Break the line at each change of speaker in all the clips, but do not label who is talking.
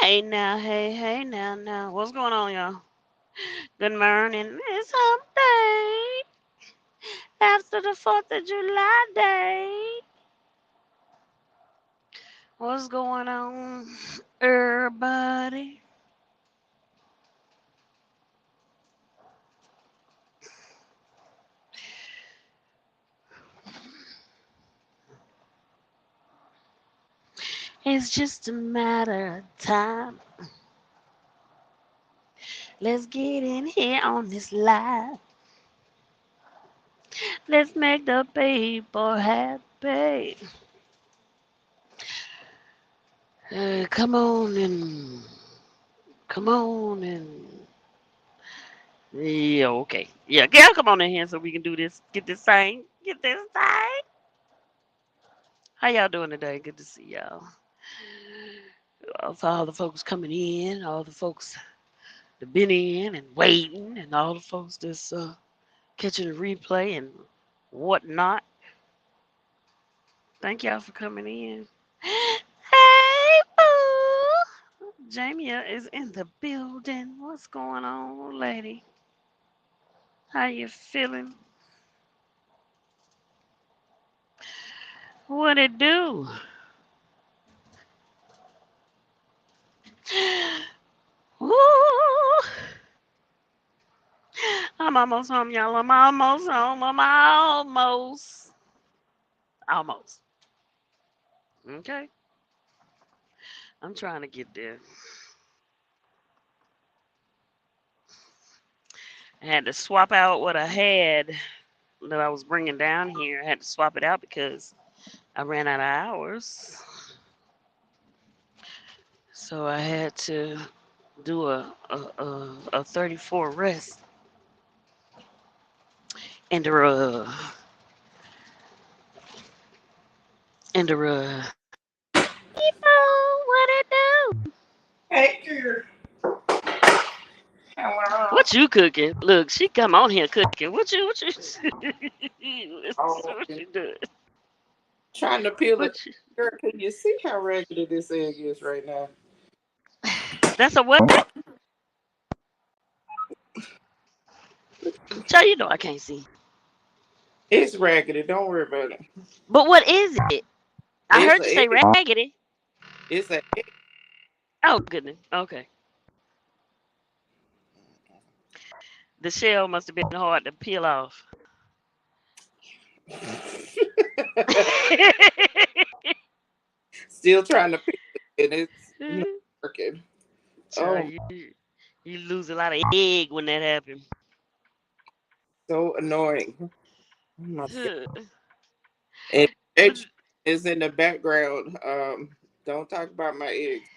Hey now. What's going on, y'all? Good morning. It's Hump Day after the 4th of July day. What's going on, everybody? It's just a matter of time. Let's get in here on this live. Let's make the people happy. Come on and come on and yeah, okay. Yeah, girl, come on in here so we can do this. Get this thing. Get this thing. How y'all doing today? Good to see y'all. For all the folks coming in, all the folks that been in and waiting, and all the folks that's catching the replay and whatnot. Thank y'all for coming in. Hey, boo! Jamia is in the building. What's going on, lady? How you feeling? What it do? Woo! I'm almost home, y'all. I'm almost home. Almost. Okay. I'm trying to get there. I had to swap out what I had that I was bringing down here. I had to swap it out because I ran out of hours. So I had to do a 34 rest in the what it do?
Hey, girl. Hello.
What you cooking? Look, she come on here cooking. What you
Oh,
what
okay.
you doing?
Trying to peel it.
What you,
Girl, can you see how raggedy this egg is right now?
that's a what? Child, you know I can't see.
It's raggedy. Don't worry about it.
But what is it? I
It's
heard you
a
say
egg.
raggedy.
It's a egg.
Oh goodness. Okay. The shell must have been hard to peel off.
Still trying to peel it, and it's not working.
Child,
Oh,
you lose a lot of egg when that happens.
so annoying. Oh my God.
Huh.
And
But
egg is in the background. Don't talk about my eggs.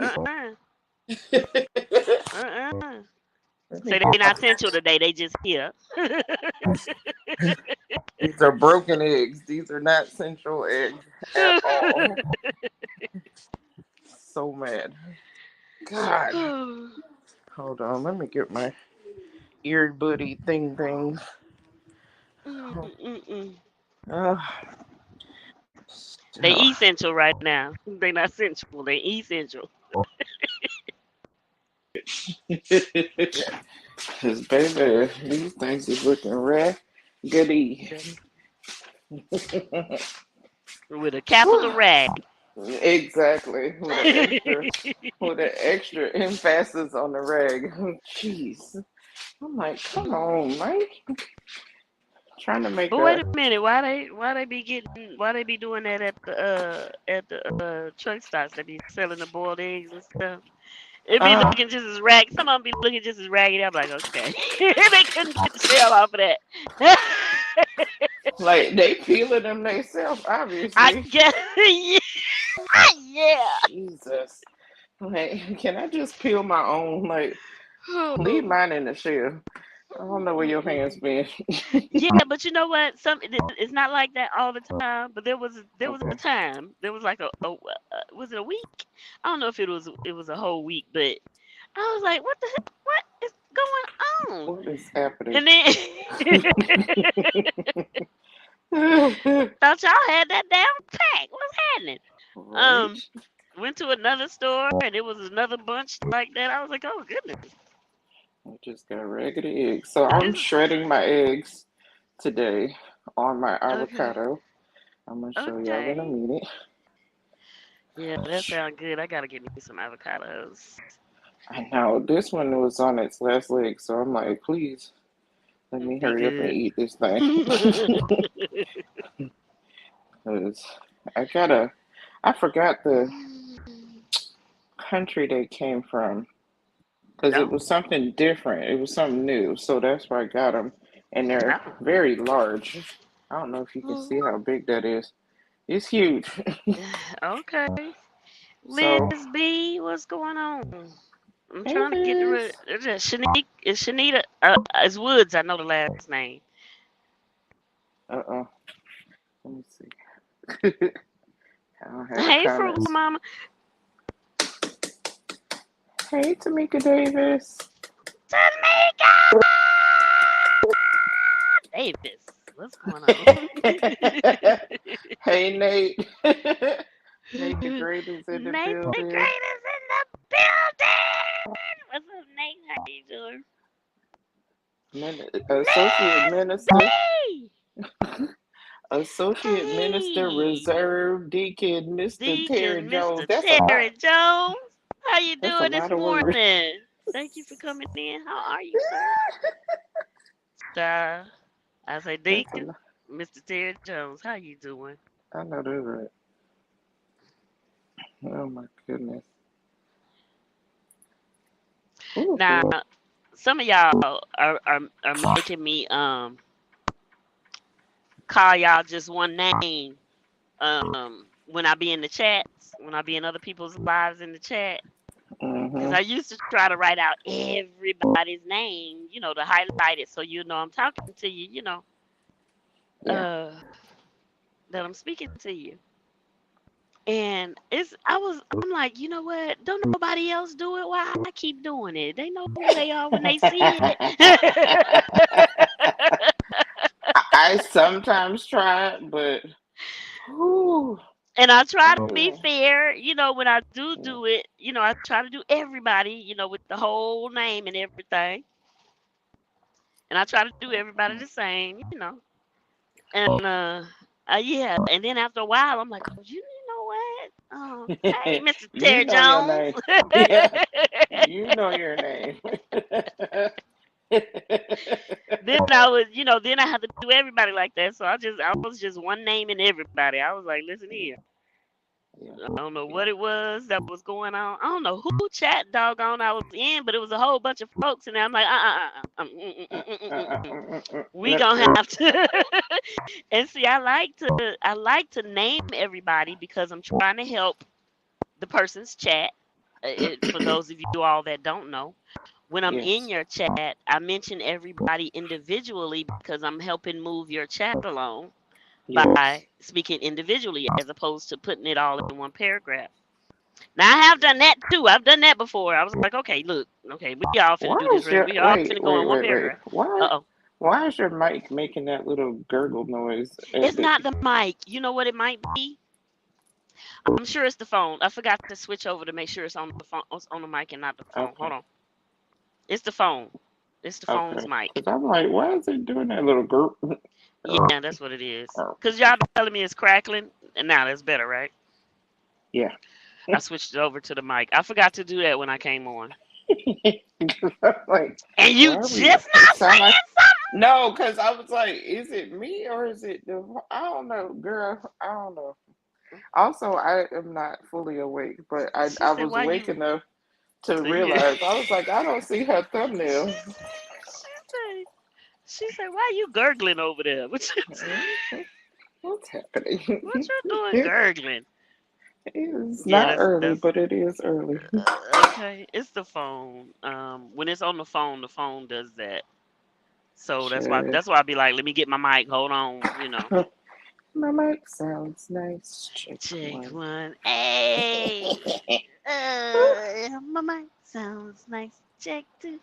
uh-uh. Uh-uh.
Let me
Say
get
they not
my.
essential today. They just here.
These are broken eggs. These are not central eggs at all. So mad. God. Hold on. Let me get my ear buddy thing.
Mm-mm-mm.
Uh,
They essential right now. They not central. They essential.
Cause baby, these things is looking raggedy.
With a capital rag.
Exactly. With an extra emphasis on the rag. Jeez. I'm like, come on, Mike. Trying to make
But wait
a
a minute, why they be doing that at the truck stops? They be selling the boiled eggs and stuff. It be
uh
looking just as ragged. Some of them be looking just as raggedy. I'm like, okay, they couldn't get the shell off of that.
like they peeling them themselves,
I
obviously.
guess, yeah, yeah.
Jesus. Like, can I just peel my own? Like, leave
Oh,
mine in the shell. I don't know where your hands
mm-mm.
been.
Yeah, but you know what? It's not like that all the time. But there was a
Okay.
time. There was like was it a week? I don't know if it was a whole week, but I was like, what the heck? What is going on?
What is happening?
And then thought y'all had that down pack. What's happening? Um,
Right?
Went to another store and it was another bunch like that. I was like, oh goodness,
I just got raggedy eggs. So I'm
this is
shredding my eggs today on my
okay.
avocado. I'm gonna show y'all in a
Okay.
minute.
Yeah, that sounds good. I gotta get me some avocados.
I know this one was on its last leg, so I'm like, please let me
Be
hurry up and
good.
eat this thing. 'Cause I gotta, I forgot the country they came from because it
Oh,
was something different. It was something new, so that's why I got them, and they're
oh.
very large. I don't know if you can
Oh,
see how big that is. It's huge.
okay.
So,
Liz B, what's going on? I'm
hey
trying to get the
Liz.
Shanique is Shanita is Woods. I know the last name.
Uh-oh. Let me see. I don't have the
Hey, Frugal
comments.
Mama
Hey Tamika Davis.
Tamika Davis. What's going on?
Hey Nate. Nate the Great is in the
Nate the
building.
Great is in the building. What's up, Nate? How you doing?
Associate
Liz
Minister.
B.
Associate Minister
Hey,
Reserve Deacon Mr. Terry
Deacon
Jones.
Mr.
That's a
Terry
lot.
Jones. How you
That's a
doing this
lot of words.
morning? Thank you for coming in. How are you, sir? Uh, I say,
That's a
Deacon,
lot.
Mr. Terry Jones. How you doing?
I know that's right. Oh my goodness. Oh
Now,
Lord.
some of y'all are making me call y'all just one name when I be in the chats, when I be in other people's lives in the chat. Because
Mm-hmm.
I used to try to write out everybody's name, to highlight it so you know I'm talking to you,
Yeah.
uh, that I'm speaking to you. And I'm like, you know what? Don't nobody else do it. Why I keep doing it? They know who they are when they see it.
I sometimes try it, but whew,
And I try
I
to be
do.
fair, when I
Yeah.
do it, I try to do everybody, with the whole name and everything. And I try to do everybody the same. And yeah, and then after a while, I'm like, oh, you know what? Hey, Mr.
You
Terry
know your
Jones.
name. Yeah. You know your name.
Then I was, then I had to do everybody like that. So I was just one naming everybody. I was like, listen
Yeah.
here.
Yeah.
I don't know
Yeah.
what it was that was going on. I don't know who chat doggone I was in, but it was a whole bunch of folks, and I'm like, we
Nope,
gonna
nope.
have to. And see, I like to name everybody because I'm trying to help the person's chat. For those of you all that don't know, when I'm in
Yes.
your chat, I mention everybody individually because I'm helping move your chat along
Yes.
by speaking individually as opposed to putting it all in one paragraph. Now I have done that too. I've done that before. I was like, okay, look, okay, we all finna do
Why
this.
is your
We all
wait,
finna go
wait,
in one
wait, wait.
paragraph.
Why
Uh oh.
why is your mic making that little gurgle noise?
It's not the mic. You know what it might be? I'm sure it's the phone. I forgot to switch over to make sure it's on the phone, it's on the mic and not the phone.
Okay.
Hold on. It's the phone. It's the phone's
Okay.
mic.
Because I'm like, why is it doing that little gurp?
Yeah, that's what it is. Cause y'all telling me it's crackling, and now that's better, right?
Yeah.
I switched it over to the mic. I forgot to do that when I came on.
I'm like,
And
why
you
are we
just not
sound like
saying something.
no, because I was like, is it me or is it the I don't know, girl. I don't know. Also, I am not fully awake, but
She
I
said,
was
"Why
awake
you
enough to
see it?"
realize I was like, I don't see her
she
thumbnail.
said, "She said, why you gurgling over there?
What's happening?
What you doing
It
gurgling?"
is
Yeah,
not
that's
early,
that's
but it is early.
okay. It's the phone. When it's on the phone does that. So that's why
Sure.
that's why I be like, let me get my mic. Hold on.
My mic sounds nice. Check
Check
one.
one. Hey, my mic sounds nice. Check two.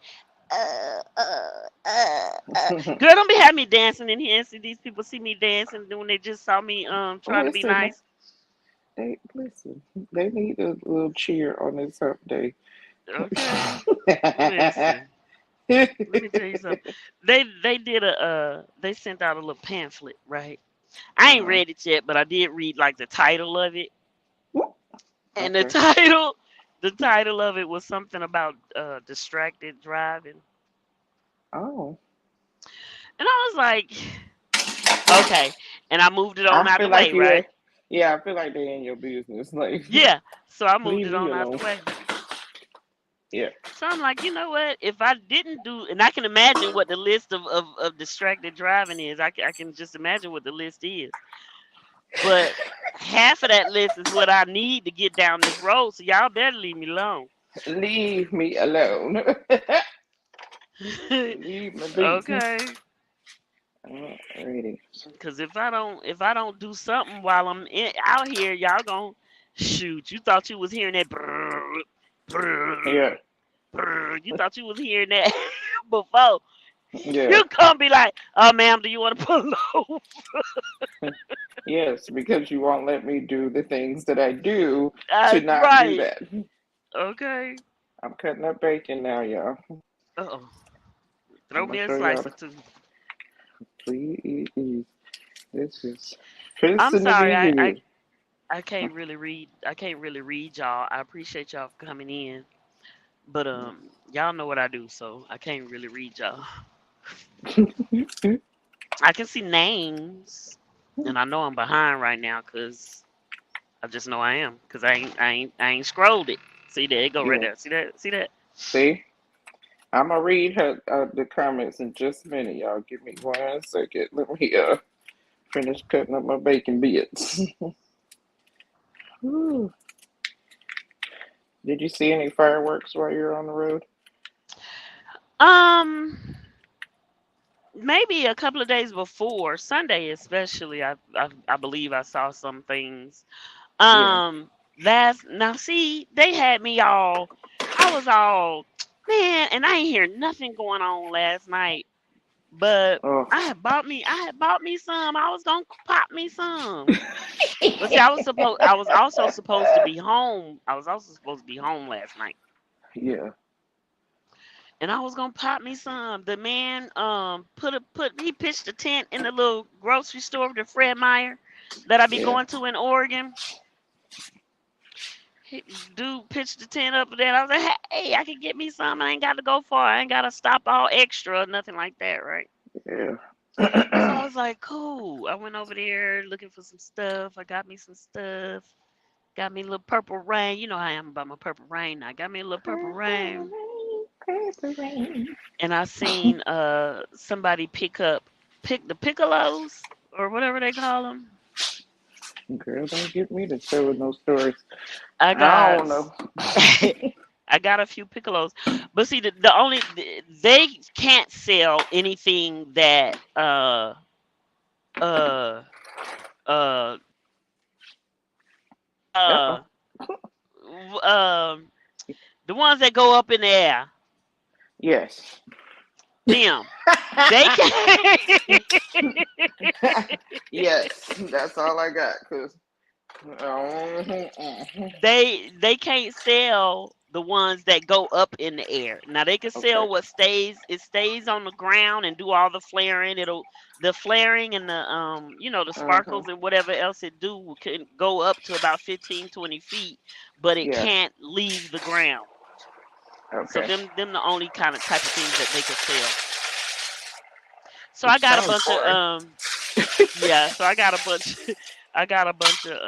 Girl, don't be having me dancing in here and see these people see me dancing when they just saw me trying
Who
to
is
be
sitting there?
nice.
They listen. They need a little cheer on this hump day.
Okay. Listen. Let me tell you something. They did a they sent out a little pamphlet, right? I ain't
Uh-huh.
read it yet, but I did read like the title of it. And the
Okay.
title of it was something about distracted driving.
Oh,
And I was like, okay. And I moved it on
I
out
feel
the
like
way, right?
yeah, yeah. I feel like they in your business. Like,
Yeah. So I moved
leave
it
me
on out
alone.
the way.
Yeah.
So I'm like, you know what? If I didn't do, and I can imagine what the list of distracted driving is. I can just imagine what the list is. But half of that list is what I need to get down this road. So y'all better leave me alone.
Leave me alone. Leave me be.
Okay.
Alrighty.
Cause if I don't do something while out here, y'all gonna shoot. You thought you was hearing that brrr,
Yeah.
brrr, brrr. You thought you was hearing that before.
Yeah.
You gonna be like, oh ma'am, do you want to pull over?
Yes, because you won't let me do the things that I do to not do
Right.
that.
Okay.
I'm cutting up bacon now, y'all.
Uh-oh. Throw
I'm
me
gonna
a
show y'all.
slice or two.
Please. This is
I'm
fixing to
sorry,
be
I, I
good.
I can't really read. I can't really read y'all. I appreciate y'all for coming in, but y'all know what I do, so I can't really read y'all. I can see names, and I know I'm behind right now because I just know I am because I ain't scrolled it. See there, it go right
Yeah.
there. See that? See that?
See, I'm gonna read her the comments in just a minute, y'all. Give me 1 second. Let me finish cutting up my bacon bits. Whew. Did you see any fireworks while you were on the road?
Um, maybe a couple of days before Sunday, especially. I believe I saw some things.
Yeah.
Last now, see, they had me all. I was all man, and I ain't hear nothing going on last night. But
Oh.
I had bought me some. I was gonna pop me some. But see, I was also supposed to be home. I was also supposed to be home last night,
Yeah.
and I was gonna pop me some. The man he pitched a tent in the little grocery store, the Fred Meyer, that I be
Yeah.
going to in Oregon. He, dude pitched the tent up there. I was like, hey, I can get me some. I ain't got to go far. I ain't got to stop all extra or nothing like that, right?
Yeah.
So I was like, cool. I went over there looking for some stuff. I got me some stuff. Got me a little purple rain. You know how I am about my purple rain. I got me a little purple
Purple
rain.
rain, purple rain.
And I seen somebody pick the piccolos or whatever they call them.
Girl, don't get me to tell no stories.
I
I
got
don't know.
I got a few piccolos. But see they can't sell anything that uh uh uh
Uh-oh.
um the ones that go up in the air.
Yes.
Them. They can't
Yes, that's all I got. Cause uh
they can't sell the ones that go up in the air. Now they can
okay,
sell what stays on the ground and do all the flaring. The flaring and the
uh-huh.
sparkles and whatever else it do can go up to about 15-20 feet, but it
Yeah,
can't leave the ground. So
okay.
them the only kind of type of things that they can sell. So I
Which
got a
sounds
bunch of
boring.
yeah, so I got a bunch I got a bunch of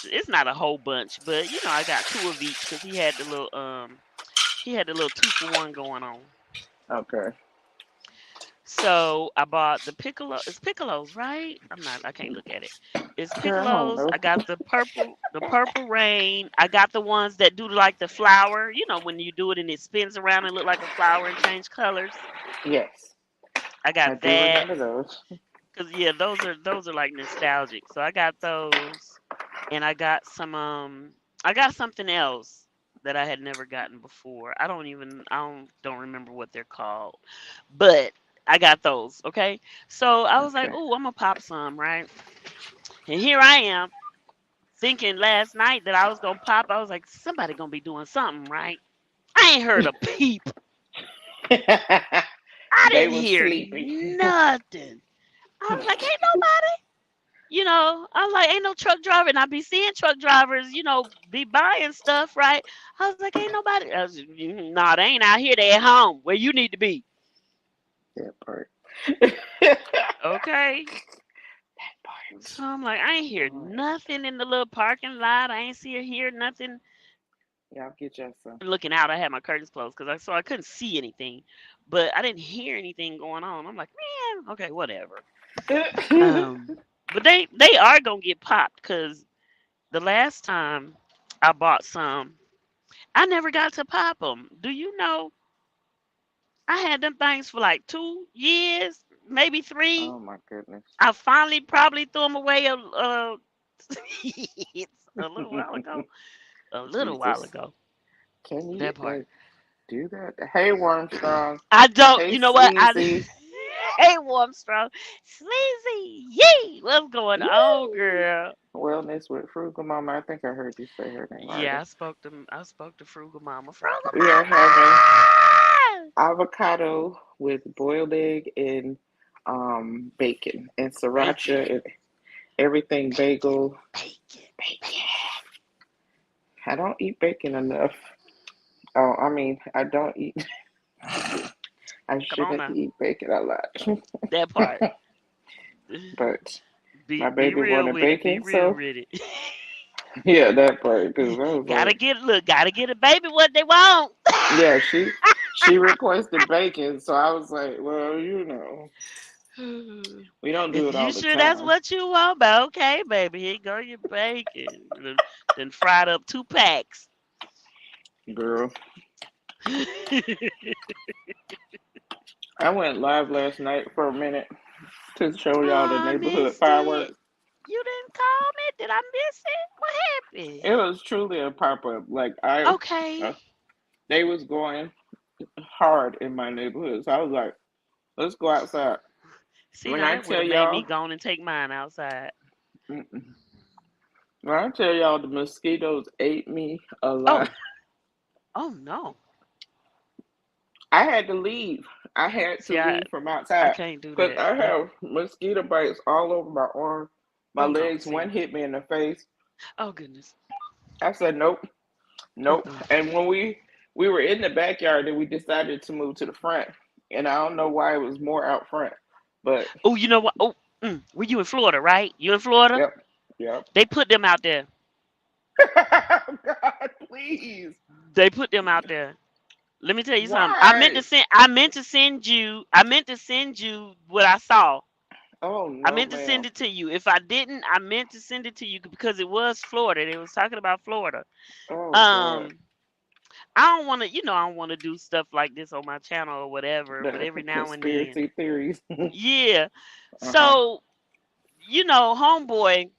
it's not a whole bunch, but I got two of each because he had the little 2 for 1 going on.
Okay.
So I bought the piccolo. It's piccolos, right? I can't look at it. It's
Girl, I don't
piccolos.
know.
I got the purple rain. I got the ones that do like the flower. You know when you do it and it spins around and look like a flower and change colors.
Yes,
I
I
got
do
that.
remember those.
Cause yeah, those are like nostalgic. So I got those, and I got something else that I had never gotten before. I don't remember what they're called, but I got those. Okay, so I was like,
Okay.
oh, I'm gonna pop some, right? And here I am thinking last night that I was gonna pop. I was like, somebody gonna be doing something, right? I ain't heard a peep. I
They
didn't
were
hear
sleeping.
nothing. I was like, ain't nobody. I'm like, ain't no truck driver, and I be seeing truck drivers, be buying stuff, right? I was like, ain't nobody. I was, nah, they ain't out here. They at home where you need to be.
That part. That
Okay.
part.
So I'm like, I ain't hear
Lord.
nothing in the little parking lot. I ain't see or hear nothing.
Y'all get y'all some.
Looking out, I had my curtains closed because I couldn't see anything, but I didn't hear anything going on. I'm like, man, okay, whatever. Um, but they are gonna get popped because the last time I bought some, I never got to pop them. Do you know? I had them things for like 2 years, maybe three.
Oh my goodness.
I finally probably threw them away it's a little while ago. A little while
Jesus.
ago.
Can you
That part.
like do that? Hey Wormstrong.
I don't.
Hey
You know what?
Sleazy.
Hey, Warmstrong, sleazy, yee. What's going on,
Yay!
girl?
Wellness with Frugal Mama. I think I heard you say her name
Yeah,
already.
I spoke to Frugal Mama. Frugal
We are having
Mama.
avocado with boiled egg and bacon and sriracha
Bacon,
and everything
bacon,
bagel.
bacon,
Bacon.
bacon.
I don't eat bacon enough. Oh, I mean, I don't eat. I
Come on
shouldn't
now,
eat bacon a lot,
that part.
but
Be
my
be
baby
real
wanted
with it. Be
bacon,
real
so
with it.
yeah, that part. Because I was
Gotta
like,
get look. Gotta get a baby what they want.
yeah, she requested bacon, so I was like, well, we don't do
If
it
you
all the
sure that's
time,
what you want, but okay, baby, here go your bacon. Then fried up 2 packs.
girl. I went live last night for a minute to show y'all the
I
neighborhood
missed it.
fireworks.
You didn't call me. Did I miss it? What
It
happened?
was truly a pop up. Like
Okay.
they was going hard in my neighborhood, so I was like, let's go outside.
See,
When
now
I
that would
tell
have made me
y'all,
go on and take mine outside.
mm-mm. When I tell y'all the mosquitoes ate me alive,
Oh, oh no.
I had to leave. I had to
See, I
leave from
I
outside
can't do
because
that.
I
That.
have mosquito bites all over my arm, my
Oh no.
legs. One
See.
hit me in the face.
Oh goodness.
I said, nope, nope.
Mm-mm.
And when we were in the backyard, then we decided to move to the front. And I don't know why it was more out front, but
Oh, you know what? Oh, were you in Florida, right? You in Florida?
yep, yep.
They put them out there.
God, please,
They put them out there. Let me tell you something. I meant to
why?
send. I meant to send you. I meant to send you what I saw.
Oh
I
no,
meant to
ma'am.
send it to you. If I didn't, I meant to send it to you because it was Florida. They was talking about Florida.
Oh God,
Um, I don't want to. I don't want to do stuff like this on my channel or whatever. But
the
every now and then,
conspiracy theories.
yeah.
Uh huh.
So homeboy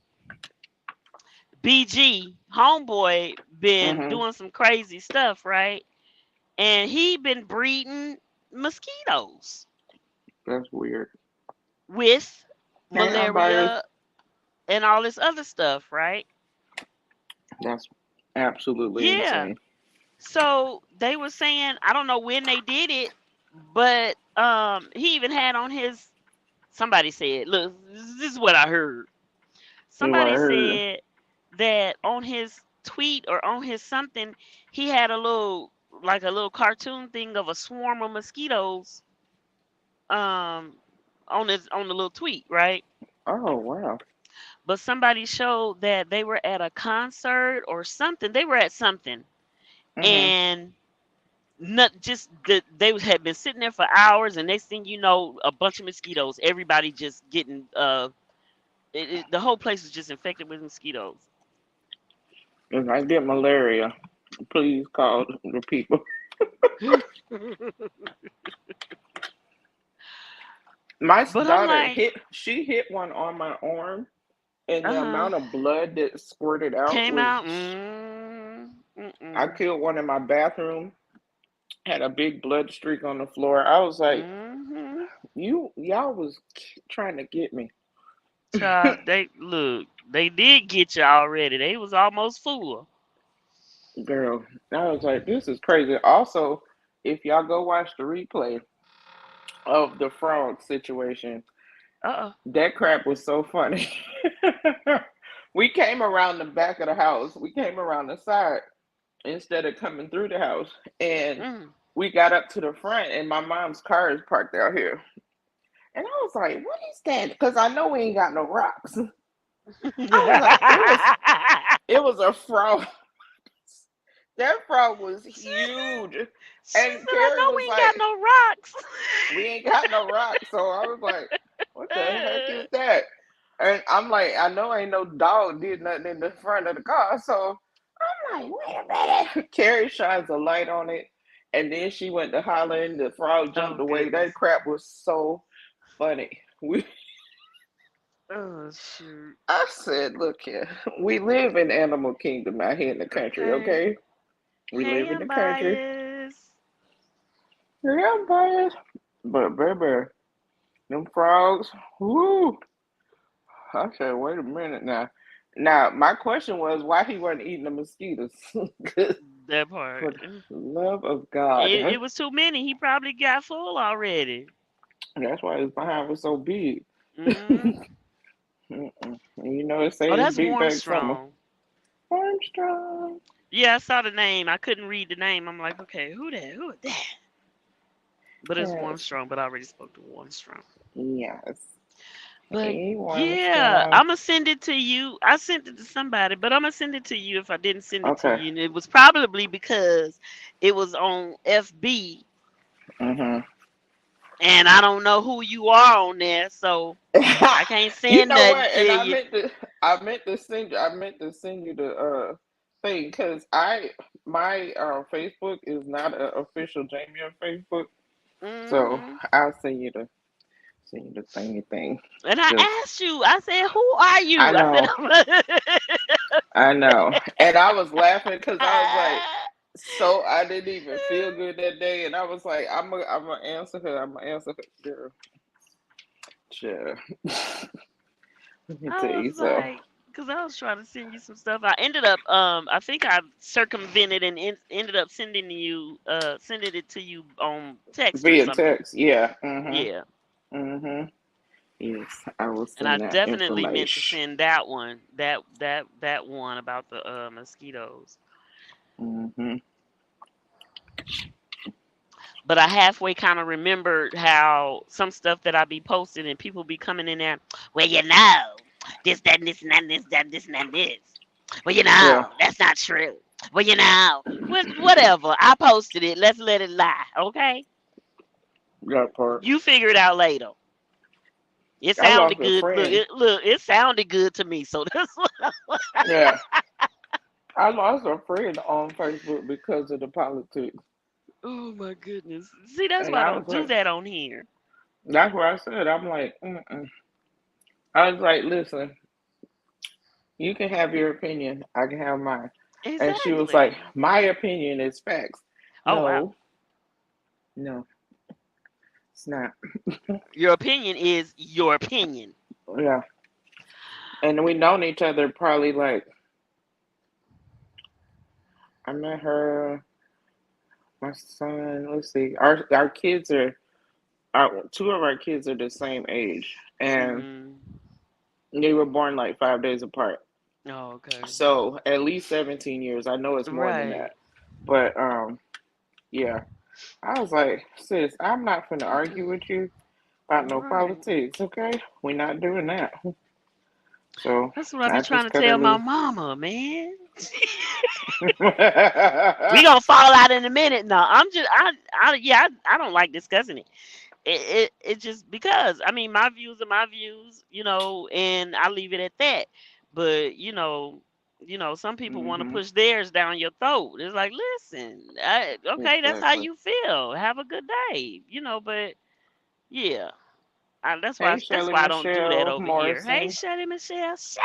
BG, homeboy been
Mhm.
doing some crazy stuff, right? And he been breeding mosquitoes
That's weird.
with
Hey, I'm biased.
malaria and all this other stuff, right?
That's absolutely
Yeah.
insane.
So they were saying, I don't know when they did it, but he even had on his somebody said, look, this is what I heard.
You what I
Somebody
heard.
said that on his tweet or on his something, he had a little cartoon thing of a swarm of mosquitoes um on the little tweet, right?
Oh wow.
But somebody showed that they were at a concert or something. They were at something,
Mhm.
and not just that they had been sitting there for hours, and next thing you know, a bunch of mosquitoes. Everybody just getting the whole place was just infected with mosquitoes.
If I get malaria, please call the people. My
But I'm
daughter
like,
hit. She hit one on my arm, and the
uh-huh.
amount of blood that squirted out
Came
was.
out.
I
Mm-mm.
killed one in my bathroom. Had a big blood streak on the floor. I was like,
Mm-hmm.
y'all was trying to get me.
Child, they look. They did get you already. They was almost full.
Girl, I was like, this is crazy. Also, if y'all go watch the replay of the frog situation,
Uh
that crap was so funny. We came around the back of the house. We came around the side instead of coming through the house. And
mm.
we got up to the front, and my mom's car is parked out here. And I was like, what is that? Because I know we ain't got no rocks. I was like, it was a frog. That frog was
she,
huge.
she
And
said, "I
Carrie
know we
was
ain't got
like,
no rocks."
we ain't got no rocks. So I was like, what the heck is that? And I'm like, I know ain't no dog did nothing in the front of the car. So I'm like, wait a minute. Carrie shines a light on it. And then she went to hollering. The frog
Oh
jumped away.
goodness.
That crap was so funny.
Oh shoot.
I said, look here. We live in animal kingdom out here in the country,
Okay.
okay? We
Hey,
live in
I'm
the country.
biased.
Yeah, I'm biased. But baby, them frogs, whoo. I said, wait a minute now. Now, my question was why he wasn't eating the mosquitoes.
That part.
For the love of God.
It was too many. He probably got full already.
That's why his behind was so big.
Mm.
You know, it
Oh,
say it's
that's
big back summer.
Armstrong.
Armstrong.
Yeah, I saw the name. I couldn't read the name. I'm like, okay, who that? Who that? But it's
Yes.
Armstrong. But I already spoke to Armstrong.
Yes.
But
Hey,
yeah,
Armstrong.
I'm gonna send it to you. I sent it to somebody, but I'm gonna send it to you if I didn't send it to
Okay.
you. And it was probably because it was on FB,
Mm-hmm.
and I don't know who you are on there, so I can't
You
send
know
nothing
what?
to
And
you.
I meant to send you the thing because my Facebook is not an official Jamie on Facebook, so
Hmm.
I'll send you the thingy thing
And I
because
asked you. I said, "Who are
I
you?" I
know,
said,
I know, and I was laughing because I was like, so I didn't even feel good that day, and I was like, I'm gonna answer her, I'm gonna answer her, girl, sure. Let me tell
I
you
was
so.
like, because I was trying to send you some stuff. I ended up, I think I circumvented and ended up sending it to you on text or
Via
something.
text, yeah. Mm-hmm.
Yeah,
Mm-hmm. Yes, I will
and I
send that
definitely meant to
information.
send that one, that one about the mosquitoes.
Mm-hmm.
But I halfway kind of remembered how some stuff that I be posting and people be coming in there. Well, this, that, and this, and that, and this, that, this, and that, and this. Well,
Yeah,
that's not true. Well, whatever. I posted it. Let's let it lie. Okay.
that part.
You figure it out later. It
I
sounded
lost a
good.
friend.
Look. It sounded good to me. So that's what.
Yeah, I lost a friend on Facebook because of the politics,
Oh my goodness. See, that's
and
why I
I was
don't do
like,
that on here.
that's what I said. I'm like, mm-mm. I was like, listen, you can have your opinion. I can have mine. And she was like,
Exactly.
my opinion is facts.
Oh wow.
No, no, it's not.
Your opinion is your opinion.
Yeah, and we known each other probably like I met her. My son, let's see, our kids are our two of our kids are the same age, and
Mm.
they were born like 5 days apart.
Oh, okay.
So at least 17 years. I know it's more than
Right.
that, but yeah. I was like, sis, I'm not gonna argue with you about no
Right.
politics, okay? We're not doing that. So
That's what I be
I
trying
just
to
cut her
tell my
loose.
mama, man. We gonna fall out in a minute. No, I'm just yeah, I don't like discussing it. It just because I mean my views are my views, and I leave it at that. But some people want to
hmm
push theirs down your throat. It's like, listen, okay, that's how
Exactly.
you feel. Have a good day, but yeah,
Hey,
that's
Shirley
why I don't do that
Michelle
over here. Hey,
Morrison,
Shelly Michelle, Shelly,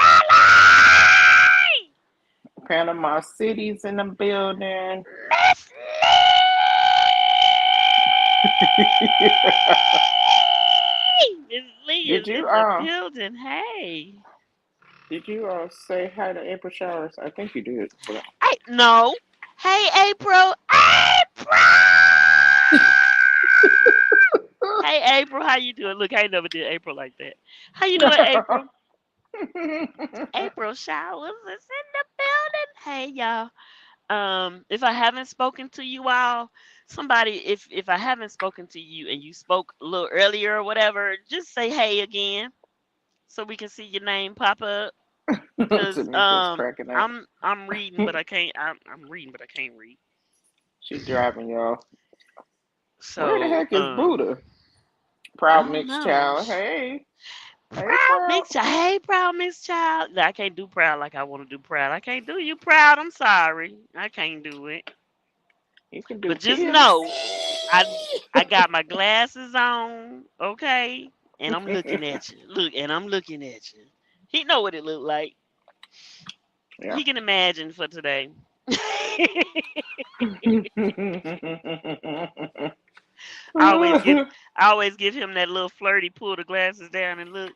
Panama City's in the building.
Miss Lee, Miss Lee
Did
is
you
in the building. Hey.
Did you say hi to April Showers? I think you did, but
Hey, no. Hey, April. April. Hey, April. How you doing? Look, I ain't never did April like that. How you doing, April? April Showers is in the building. Hey, y'all. If I haven't spoken to you all, somebody, if I haven't spoken to you and you spoke a little earlier or whatever, just say hey again so we can see your name pop up. Cause
Tamika's cracking up.
I'm reading, but I can't. I'm reading, but I can't read.
She driving y'all. Where the
So
heck is Buddha?
I
Proud
don't
mixed
know.
child. Hey, hey,
Proud
proud.
Miss Child. Hey, Proud Miss Child. No, I can't do proud like I want to do proud. I can't do you proud. I'm sorry. I can't do it.
You can do
But just
PMC.
know, I I got my glasses on, okay, and I'm looking at you. Look, and I'm looking at you. He know what it look like.
Yeah.
He can imagine for today. I always give I always give him that little flirty pull the glasses down and look.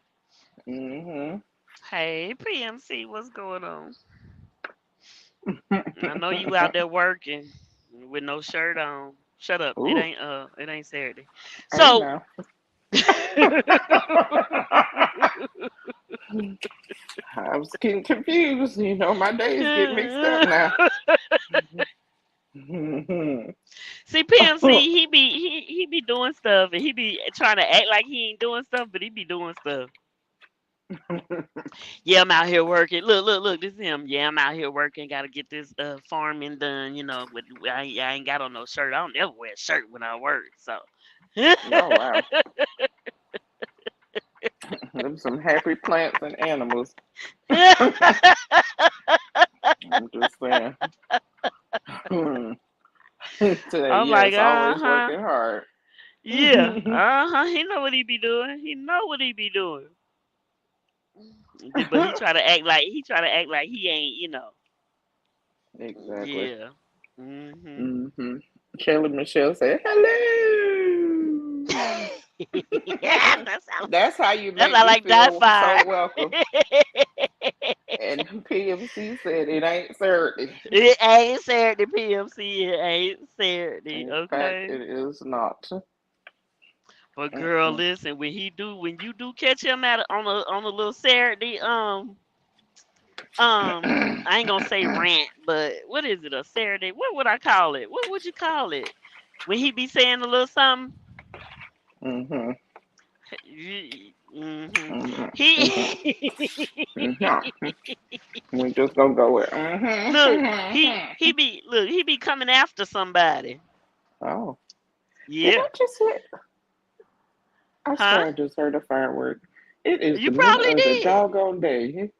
Mhm.
Hey, PMC, what's going on? I know you out there working with no shirt on. Shut up.
Ooh,
It ain't Saturday.
hey
So
now. I was getting confused. You know, my days get mixed up now.
see PMC, he be doing stuff and he be trying to act like he ain't doing stuff, but he be doing stuff. Yeah, I'm out here working. Look, this is him. Yeah, I'm out here working. Got to get this farming done. You know, but I ain't got on no shirt. I don't ever wear a shirt when I work. So.
Oh wow, them some happy plants and animals. I'm just saying. Today,
I'm like,
yes,
uh
always
huh.
working hard.
Yeah, uh huh. He know what he be doing. He know what he be doing. But he try to act like he ain't.
Exactly.
Yeah. Mhm.
Mm-hmm. Shayla Michelle said, "Hello."
Yeah, that sound
That's how you
that
make
sound
me
like die
feel
fire.
so welcome. And PMC said it ain't Saturday.
It ain't Saturday, PMC. It ain't Saturday.
In fact,
Okay.
it is not.
But girl,
Mm-mm.
listen, when you do catch him at on a little Saturday, I ain't gonna say rant, but what is it? A Saturday? What would I call it? What would you call it? When he be saying a little something?
Mm-hmm.
Mm-hmm.
Mm-hmm.
He
Mm-hmm. We just gonna go with.
look,
Mm-hmm.
he be coming after somebody.
Oh, did
Yeah.
I just hit? I
Huh?
swear I just heard a firework. It is
You
the middle
probably
of the
did.
doggone day.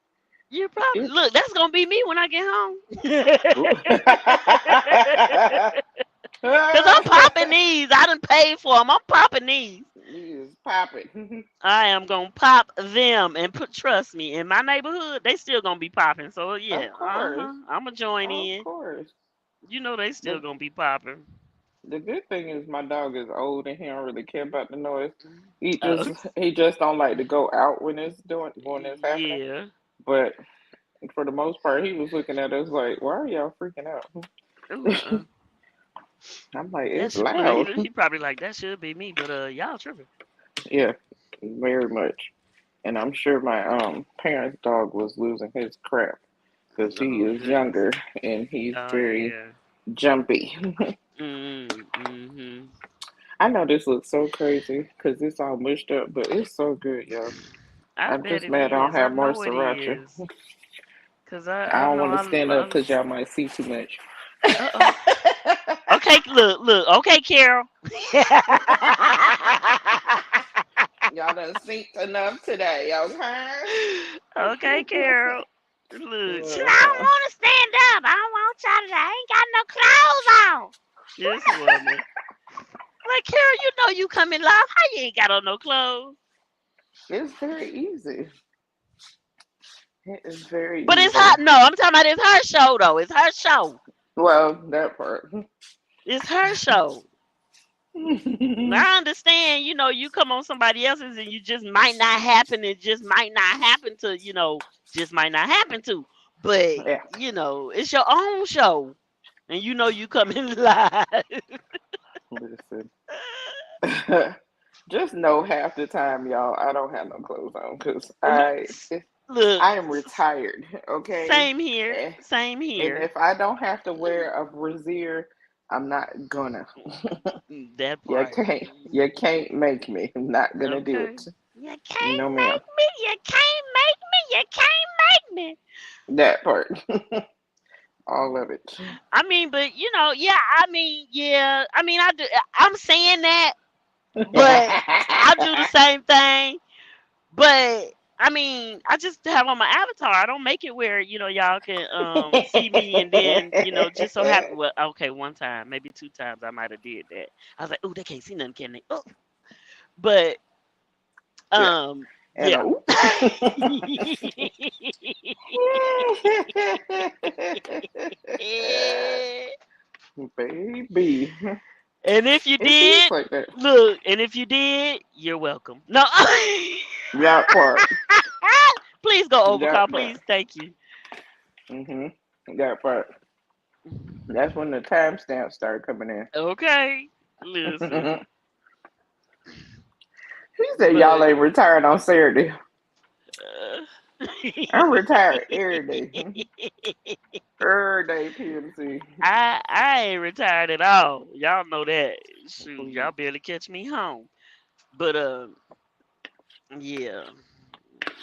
You probably
It's
look. That's gonna be me when I get home.
ooh.
Cause I'm popping these. I done paid for them. I'm popping these.
He is popping.
I am gonna pop them and put trust me in my neighborhood they still gonna be popping. So yeah,
Of course.
I'm gonna join
Of
in.
course.
You know they still
The
gonna be popping.
the good thing is my dog is old and he don't really care about the noise. He
Oh
just he just don't like to go out when it's happening.
yeah.
But for the most part he was looking at us like, why are y'all freaking out?
Ooh,
I'm like,
that
it's
should look.
loud.
He probably like that should be me, but y'all tripping.
Yeah, very much. And I'm sure my parents' dog was losing his crap because he
Oh
is
goodness.
younger and he's
Oh
very
yeah.
jumpy.
Mm-hmm.
I know this looks so crazy because it's all mushed up, but it's so good, y'all.
I
I'm
bet
just
it
mad I don't
is. I
have more
know it
sriracha.
is. Cause
I
I
don't
know
want to
I
stand up
love.
because y'all might see too much.
Uh oh. Okay, look. Okay, Carol.
Y'all done synced enough today, okay?
Okay, Carol. Look, she said, I don't want to stand up. I don't want y'all to. I ain't got no clothes on. This woman. Like, Carol, you know you coming live. How you ain't got on no clothes?
It's very easy. It is very
But it's
easy.
her. No, I'm talking about it's her show, though. It's her show.
Well, that part.
It's her show. I understand, you come on somebody else's and you just might not happen. It just might not happen to, just might not happen to. But,
Yeah,
it's your own show. And you come in live.
listen. Just know half the time, y'all, I don't have no clothes on because
Look, look,
I am retired, okay?
same here.
Eh,
Same
And
here.
if I don't have to wear a brassiere, I'm not gonna.
That
You
part.
can't make me. I'm not gonna do
Okay.
it.
You
No,
can't
ma'am.
make me. You can't make me. You can't make me.
That part, all of it.
I mean, but yeah. I mean, yeah. I mean, I do. I'm saying that, but I do the same thing. But I mean, I just have on my avatar. I don't make it where y'all can see me, and then just so happen. Well, okay, one time, maybe two times, I might have did that. I was like, oh, they can't see nothing, can they? Oh, but
Yeah, and
yeah.
oops, baby,
And if you
it is
did,
like that.
look, and if you did, you're welcome. No.
That part,
Please go
that
overcall,
part.
please. Thank you.
Mhm. That part. That's when the timestamps start coming in.
Okay. Listen.
He said y'all
But
ain't retired on Saturday.
uh,
I'm retired every day. Every day, PMC.
I ain't retired at all. Y'all know that. Shoot, y'all
Please.
barely catch me home. But yeah,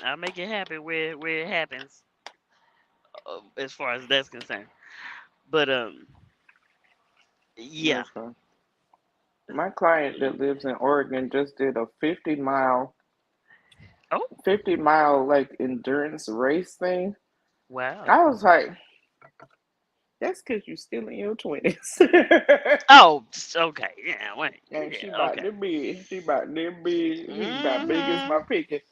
I'll make it happen where it happens, as far as that's concerned. But yeah.
Listen, my client that lives in Oregon just did a
Oh,
50 mile like endurance race thing.
wow.
I was like, that's because you're still in your 20s.
Oh, okay. Yeah, wait.
And she
Yeah,
about
okay.
to be, she about to be, he about big as my
Hmm.
picket.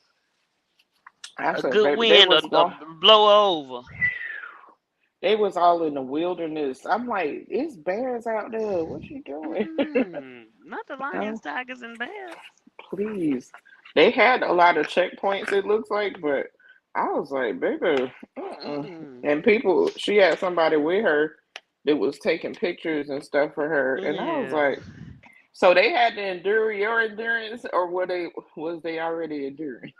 I
A
said,
good
baby, they
wind
was
or
going,
blow over.
they was all in the wilderness. I'm like, it's bears out there. What you doing?
Mm-mm. Not the
Oh,
lions, tigers, and bears.
please. They had a lot of checkpoints, it looks like, but I was like, baby, mm-mm.
Mm-mm.
And people, she had somebody with her that was taking pictures and stuff for her, and I was
Yeah.
like, so they had to endure your endurance, or was they already enduring?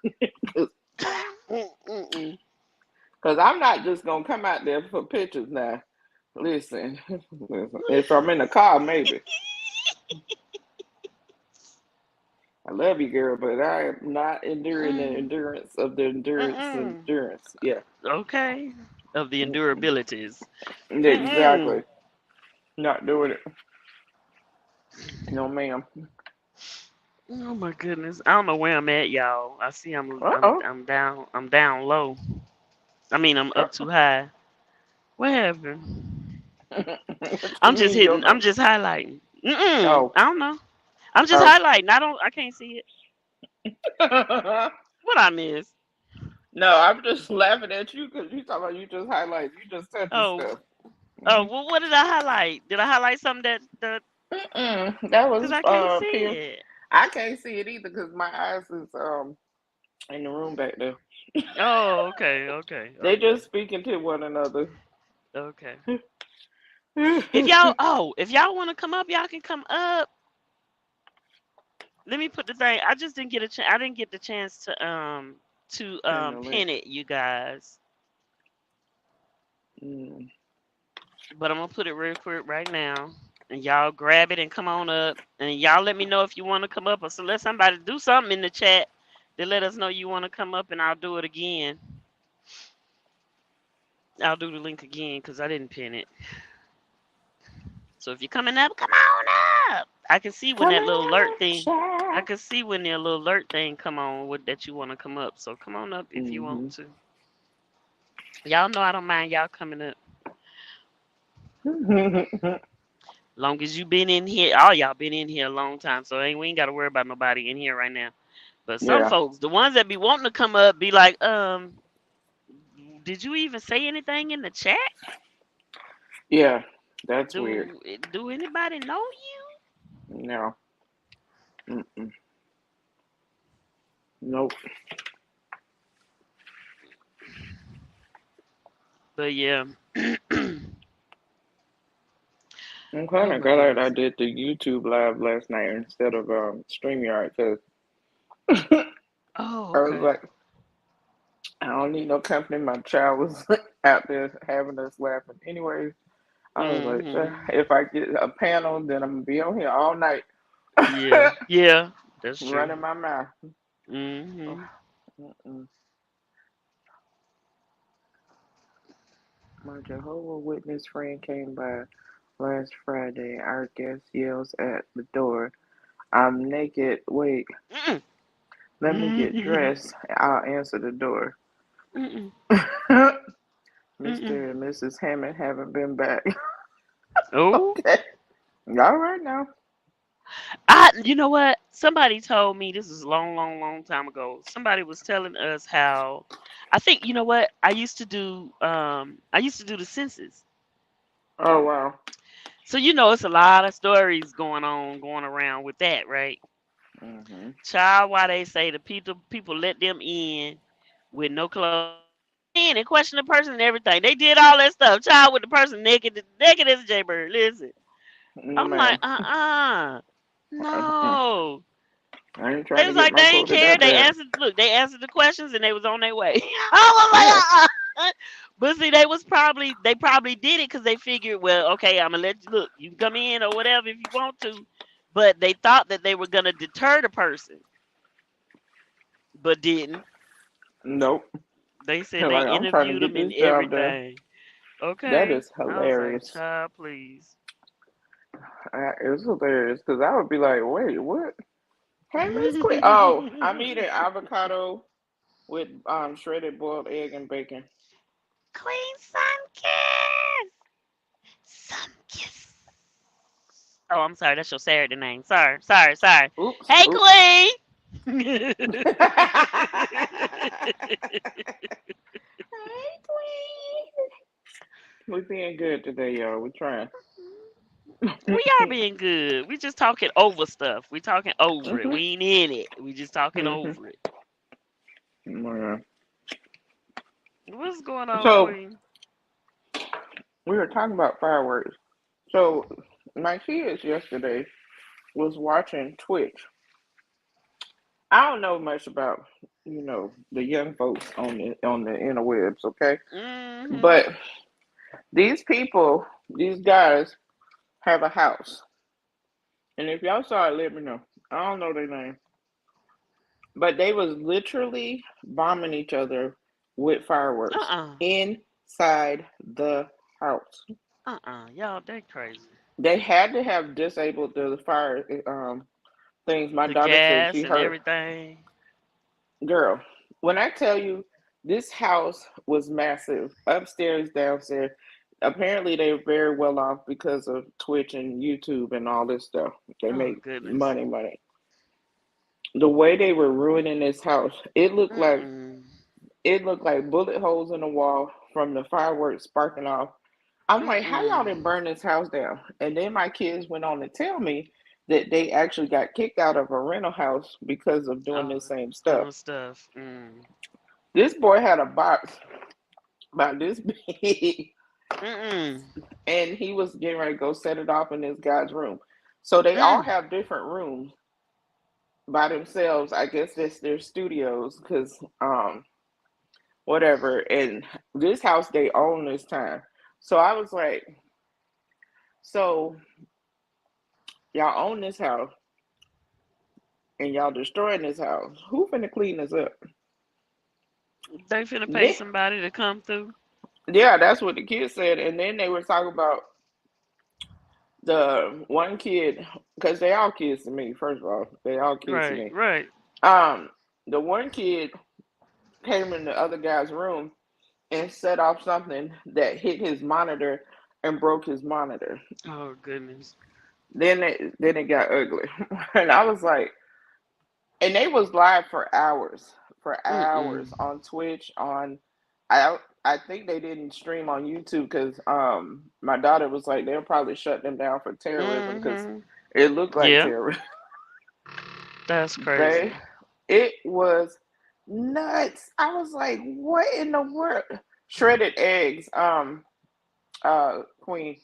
Mm-mm.
Because I'm not just gonna come out there for pictures now. Listen, listen. If I'm in the car, maybe. I love you, girl, but I am not enduring the
Mm.
endurance of the
Mm-mm.
endurance. Yeah,
Okay. Of the
mm-mm.
endurabilities. Mm-mm.
Exactly. Not doing it. No, ma'am.
Oh my goodness. I don't know where I'm at, y'all. I see I'm
Uh
I'm
oh.
I'm down I'm down low. I mean I'm
Uh
up too high. What happened?
what you
I'm just
mean you don't
hitting. I'm
know?
just highlighting. Mm-mm.
Oh,
I don't know. I'm just
oh.
highlighting. I can't see it. What I miss?
No, I'm just laughing at you because you talking about you just highlight. You just touching
Oh,
stuff.
oh.
Hmm.
Well, what did I highlight? Did I highlight something that?
That
Cause
was
I can't see
PM.
it.
I can't see it either because my eyes is in the room back there.
Oh, okay, okay,
They
okay,
just speaking to one another.
okay. If y'all want to come up, y'all can come up. Let me put the thing. I just didn't get a chance. I didn't get the chance to
Pin the link.
pin it, you guys.
Mm.
But I'm gonna put it real quick right now, and y'all grab it and come on up, and y'all let me know if you want to come up, or so let somebody do something in the chat to let us know you want to come up, and I'll do it again. I'll do the link again because I didn't pin it. So if you're coming up, come on up. I can see when
Come
that little alert
on,
thing. I
child.
can see when the little alert thing come on with that you want to come up. So come on up if you want
Mm-hmm.
to. Y'all know I don't mind y'all coming up. Long as you been in here, all y'all been in here a long time, so we ain't got to worry about nobody in here right now. But some
Yeah,
folks, the ones that be wanting to come up, be like, did you even say anything in the chat?
yeah, that's weird.
Do anybody know you?
No. Mm-mm. Nope.
But yeah.
I'm
Oh
kind of
my
glad I
goodness.
did the YouTube live last night instead of StreamYard because
Oh,
I was
okay.
like, I don't need no company. My child was out there having us laughing. Anyways, I was like,
Mm-hmm.
if I get a panel, then I'm gonna be on here all night
Yeah. Yeah. That's true.
running my mouth.
Mm-hmm.
Mm-mm. My Jehovah Witness friend came by last Friday. Our guest yells at the door, "I'm naked. Wait,
Mm-mm.
let me get
Mm-mm.
dressed. I'll answer the door."
Mm-mm. Mm-mm.
Mr. and Mrs. Hammond haven't been back.
Oh.
Okay. All right now.
You know what? Somebody told me this was a long, long, long time ago. Somebody was telling us how I think you know what? I used to do the census.
Oh wow.
So you know it's a lot of stories going around with that, right?
Hmm.
Child, why they say the people let them in with no clothes on. They let them in and question the person and everything. They did all that stuff. Child with the person naked as a jaybird. Listen.
No
I'm like,
ma'am.
no.
I ain't
They
trying to
was
get
like, they
my
ain't
quota
care.
that
They
bad.
answered, look, they answered the questions and they was on their way. I
Yeah.
was like, but see, they probably did it because they figured, well, okay, I'm gonna let you look. You can come in or whatever if you want to, but they thought that they were gonna deter the person, but didn't.
Nope.
They said they
Like I'm trying to
interviewed
get
them and
this job done.
everything.
That
Okay,
is
I was like,
hilarious.
child, please.
It's hilarious because I would be like, wait, what? Hey, Miss Queen. Oh, I'm eating avocado with shredded boiled egg and bacon.
Queen Sunkiss. Sunkiss. Oh, I'm sorry. That's your Saturday name. Sorry, sorry, sorry.
Oops,
Hey,
oops.
Queen.
Hey, Queen. We being good today, y'all. We trying.
We are being good. We just talking over stuff. We talking over it.
Mhm.
We ain't in it. We just talking
Mhm.
over it.
Yeah.
What's going on,
So
Queen?
we were talking about fireworks. So my kids yesterday was watching Twitch. I don't know much about the young folks on the interwebs, okay?
Mm-hmm.
But these people, these guys have a house, and if y'all saw it, let me know. I don't know their name, but they was literally bombing each other with fireworks
Uh-uh.
inside the house.
Uh-uh. Y'all, they crazy.
They had to have disabled the fire things. My
The
daughter said
gas
she
and
heard.
everything.
Girl, when I tell you this house was massive, upstairs, downstairs. Apparently, they're very well off because of Twitch and YouTube and all this stuff. They
Oh,
make
goodness.
money, money. The way they were ruining this house,
Mm-mm.
it looked like bullet holes in the wall from the fireworks sparking off. I'm like, how y'all
Mm-mm.
didn't burn this house down? And then my kids went on to tell me that they actually got kicked out of a rental house because of doing
Oh,
this same stuff.
doing stuff. Mm.
This boy had a box about this big,
Mm-mm.
and he was getting ready to go set it off in this guy's room. So they all
Mm.
have different rooms by themselves. I guess that's their studios, because whatever. And this house they own this time. So I was like, so y'all own this house and y'all destroying this house. Who finna clean this up?
They finna pay
Then,
somebody to come through.
yeah, that's what the kids said. And then they were talking about the one kid, because they all kids to me. First of all, they all kids to
Right,
me.
right.
Um, the one kid came in the other guy's room and set off something that hit his monitor and broke his monitor.
Oh, goodness.
Then it got ugly, and I was like, and they was live for
Mm-mm.
hours on Twitch. I think they didn't stream on YouTube because my daughter was like they'll probably shut them down for terrorism because
Mm-hmm.
it looked like
Yeah.
terrorism.
That's
They,
crazy.
it was nuts. I was like, what in the world? Shredded eggs, Queen.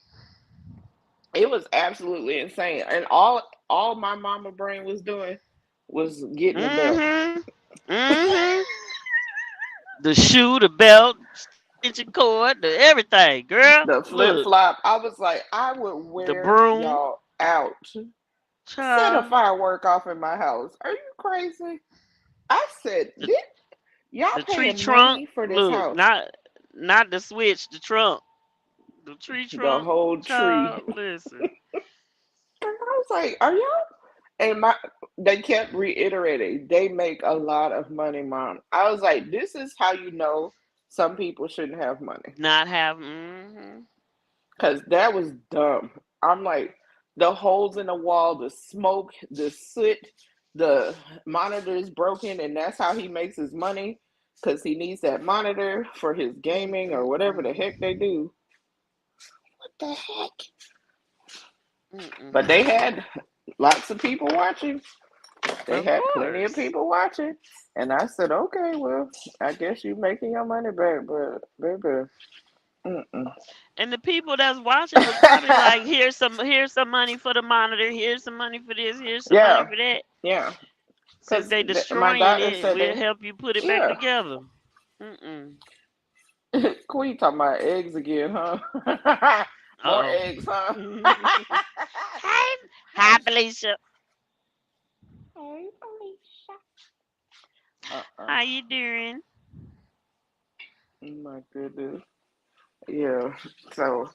It was absolutely insane. And all my mama brain was doing was getting the belt.
Mm-hmm. Mm-hmm. The shoe, the belt, extension cord, the everything, girl.
The flip
Look,
flop. I was like, I would
the
wear
broom,
y'all out. Set a
child,
firework off in my house. Are you crazy? I said,
the,
y'all
the tree
paying
trunk.
money for this
Look,
house.
not the switch, the trunk, the tree
The
trunk,
whole tree.
child. Listen,
And I was like, are y'all? And they kept reiterating, they make a lot of money, mom. I was like, this is how you know some people shouldn't have money.
not have. Mm-hmm.
Because that was dumb. I'm like, the holes in the wall, the smoke, the soot, the monitor is broken, and that's how he makes his money because he needs that monitor for his gaming or whatever the
Mm-mm-mm.
heck they do. What the heck? But they
Mm-mm-mm.
had lots of people watching. They
Of
had plenty of
course.
people watching. And I said, okay, well, I guess you making your money back, but baby, mm-mm.
And the people that's watching was probably like, here's some money for the monitor, here's some money for this, here's some money
Yeah,
for that.
yeah.
Since
Because
they
my
destroying
daughter
it,
said
we'll
they,
help you put it back
yeah.
together. Mm-mm.
Queen talking about eggs again, huh? More
Uh-oh.
eggs, huh?
Hi, hi, Felicia.
Hey, Alicia. Uh-uh.
How you doing?
Oh my goodness. Yeah. So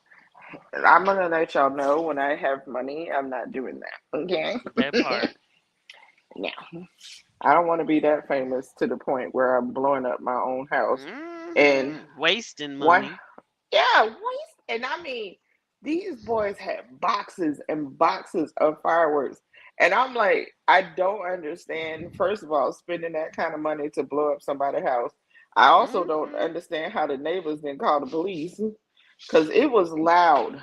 I'm gonna let y'all know when I have money, I'm not doing that. Okay?
That part.
No. I don't want to be that famous to the point where I'm blowing up my own house. And
Wasting
one,
money.
yeah, waste. And I mean, these boys had boxes and boxes of fireworks. And I'm like, I don't understand, first of all, spending that kind of money to blow up somebody's house. I also don't
Mm-hmm.
understand how the neighbors didn't call the police because it was loud.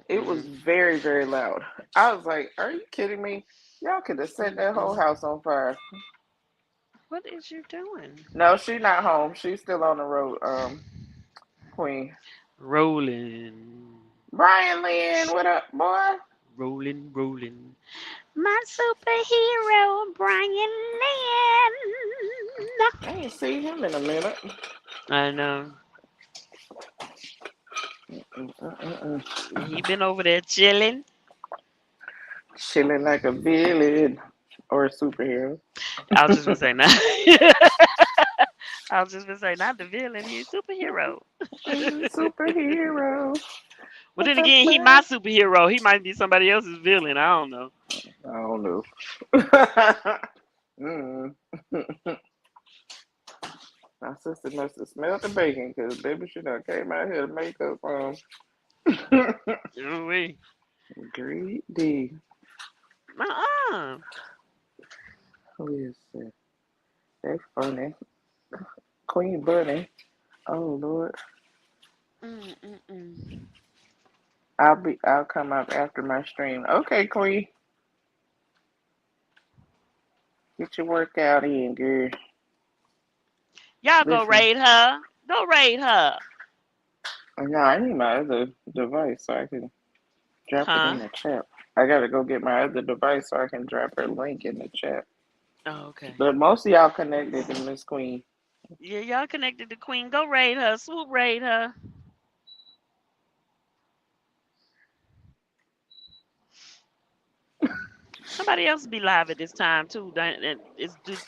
It was
Mm-mm.
very, very loud. I was like, are you kidding me? Y'all could have set that whole
Mm-mm.
house on fire.
What is you doing?
No, she's not home. She's still on the road, Queen.
Rolling.
Brian Lynn, what up, boy?
Rolling, rolling. My superhero, Brian Lynn.
I ain't seen him in a minute.
I know.
Mm-mm-mm.
He been over there chilling.
Chilling like a villain or a superhero.
I was just gonna say not. I was just gonna say not the villain. He's superhero.
Superhero.
But
What
then
the
again, he my
fuck?
superhero. He might be somebody else's villain. I don't know.
I don't know. mm. My sister must have smelled the bacon because baby she done came out here to make us
Ooh-wee.
greedy.
Uh-uh.
Listen, they funny. Queen Bunny. Oh Lord.
Mm-mm-mm.
I'll come up after my stream. Okay, Queen. Get your workout in, girl.
Y'all go
Listen.
raid her. Go raid her.
No, I need my other device so I can drop it in
Huh?
the chat. I gotta go get my other device so I can drop her link in the chat.
Oh, okay.
But most of y'all connected to Miss Queen.
Yeah, y'all connected to Queen. Go raid her. Swoop raid her. Somebody else be live at this time too.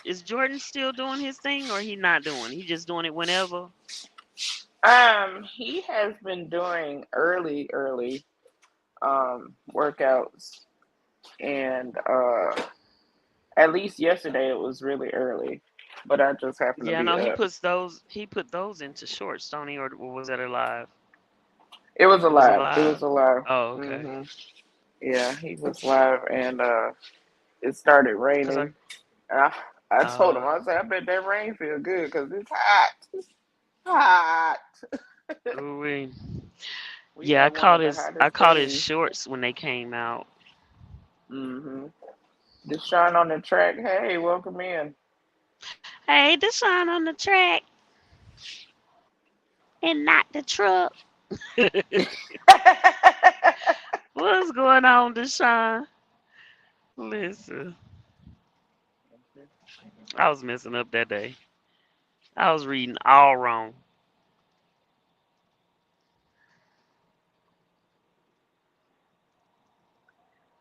Is Jordan still doing his thing or he not doing? He just doing it whenever.
He has been doing early workouts and at least yesterday it was really early. But I just happened to
Yeah, I
be
know he
up.
puts those. He put those into shorts, don't he? Or was that alive?
It was
It was
alive. It
alive.
was alive.
Oh, okay.
hmm Yeah, he was live and it started
Cause I
raining. And I told him,
uh
I said, I bet that rain feel good because it's hot. Hot.
ooh
We
yeah,
have one of the
I
hottest
caught his
days.
shorts when they came out.
hmm Deshaun on the track. Hey, welcome in.
Hey, Deshaun on the track and not the truck. What's going on, Deshaun? Listen, I was messing up that day. I was reading all wrong.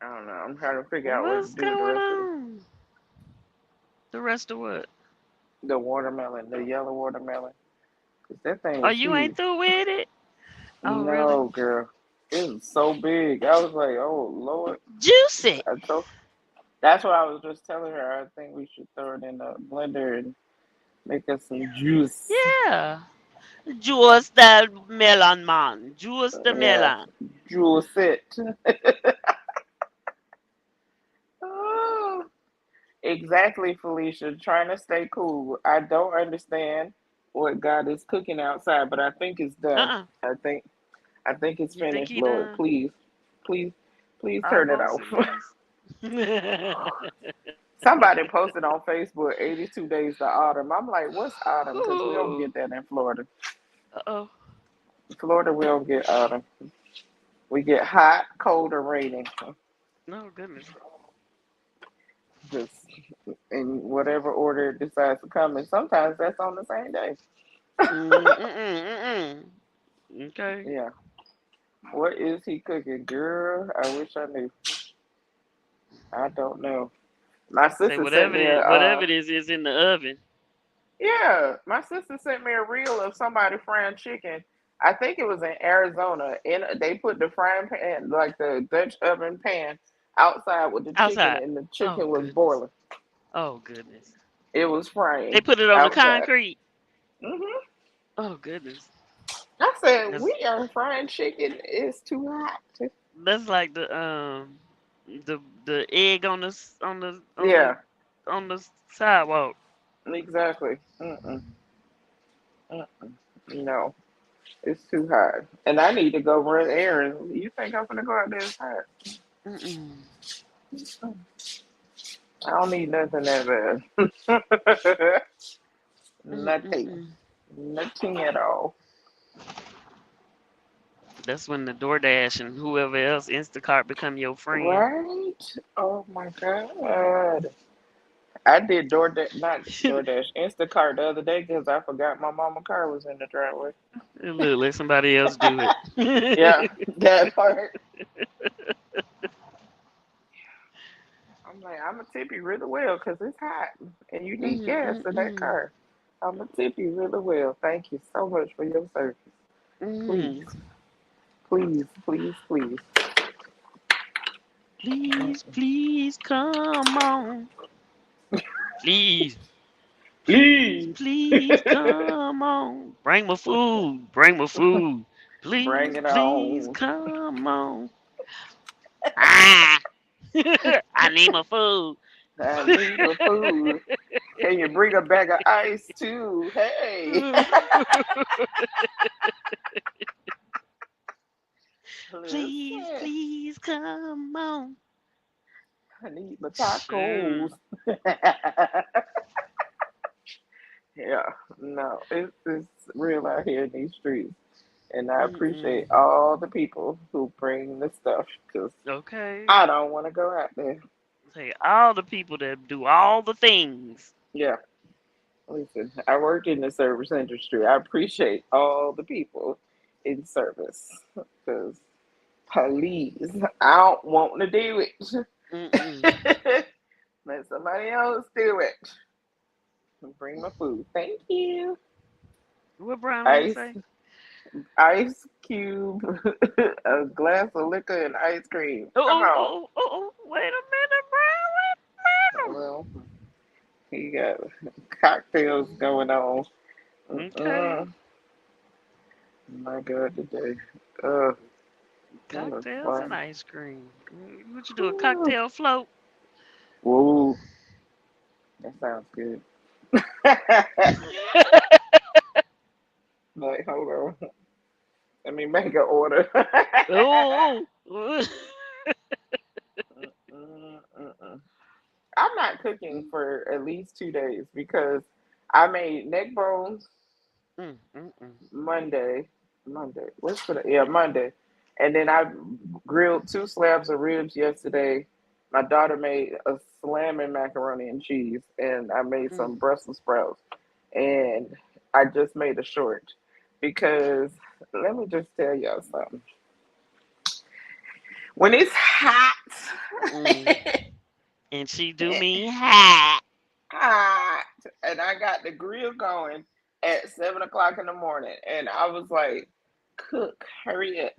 I don't know. I'm trying to figure out what to
What's
do with the
going
rest of
on? The rest of what?
the watermelon, the yellow watermelon. 'Cause that thing
Oh,
is
you ain't
huge.
through with it? Oh, really?
No, girl. It was so big. I was like, oh, Lord.
Juicy.
I told, that's what I was just telling her. I think we should throw it in the blender and make us some juice.
Yeah. Juice the melon, man. Juice the
Yeah,
melon.
juice it. Oh, exactly, Felicia. Trying to stay cool. I don't understand what God is cooking outside, but I think it's done.
Uh-uh.
I think I think it's
You think
finished,
he
Lord.
done?
Please, please, please turn it
Almost
off.
at least.
Somebody posted on Facebook 82 days to autumn. I'm like, what's autumn? Because we don't
Ooh.
get that in Florida.
Uh-oh.
Florida, we don't get autumn. We get hot, cold, or raining.
No goodness.
Just in whatever order it decides to come. And sometimes that's on the same day.
Mm-mm. Okay.
Yeah. What is he cooking? Girl, I wish I knew. I don't know. My
Say
sister sent me a
whatever it is in the oven.
yeah, my sister sent me a reel of somebody frying chicken. I think it was in Arizona. And they put the frying pan, like the Dutch oven pan, outside with the chicken,
Outside.
and the
Oh
chicken was
goodness.
boiling.
Oh goodness.
It was
They
frying
put it on the
outside.
concrete.
Hmm
Oh goodness.
I said,
That's
we are frying chicken. It's too hot.
that's like the egg on
Yeah,
on the sidewalk.
exactly. Mm-mm, mm-mm. No, it's too hot. And I need to go run errands. You think I'm gonna go out there? It's hot.
Mm-mm.
I don't need nothing that bad. Nothing.
Mm-mm.
Nothing at all.
That's when the DoorDash and whoever else Instacart become your friend.
Right? Oh my God. I did DoorDash, not DoorDash, Instacart the other day because I forgot my mama car was in the driveway.
Look, let somebody else do it.
Yeah, that part. I'm like, I'm gonna tip you really well because it's hot and you need gas in that
Mm-mm-mm.
car. I'm gonna tip you really well. Thank you so much for your service. Please,
Mm.
please, please, please.
Please, please, come on. Please, please,
Please.
please, come on. Bring my food. Bring my food.
Bring
Please,
it
please,
on.
come on. Ah, I need my food.
I need my food. Can you bring a bag of ice too? Hey.
Please,
Listen,
please, come on.
I need my
Shoot.
tacos. Yeah, no, it's real out here in these streets. And I
Mm-mm.
appreciate all the people who bring the stuff because
Okay.
I don't want to go out there.
Say all the people that do all the things.
Yeah, listen, I work in the service industry. I appreciate all the people in service because please, I don't want to do
Mm-mm.
it. Let somebody else do it. Bring my food. Thank you.
What Brown man
Ice,
say?
ice cube, a glass of liquor, and ice cream. Come
Oh,
on.
oh, oh, oh, oh, wait a minute, Brown.
Well, he got cocktails going on.
Wait a minute, Brown. Okay.
Mm-mm. My God, today. Uh, that was
Cocktails and
fun.
ice cream. What you do? A cocktail float?
Whoa, that sounds good. Like, hold on. Let me make an order.
Oh, oh.
Mm-mm-mm-mm. I'm not cooking for at least 2 days because I made neck bones
Mm, mm, mm.
Monday. Monday. What's today? Yeah, Monday. And then I grilled 2 slabs of ribs yesterday. My daughter made a slamming macaroni and cheese, and I made
Mm.
some Brussels sprouts. And I just made a short because let me just tell y'all something. When it's hot,
Mm. And she do me hat.
hot, and I got the grill going at 7 o'clock in the morning, and I was like, "Cook, hurry up,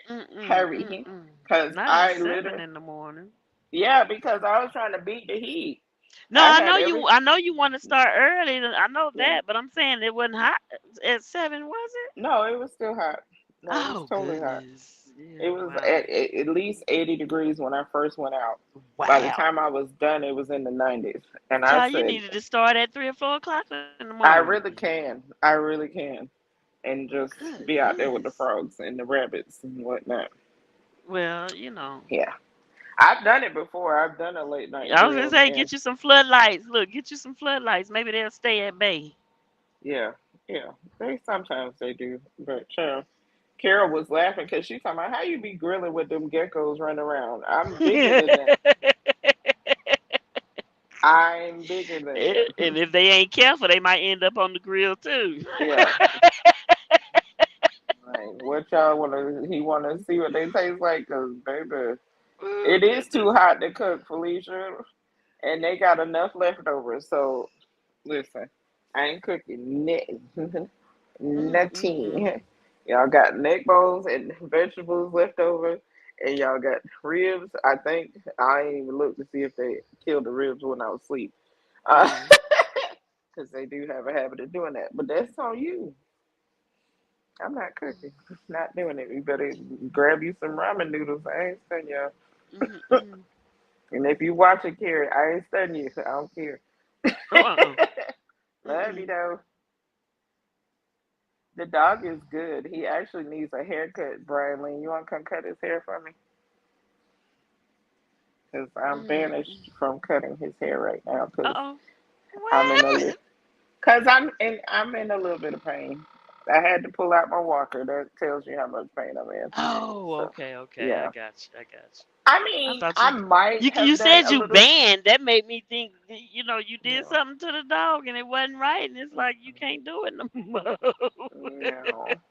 Mm-mm,
hurry,"
mm-mm.
because
Not at
I
7
literally,
in the morning.
yeah, because I was trying to beat the heat.
No,
I
I know
had
you.
every,
I know you want to start early. I know
yeah,
that, but I'm saying it wasn't hot at 7, was it?
no, it was still hot. No, it was
Oh
totally hot.
goodness. Yeah.
It was
Wow.
at least 80 degrees when I first went out. By the
Wow.
time I was done, it was in the 90s, and I
Child, you
said,
needed to start at 3 or 4 o'clock in the
I
morning.
really can, I really can, and just be out there with the
Goodness.
frogs and the rabbits and whatnot.
Well, you know.
Yeah, I've done it before. I've done a late night
I was gonna
grill,
say,
and
get you some floodlights. Look, get you some floodlights. Maybe they'll stay at bay.
yeah, yeah. They sometimes they do, but Carol was laughing because she talking about how you be grilling with them geckos running around. I'm bigger than them. I'm bigger than
And
them.
if they ain't careful, they might end up on the grill too.
Yeah. Like, what y'all want to? He want to see what they taste like, cause baby,
Oh
it is too
goodness.
hot to cook, Felicia, and they got enough leftovers. So listen, I ain't cooking nothing.
Mm, mm, mm.
Nothing. Y'all got neck bones and vegetables left over, and y'all got ribs. I think I ain't even looked to see if they killed the ribs when I was asleep,
Mm.
because they do have a habit of doing that. But that's on you. I'm not cooking. Not doing it. You better grab you some ramen noodles. I ain't stunning y'all.
Mm, mm.
And if you watch it, Carrie, I ain't stunning you. I don't care.
Oh,
Love you
mm-mm.
though. The dog is good. He actually needs a haircut, Brian Lee. You want to come cut his hair for me? Because I'm
Mm.
banished from cutting his hair right now because
Uh-oh.
I'm in a
What?
because I'm in a little bit of pain. I had to pull out my walker. That tells you how much pain I'm in.
Oh,
So
okay, okay. I
yeah.
got you. I got you.
I
I
mean,
thought
I
you
might
you
have done
said
a
you
little.
banned. That made me think you did
No,
something to the dog and it wasn't right and it's like you can't do it no more.
no,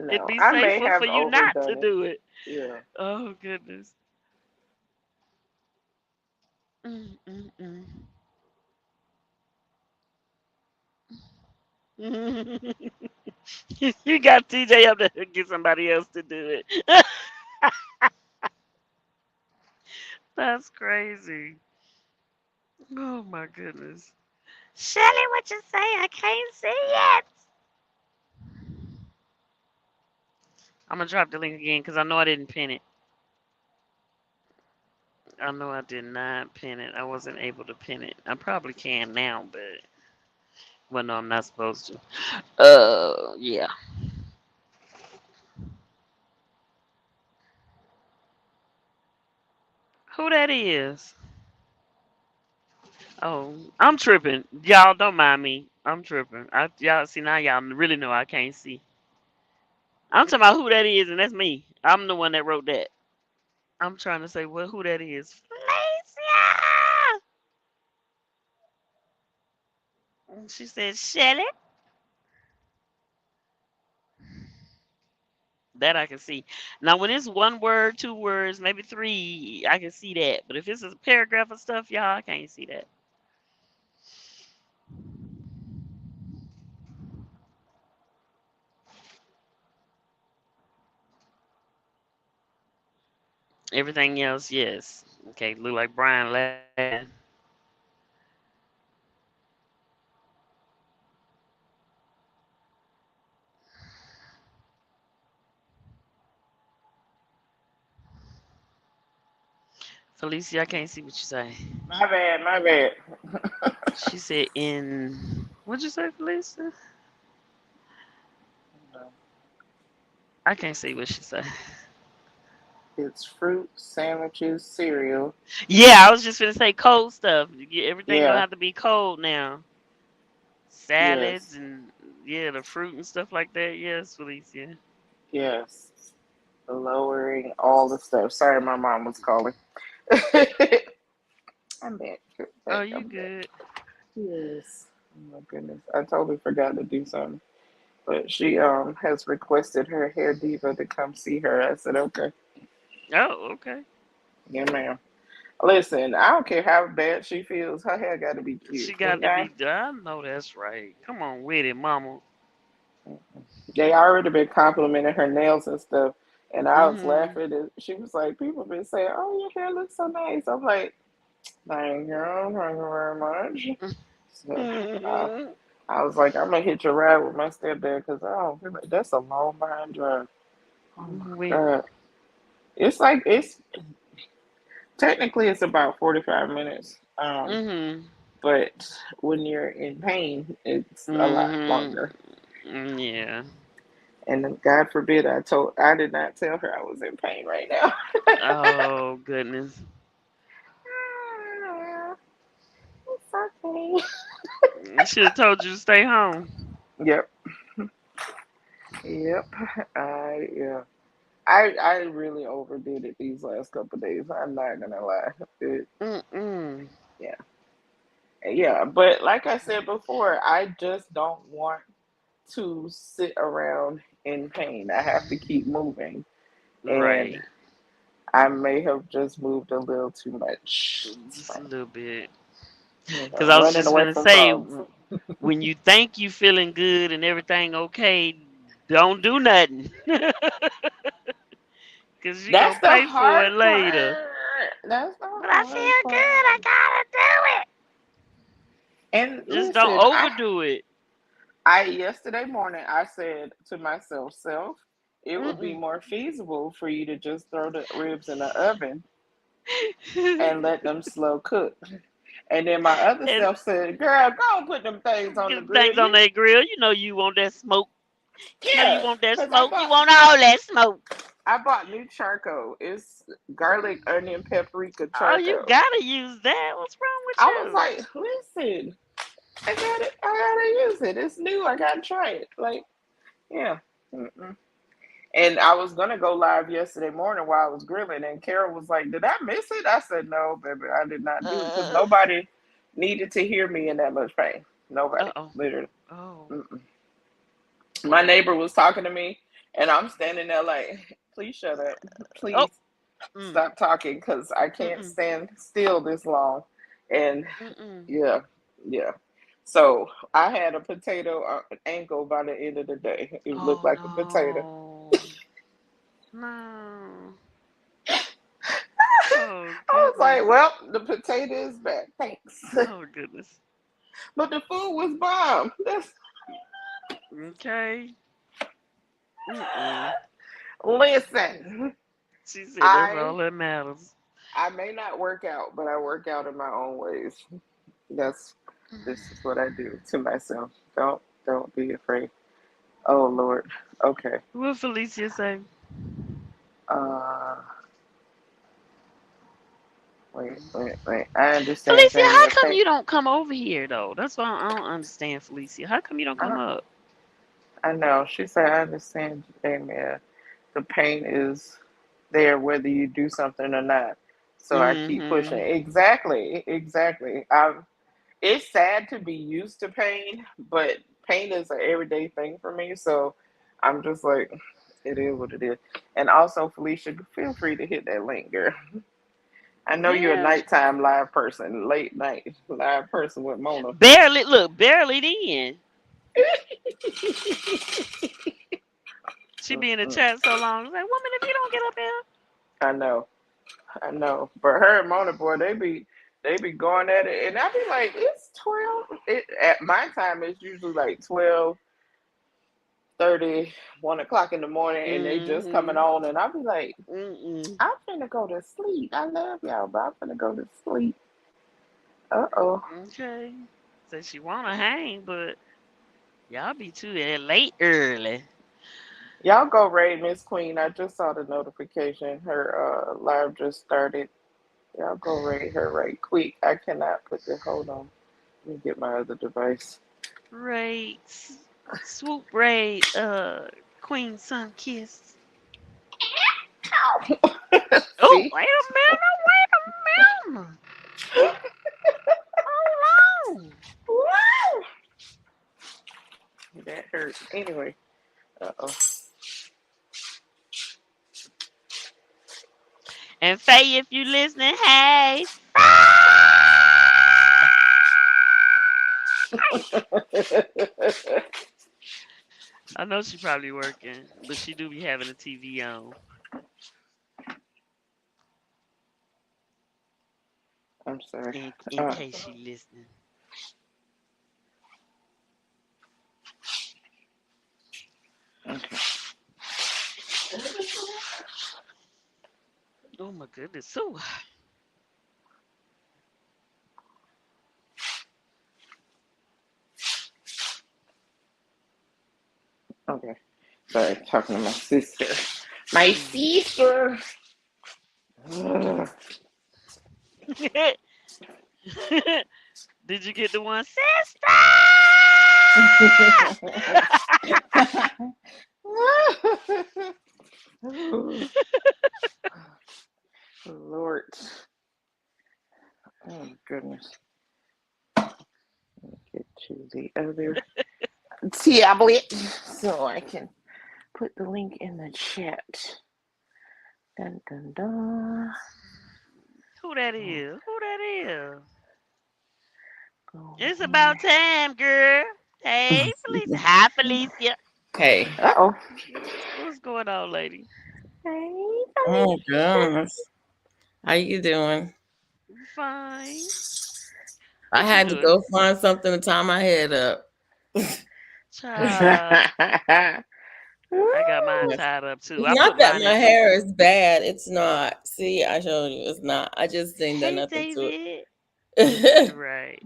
It'd
no.
be
I may
safer for
have
you not to
overdone it.
do it.
Yeah.
Oh goodness. Mm, mm, mm. You got TJ up there to get somebody else to do it. That's crazy. Oh my goodness. Shelly, what you say? I can't see it. I'm gonna drop the link again because I know I didn't pin it. I know I did not pin it. I wasn't able to pin it. I probably can now, but well, no, I'm not supposed to. Yeah. Who that is? Oh, I'm tripping. Y'all don't mind me. I'm tripping. Y'all see now, y'all really know I can't see. I'm talking about who that is, and that's me. I'm the one that wrote that. I'm trying to say what who that is. Felicia. And she said, Shelly. That I can see. Now, when it's one word, 2 words, maybe three, I can see that. But if it's a paragraph of stuff, y'all, I can't see that. Everything else, yes. Okay, look like Brian laughing. Felicia, I can't see what you say.
My bad. My bad.
She said in. What'd you say, Felicia? I can't see what she said.
It's fruit, sandwiches, cereal.
Yeah, I was just gonna say cold stuff. Everything gonna
Yeah,
have to be cold now. Salads
yes,
and yeah, the fruit and stuff like that. Yes, Felicia.
yes. Lowering all the stuff. Sorry, my mom was calling. I'm back.
Oh,
Back.
you
I'm back.
good?
Yes. Oh my goodness. I totally forgot to do something. But she has requested her hair diva to come see her. I said, okay.
Oh, okay.
Yeah, ma'am. Listen, I don't care how bad she feels, her hair gotta be cute.
She got to
Okay?
be. I know that's right. Come on with it, Mama.
They already been complimenting her nails and stuff. And I was
Mhm.
laughing and she was like, people been saying, oh, your hair looks so nice. I'm like, thank you, thank you very much. So
Mhm.
I was like, I'm gonna hit your ride with my stepdad because I don't feel like that's a long behind drive. Oh my
With.
god. It's like it's technically it's about 45 minutes.
Mhm.
But when you're in pain, it's a lot
Mhm.
longer.
Yeah.
And then God forbid I did not tell her I was in pain right now.
Oh goodness.
It's okay.
I should have told you to stay home.
Yep. Yep. Yeah. I really overdid it these last couple of days. I'm not gonna lie.
Mm-mm.
Yeah. Yeah. But like I said before, I just don't want to sit around in pain. I have to keep moving. And
Right.
I may have just moved a little too much.
Just a little bit.
You
Cause
know,
I was
running
just
away
gonna
from
say,
frogs.
when you think you feeling good and everything okay, don't do nothing. Cause you
That's
gonna
the
pay for
hard
it later.
part. That's the
But I
hard
feel good.
part.
I gotta do it.
And
Just don't
listen,
overdo it.
I yesterday morning I said to myself, self, it would be
Mm-mm.
more feasible for you to just throw the ribs in the oven and let them slow cook. And then my other
And
self said, girl, go and put them things on
get
the
the
grill.
things on
You
that grill. You know you want that smoke. You know you
yeah,
want that
because I
smoke. You
bought
want all that smoke.
I bought new charcoal. It's garlic, onion, paprika
Oh, you
charcoal.
gotta use that. What's wrong with
I was
you?
like, listen, I gotta use it. It's new. I gotta try it. Like, yeah. Mm-mm. And I was gonna go live yesterday morning while I was grilling, and Carol was like, "Did I miss it?" I said, "No, baby, I did not do it because
Uh
nobody needed to hear me in that much pain. Nobody,
oh.
literally.
Oh.
Mm-mm. My neighbor was talking to me, and I'm standing there like, please shut up.
Oh.
Please
Mm.
stop talking because I can't
Mm-mm.
stand still this long. And
Mm-mm.
yeah, yeah. So I had a potato ankle by the end of the day. It looked
Oh
like a potato.
no. No. Oh
I was like,
goodness.
well, the potato is back. Thanks.
Oh goodness.
But the food was bomb.
Okay. Mm-mm.
Listen,
She said that's all
I
that matters.
I may not work out, but I work out in my own ways. That's this is what I do to myself. Don't be afraid. Oh Lord. Okay.
What Felicia say?
Uh wait. I understand
Felicia,
feeling
how
your
come
pain.
you don't come over here though? That's why I don't understand, Felicia. How come you don't come
I,
up?
I know. She said I understand Jamie. The pain is there whether you do something or not. So I keep pushing.
Mm-hmm.
Exactly. Exactly. It's sad to be used to pain, but pain is an everyday thing for me. So I'm just like, it is what it is. And also, Felicia, feel free to hit that link, girl. I know you're a
Yeah.
nighttime live person, late night live person with Mona.
Barely look, barely then. She be in the chat so long. It's like, woman, if you don't get up here.
I know, I know. But her and Mona, boy, they be going at it, and I be like, it's 12. At my time, it's usually like 12:30, 1 o'clock in the morning, and they just coming
Mm-hmm.
on, and I be like,
Mm-mm.
I'm finna go to sleep. I love y'all, but I'm finna go to sleep. Uh-oh.
Okay. So she wanna hang, but y'all be too late early.
Y'all go raid Miss Queen. I just saw the notification. Her live just started. Y'all go raid her right quick. I cannot put the hold on. Let me get my other device.
Raid, swoop raid, Queen Sun Kiss. Oh,
See?
wait a minute, wait a minute. Hold on.
That hurt. Anyway. Uh-oh.
And Faye, if you listening, hey, I know she probably working, but she do be having the TV on
I'm sorry.
in
Uh,
case she listening.
okay.
Oh my goodness. So,
Okay. Sorry, talking to my sister. My
mm.
sister. Ugh.
Did you get the one, sister?
Oh, Lord. Oh, goodness. Get to the other tablet so I can put the link in the chat. Dun, dun, dun.
Who that
Oh,
is? Who that is?
go
It's
here.
about time, girl. Hey, Felicia. Hi, Felicia.
Hey.
Uh-oh.
What's going on, lady?
Hey,
Oh
Felicia.
goodness. How you doing?
Fine.
I
What you
had to
doing?
go find something to tie my head up.
Child, I got mine
Yes.
tied up too.
It's
I
not
put
that
mine
my
in.
hair is bad. It's not. See, I showed you. It's not. I just ain't done
Hey,
nothing to
David.
it.
Right.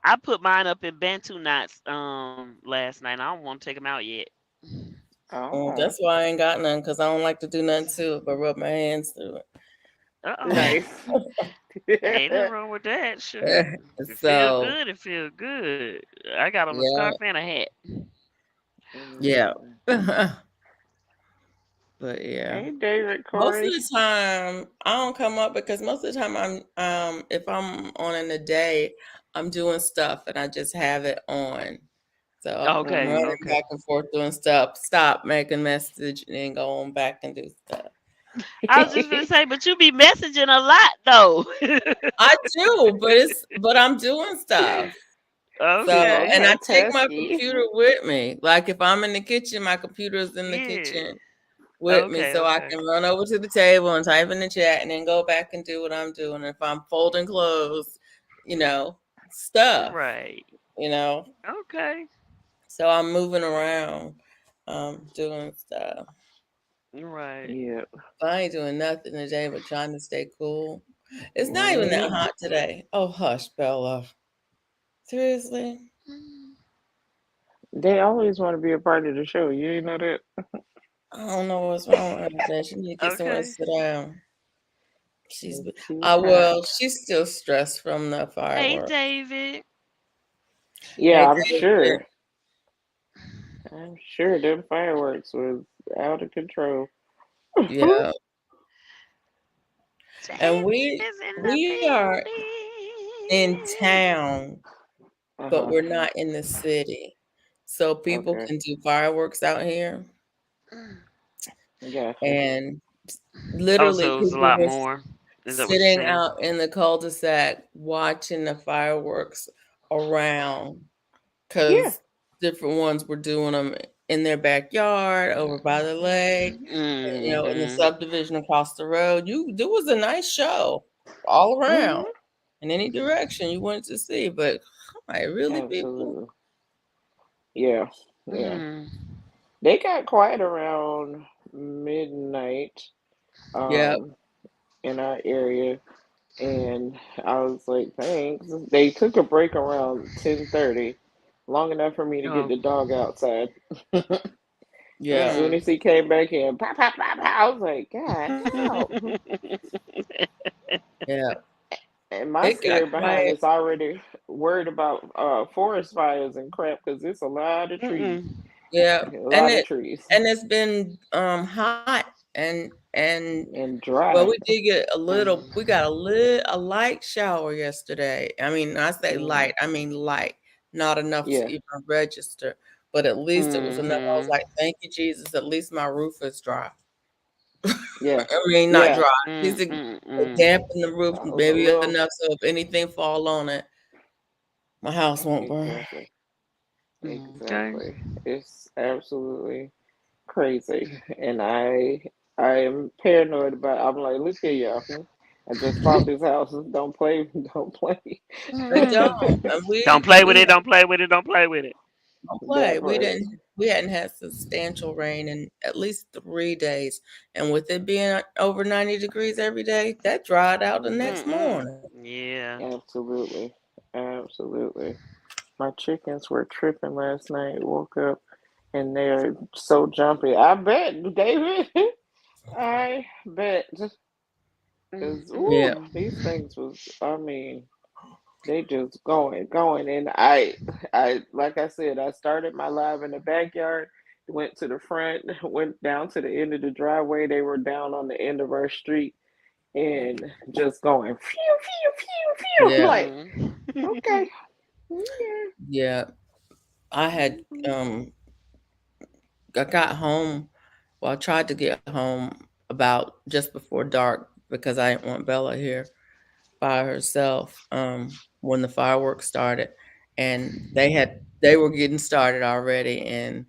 I put mine up in Bantu knots last night. I don't want to take them out yet.
Oh,
That's why I ain't got none because I don't like to do nothing to it but rub my hands through
Uh oh.
nice.
Ain't nothing wrong with that. Shoot.
it.
If it feel
So,
good, it feel good. I got on a scarf
yeah,
and a hat.
yeah.
Mm.
But yeah.
Hey, David
Most of
Corey.
the time, I don't come up because most of the time if I'm on in the day, I'm doing stuff and I just have it on. So I'm
Okay,
Mm-hmm.
running
okay.
back and forth doing stuff, stop making message and then go on back and do stuff.
I was just gonna say, but you be messaging a lot though.
I do, but I'm doing stuff.
She
So and
Okay.
I take my
multitasky.
computer with me. Like if I'm in the kitchen, my computer's in the
Yeah.
kitchen with me
Okay,
so I
okay.
can run over to the table and type in the chat and then go back and do what I'm doing. If I'm folding clothes, you know, stuff,
Right.
you know.
Okay.
So I'm moving around, doing stuff.
Right.
Yeah.
I ain't doing nothing today but trying to stay cool. It's not even that
Right.
hot today. Oh hush, Bella. Seriously?
Mm.
They always want to be a part of the show. You ain't know that?
I don't know what's wrong with her today. She need to get somewhere to
Okay.
sit down. She's
It's too hot.
well, she's still stressed from the
Hey,
fireworks.
David.
Yeah,
Hey
I'm
David.
sure. I'm sure them fireworks was out of control.
Yeah. And
David
we
is in the
we are in
building.
town, but
Uh-huh.
we're not in the city. So people
Okay.
can do fireworks out here.
Mm.
Gotcha.
And
Oh,
literally
so it was a
people
lot
were
more. Is that what you're
sitting
saying?
out in the cul-de-sac watching the fireworks around
Yeah.
because different ones were doing them in their backyard, over by the lake, in the
Mm-hmm.
subdivision across the road. There was a nice show all around
Hmm.
in any direction you wanted to see. But hi, really, people?
Absolutely. Yeah. Yeah.
Mm.
They got quiet around midnight
Yep.
um in our area, and I was like, thanks. They took a break around 10:30, long enough for me to get
Oh,
the dog outside. As
Yeah.
soon as he came back in, pop, pop, pop, pop, I was like, God, help.
Yeah.
And my
It got
scary behind
quiet.
is already worried about forest fires and crap because it's a lot of trees,
Mm-mm.
Yeah.
a
And
lot of
it
trees,
and it's been hot and
and
well, we
dry.
did get we got a light shower yesterday. I mean, I say
Mm,
light, I mean light, not enough to
yeah,
even register, but at least it was enough. I was
Mm-hmm.
like, thank you, Jesus. At least my roof is dry.
yeah,
I mean, not
yeah.
dry. At least it
Mm-mm.
dampened the roof,
A
maybe
little,
enough so if anything fall on it, my house won't burn.
exactly,
Okay.
exactly. It's absolutely crazy, and I am paranoid about. I'm like, look here, y'all. I just bought this house. Don't play, don't play.
They don't.
Mm.
And
Don't play with it. Don't play with it. Don't play with it.
don't play.
That part.
We hadn't had substantial rain in at least 3 days. And with it being over 90 degrees every day, that dried out the next
Mm-mm.
morning.
Yeah.
Absolutely, absolutely. My chickens were tripping last night. Woke up and they're so jumpy. I bet, David. I bet. Cause
Yeah.
ooh,
Mm-mm.
these things was. I mean, they just going, and I like I said, I started my live in the backyard, went to the front, went down to the end of the driveway. They were down on the end of our street, and just going, phew, phew, phew, phew.
Yeah.
Like,
Mm.
okay, yeah.
Yeah. I had I got home. Well, I tried to get home about just before dark because I didn't want Bella here by herself when the fireworks started, and they were getting started already, and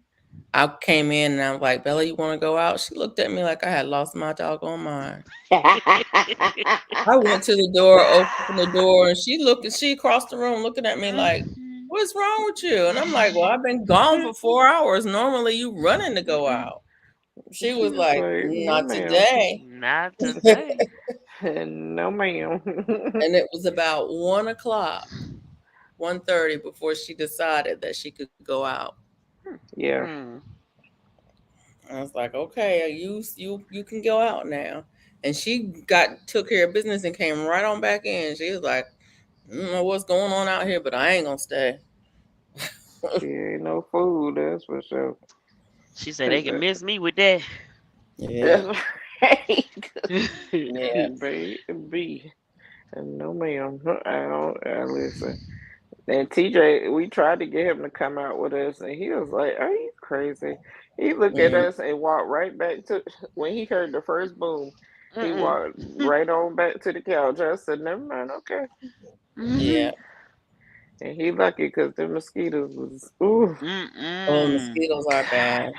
I came in and I was like, Bella, you want to go out? She looked at me like I had lost my doggone mind. I went to the door, opened the door, and she across the room looking at me like, what's wrong with you? And I'm like, well, I've been gone for 4 hours. Normally you running to go out. She
She
was
was
like,
like, no,
not
ma'am.
today.
Not today.
No, ma'am.
And it was about 1 o'clock, 1:30 before she decided that she could go out.
Yeah,
Mm.
I was like, okay, you can go out now. And she got took care of business and came right on back in. She was like, I don't know what's going on out here, but I ain't gonna stay.
she ain't no fool, that's for sure.
She said they
'Cause,
can miss me with that.
Yeah,
that's right.
yeah,
Baby. No, ma'am. I don't. Listen. And TJ, we tried to get him to come out with us, and he was like, "Are you crazy?" He looked at
mm,
us and walked right back to when he heard the first boom. He
Mm-mm.
walked right on back to the couch. I said, "Never mind, okay."
yeah.
And he lucky because the mosquitoes was ooh,
Oh,
Mm-mm.
mosquitoes are bad.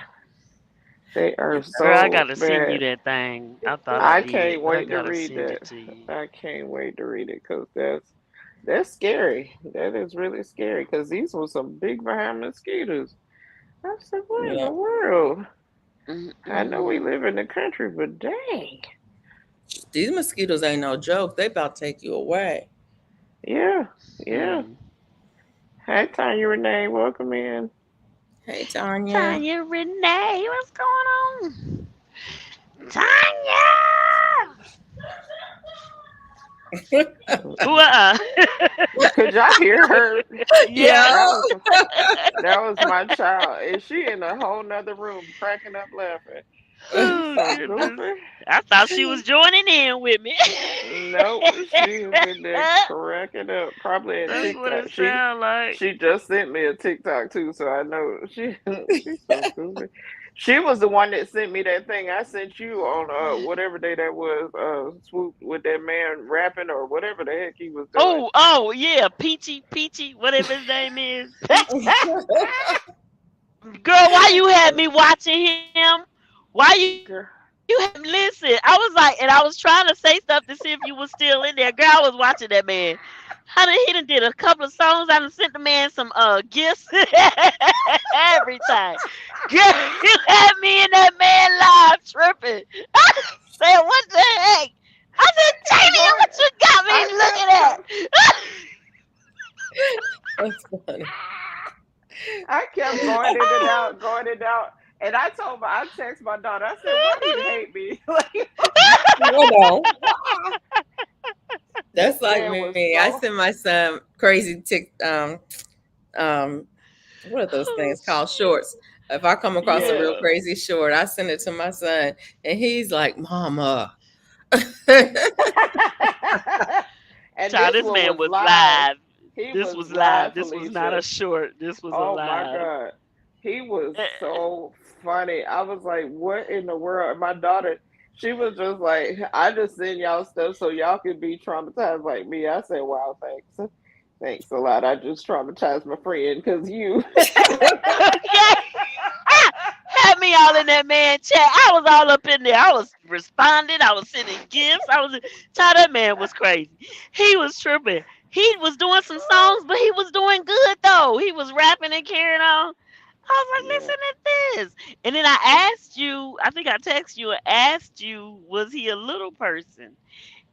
they are
Girl, I
so
gotta send you
bad.
that thing. I thought I
I
did,
can't
but I
wait to
gotta
read
send
that.
it to you.
I can't wait to read it because that's scary. That is really scary because these were some big behind mosquitoes. I said, what in
Yeah,
the world? I know we
Mm-mm.
live in the country, but dang.
these mosquitoes ain't no joke. They about to take you away.
Yeah, yeah.
Hmm.
Hi, Tanya Renee. Welcome in.
Hey, Tanya.
Tanya Renee, what's going on? Tanya! Ooh,
Could y'all hear her?
Yeah.
Yeah.
That was that was my child. And she in a whole nother room cracking up laughing. She's
Oh,
so
goodness.
goofy.
I thought she was joining in with me.
Nope, she is in there cracking up. Probably at
That's what
TikTok.
it sounds like.
She just sent me a TikTok too, so I know she's so goofy. She was the one that sent me that thing I sent you on whatever day that was, swoop with that man rapping or whatever the heck he was doing.
Oh, yeah. Peachy, whatever his name is. Girl, why you had me watching him? Why you had me
Girl.
listen? I was like, and I was trying to say stuff to see if you was still in there. Girl, I was watching that man. He done did a couple of songs. I done sent the man some gifts, everything. Girl, you had me and that man live tripping. I said, what the heck? I said,
I kept
Jamie,
going.
what you got me
I
looking
kept
at?
going.
That's funny.
I kept going in and out, going in and out. And I told my, I text my daughter. I said, "Why do you hate me?" Like,
Hold on.
this
That's like
man was
me. I
so
send my son crazy um what are those
Oh
things called shorts. If I come across a real
yeah.
crazy short, I send it to my son and he's like, Mama.
And
child,
this
this
one
man
was
was
live.
live.
He
This
was
was live.
live,
This was not a
Felicia.
short. This was a
Oh my
live.
God. He was
Eh,
so funny. I was like, what in the world? And my daughter, she was just like, I just send y'all stuff so y'all can be traumatized like me. I said, wow, thanks. Thanks a lot. I just traumatized my friend because you.
okay. Ah, had me all in that man chat. I was all up in there. I was responding. I was sending gifts. Child, that man was crazy. He was tripping. He was doing some songs, but he was doing good though. He was rapping and carrying on. I was like,
Yeah.
listen to this. And then I asked you, I think I texted you and asked you, was he a little person?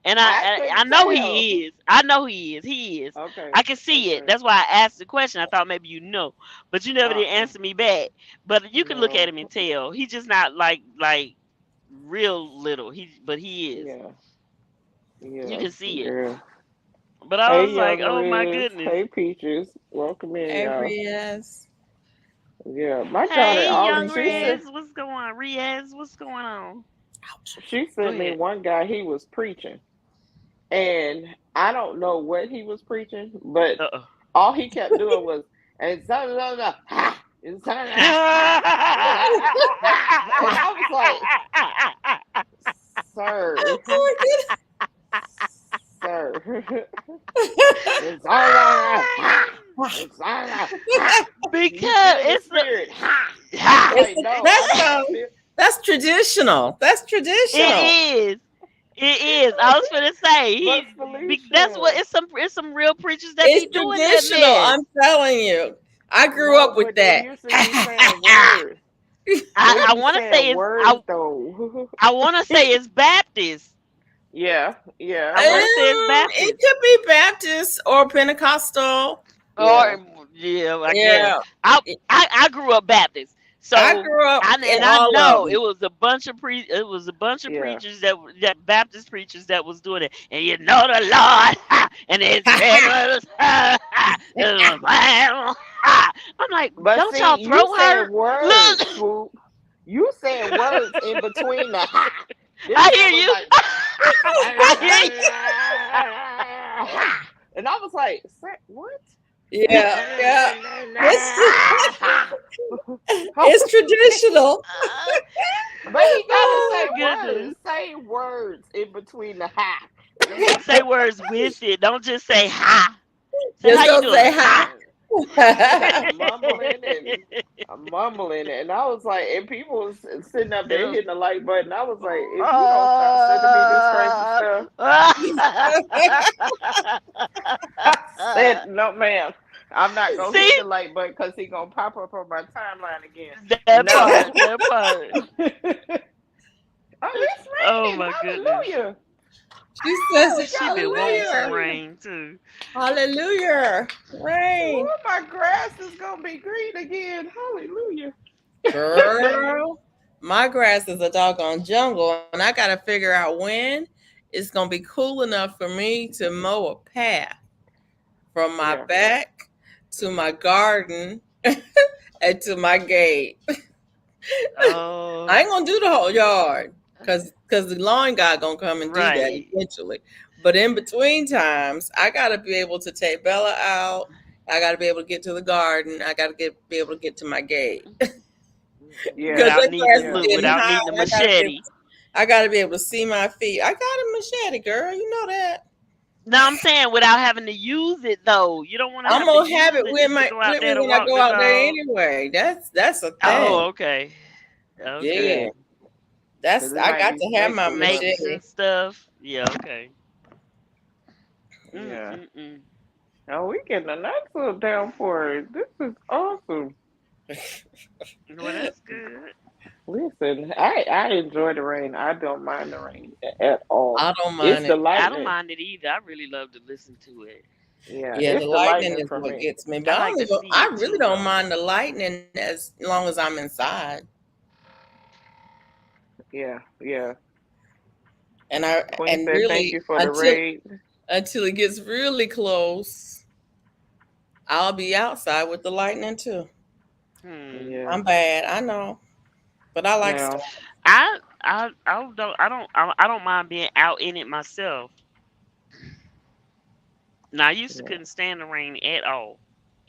And
I
I
couldn't
know
tell.
he is. I know he is. He is.
Okay.
I can see it.
Okay.
That's why I asked the question. I thought maybe you know, but you never did
Uh-uh.
answer me back. But you can look at
No.
him and tell he's just not like real little. But he is.
Yeah.
You
Yeah.
can see it.
Girl.
But I
Hey,
was like,
Young
oh my
Riz.
goodness.
Hey, Peaches. Welcome in, y'all.
Areas.
Yeah. My daughter,
Hey,
all
young
she
Yeah.
said,
Riz, what's going on? Riaz, what's going on?
Ouch.
she
Go
sent me
ahead.
one guy, he was preaching. And I don't know what he was preaching, but
Uh oh.
all he kept doing was, and ha, and ha, and I was like, sir,
Oh
sir, it's ha,
my goodness.
it's ha. Do you
Because
feel the
it's
spirit? Ha. I was
a
like, no, I
That's
don't feel.
that's traditional. That's traditional.
it is. It is. I was gonna say
But
that's what
Felicia,
it's some real preachers that be
It's
doing that
traditional.
mess.
I'm telling you. I grew
no,
up with
but they
that.
used to be saying words. They
I
be
want to
saying
say it's
words though.
I want to say it's Baptist.
Yeah, yeah,
I want to say it's
It
Baptist.
could be Baptist or Pentecostal.
yeah,
Or yeah, I guess.
Yeah.
I I grew up Baptist,
I
so
grew up in
I
all of
know
them.
it was a bunch of
yeah.
preachers that Baptist preachers that was doing it, and you know the Lord, and His presence, I'm like,
But
don't y'all
see, you
throw
said
her?
words,
Look,
swoop. You said words in between the ha. This
I
man
hear
was
you.
like,
I hear you.
ha, and I was like, what?
Yeah, yeah. It's
Oh,
it's traditional.
but he gotta
Oh
say
my
words.
goodness.
Say words in between the ha. And I'm like,
Say words with it. Don't just say hi. Say how
Just
you
don't
doing?
say
Hi.
hi.
he got mumbling and mumbling, and I was like, and people was sitting up there hitting the like button. I was like, if you don't stop sending me this crazy stuff, I said, no, ma'am, I'm not gonna hit
See
the like button because he gonna pop up on my timeline again.
that part.
No.
That part.
Oh, it's
Oh
raining.
my goodness.
Hallelujah.
She says
Oh,
it's
She been wanting some
hallelujah.
hallelujah.
rain too.
Hallelujah. Rain.
Oh, my grass is gonna be green again. Hallelujah.
Girl. My grass is a doggone jungle, and I gotta figure out when it's gonna be cool enough for me to mow a path from my
Yeah.
back to my garden and to my gate. I
Oh,
ain't gonna do the whole yard because the lawn guy gonna come and do that
right.
eventually. But in between times, I gotta be able to take Bella out. I gotta be able to get to the garden. I gotta be able to get to my gate
Yeah.
because
Without
that
needing
grass
the
is
Yeah.
getting
without
high.
needing a
And
machete.
I gotta be able to see my feet. I got a machete, girl. You know that.
No, I'm saying without having to use it though. You don't want to
I'm
have to
gonna have
use
it
it just to go out
with
there
me
to
when I
walk
go
the
out there
dog.
anyway. That's a
Oh,
thing.
okay.
Yeah.
Okay.
Yeah,
Because
that's
it
I
might
got
be
to have
snakes
my
or something.
Snakes
machete.
and stuff. Yeah, okay. Mm
Yeah.
mm mm.
Oh, we getting a nice little downpour. This is awesome.
Well, that's good.
Listen, I enjoy the rain. I don't mind the rain at all.
I don't
It's
mind
the
it.
I don't
lightning.
mind it either. I really love to listen to it.
Yeah,
Yeah, the
it's the
lightning
lightning
is
for
what
me.
gets me. But
I
I
like
don't
to
even.
see
I
it
really
too,
don't
though.
mind the lightning as long as I'm inside.
Yeah, yeah.
And I
Queen
and
said, "Thank
really
you for the raid."
until it gets really close, I'll be outside with the lightning too.
Hmm.
Yeah.
I'm bad, I know, but I like
Now,
storms.
I don't mind being out in it myself. Now I used to
yeah.
couldn't stand the rain at all.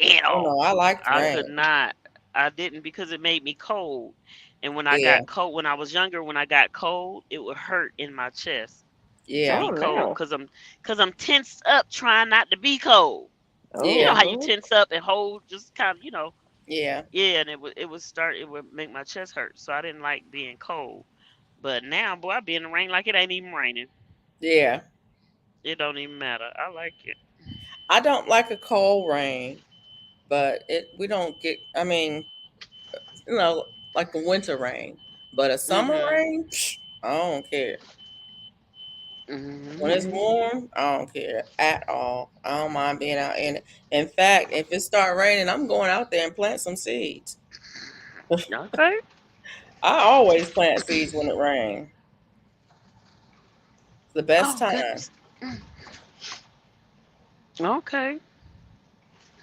At
Oh
all.
no, I like the
I could
rain.
not. I didn't because it made me cold. And when I
Yeah,
got cold when I was younger, when I got cold, it would hurt in my chest to
yeah,
be
Oh,
cold
now.
cuz I'm tensed up trying not to be cold. You know
yeah,
how you
Oh,
tense up and hold just kind of,
yeah,
yeah, and it would make my chest hurt. So I didn't like being cold. But now, boy, I be in the rain like it ain't even raining.
yeah.
It don't even matter. I like it.
I don't like a cold rain, but it we don't get. I mean, you know, like a winter rain, but a summer
Mhm.
rain, I don't care. When
Mhm.
it's
mm-hmm.
warm, I don't care at all. I don't mind being out in it. In fact, if it start raining, I'm going out there and plant some seeds.
Okay.
I always plant seeds when it rains. It's the best
Oh
time.
goodness. Okay.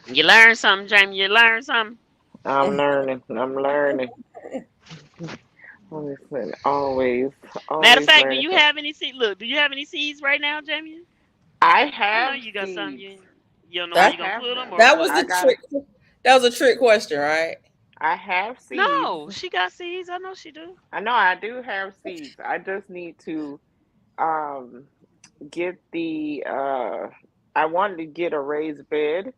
You learn something, Jamie. You learn something.
I'm learning. I'm learning. Listen, always,
Matter of
always
fact, do
learning
you
something.
have any seed? Look, do you have any seeds right now, Jamie?
I
I know
have
you got some.
seeds.
You don't know where
I
That
you gonna
have
put them
them.
or
that was
what?
I
the
got.
trick. That was a trick question, right?
I have seeds.
No, she got seeds. I know she do.
I know I do have seeds. I just need to um get the I wanted to get a raised bed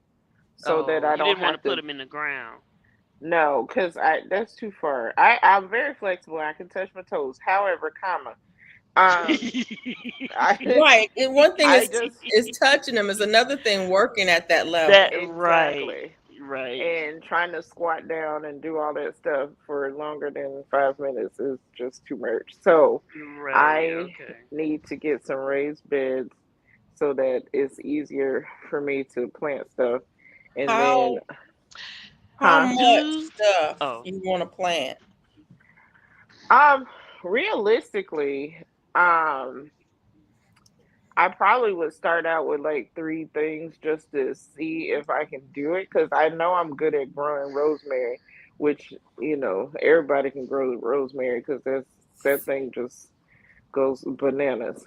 so that
Oh,
I
you
don't
didn't want to
have
put
to.
them in the ground.
No, because I that's too far. I'm very flexible. I can touch my toes. However, comma, um, I
Right. And one thing
I just
is touching them is another thing working at that
That
level.
right,
exactly,
right,
and trying to squat down and do all that stuff for longer than 5 minutes is just too much. So
right.
I
Okay.
need to get some raised beds so that it's easier for me to plant stuff. And then,
How how
huh?
much
Do
stuff
oh
you want to plant?
Um, realistically, um, I probably would start out with like three things just to see if I can do it because I know I'm good at growing rosemary, which everybody can grow rosemary because that thing just goes bananas.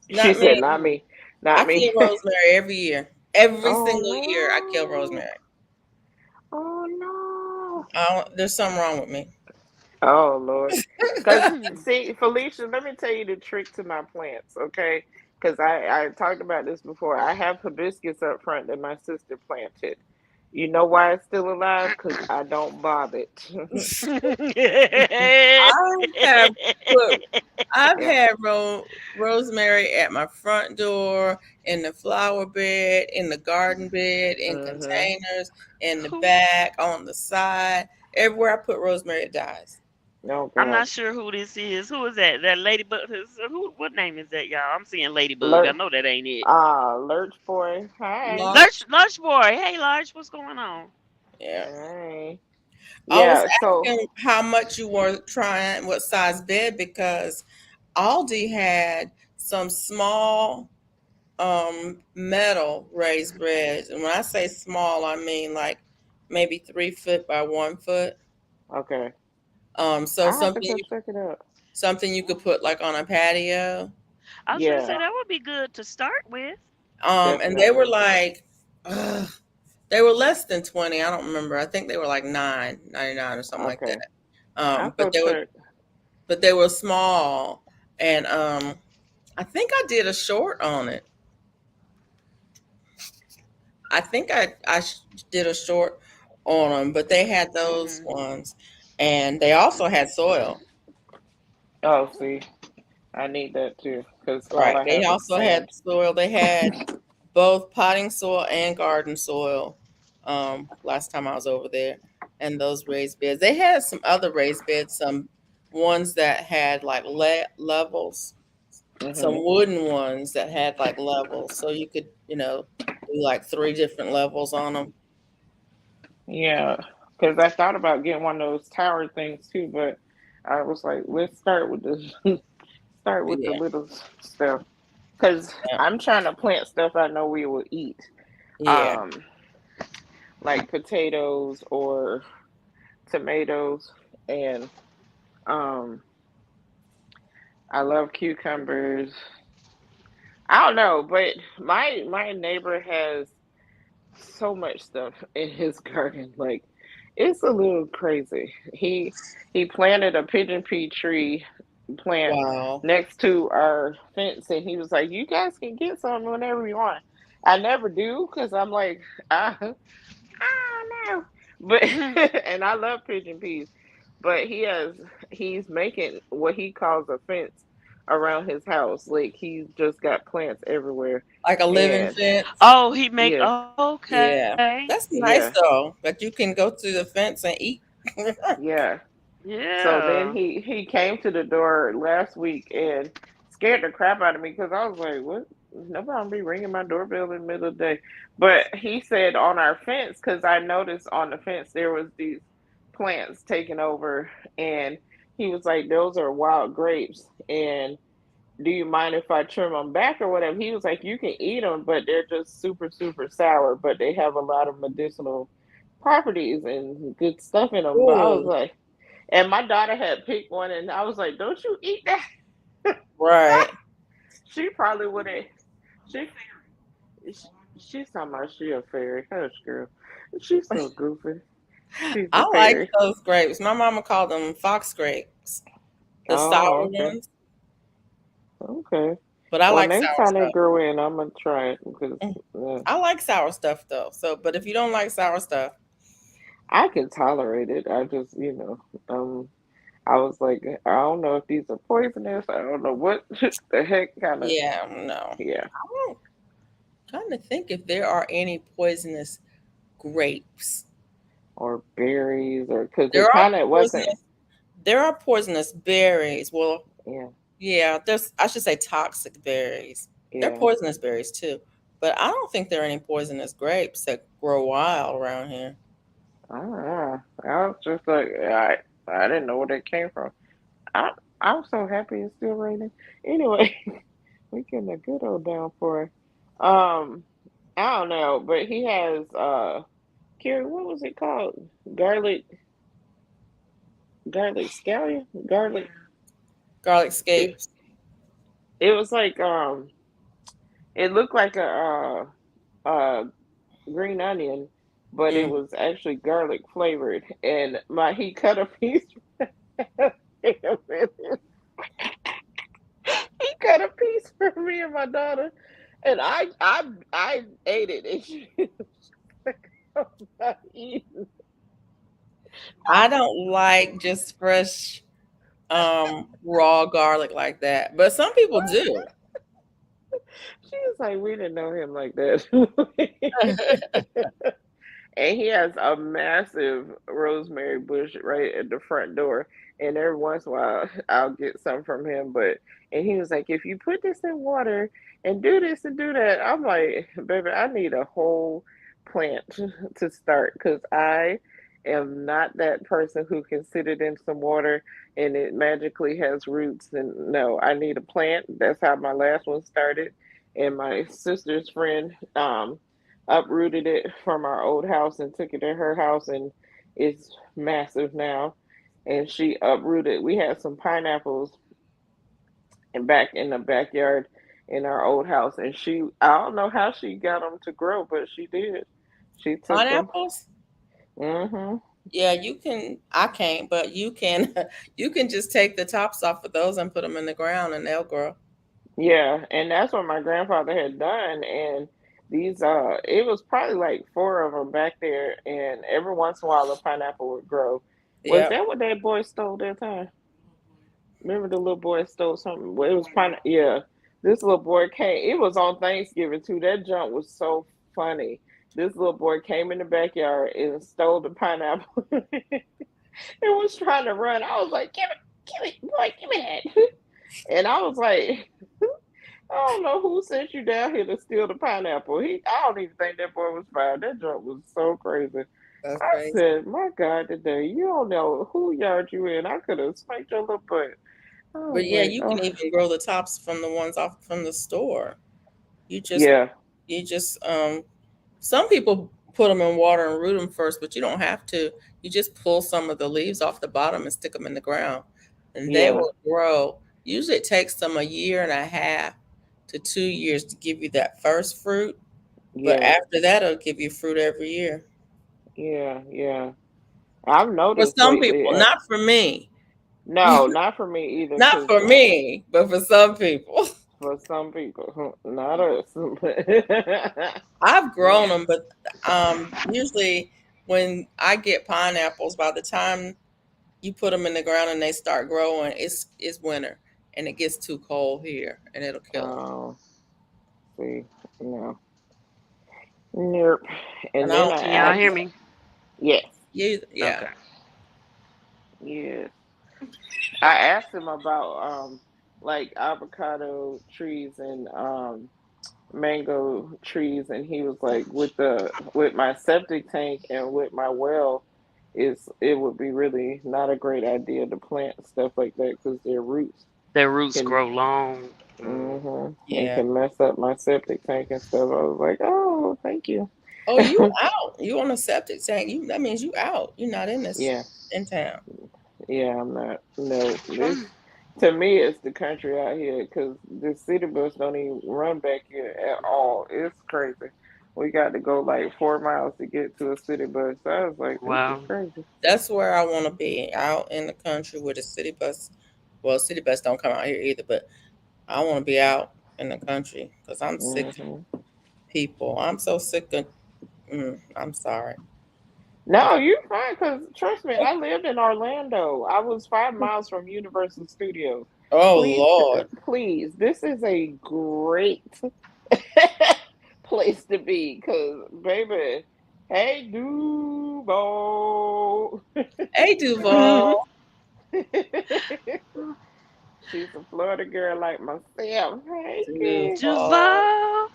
She
Not me.
said, "Not
mm,
me, not
I
me."
kill rosemary every year. Every
Oh
single year, I kill
no!
rosemary.
Oh no!
There's something wrong with me.
Oh Lord. Because see, Felicia, let me tell you the trick to my plants, okay? Because I talked about this before. I have hibiscus up front that my sister planted. You know why it's still alive? Because I don't bother it.
I have put I've
Yeah.
had rosemary at my front door, in the flower bed, in the garden bed, in
Mm-hmm.
containers, in the
who?
back, on the side. Everywhere I put rosemary, it dies.
Oh
I'm
God.
not sure who this is. Who is that? That ladybug? Who? What name is that, y'all? I'm seeing ladybug. I
Lurch,
know that ain't it.
Lurch boy. Hi.
Lurch,
Large,
Lurch boy. Hey, Lurch, what's going on?
yeah.
Hi.
I was
Yeah. So
asking how much you were trying, what size bed, because Aldi had some small metal raised beds. And when I say small, I mean like maybe 3 foot by 1 foot.
okay.
So
I have to go check it out.
something you could put like on a patio.
I was gonna
Yeah.
say that would be good to start with.
And they were
Definitely.
like, ugh, they were less than 20. I don't remember. I think they were like 9.99 or something like
Okay.
that.
I'll go
But
check.
they were small, and I think I did a short on it. I think did a short on them, but they had those
Hmm.
ones, and they also had soil.
Oh, see. I need that too, because all
Right.
I
They
have is
also had
sand.
soil. They had both potting soil and garden soil. Last time I was over there, and those raised beds. They had some other raised beds, some ones that had like levels, some
Hmm.
wooden ones that had like levels, so you could, do like three different levels on them.
Yeah, because I thought about getting one of those tower things too, but I was like, let's start with the start with the
Yeah,
little stuff, because
yeah,
I'm trying to plant stuff I know we will eat,
yeah.
um, like potatoes or tomatoes, and um, I love cucumbers. I don't know, but my neighbor has so much stuff in his garden. Like, it's a little crazy. He planted a pigeon pea tree plant
Wow.
next to our fence, and he was like, "You guys can get some whenever you want." I never do because I'm like, I don't know, but and I love pigeon peas, but he's making what he calls a fence around his house. Like, he's just got plants everywhere,
Like a living
and
fence.
Oh, he make
yeah,
okay.
Yeah. That's nice
yeah,
though, that you can go to the fence and eat.
yeah. So then
Yeah.
he came to the door last week and scared the crap out of me because I was like, "What? Nobody be ringing my doorbell in the middle of the day." But he said on our fence, because I noticed on the fence there was these plants taking over, and he was like, "Those are wild grapes, and do you mind if I trim them back or whatever?" He was like, "You can eat them, but they're just super super sour, but they have a lot of medicinal properties and good stuff in them." But I was
Ooh,
like, and my daughter had picked one, and I was like, "Don't you eat that?"
right.
She probably would have. She, she's talking about she a fairy. Hush, girl. She's so goofy. She's a
I like
fairy.
those grapes. My mama called them fox grapes, the
Oh,
sour
okay,
ones.
okay.
But I
Well,
like
next
sour
time they
stuff.
grow in, I'm gonna try it because
Mm. I like sour stuff though. So, but if you don't like sour stuff,
I can tolerate it. I just, I was like, I don't know if these are poisonous. I don't know what the heck kind of,
yeah, no.
yeah,
I'm trying to think if there are any poisonous grapes.
or berries, or because
There
it
are
kind of wasn't,
poisonous. There are poisonous berries. Well,
yeah,
yeah, there's. I should say toxic berries. They're
yeah.
poisonous berries too, but I don't think there are any poisonous grapes that grow wild around here.
I don't know. I was just like, I didn't know where that came from. I, I'm so happy it's still raining. Anyway, we getting a good old downpour. Um, I don't know, but he has Carrie, what was it called? Garlic scallion? Garlic.
Garlic
It,
scapes.
it was like it looked like a green onion, but it
Mm.
was actually garlic flavored. And my he cut a piece. He cut a piece for me and my daughter, and I ate it, and she was not eating.
I don't like just fresh raw garlic like that, but some people do.
She was like, we didn't know him like that. And he has a massive rosemary bush right at the front door. And every once in a while, I'll get some from him. But and he was like, if you put this in water and do this and do that, I'm like, baby, I need a whole plant to start because I am not that person who can sit it in some water and it magically has roots. And no, I need a plant. That's how my last one started. And my sister's friend, uprooted it from our old house and took it to her house, and it's massive now. And she uprooted. We had some pineapples and back in the backyard in our old house, and I don't know how she got them to grow, but she did. She took them.
Pineapples?
Mhm.
Yeah, you can. I can't, but you can. You can just take the tops off of those and put them in the ground, and they'll grow.
Yeah, and that's what my grandfather had done. And these, it was probably like four of them back there, and every once in a while a pineapple would grow. Was
Yep.
that what that boy stole that time? Remember the little boy stole something? Well, it was yeah. This little boy came. It was on Thanksgiving too. That jump was so funny. This little boy came in the backyard and stole the pineapple. And was trying to run. I was like, give it, boy, give me that." And I was like, I don't know who sent you down here to steal the pineapple. I don't even think that boy was fired. That jump was so crazy.
That's
I
crazy.
said, my God, today you don't know who yard you in. I could have spanked your little butt. I
But
was
yeah,
like,
you can
oh,
even grow the tops from the ones off from the store. You just
yeah,
you just some people put them in water and root them first, but you don't have to. You just pull some of the leaves off the bottom and stick them in the ground, and they
yeah,
will grow. Usually, it takes them a year and a half to 2 years to give you that first fruit, but
yeah,
after that, it'll give you fruit every year.
yeah, yeah. I've
For
noticed
some
lately.
people, not for me,
No, not for me either.
not
Cause
for me, but for some people.
for some people, not us.
I've grown
Mm,
them, but usually when I get pineapples, by the time you put them in the ground and they start growing, it's winter and it gets too cold here and it'll kill them.
oh, see, no, nope.
And
And
I
then
don't
I
Can y'all
like
hear
asked,
that.
me?
yes,
Yeah.
Okay.
yes. I asked him about like avocado trees and mango trees, and he was like, with my septic tank and with my well, it would be really not a great idea to plant stuff like that because their roots
Their roots
can
grow long. Mm.
and
Yeah.
can mess up my septic tank and stuff. I was like, oh, thank you.
Oh, you out. You on a septic tank. You That means you out. You're not in this
Yeah,
in town.
yeah, I'm not. No, this to me it's the country out here because the city bus don't even run back here at all. It's crazy. We got to go like 4 miles to get to a city bus. So I was like, this is
Wow.
crazy.
That's where I want to be, out in the country where the city bus, well, city bus don't come out here either, but I want to be out in the country because I'm sick of
Hmm.
people. I'm so sick of, I'm sorry.
No, you're fine. Cause trust me, I lived in Orlando. I was 5 miles from Universal Studios.
Oh,
Please,
Lord.
please, this is a great place to be. Cause baby, hey Dubo,
Hey, Duval.
she's a Florida girl like myself. Hey girl,
Duval.
Duval.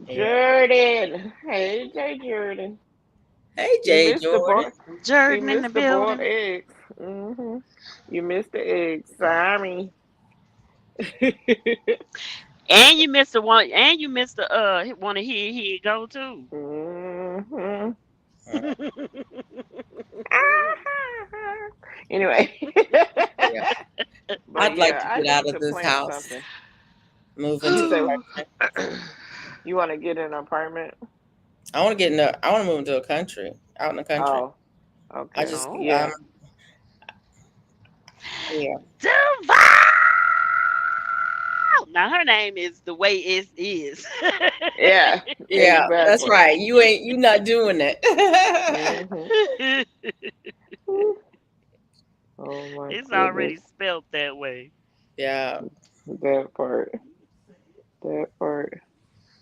Yeah.
Jordan. Hey J Jordan.
Hey,
He
Jay
missed the
Jordan.
boy. He
Jordan in the
missed the boiled
building.
eggs. You missed the eggs. Sorry.
And you missed the one. And you missed the one of here go too.
hmm
Uh,
Anyway,
yeah.
but
I'd like
yeah,
to
I
get out
need
of
to
this
plant
house,
something.
move
You
into the
say
country.
you want to get an apartment?
I want to move into a country, out in the country.
Oh,
I
okay.
just,
Oh,
Yeah,
yeah,
Duval. Now her name is the way it is.
yeah,
yeah, that's
exactly.
right. You not doing that.
hmm Oh my
It's
goodness,
already spelled that way.
Yeah.
that part, that part.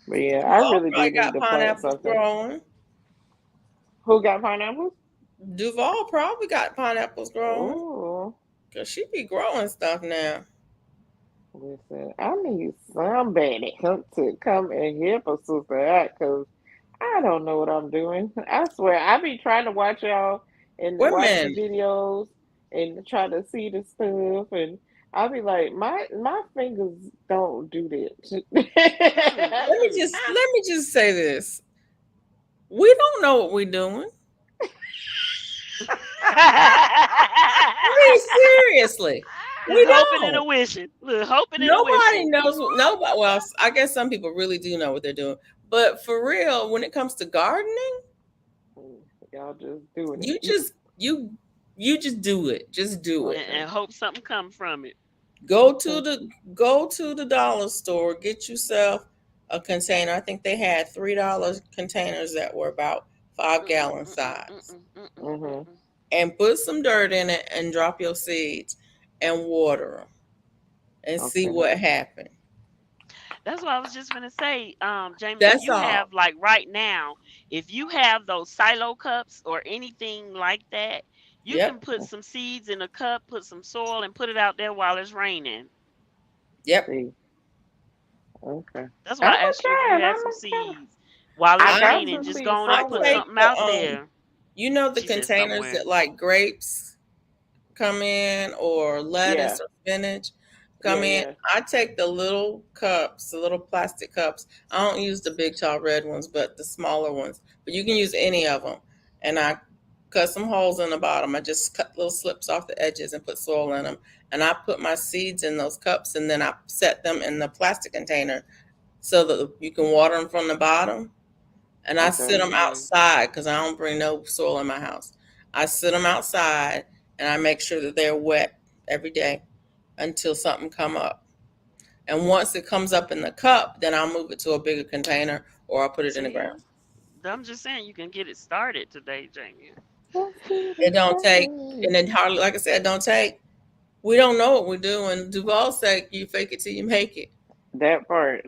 But yeah, I
Duval
really do
probably
need
got
to plant
pineapples
something.
growing.
Who got pineapples?
Duval probably got pineapples growing
Oh,
because she be growing stuff now.
listen, I need somebody to come and help a sister out because I don't know what I'm doing. I swear, I be trying to watch y'all and watch the
Women,
videos and try to see the stuff, and I be like, my fingers don't do
Mm-mm,
that.
mm-mm.
let me just say this: we don't know what we're doing. I mean, seriously, we
Just hoping and a
don't.
wishing. Look, hoping and a
Nobody
wishing.
knows. Nobody. Well, I guess some people really do know what they're doing. But for real, when it comes to gardening,
Y'all just doing
you
it.
just you you just do it. Just do it.
Okay,
And hope something come from it.
Go to
okay,
the go to the dollar store. Get yourself a container. I think they had $3 containers that were about 5 gallon
Mm-mm,
size,
mm-mm, mm-mm, mm-mm,
mhm,
mm-mm.
and put some dirt in it and drop your seeds and water them and see
okay,
what happens.
That's what I was just gonna say, Jamie. If
That's
you
all.
have like right now, if you have those silo cups or anything like that, you can
Yep.
put some seeds in a cup, put some soil, and put it out there while it's raining.
Yep.
see, okay.
That's why
I'm
I
gonna
asked you if
try
you
it.
had
I'm
some
gonna try.
seeds. While
I
it's
I
got
raining,
some
just
seeds
go on and
I
put
somewhere.
take
something
the
out there.
you know the
She said
containers
somewhere.
that like grapes come in or
Yeah,
lettuce or spinach
yeah,
come in.
yeah.
I take the little cups, the little plastic cups. I don't use the big tall red ones, but the smaller ones. But you can use any of them. And I cut some holes in the bottom. I just cut little slips off the edges and put soil in them. And I put my seeds in those cups and then I set them in the plastic container so that you can water them from the bottom. And I sit
Okay.
them
Hmm.
outside because I don't bring no soil in my house. I sit them outside and I make sure that they're wet every day until something come up. And once it comes up in the cup, then I'll move it to a bigger container or I'll put it in the
See,
ground.
I'm just saying you can get it started today, Jamie.
Let's see
It
the
don't take,
sun.
and it hardly, like I said, it don't take. We don't know what we're doing. Duval said, "You fake it till you make it."
That part.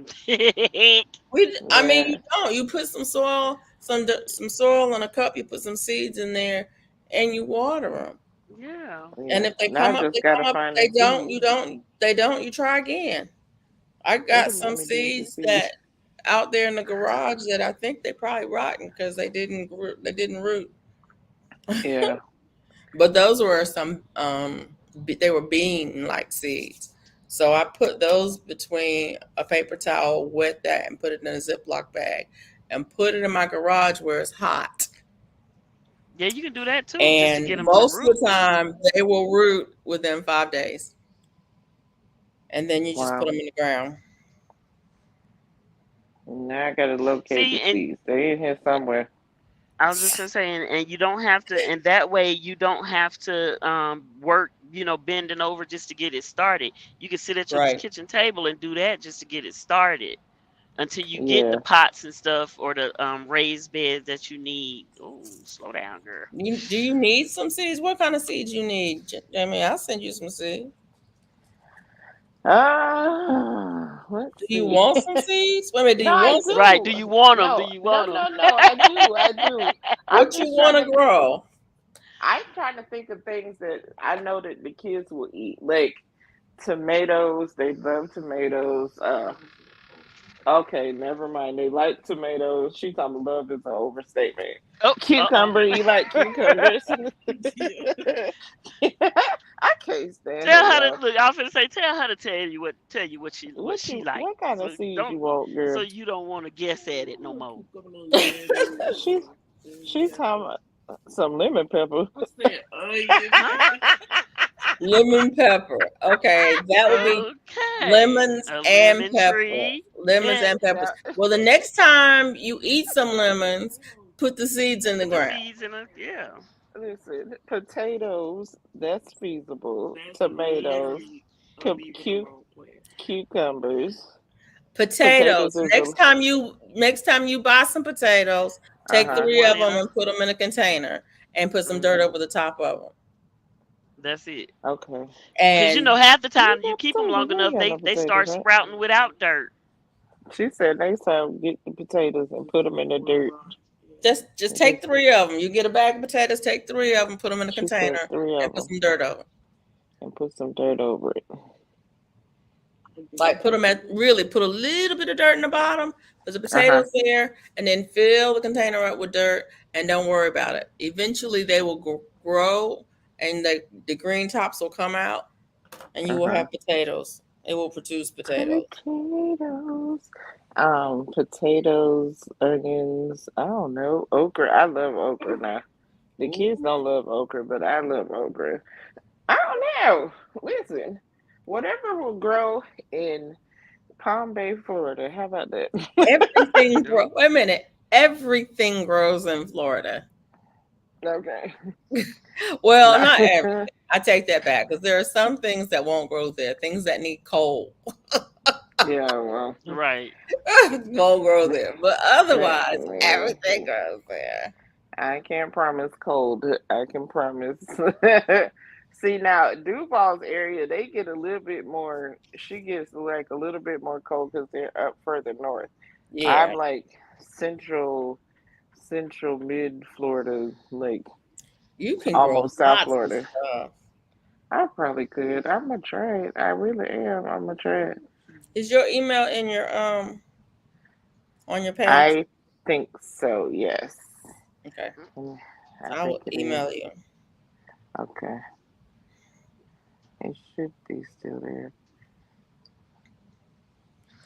I mean, you
Yeah,
don't. You put some soil, some soil in a cup. You put some seeds in there, and you water them.
Yeah.
And
yeah.
if they
Now I
come up,
just
they
gotta
come up.
find
If
the
they don't,
seeds.
you don't. They don't. You try again. I
What
got
did
some
mommy do with the
seeds
seeds?
that out there in the garage that I think they probably rotten because they didn't root.
Yeah.
But those were some they were bean like seeds. So I put those between a paper towel, wet that, and put it in a Ziploc bag, and put it in my garage where it's hot.
Yeah, you can do that too, just to
And
get them to
most of
root.
the time, they will root within 5 days, and then you just put
Wow.
them in the ground.
Now I gotta locate the
See, and
seeds. They in here somewhere.
I was just gonna say, and you don't have to, and that way you don't have to work, bending over just to get it started. You can sit at your
Right.
kitchen table and do that just to get it started until you get the
Yeah.
pots and stuff or the raised beds that you need. Oh, slow down, girl.
Do you need some seeds? What kind of seeds you need, Jamie? I'll send you some seeds.
Let's
Do you
see.
want some seeds? Wait a minute. Do
No,
you
I
want some?
Right?
do.
Do you want them? Do
No,
you
no,
want
no,
them?
no. I do. I do. I'm
What you
just
want
trying
to
to.
grow?
I'm trying to think of things that I know that the kids will eat, like tomatoes. They love tomatoes. Okay, never mind. They like tomatoes. She talking about love is an overstatement.
Oh, uh-oh.
Cucumber. You like cucumbers? I can't stand her,
Tell her
y'all.
to look. I was gonna say, tell her to tell you what she like.
What kind of
So
seeds
don't
you want,
so
girl?
you don't want to guess at it no more.
She's she's talking about some lemon pepper.
Huh?
Lemon pepper. Okay, that would be
Okay.
lemons
A
and
lemon
pepper.
tree.
Lemons
Yeah.
and peppers.
Now,
Well, the next time you eat some lemons, put the seeds in the
Put the
ground.
seeds in it. Yeah.
listen, potatoes, that's feasible. Tomatoes, cucumbers.
Potatoes.
Potatoes is a
Next time you buy some potatoes,
uh
take
Put
huh.
three
one
of
in
them
a.
and put them in a container and put some dirt
Hmm.
over the top of them.
That's it.
Okay.
Cause
And
half the
We
time you
got
keep them
potatoes.
long
I ain't
enough,
got
they
no
they
potatoes,
start
right?
sprouting without dirt.
She said next time get the potatoes and put them in the dirt.
just
And
take
just,
three of them. You get a bag of potatoes, take three of them, put them in a
she said
container,
three
and
of
put
them
some dirt over.
and put some dirt over it.
Like put a little bit of dirt in the bottom, put the
Uh huh.
potatoes there, and then fill the container up with dirt, and don't worry about it. Eventually, they will grow, and the green tops will come out, and you
Uh
will
huh.
have potatoes. It will produce potatoes.
Potatoes. Potatoes, onions. I don't know. Okra. I love okra now. The kids don't love okra, but I love okra. I don't know. Listen, whatever will grow in Palm Bay, Florida. How about that?
Oh,
Wait a minute. Everything grows in Florida.
Okay.
Well,
Nah.
not everything. I take that back because there are some things that won't grow there. Things that need coal
Yeah, well,
right.
won't grow there, but otherwise,
man,
everything grows there.
I can't promise cold. I can promise. See now, Duval's area, they get a little bit more. She gets like a little bit more cold because they're up further north. I'm
Yeah,
like central mid Florida, like
you can grow
almost South
lots of
Florida.
stuff.
I probably could. I'm gonna try it. I really am. I'm gonna try it.
Is your email in your on your page?
I think so. Yes.
Okay.
Mm, I
So I will
think it is.
email you
Okay. It should be still there.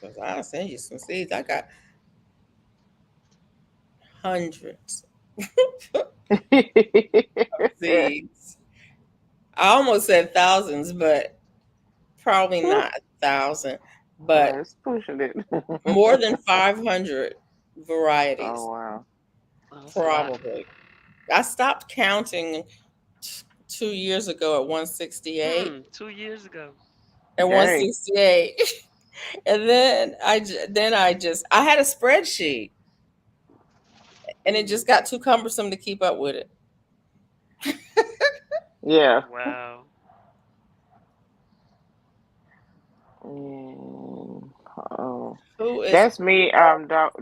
because I'll send you some seeds. I got hundreds of seeds. I almost said thousands, but probably not a thousand, but
Let's pushing it.
more than 500
Oh
varieties,
wow.
Oh, that's a lot.
probably. I stopped counting 2 years ago at 168.
2 years ago.
At
Dang.
168. And then I had a spreadsheet and it just
Mm.
got too cumbersome to keep up with it.
Yeah.
Wow.
Mm, oh,
Who is
that's me.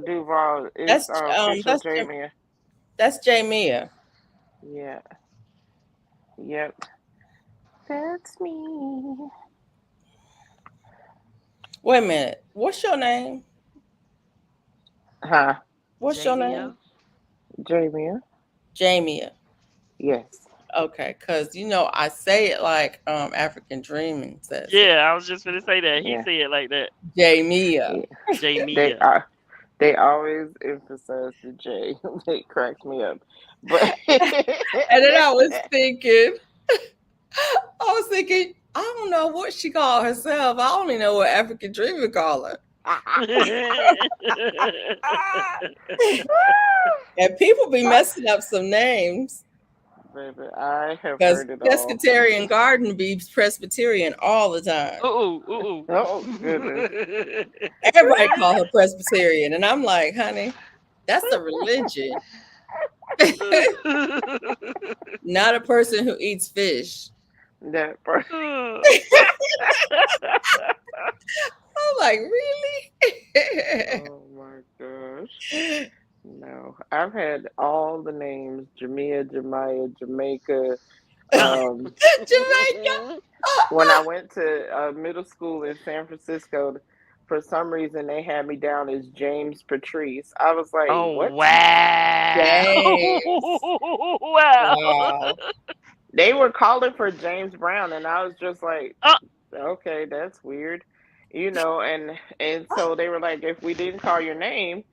Duval is
that's
official
that's
Jamie.
that's Jamia.
Yeah. Yep. That's me.
Wait a minute. What's your name?
Huh?
What's your name?
Jamie.
Jamie.
Jamia.
Yes.
Okay, because I say it like African Dreaming says it.
Yeah, I was just gonna say that. He
Yeah.
said it like that.
Jamia.
Yeah. They
Jamia.
are. They always emphasize the J. It cracks me up. But
And then I was thinking, I don't know what she called herself. I only know what African Dreamer call her. And people be messing up some names
baby, I have
because
heard it all.
Pescatarian Garden be Presbyterian all the time.
Ooh,
Oh goodness.
ooh.
Everybody call her Presbyterian, and I'm like, honey, that's a religion, not a person who eats fish.
That part.
I'm like, really?
Oh my gosh. No, I've had all the names: Jamia, Jemiah, Jamaica. Um,
Jamaica.
when I went to middle school in San Francisco, for some reason they had me down as James Patrice. I was like,
Oh
what?
wow.
James.
Wow.
Wow.
They were calling for James Brown, and I was just like,
Uh,
okay, that's weird, and so they were like, if we didn't call your name,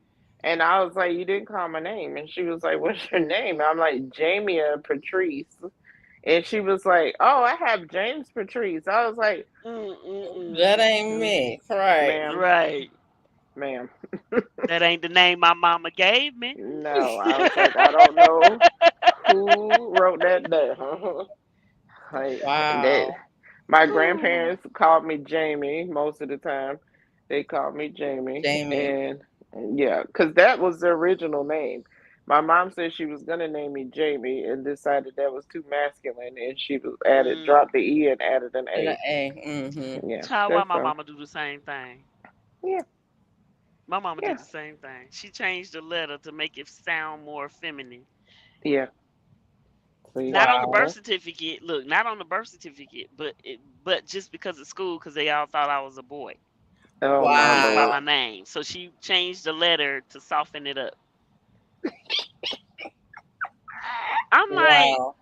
and I was like, you didn't call my name, and she was like, what's your name? I'm like, Jamia Patrice, and she was like, oh, I have James Patrice. I was like,
That ain't
"Mm,
me. Right.
ma'am,
right.
ma'am,
That ain't the name my mama gave me.
no. I was like, I don't know who wrote that down. Like that,
Wow.
my grandparents called me Jamie most of the time. They called me Jamie,
Jamie.
and yeah, because that was the original name. My mom said she was gonna name me Jamie, and decided that was too masculine, and she was added
Mm.
dropped the e and added an
And an
a.
A. Mm-hmm.
Yeah,
Child, why
that's
my
so.
mama do the same thing?
Yeah,
My mama
yeah,
did the same thing. She changed the letter to make it sound more feminine.
yeah. See,
Not on the birth
Wow.
certificate. Look, not on the birth certificate, but just because of school, because they all thought I was a boy
oh my
by
lord,
my
Wow.
name. So she changed the letter to soften it up. I'm like,
Wow.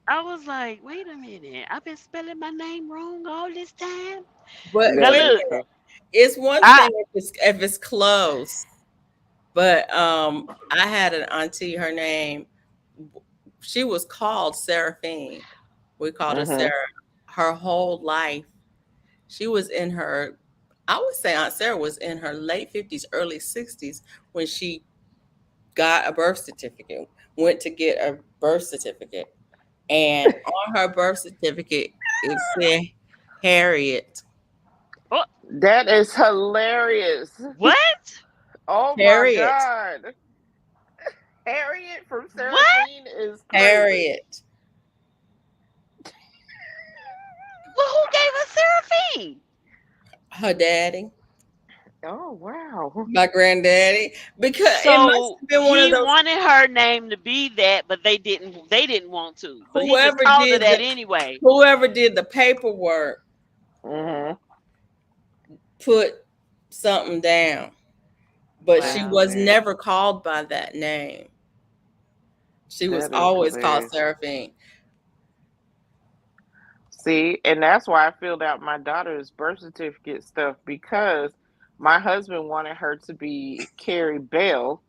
I was like, wait a minute. I've been spelling my name wrong all this time.
But
Now
that
wait
is
a
look,
minute.
so.
It's one
I
thing if it's close. But I had an auntie, her name, she was called Seraphine. We called her
Mhm.
Sarah her whole life. She was in her, I would say Aunt Sarah was in her late 50s, early 60s when she got a birth certificate, went to get a birth certificate. And on her birth certificate, it said Harriet.
oh,
That is hilarious.
what?
Oh my
Harriet.
god. Harriet from
What?
Seraphine is crazy.
Harriet.
Well, who gave us Seraphine?
Her daddy.
Oh wow.
My granddaddy. Because it must
So
have been one of
he
those
wanted her name to be that, but they didn't. They didn't want to. But he just
whoever
called her
did
that
the
anyway.
whoever did the paperwork
Mhm.
put something down. but she
That's
Wow.
was
hilarious.
never called by that name. She was
That is
always called
hilarious.
Seraphine.
See, and that's why I filled out my daughter's birth certificate stuff because my husband wanted her to be Carrie Bell,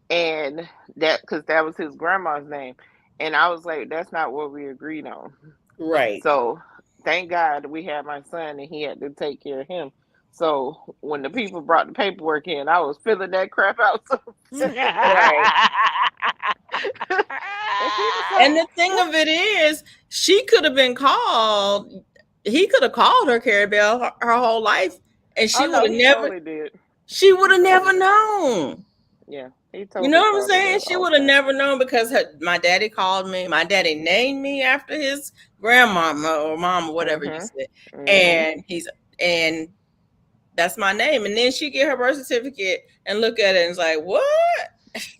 and that because that was his grandma's name, and I was like, that's not what we agreed on.
Right.
So thank God we had my son, and he had to take care of him. So when the people brought the paperwork in, I was filling that crap out so fast.
Right.
And he was
And
like,
the thing
"What?"
of it is, she could have been called. He could have called her Carrie Bell her whole life, and
Oh
she would
no,
have
he
never.
totally did.
She would
He
have
totally
never
did.
known.
Yeah, he
You know
totally
what I'm
called her
saying?
that
She
all
would
the
have
time.
never known because my daddy called me. My daddy named me after his grandmama or mom or whatever you
Mhm.
said,
Mhm.
and and that's my name. And then she get her birth certificate and look at it and it's like, what?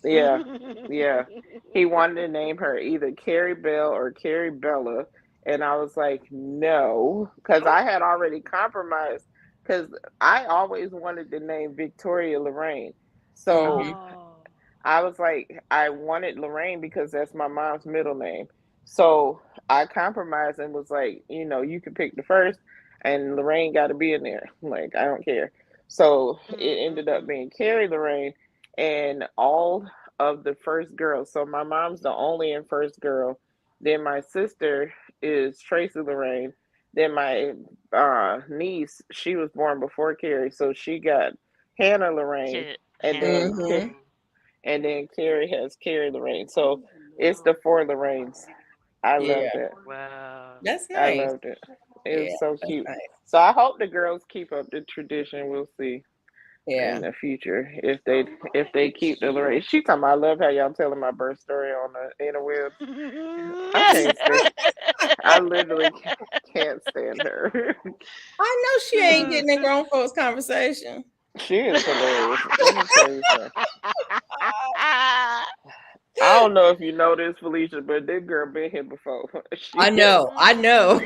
Yeah. Yeah. He wanted to name her either Carrie Bell or Carrie Bella, and I was like, no, because I had already compromised. Because I always wanted the name Victoria Lorraine, so
Hmm.
Oh.
I was like, I wanted Lorraine because that's my mom's middle name. So I compromised and was like, you can pick the first, and Lorraine got to be in there. Like, I don't care. So it ended up
Mm-mm-mm.
being Carrie Lorraine, and all of the first girls. So my mom's the only and first girl. Then my sister is Tracy Lorraine. Then my niece, she was born before Carrie, so she got Hannah Lorraine, and
Hannah.
then
Hmm.
Oh.
Carrie has Carrie Lorraine. So it's the four Lorraines. I love
Yeah,
that.
Wow.
that's
I
nice.
loved it. It
Yeah,
was so
that's
cute.
nice.
So I hope the girls keep up the tradition. We'll see in
Yeah.
the future if they keep the Lorraine. She talking about, I love how y'all telling my birth story on the interwebs. I can't stand. I literally can't stand her.
I know she ain't getting in grown folks conversation.
She is hilarious. Let me tell you something. I don't know if you know this, Felicia, but this girl been here before.
I know, I know.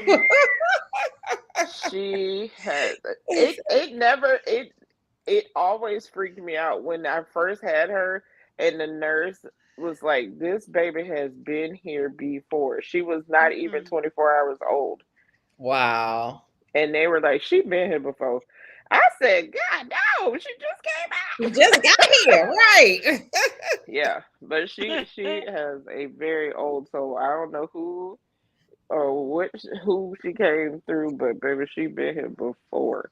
She has it never it always freaked me out when I first had her, and the nurse was like, this baby has been here before. She was not even 24 hours old,
Wow.
and they were like, she been here before. I said, God no, she just came
You
out.
just got here, right?
Yeah, but she has a very old soul. I don't know who she came through, but baby, she been here before.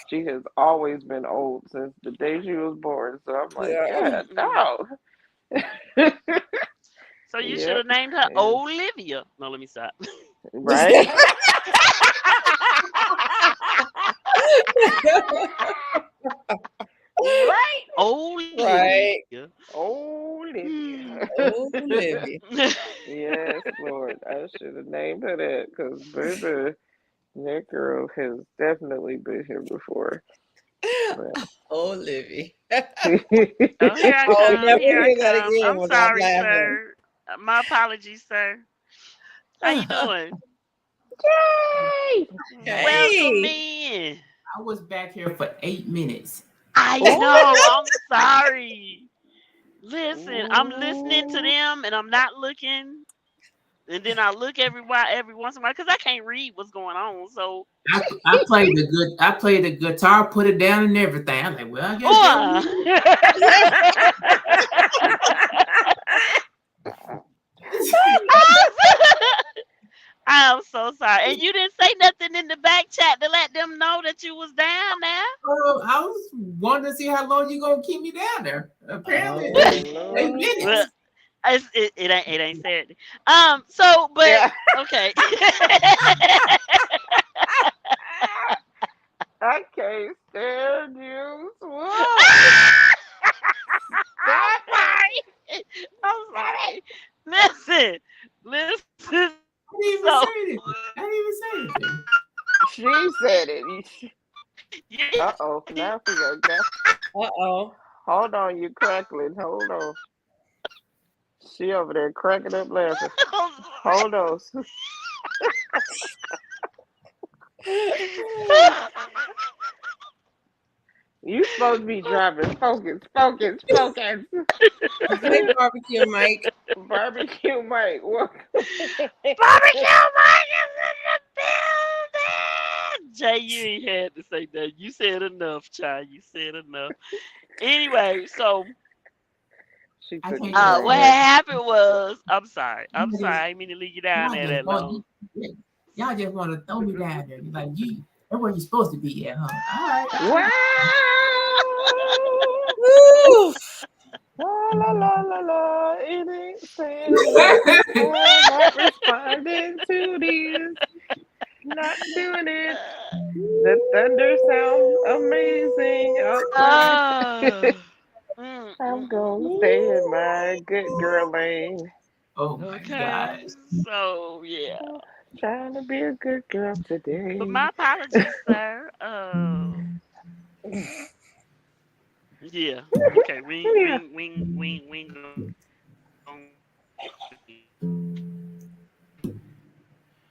She has always been old since the day she was born. So I'm like,
Yeah.
God, no.
So you should
Yep.
have named her
And
Olivia. No, let me stop.
right. Right.
Olivia.
Right.
Olivia.
Hmm.
Oh, Livy.
Yes, Lord. I should have named her that because, baby, that girl has definitely been here before. But
Oh, Livy.
Oh, here I
I'll
come.
never
Here I
hear that
come.
again
I'm
without
sorry,
laughing.
sir. My apologies, sir. How you doing?
Yay!
Welcome
Hey.
in.
I was back here for 8 minutes.
I
Oh,
know. I'm sorry. Listen, I'm listening to
ooh.
them and I'm not looking. And then I look every once in a while because I can't read what's going on. So,
I played the guitar, put it down and everything. I'm like, well, I guess that was
oh,
it.
I'm so sorry. And you didn't say nothing in the back chat to let them know that you was down there.
I was wanting to see how long you gonna keep me down there. Apparently,
Oh,
Oh.
'Well,
Lord.
it ain't said. But
Yeah.
okay.
I can't stand you. Whoa. Stop it.
Sorry. I'm
Stop it.
sorry. Listen, listen.
I didn't
So
even say anything. I didn't even say anything.
She said it.
you,
Uh-oh. Now we go.
Uh-oh.
Hold on. You crackling. Hold on. She over there cracking up laughing. Hold on. You supposed to be driving. Focus, focus, focus.
Hey, barbecue Mike.
Barbecue Mike, welcome.
Barbecue Mike is in the building. Jay, you ain't had to say that. You said enough, child. You said enough. Anyway, so
She
I
took
can't
it
get
what
right
enough.
happened was, I'm sorry. I'm
Y'all
sorry.
just,
I didn't mean to leave you down
y'all
there
just
that
want
long.
y'all just want to throw me down there. You're like, you, that's where you're supposed to be at, huh? All right.
there. Wow.
Woo!
La la la la la. It ain't saying it. I'm not responding to this. Not doing it. The thunder sounds amazing outside.
Uh,
I'm gonna stay in
Woo!
my good girl lane.
Oh my
okay.
gosh.
So yeah.
Oh, trying to be a good girl
But
today.
my apologies, sir. Yeah. Okay.
Yeah.
We ain't gonna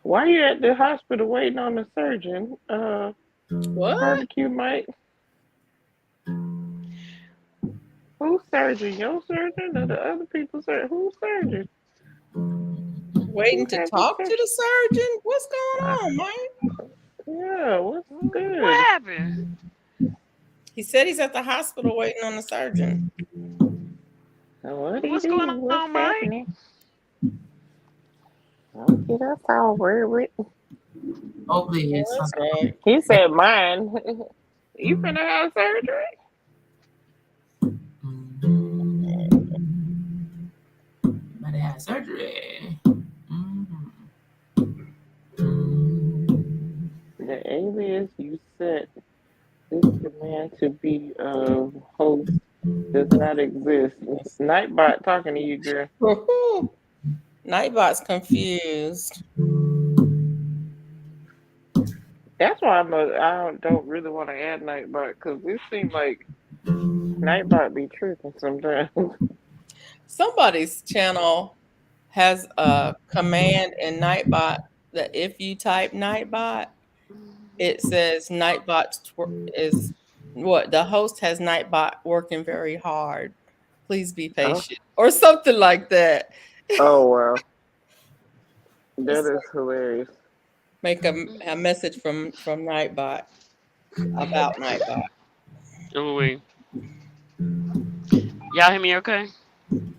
Why you at the hospital waiting on the surgeon?
What?
Barbecue Mike. Who's surgeon? Your surgeon or the other people's surgeon? Who's surgeon? Who
Waiting to
has the
talk to
surgeon?
the surgeon? What's
Uh,
going on, Mike?
yeah, what's
what
good?
happened?
He said he's at the hospital waiting on the surgeon.
What do you
What's
do?
going on,
What's
Mike?
happening? Don't get us all worried.
Hopefully it's
Oh, that's
something.
right.
He said mine. You finna have surgery?
Might have had surgery.
The alias you set this demand to be a host does not exist. Nightbot talking to you, girl.
Woohoo! Nightbot's confused.
That's why I don't really want to add Nightbot because it seems like Nightbot be tripping sometimes.
Somebody's channel has a command in Nightbot that if you type Nightbot, it says is what the host has Nightbot working very hard. Please be
Oh,
patient, or something like that.
oh wow, that
It's
is hilarious.
make a message from Nightbot about Nightbot.
Oh wait. Y'all hear me okay?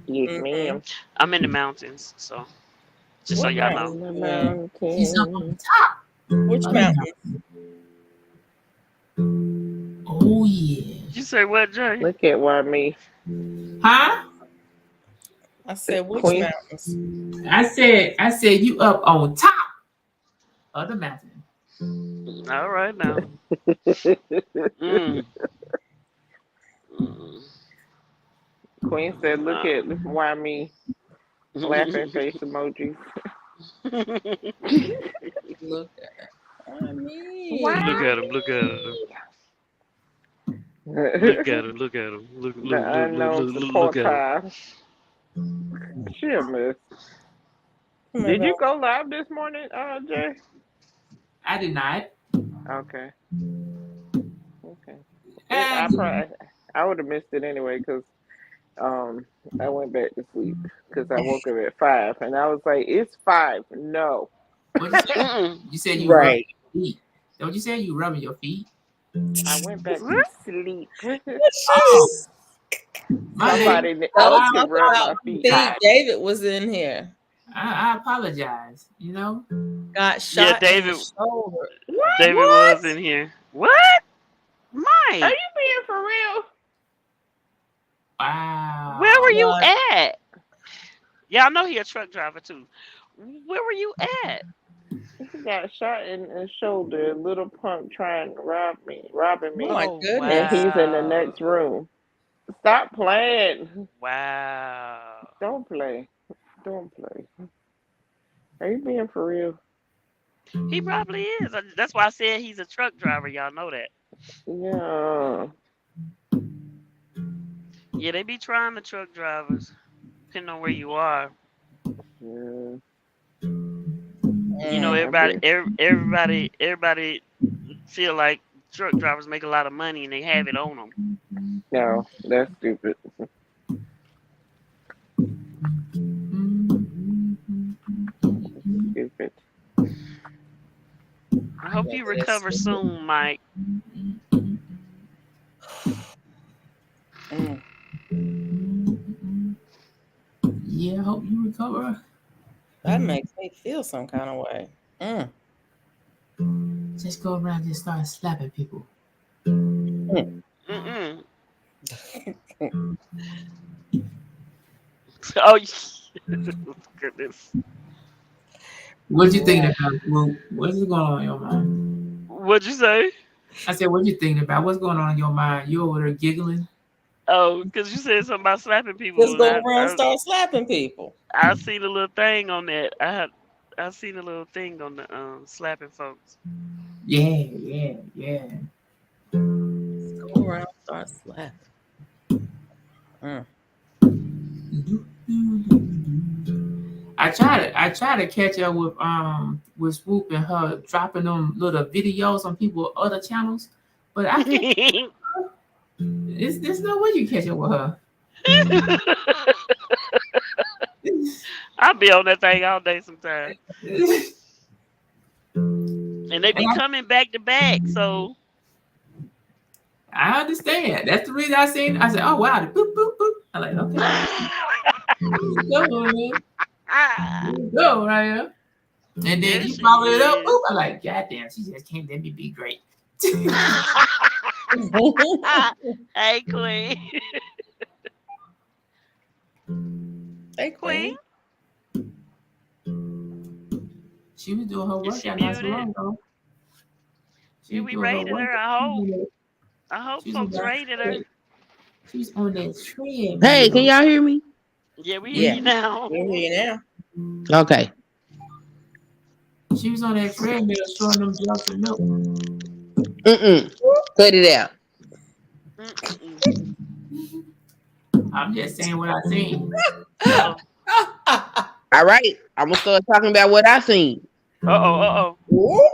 Yes,
Hmm.
ma'am.
I'm in the mountains, so just so
What
y'all know.
In the
mountain?
He's up on the
mountains.
top
Which
of the
mountain?
mountain. Oh yeah.
You say what, Jay?
Look at why me.
Huh?
I said which
Queen.
mountains?
I said you up on top of the mountain.
All right now. Mm. Mm.
Queen said, look at
Uh.
why me. Laughing face emoji.
Look at
Why
me.
Look at him. Look at him.
me?
Look at him. Look at him.
The unknown
Look at him.
supporter. She a mess.
Come here,
Did you
Val.
go live this morning, Jay?
I did not.
Okay. Okay.
I
I
did not.
probably I would have missed it anyway because um I went back to sleep because I woke up at 5 and I was like, it's 5. No.
What'd you say?
Mm-mm.
You said you rubbing
Right.
your feet. Don't you say you rubbing your feet?
I went back to
What?
sleep.
Oh,
She's
my bad.
Somebody
don't
else
I
can
talk
rub
about
my feet.
feet.
apologize.
David was in here.
I apologize. You know.
Got
Yeah,
shot in the
David.
shoulder.
What?
David
What?
was in here. What?
Are
Mike,
you being for real?
where were
Wow.
you
God,
at? Yeah, I know he a truck driver too. Where were you at?
He got shot in the shoulder. Little punk trying to robbing
oh
me,
my
Oh
and
goodness.
he's in the
wow.
next room. Stop playing.
Wow.
Don't play. Don't play. Are you being for real?
He probably is. That's why I said he's a truck driver. Y'all know that.
Yeah.
Yeah, they be trying the truck drivers, depending on where you are.
Yeah.
You know,
Mm.
I bet.
everybody feel like truck drivers make a lot of money and they have it on them.
No, that's stupid. Stupid.
I hope
Yeah,
you
it's
recover soon, Mike.
mm,
Yeah, I hope you recover.
that makes me feel some kind of way. Mm,
Just go around and start slapping people.
mm.
Mm-mm. Oh, goodness.
What you thinking
Right.
about, Swoop? What's going on in your mind?
What'd you say?
I said, what you thinking about? What's going on in your mind? You over there giggling?
Oh, because you said something about slapping people,
Just
and
go around and start slapping people.
I seen a little thing on that. I seen a little thing on the slapping folks.
Yeah, yeah, yeah.
Go around and start slapping. Mm.
I try to catch up with Swoop and her dropping them little videos on people other channels, but I can't. It's there's no way you catch up with her.
I'll be on that thing all day sometimes, and they
And
be coming back to back. So
I understand. That's the reason I seen. I said, "Oh wow!" The boop boop boop. I'm like, "Okay, go man, go right here." And then
there
you
she
follow it up.
is.
Boop. I'm like, "God damn!" She just can't let me be great.
Hey, Queen.
Hey,
Queen,
Queen.
She was doing her
is she
workout not so
muted?
long ago. She
Yeah,
was
we
doing her
rated her.
workout.
I hope. I hope
She was on
folks
that
rated her.
tread. She was on that
Hey, can
treadmill.
y'all hear me?
Yeah, we hear
Yeah,
you now.
we're here now.
Okay.
She was on that treadmill showing them jugs of milk.
Cut it out.
Mm-mm.
I'm just saying what I seen.
Uh oh.
All right. I'm gonna start talking about what I seen.
Uh oh. Uh
Ooh.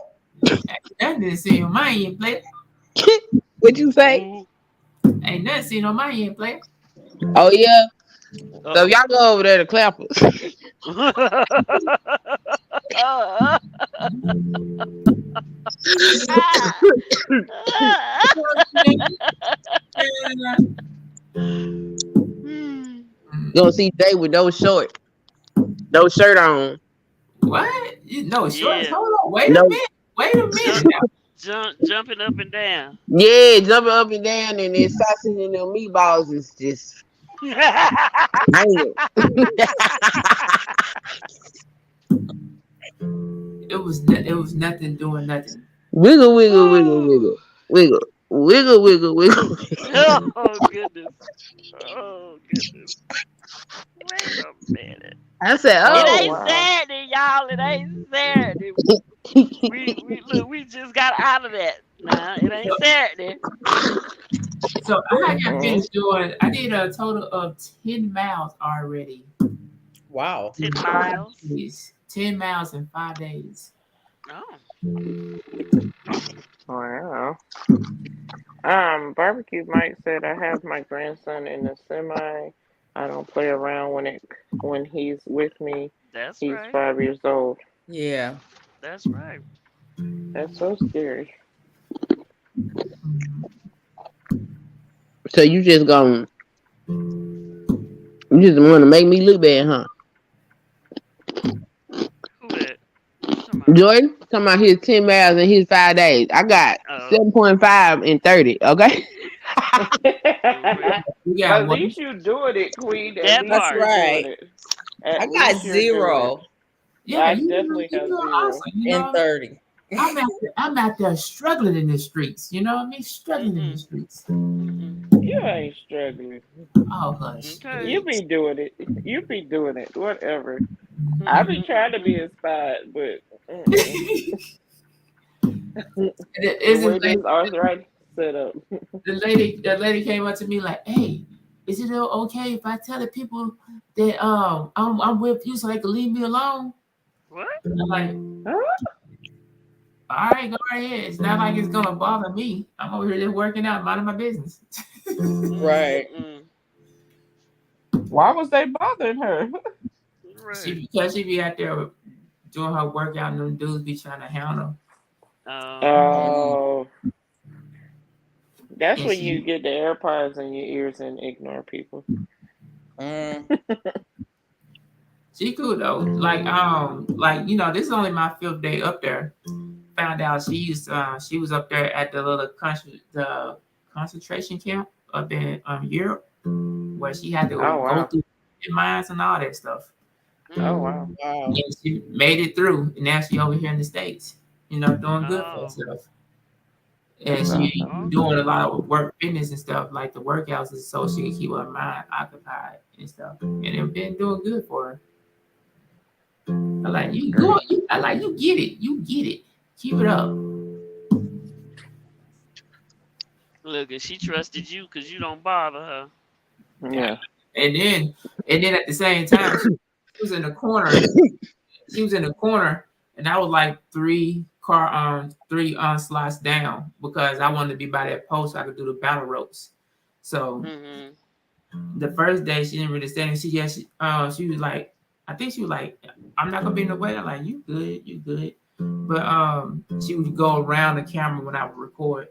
That didn't see on my end, player.
What you say?
oh.
Ain't nothing seen on my end, player.
Oh yeah. So
Uh
y'all go over there to Clappers.
oh.
Gonna see Jay with no short, no shirt on.
What? No shorts.
Yeah,
Hold on. Wait a
No.
minute. Wait a minute
jump,
now.
jumping up and down.
Yeah, jumping up and down and then sausage and them meatballs is just hanging.
It was nothing doing nothing.
Wiggle, wiggle, wiggle,
Oh,
wiggle, wiggle, wiggle, wiggle, wiggle.
oh goodness. Oh goodness. Wait a minute.
I said,
It
Oh
oh.
ain't
wow.
Saturday, y'all. It ain't Saturday. We look. We just got out of that. Nah, it ain't Saturday.
So I got
Mm-mm.
finished doing. I did a total of 10 miles already.
Wow.
In
10 miles.
5 days. 10 miles in 5 days.
Oh,
Wow. Barbecue Mike said I have my grandson in the semi. I don't play around when he's with me.
that's
He's
right.
5 years old.
Yeah.
That's right.
That's so scary.
So you just want to make me look bad, huh?
Who that? What you talking about?
Jordan, talking about his 10 miles in his 5 days. I got
Oh,
7.5 in 30, okay?
ooh,
We
At
got one.
least you doing it, Queen. At
that
least
That's
part.
you're doing
right.
it.
I
At
got
least you're doing it.
0
Yeah,
I definitely
you
have
doing
0.
awesome.
and 30.
I'm out there struggling in the streets. You know what I mean? Struggling in the
Mm-mm.
streets.
Mm-mm.
You ain't struggling.
Oh hush.
Okay.
You be doing it. You be doing it. Whatever. I be trying to be
Mm-mm-mm-mm.
inspired, but mm-mm. The
Is
way
it
this arthritis set up.
the lady came up to me like, "Hey, is it okay if I tell the people that I'm, with you so they can leave me alone?"
What?
I'm like,
Huh?
All right, go right ahead. It's not like it's gonna bother me. I'm over here just working out, minding my business.
Right.
Mm-mm-mm.
Why was they bothering her?
Right.
She be out there doing her workout, and them dudes be trying to hound
Okay.
Mm.
Oh, that's
her, and
when you get the AirPods in your ears and ignore people.
Mm.
she cool though. Like this is only my 5th day up there. Found out she was up there at the the concentration camp up in Europe, where she had to
Oh
go
wow.
through mines and all that stuff.
Oh
Mm.
wow.
Wow.
And she made it through, and now she over here in the States, doing good for
Oh.
herself. And
That's
she
awesome.
doing a
Okay.
lot of work fitness and stuff, like the workouts, so she can keep her mind occupied and stuff. And it been doing good for her. I like
That's
you go.
great.
I like you get it. You get it. Keep it up.
Look, and she trusted you because you don't bother her.
Yeah.
Yeah.
And then at the same time, she was in the corner. She was in the corner, and I was like three slots down because I wanted to be by that post so I could do the battle ropes. So
Mm-hmm.
the first day she didn't really stand. She was like, I think she was like, I'm not gonna be in the way. I'm like, you good. But she would go around the camera when I would record,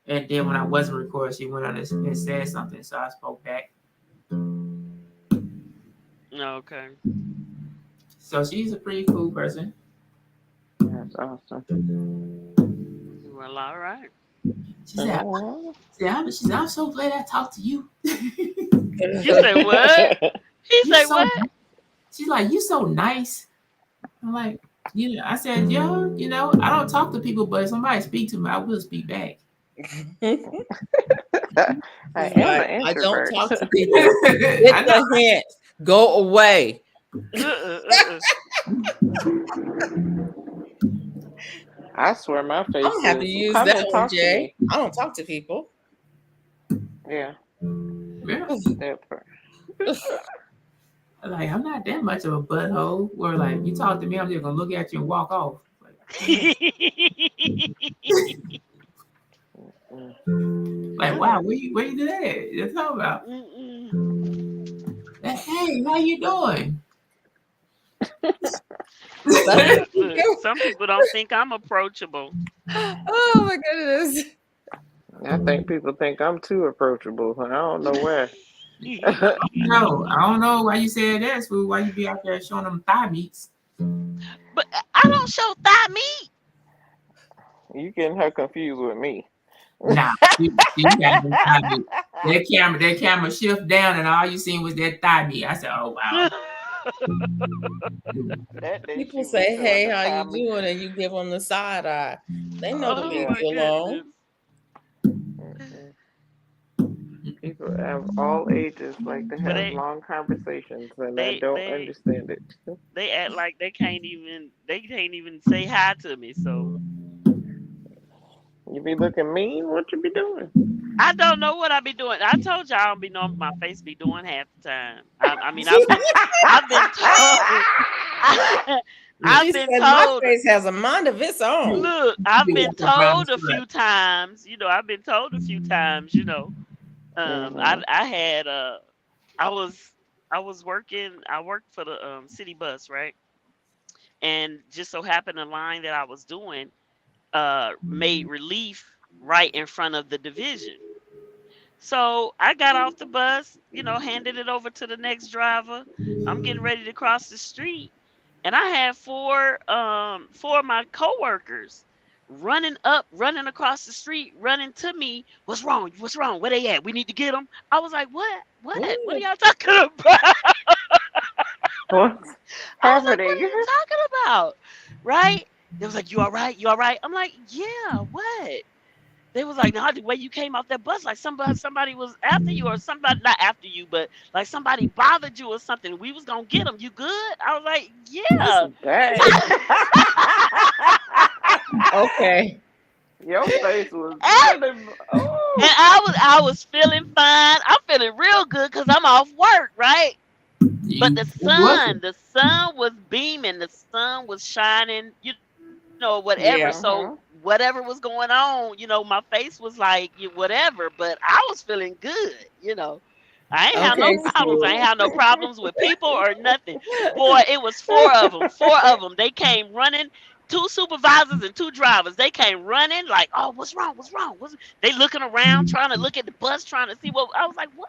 and then when I wasn't recording, she went on and said something. So I spoke back.
Okay.
So she's a pretty cool person.
That's awesome.
Well, all right.
She said,
Oh.
she said, I'm so glad I talked to you.
You say what? He
You
say
so
what?
She's like, you so nice. I'm like, I said, yeah, I don't talk to people, but if somebody speak to me, I will speak back.
I
He's
am
like,
an
I don't
introvert.
talk to people. Get
I know.
the hint. Go away.
Uh-uh.
I swear my
I'm
face
gonna have to
says,
use
"Come
that
and
one,
talk to
Jay.
me."
I don't talk to people.
Yeah,
Yeah.
that part.
Like, I'm not that much of a butthole where, like, you talk to me, I'm just going to look at you and walk off. Like,
Mm.
wow, where you do that? You're talking about,
Mm-mm.
hey, how you doing?
Look, some people don't think I'm approachable.
Oh my goodness.
I think people think I'm too approachable. I don't know where.
No, I don't know why you said that, Smooth. Why you be out there showing them thigh meats?
But I don't show thigh meat.
You getting her confused with me?
Nah, you got them thigh meat. That camera shift down, and all you seen was that thigh meat. I said, "Oh wow."
That day
People
she was
say,
showing
"Hey,
the
how you
Tommy.
doing?" and you give them the side eye. They know to
Oh
Yeah.
leave
my
you alone.
goodness.
Mm-mm. People of all ages like to
But
have long conversations, and I
they
don't
they
understand it.
they act like they can't even say hi to me. So
You be looking mean. What you be doing?
I don't know what I be doing. I told y'all I don't be knowing what my face be doing half the time. I mean I've been told
She
I've been
said, "My
told
face has a mind of its own."
look,
You
I've
be
been
walking around the
told a
strip.
few times, I've been told a few times,
Hmm.
I had I was I worked for the city bus, right? And just so happened the line that I was doing made relief right in front of the division. So I got off the bus, handed it over to the next driver. I'm getting ready to cross the street, and I had four of my coworkers running across the street, running to me. What's wrong? What's wrong? Where they at? We need to get them. I was like, what? What are
Ooh.
y'all talking about?
What's
I was like, what are
happening?
you talking about? Right? They was like, you all right? You all right? I'm like, yeah, what? They was like, no, the way you came off that bus, like somebody was after you, or somebody not after you, but like somebody bothered you or something. We was gonna get them. You good? I was like, yeah.
Dang.
Okay.
Your face was
and,
really.
and
Oh.
I was feeling fine. I'm feeling real good because I'm off work, right? But
You
the
was
sun, the sun was beaming, the sun was shining, whatever. So
Yeah.
Uh huh.
whatever was going on, my face was like whatever, but I was feeling good. I ain't have no
Okay,
problems. I ain't
Swoop.
have no problems with people or nothing. Boy, it was four of them. Four of them. They came running. Two supervisors and two drivers. They came running like, "Oh, what's wrong? What's wrong?" They looking around, trying to look at the bus, trying to see what. I was like, "What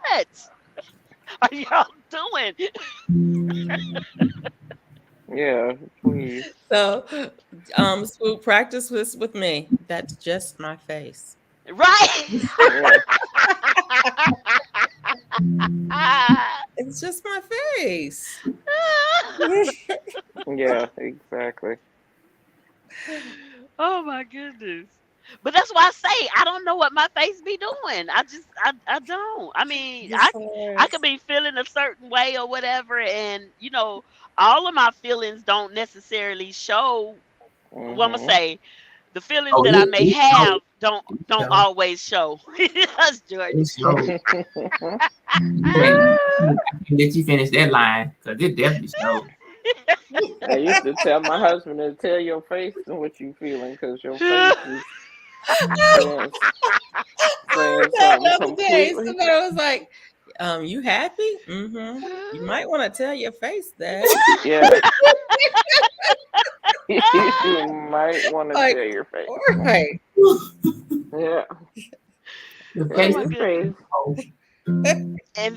are y'all doing?"
Yeah, please.
So, Swoop, practice this with me. That's just my face.
Right?
Yeah,
It's just my face.
yeah, exactly.
Oh my goodness. But that's why I say I don't know what my face be doing. I don't. I mean,
It's
I could
hilarious.
be feeling a certain way or whatever, and all of my feelings don't necessarily show. What I'm gonna
Mhm.
say, the feelings
Oh,
that I may
it shows.
have
It
don't
shows.
always show. Yes, Jordan.
It shows. You can't, I can't let you finish that line because it definitely shows.
I used to tell my husband to tell your face what you feeling, because your face is saying
I
saying
heard that
something
the other day.
completely.
Somebody was like, you happy? Mm-hmm. You might want to tell your face that.
Yeah, you might want to
Like,
tell your face.
all right.
Yeah,
The
tell
Oh
face
my
your
goodness.
face.
And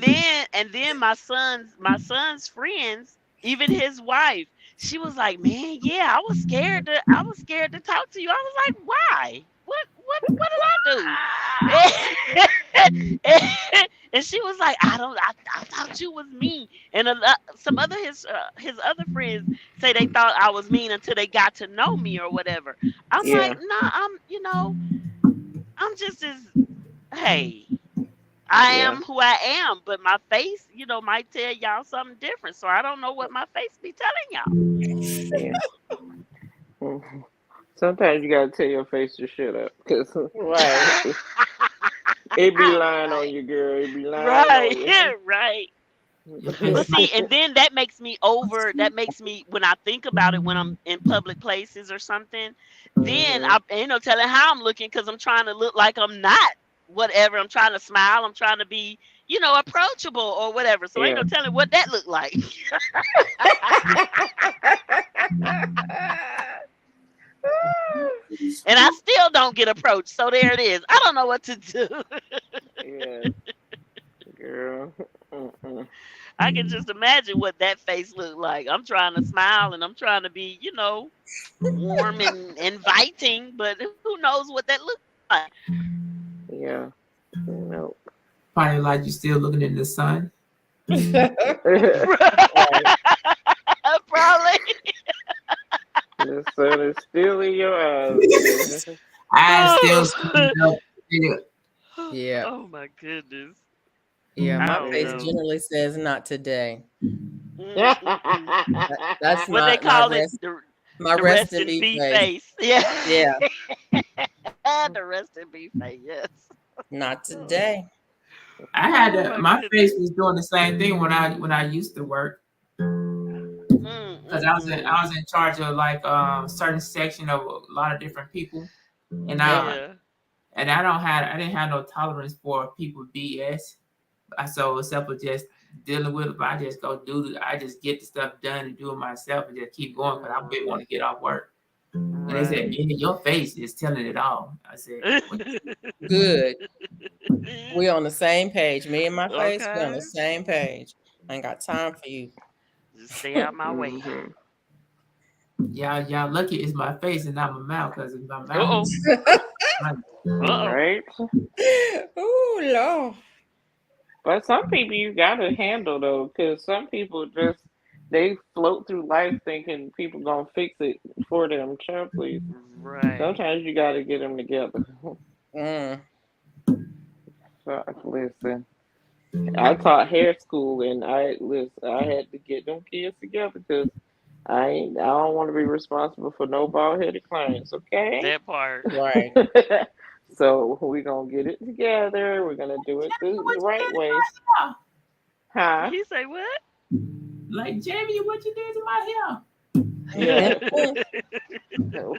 then my son's friends, even his wife, she was like, "Man, yeah, I was scared to talk to you." I was like, "Why? What did I do?" And she was like, I thought you was mean." And some other his other friends say they thought I was mean until they got to know me or whatever. I'm like,
Yeah,
"Nah, I'm just as hey." I
yeah,
am who I am, but my face, might tell y'all something different. So I don't know what my face be telling y'all.
yeah. Mhm. Sometimes you gotta tell your face to shut up, cause
Right.
it be lying on
Right.
you, girl. It be lying
Right.
on you.
Right.
your face
But
is like
see, and then that makes me, when I think about it, when I'm in public places or something, then
Mhm.
I ain't no telling how I'm looking because I'm trying to look like I'm not whatever. I'm trying to smile. I'm trying to be, approachable or whatever. So ain't
Yeah.
no telling what that look like. And I still don't get approached. So there it is. I don't know what to do.
Yeah, girl. Mm-mm.
I can just imagine what that face looked like. I'm trying to smile and I'm trying to be, warm and inviting, but who knows what that looks like?
Yeah. No.
probably like you still looking in the sun.
Right.
Probably.
The sun is still in your eyes, dear.
I still standing
Oh.
up. Yeah.
Yeah.
Oh my goodness.
Yeah.
I
My
don't
face
Yeah.
know.
generally says not today.
Mm-mm-mm.
That's
What they
my
call it,
rest.
the
My
the
rest
rest
and
in
be
B
face.
face. Yeah.
Yeah.
The rest in B face. Yes.
Not
Oh,
today.
I had
oh
to,
my
my face
goodness.
was doing the same thing when I used to work because
Mm-mm-mm.
I was in charge of like certain section of a lot of different people, and
Yep.
Yeah.
I didn't have no tolerance for people BS. So except for just dealing with it, I just go I just get the stuff done and do it myself and just keep going because I really want to get off work. And they said,
Right.
"Man, your face is telling it all." I said, "What?"
Good. We on the same page. Me and my face, we on
Okay.
the same page. I ain't got time for you.
Just stay out my way.
Mm-hmm.
Y'all lucky it's my face and not my mouth because it's my
Uh
mouth.
oh. Uh oh.
Right?
Oh Lord.
But some people you gotta handle though, because some people just they float through life thinking people gonna fix it for them. Child, please.
Right.
Sometimes you gotta get them together.
Mm.
So, listen, I taught hair school, and I had to get them kids together because I don't want to be responsible for no bald headed clients. Okay.
That part.
Right.
So we're gonna get it together. We're gonna do it the
What you
right
did to
way.
my hair?
Huh?
He say what?
Like Jamie, what you did to my hair?
Yeah.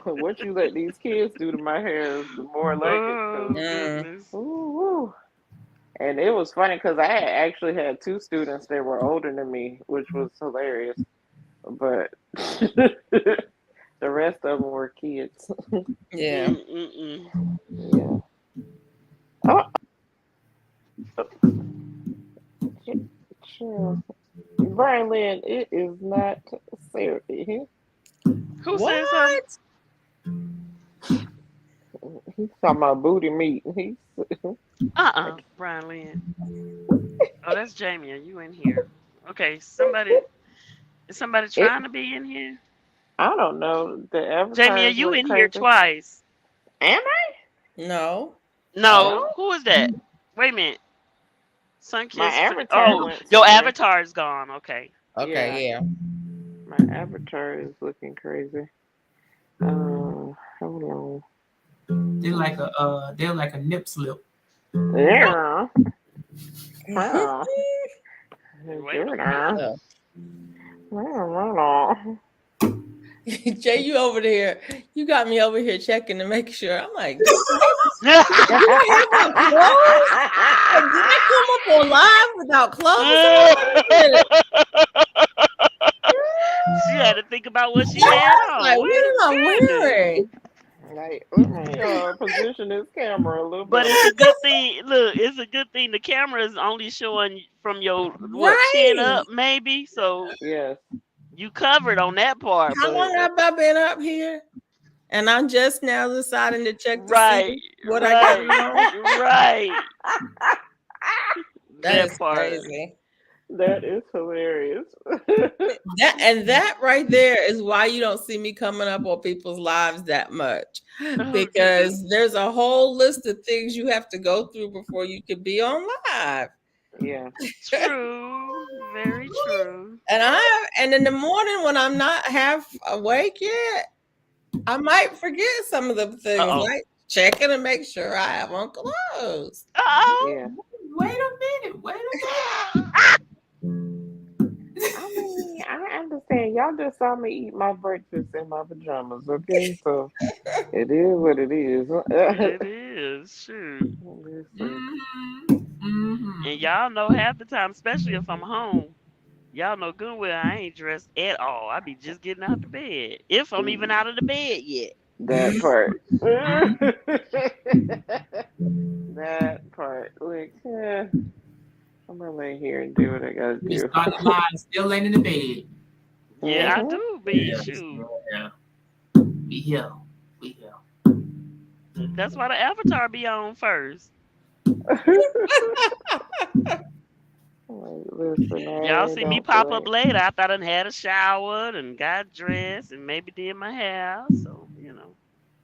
What you let these kids do to my hair is the more I like it. Cause
Oh
Mm.
goodness.
ooh, woo. And it was funny because I had actually had two students that were older than me, which was hilarious. But the rest of them were kids.
Yeah.
Mm-mm-mm.
Yeah. Oh, sure. Brian Lynn, it is not Saturday.
Who said something?
What?
He's talking about booty meat. He's
Brian Lynn. Oh, that's Jamie. Are you in here? Okay, somebody is somebody
it.
trying to be in here?
I don't know. The
Jamie, are
avatars
you
went
in here
crazy.
twice?
Am I?
No.
No,
No. Who is that? Wait a minute.
my
Sunkissed.
avatar
Oh,
went
your
somewhere.
avatar is gone. Okay.
Yeah,
Okay, yeah.
my avatar is looking crazy. Hold on.
They're like a nip slip.
Yeah. Wow.
Wait a minute.
Sure.
Oh.
Wow.
Jay, you over there. You got me over here checking to make sure. I'm like, did you have on clothes? Like, did I come up on live without clothes on? Wait a minute.
She had to think about what she had
Yes, like,
on.
what
Wait a
am I
minute.
wearing?
Like, let me position this camera a little
But it's
better.
a good thing. Look, it's a good thing the camera is only showing from your what chin
Right.
up, maybe. So
Yes.
you covered on that part.
How
But
long have I been up here? And I'm just now deciding to check to see
right,
what I got
right,
on.
right.
That
That
is
part.
crazy.
That is hilarious.
That right there is why you don't see me coming up on people's lives that much.
Oh goodness.
Because there's a whole list of things you have to go through before you can be on live.
Yeah.
True. Very true.
And in the morning when I'm not half awake yet, I might forget some of the
Uh
things
oh.
like checking to make sure I have on clothes.
Uh oh.
Yeah.
Wait a minute. Wait
I mean, I understand. Y'all just saw me eat my breakfast in my pajamas, okay? So it is what it is.
It is. Shoot.
Listen,
Mm-hmm.
And y'all know half the time, especially if I'm home, y'all know good well I ain't dressed at all. I be just getting out the bed. If I'm even out of the bed yet.
that part. That part. Like, I'm gonna lay here and do what I gotta
We
do.
started live, still laying in the bed.
Yeah, I
Hmm.
do be.
Yeah,
Shoot.
yeah. We here. We here.
That's why the avatar be on first.
Like, listen,
Y'all
I
see me
don't
pop
feel
up
it.
later. I thought I done had a shower and got dressed and maybe did my hair. So,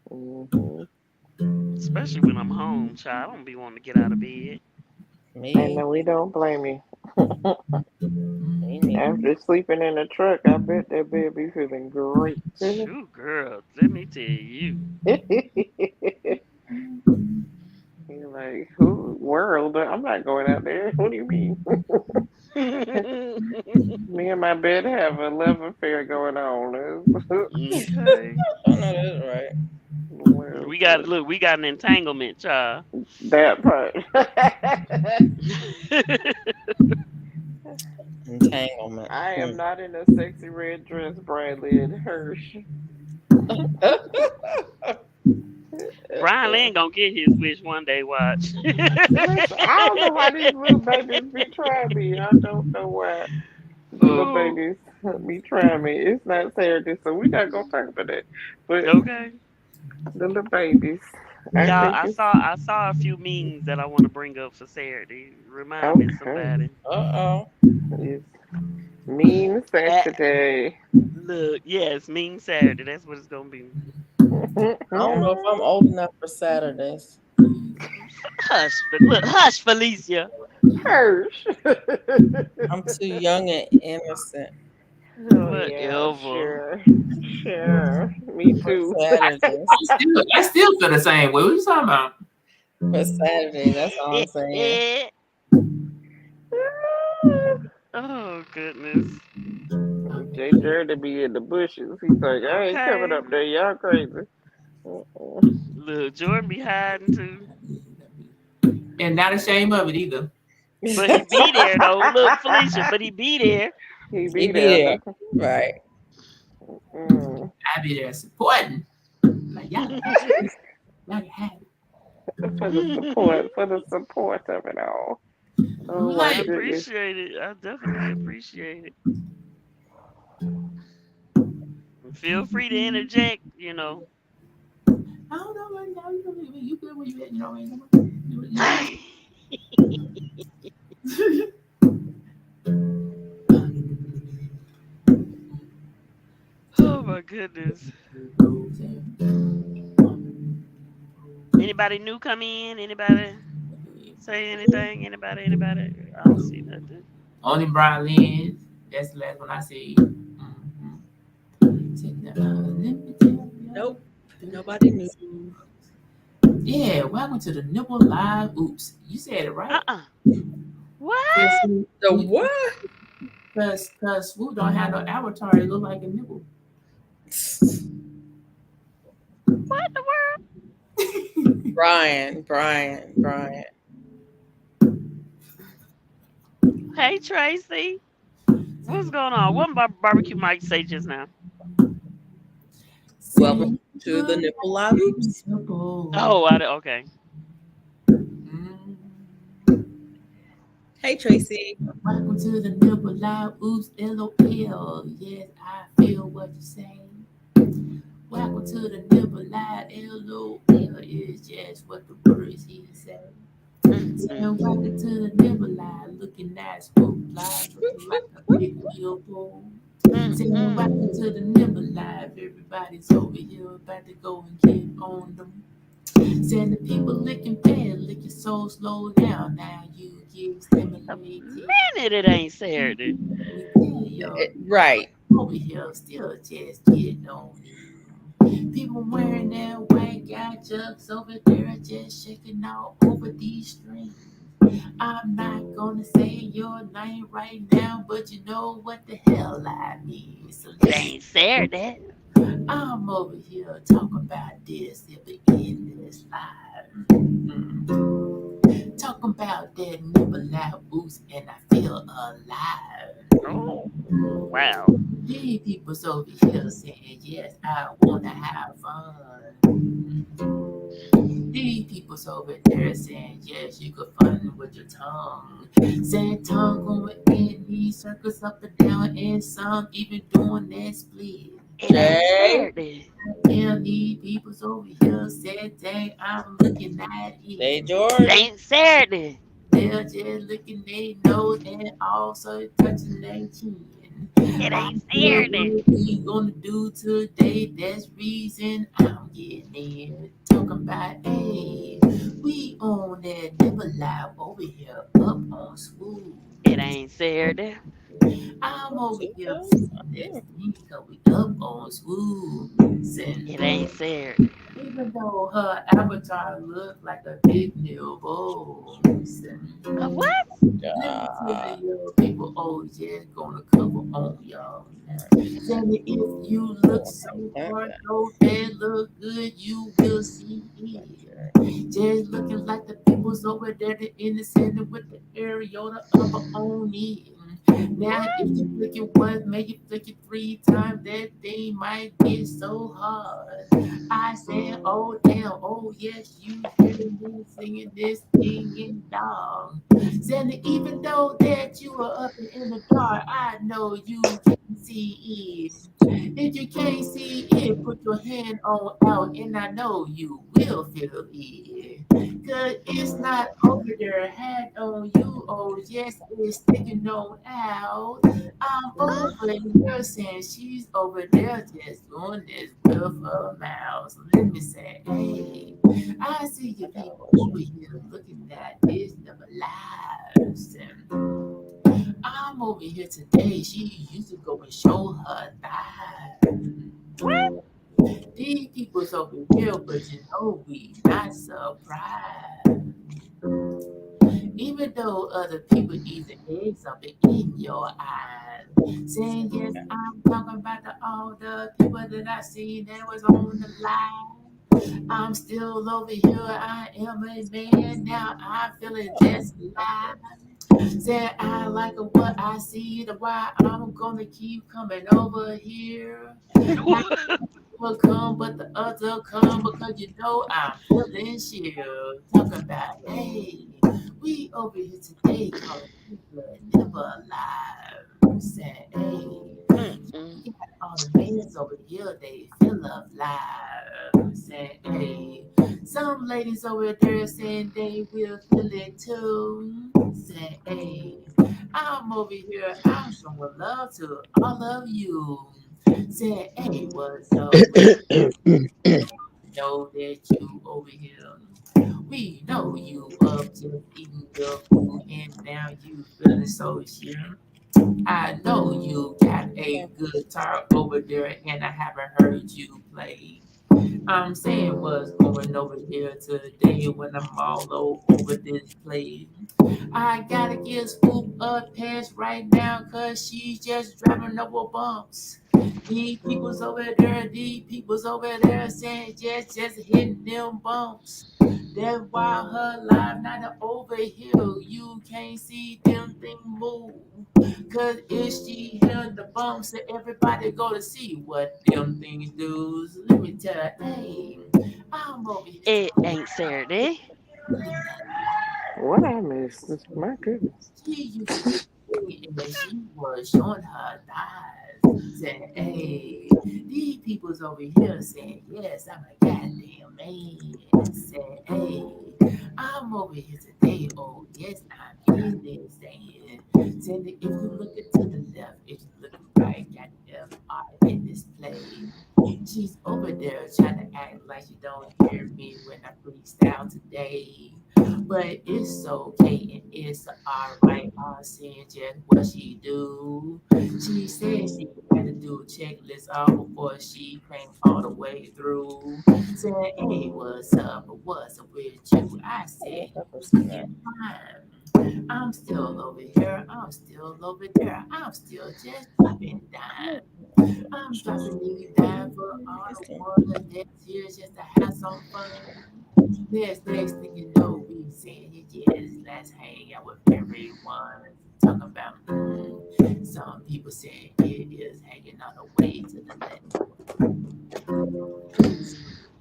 Hmm.
especially when I'm home, child. I don't be wanting to get out of bed.
And
Me,
no, we don't blame you.
me neither.
After sleeping in the truck, I bet that bed be feeling great.
Shoot, girl. Let me tell you.
You're like, who world? I'm not going out there. What do you mean? Me and my bed have a love affair going on.
Okay.
I know that's right.
Well,
We got an entanglement, child.
that part.
Entanglement.
I am
Hmm.
not in a sexy red dress, Bradley and Hirsch.
Brian Lynn gonna get his wish one day, watch.
Listen, I don't know why these little babies be trying me. I don't know why the little
Oh,
babies be trying me. It's not Saturday, so we not gonna talk about that. But
okay.
the little babies, I
Y'all,
think it's
I saw a few memes that I want to bring up for Saturday. Remind me of
okay.
somebody.
Uh-oh.
It's mean
Eh,
Saturday.
look, yes, mean Saturday. That's what it's gonna be.
I don't know if I'm old enough for Saturdays.
Hush, but look, hush, Felicia.
Hirsch.
I'm too young and innocent
Oh yeah,
Whatever.
sure, sure. Me
for
too.
Saturdays.
I still feel the same way. What you talking about?
For Saturday, that's all I'm saying.
Oh goodness.
Jay Journey be in the bushes. He's like, I ain't coming
Okay.
up there. Y'all crazy. Uh-uh.
Look, Jordan be hiding too.
And not ashamed of it either.
But he be there though. Look, Felicia, but he be there.
He
He
be
be
there.
there.
Look.
Right.
Mm.
I be there supporting. Like y'all can have this. Y'all can have it.
For the support of it all. Oh my
I
Like,
goodness.
appreciate it. I definitely appreciate it. Feel free to interject, you know.
I don't know, man. You good where you at, you know what I mean? You good?
Oh my goodness. Anybody new come in? Anybody say anything? Anybody? I don't see nothing.
Only Brian Lynn. That's the last one I see. Mm-hmm.
Nope. Nobody knew.
Yeah, welcome to the Nipple Live. Oops, you said it right.
Uh-uh. What?
Cause,
The what?
cause Swoop don't have no avatar. It look like a nipple.
What in the world?
Brian.
Hey Tracy. What's going on? What barbecue Mike say just now?
Welcome
Say
to the
goodbye
Nipple Live
to
Oops.
nipple.
Oh, okay.
Mm.
Hey Tracy.
Welcome to the Nipple Live. Oops, LOL. Yes, I feel what you say. Welcome to the Nipple Live. LOL is just what the words he say. Saying
Mm.
welcome to the Nipple Live. Looking at Swoop Live. Looking like a big wheel bull. Saying
Mm.
welcome to the Nipple Live. Everybody's over here about to go and get on them. Saying the people licking bad, licking so slow down. Now you get
A
stimulated.
minute it ain't Saturday.
We tell you
Right.
over here still just getting on it. People wearing their white guy jugs over there just shaking all over these strings. I'm not gonna say your name right now, but you know what the hell I mean. So
It
listen,
ain't Saturday.
I'm over here talking about this if it in this live. Talking about that nipple loud boost and I feel alive.
Oh, wow.
These people's over here saying, yes, I wanna have fun. These people's over there saying, yes, you could fun with your tongue. Saying tongue going in these circles up and down, and some even doing that split.
It ain't
Jay.
Saturday.
Tell these people's over here said, dang, I'm looking at it.
Hey
It
Jordan.
ain't Saturday.
They're just licking their nose and also touching their chin.
It
I
ain't
feel
Saturday.
what we gonna do today. That's reason I'm getting in. Talking about, hey, we on that nipple live over here up on school.
It ain't Saturday.
I'm over here
Okay.
saying this thing cause we up on school.
It
Saying,
ain't Saturday.
even though her avatar looked like a big nipple.
What?
Let me tell
God.
you, people always just gonna cover on y'all. Tell me if you look so hard, though that look good, you will see it. Just looking like the people's over there in the center with the areola up on it. Now, if you flick it once, maybe flick it 3 times, that thing might get so hard. I said, oh damn, oh yes, you hear me singing this thing in dog. Sandy, even though that you are up in the dark, I know you can see it. If you can't see it, put your hand on out, and I know you will feel it. Cause it's not over there, hand on you, oh yes, it's sticking on out. I'm over here saying she's over there just doing this with her mouth. So let me say, hey, I see you people over here looking at this number lives. And I'm over here today. She used to go and show her thighs.
What?
These people's over here, but you know we not surprised. Even though other people eat the eggs up in your eyes. Saying yes, I'm talking about all the people that I seen that was on the line. I'm still over here. I am a man now. I'm feeling just alive. Said I like what I see. The why I'm gonna keep coming over here. Not will come, but the other come because you know I'm feeling chill. Talking about, hey, we over here today calling people never alive. Saying, hey,
Mm-mm.
you got all the mans over here, they feel alive. Saying, hey, some ladies over there saying they will feel it too. Saying, hey, I'm over here, I'm showing love to all of you. Saying, hey, what's up with know that you over here. We know you up just eating your food and now you feeling so sure. I know you got a guitar over there and I haven't heard you play. I'm saying what's going over here today when I'm all over this place. I gotta give Swoop a pass right now cause she's just driving over bumps. These people's over there, these people's over there saying just hitting them bumps. That's why her life not over here. You can't see them thing move. Cause if she hit the bumps, everybody go to see what them things do. So let me tell you, hey, I'm over here
It ain't Saturday.
feeling that.
What I missed? My goodness.
She used to be big and she was showing her thighs. Saying, hey, these people's over here saying, yes, I'm a goddamn man. Saying, hey, I'm over here today. Oh, yes, I'm in this saying. Saying that if you look to the left, if you look right, goddamn, are in this play. She's over there trying to act like she don't hear me when I freestyle today. But it's okay and it's alright. I'm seeing just what she do. She said she had to do a checklist all before she came all the way through. Said, hey, what's up? What's up with you? I said, you looking fine. I'm still over here. I'm still over there. I'm still just dropping down. I'm dropping you down for all the water that's here just to have some fun. Next thing you know, we saying, yes, let's hang out with everyone. Talking about some people saying it is hanging on the way to the left. Some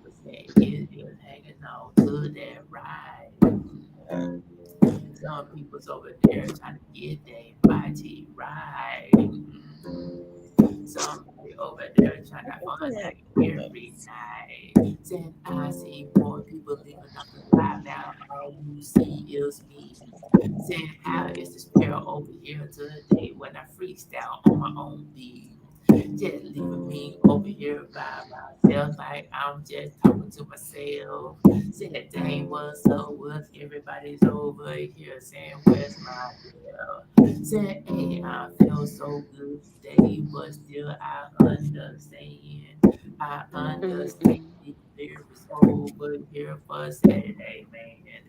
people saying it is hanging on to that right. Some people's over there trying to get their body right. Somebody over there trying to find that every night. Saying I see more people living off the live now. All you see is me. Saying how is the spirit over here today when I freestyle on my own beat. Just leaving me over here by myself, like I'm just talking to myself. Saying, dang, what's up with everybody's over here? Saying, where's my girl? Saying, hey, I feel so good today, but still I understand. I understand
Mm-mm.
the fear is over here for Saturday, man.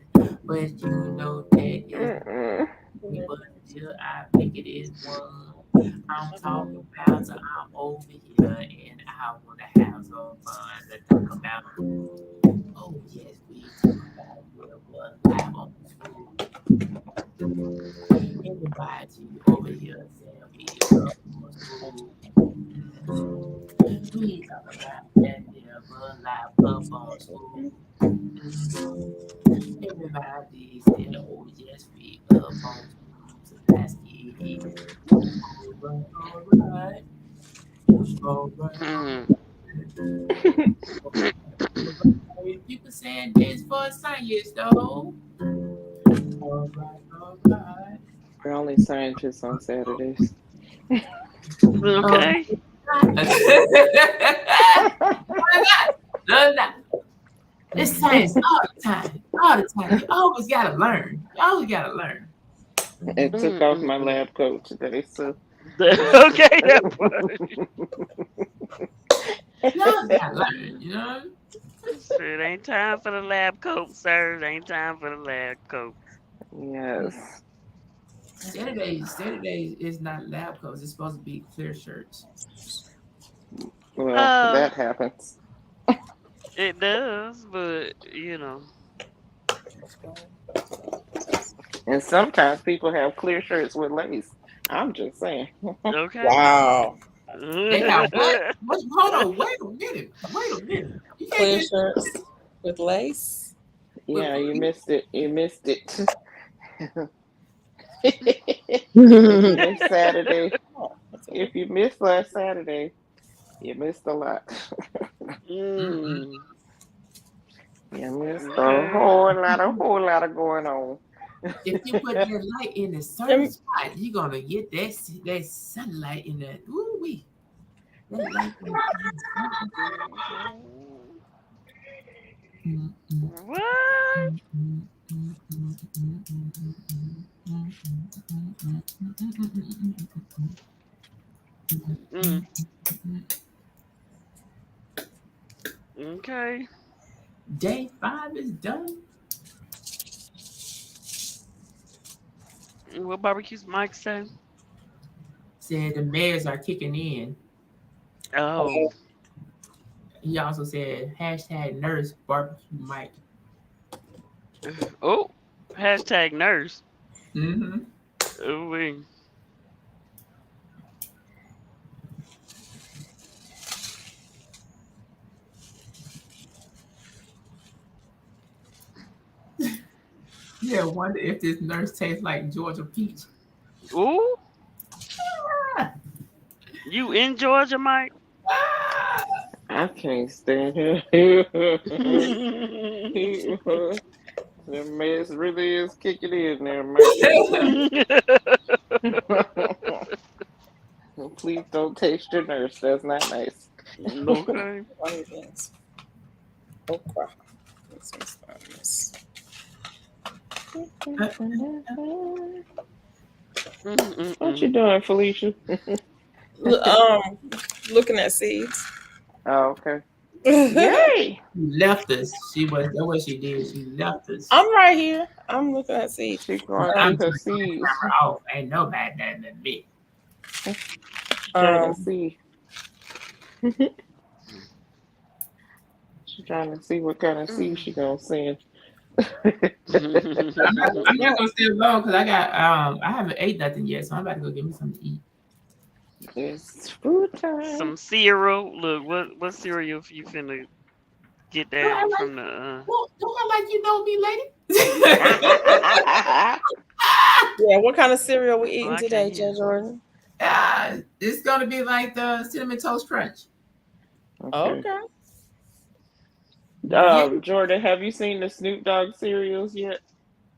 But you know that is
Mm-mm.
but still I make it is one. I'm talking about so I'm over here and I wanna have some fun to talk about. Oh yes, we talk about yeah, what live on school. Everybody over here saying we up on school. We talk about that yeah, but live up on school. Everybody said, oh yes, we up on school. So let's get it. Alright, alright,
Mm.
alright. People saying this for science though. Alright, alright.
We're only scientists on Saturdays.
Um,
Okay.
why not? No, no. It's science all the time. All the time. You always gotta learn. You always gotta learn.
It took off my
Mm-mm-mm.
lab coat today, so
Okay, that part.
You always gotta learn, you know?
Sure, it ain't time for the lab coat, sir. It ain't time for the lab coat.
yes.
Saturday is not lab coats. It's supposed to be clear shirts.
Well,
Uh,
that happens.
it does, but
And sometimes people have clear shirts with lace. I'm just saying.
okay.
Wow.
They have what? Hold on. Wait a minute. Wait a minute. You can't
Clear
get
shirts with lace.
Yeah,
with
you
police.
missed it. You missed it. If you missed Saturday,
Oh, that's a
if you missed last Saturday, you missed a lot.
Mm-mm.
Mm,
You missed
okay.
a whole lot of going on.
If you put that light in a certain
Them-
spot, you're gonna get that sunlight in that. Ooh wee. That light.
Mhm.
Mm, mm,
What?
mm, mm, mm, mm, mm, mm, mm, mm, mm, mm, mm,
Mm, okay.
Day 5 is done.
What barbecues Mike say?
Said the mayors are kicking in.
Oh,
He also said hashtag nurse barbecue Mike.
oh, hashtag nurse.
Mm-hmm.
Oh,
Yeah, wonder if this nurse tastes like Georgia peach.
ooh,
Ah,
you in Georgia, Mike?
ah.
I can't stand him. The mess really is kicking in there, Mike. Please don't taste your nurse. That's not nice.
Okay.
One of these. Okra. This one's fun. This.
What you
Mm-mm-mm.
doing, Felicia?
Um, looking at seeds.
Oh, okay.
I'm
Yay!
She left us. She was that what she did. She left us.
right here. I'm looking at seeds.
She going
I'm
through
trying
her
to turn the
seeds.
camera off. Ain't nobody nothing but me.
She's trying to
Um,
see. She's trying to see what kind of seed she gonna send.
I'm not gonna stay alone because I haven't ate nothing yet, so I'm about to go get me something to eat.
It's food time.
Some cereal. Look, what cereal you finna get
Don't act
down
like
from the
don't act like you know me, lady.
yeah. What kind of cereal we
oh,
eating
I can't
today,
hear.
Joe Jordan?
It's gonna be like the cinnamon toast crunch.
Okay.
Okay.
Yeah,
Jordan, have you seen the Snoop Dogg cereals yet?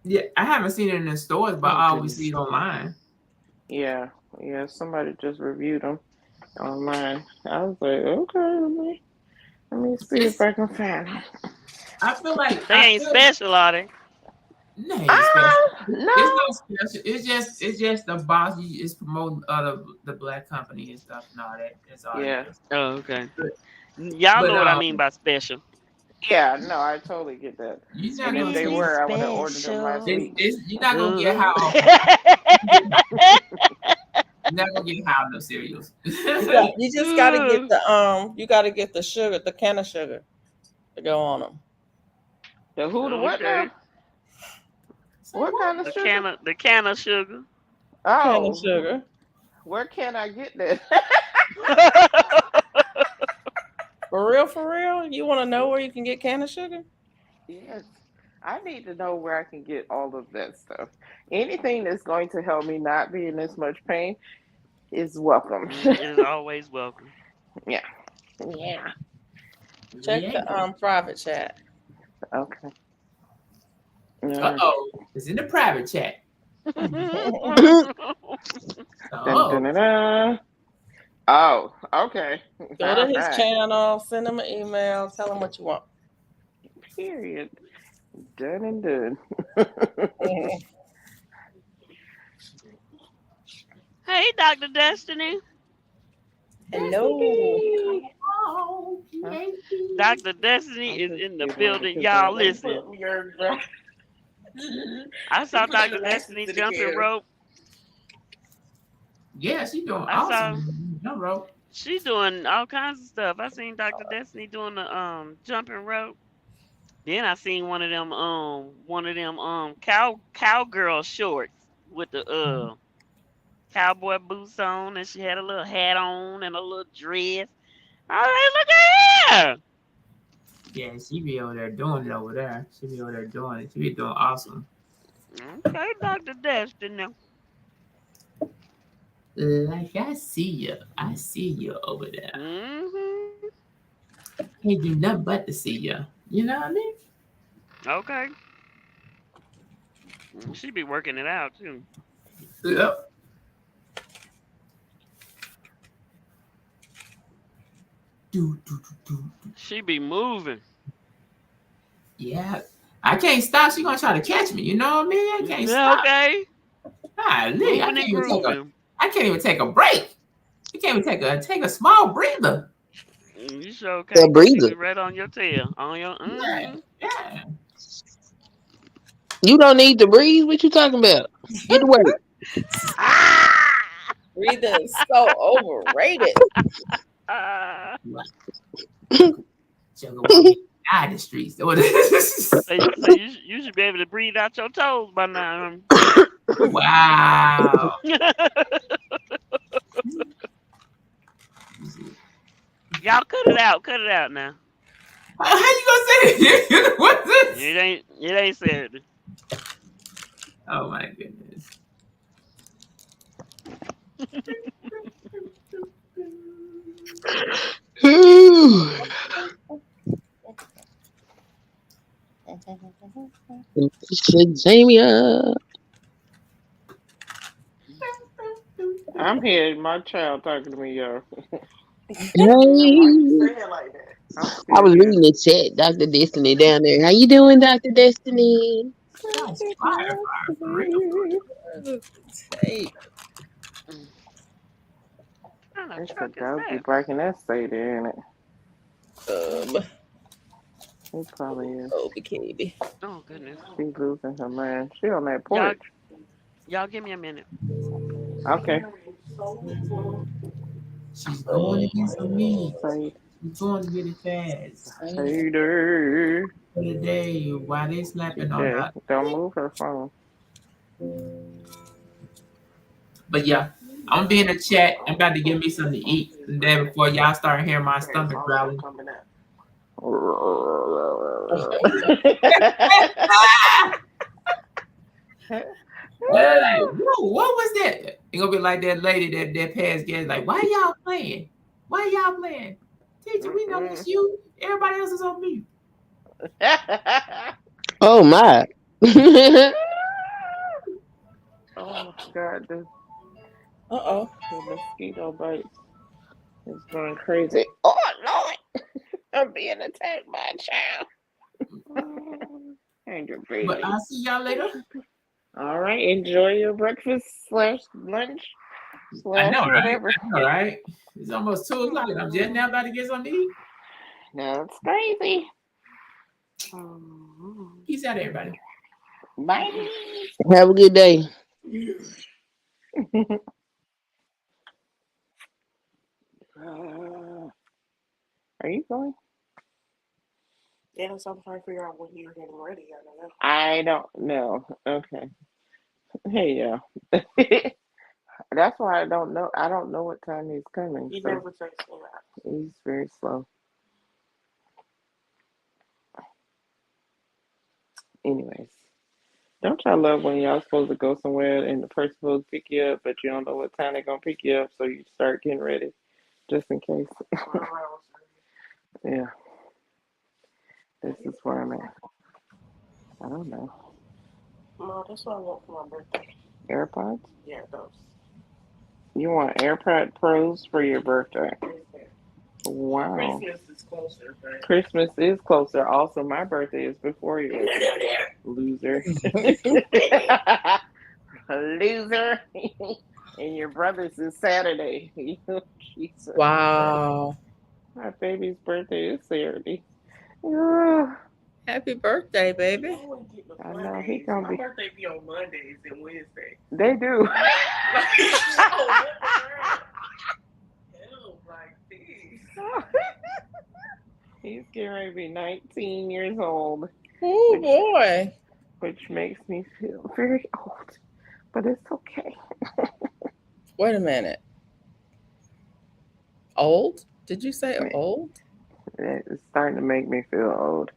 yeah. I haven't seen it in the stores, but
Oh
I always
goodness.
see it online.
Yeah, yeah. Somebody just reviewed them online. I was like, okay, let me see if
It's
I can find them.
I feel like
They ain't special, are they?
no, ain't special. It's
No.
not special. It's just the boss. Is promoting the black company and stuff and all that. That's all it
Yeah,
is.
Oh, okay.
But,
Y'all
but
know what I mean by special.
yeah. No, I totally get that.
you're not
And if
gonna
they
Anything
see.
were, I would have ordered them last
special.
week.
You're not gonna get
Ooh.
how. You're not gonna get how no cereals.
You just got to get the you got to get the sugar, the can of sugar to go on them.
The who the what now?
Okay.
Say
What
what?
kind of sugar?
The can of sugar.
Can of
Oh,
sugar.
where can I get that?
For real, for real. You want to know where you can get can of sugar?
Yes. I need to know where I can get all of that stuff. Anything that's going to help me not be in this much pain is welcome.
It is always welcome.
Yeah. Yeah.
Check
Yeah.
the private chat.
Okay.
Uh
Uh,
oh. It's in the private chat.
Go
dun, dun,
Oh.
dun, dun. Oh, okay.
to
All
his
right.
channel, send him an email, tell him what you want.
Period. Done and done.
Mhm.
Hey, Dr. Destiny.
Hello.
Destiny.
Oh,
Huh?
PhD.
Dr. Destiny
I'm
is
just
in the
giggling
building.
because
Y'all
let me put
listen.
up your
I
you
saw
put your
Dr.
license
Destiny
to the
jumping
camera.
rope.
Yeah, she doing
I saw
awesome. No, bro.
she doing all kinds of stuff. I seen Dr. Destiny doing the jumping rope. Then I seen one of them cowgirl shorts with the cowboy boots on, and she had a little hat on and a little dress. I was like, look at her.
Yeah, she be over there doing it over there. She be over there doing it. She be doing awesome.
Okay, Dr. Destiny.
Like I see you. I see you over there.
Hmm.
Can't do nothing but to see you. You know what I mean?
Okay. She be working it out too.
Yep. Do, do, do, do, do.
She be moving.
Yeah. I can't stop. She gonna try to catch me. You know what I mean? I can't stop.
Okay.
Golly, I
Moving
can't
and
even take a.
grooving.
I can't even take a break. I can't even take a small breather.
You sure
The
can, 'cause she
breather.
be right on your tail. On your
Yeah, yeah.
You don't need to breathe. What you talking about? Get to work.
Ah!
Breathing is so overrated.
Ah!
Sugar want me to die in the streets.
So you should be able to breathe out your toes by now.
Wow.
Y'all cut it out. Cut it out now.
How you gonna say it? What's this?
It ain't said.
Oh my goodness.
Shazamia.
I'm here. My child talking to me, y'all. Why you
Hey.
say it like that? I'm
I
still
was
here.
reading the chat, Dr. Destiny down there. How you doing, Dr. Destiny?
That's fire, fire, for real.
Hey,
Mm. What kind of
It's a
truck is
doggy
that?
barking. That stay there, ain't it?
um,
He probably is.
oh, bikini.
Oh goodness.
She losing her mind. She on that
Y'all
porch.
y'all give me a minute.
Okay.
She's going against me.
Say,
She's going to get it fast.
say there.
For the day, why they slapping on
TJ,
her?
don't move her phone.
But yeah, I'm gonna be in the chat. I'm about to give me something to eat. And then before y'all start hearing my stomach growling. They're like, whoa, what was that? It's gonna be like that lady that passed gas, like, why y'all playing? Why y'all playing? Teacher, we know it's you. Everybody else is on mute.
Oh, my.
Oh God,
Uh-oh.
the mosquito bites is going crazy. Oh Lord, I'm being attacked by a child. And your
But
baby.
I'll see y'all later.
All right, enjoy your breakfast slash lunch
I
slash
know, right?
whatever.
I know, right? It's almost 2 o'clock. I'm just now about to get something to eat.
That's crazy.
Peace out, everybody.
Bye.
Have a good day. Are you going?
Yeah, so I'm trying to figure out when you're getting ready. I don't know.
I don't know. Okay. Hey, yeah. That's why I don't know. I don't know what time he's coming.
You
So
never text me that.
he's very slow. Anyways, don't y'all love when y'all supposed to go somewhere and the person supposed to pick you up, but you don't know what time they're gonna pick you up, so you start getting ready just in case. Yeah, this is where I'm at. I don't know.
No, that's what I want for my birthday.
AirPods?
Yeah, those.
You want AirPod Pros for your birthday?
Christmas
Wow.
Christmas is closer, but
Christmas is closer. Also, my birthday is before yours.
there.
Loser. Loser. And your brother's is Saturday. Jesus.
Wow.
My baby's birthday is Saturday. Yeah,
Happy birthday,
You
baby.
always get the
I know he
Mondays.
gonna
My
be.
birthday be on Mondays and Wednesdays.
They do.
Like,
ready to be 19 years old,
Oh
which
boy.
which makes me feel very old, but it's okay.
Wait a minute. Old? Did you say old?
It's starting to make me feel old.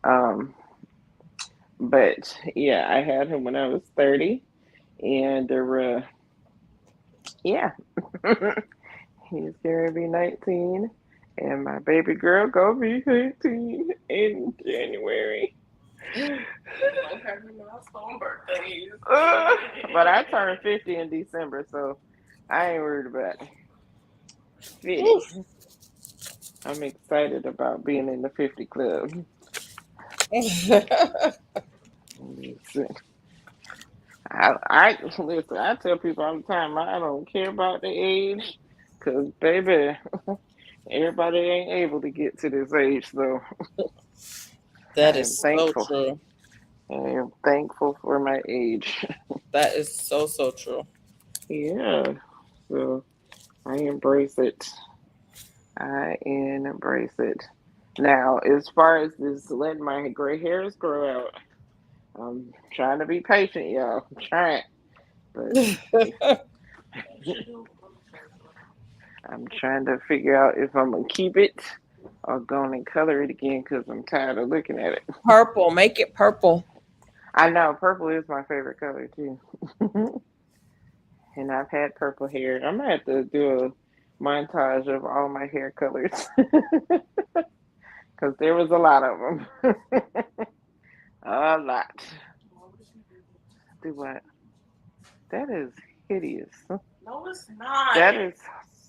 Um, but yeah, I had him when I was 30, and yeah, he's gonna be 19, and my baby girl gonna be 15 in January.
Don't have any milestone birthdays.
But I turned 50 in December, so I ain't worried about it. 50.
Oof.
I'm excited about being in the 50 club. Listen, listen. I tell people all the time I don't care about the age, cause baby, everybody ain't able to get to this age. So
That
I am
is so
thankful.
true.
I am thankful for my age.
That is so so true.
Yeah. So I embrace it. I embrace it. Now, as far as this letting my gray hairs grow out, I'm trying to be patient, y'all. I'm trying, but
Yes, you do.
I'm trying to figure out if I'm gonna keep it or go on and color it again because I'm tired of looking at it.
Purple. Make it purple.
I know purple is my favorite color too, and I've had purple hair. I'm gonna have to do a montage of all my hair colors because there was a lot of them, a lot.
Why would you do that?
Do what? That is hideous.
No, it's not.
That is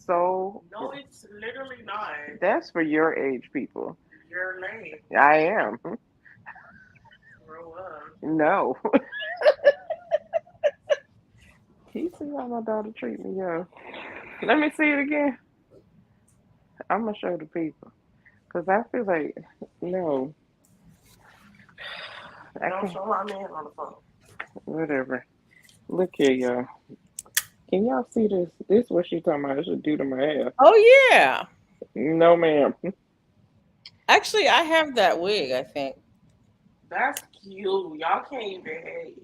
so.
No, it's literally not.
That's for your age people.
You're lame.
I am.
Grow up.
No. You see how my daughter treat me, yo. Let me see it again. I'm gonna show the people because I feel like no, I
Don't
can't.
show my man on the phone.
Whatever. Look here, y'all. Can y'all see this? This is what she talking about. I should do to my hair.
Oh yeah.
No, ma'am.
Actually, I have that wig, I think.
That's cute. Y'all can't even hate.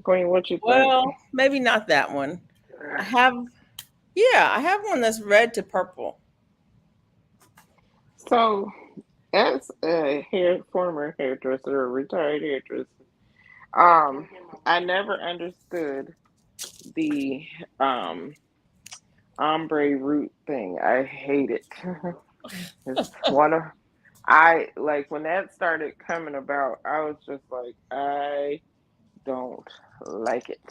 Queen, what you think?
Well, maybe not that one. I have, yeah, I have one that's red to purple.
So, as a former hairdresser, a retired hairdresser, um, I never understood the um ombre root thing. I hate it. It's one of I like when that started coming about. I was just like, I don't like it.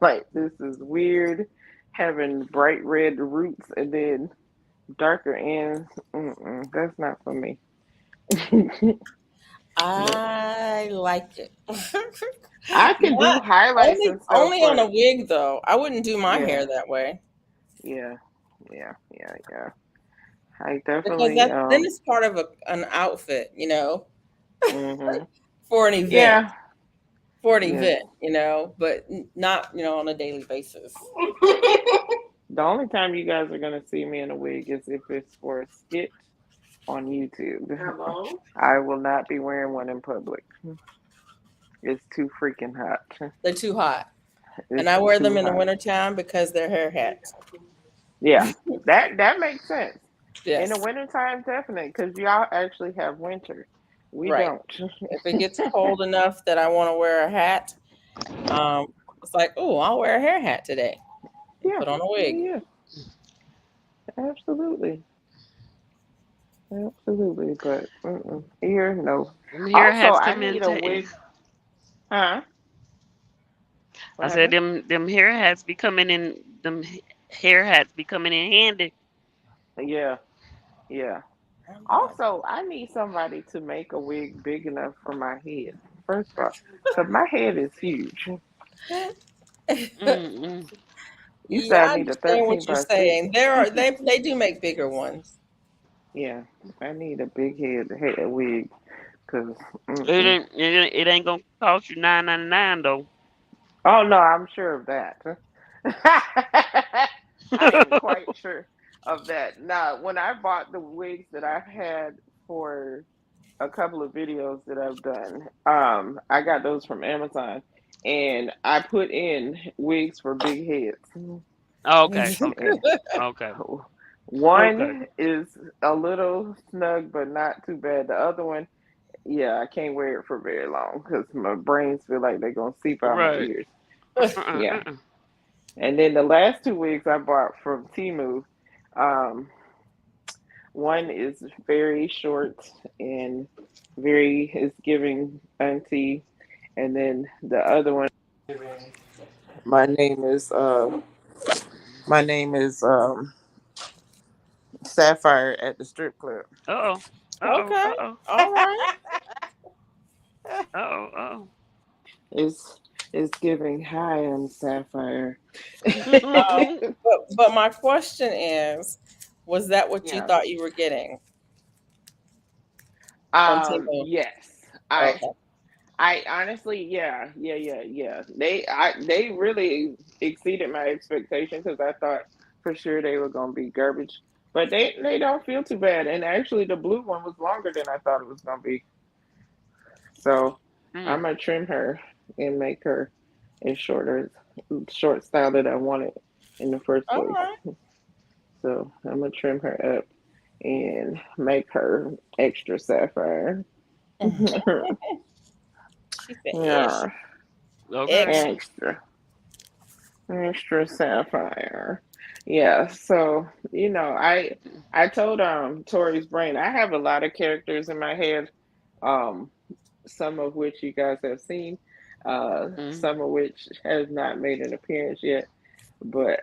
Like this is weird, having bright red roots and then darker ends. That's not for me. But
I like it.
I can do
Not
highlights
only
and stuff,
only on
but
a wig though. I wouldn't do my
yeah,
hair that way
yeah, yeah. I
because
definitely
that then it's part of an outfit,
hmm
for an event,
yeah,
for an
yes.
event, but not on a daily basis.
The only time you guys are gonna see me in a wig is if it's for a skit on YouTube.
Hello?
I will not be wearing one in public. It's too freaking hot.
They're too hot, and
It's
I wear them
too
in the
hot.
wintertime because they're hair hats.
Yeah, that makes sense. In the
Yes,
wintertime, definitely, because y'all actually have winter. We
right.
don't.
If it gets cold enough that I want to wear a hat, it's like, oh, I'll wear a hair hat today and
Yeah,
put on a wig.
yeah, absolutely, absolutely. But here, no.
Them hair
Also,
hats
I
come in.
need a wig. Huh? What
I said
happened?
them hair hats be coming in. Hair hats be coming in handy.
Yeah, yeah. Also, I need somebody to make a wig big enough for my head. First of all, because my head is huge.
Mm-mm.
You
Yeah,
said I
I
need a
understand
13
what you're
by 6.
saying. They do make bigger ones.
Yeah, I need a big head wig. Because,
It ain't gonna cost you $9.99 though.
oh no, I'm sure of that. I am quite picture of that. Now, when I bought the wigs that I've had for a couple of videos that I've done, I got those from Amazon, and I put in wigs for big heads.
Okay, okay,
And
okay, okay.
one is a little snug, but not too bad. The other one, yeah, I can't wear it for very long because my brains feel like they're gonna seep out my
Right.
ears.
Uh-uh,
Yeah.
uh-uh.
And then the last 2 wigs I bought from Timu, um, one is very short and very is giving auntie, and then the other one, my name is my name is Sapphire at the strip club.
Uh-oh. Uh-oh.
Okay.
Uh-oh.
All right.
Uh-oh. Uh-oh.
It's it's giving hi, I'm Sapphire.
But my question is, was that what you
Yeah.
thought you were getting from Timu?
Yes. I
Okay.
I honestly, yeah, yeah, yeah, yeah. They really exceeded my expectation because I thought for sure they were gonna be garbage, but they don't feel too bad. And actually, the blue one was longer than I thought it was gonna be. So I'm
Mm.
gonna trim her and make her as short style that I wanted in the first
All
place.
right.
So I'm gonna trim her up and make her extra sapphire.
She said, "Ish,
Yeah,
Okay.
extra."
extra. Extra sapphire. Yeah, so I told Tori's brain I have a lot of characters in my head, um, some of which you guys have seen,
Mm.
some of which has not made an appearance yet, but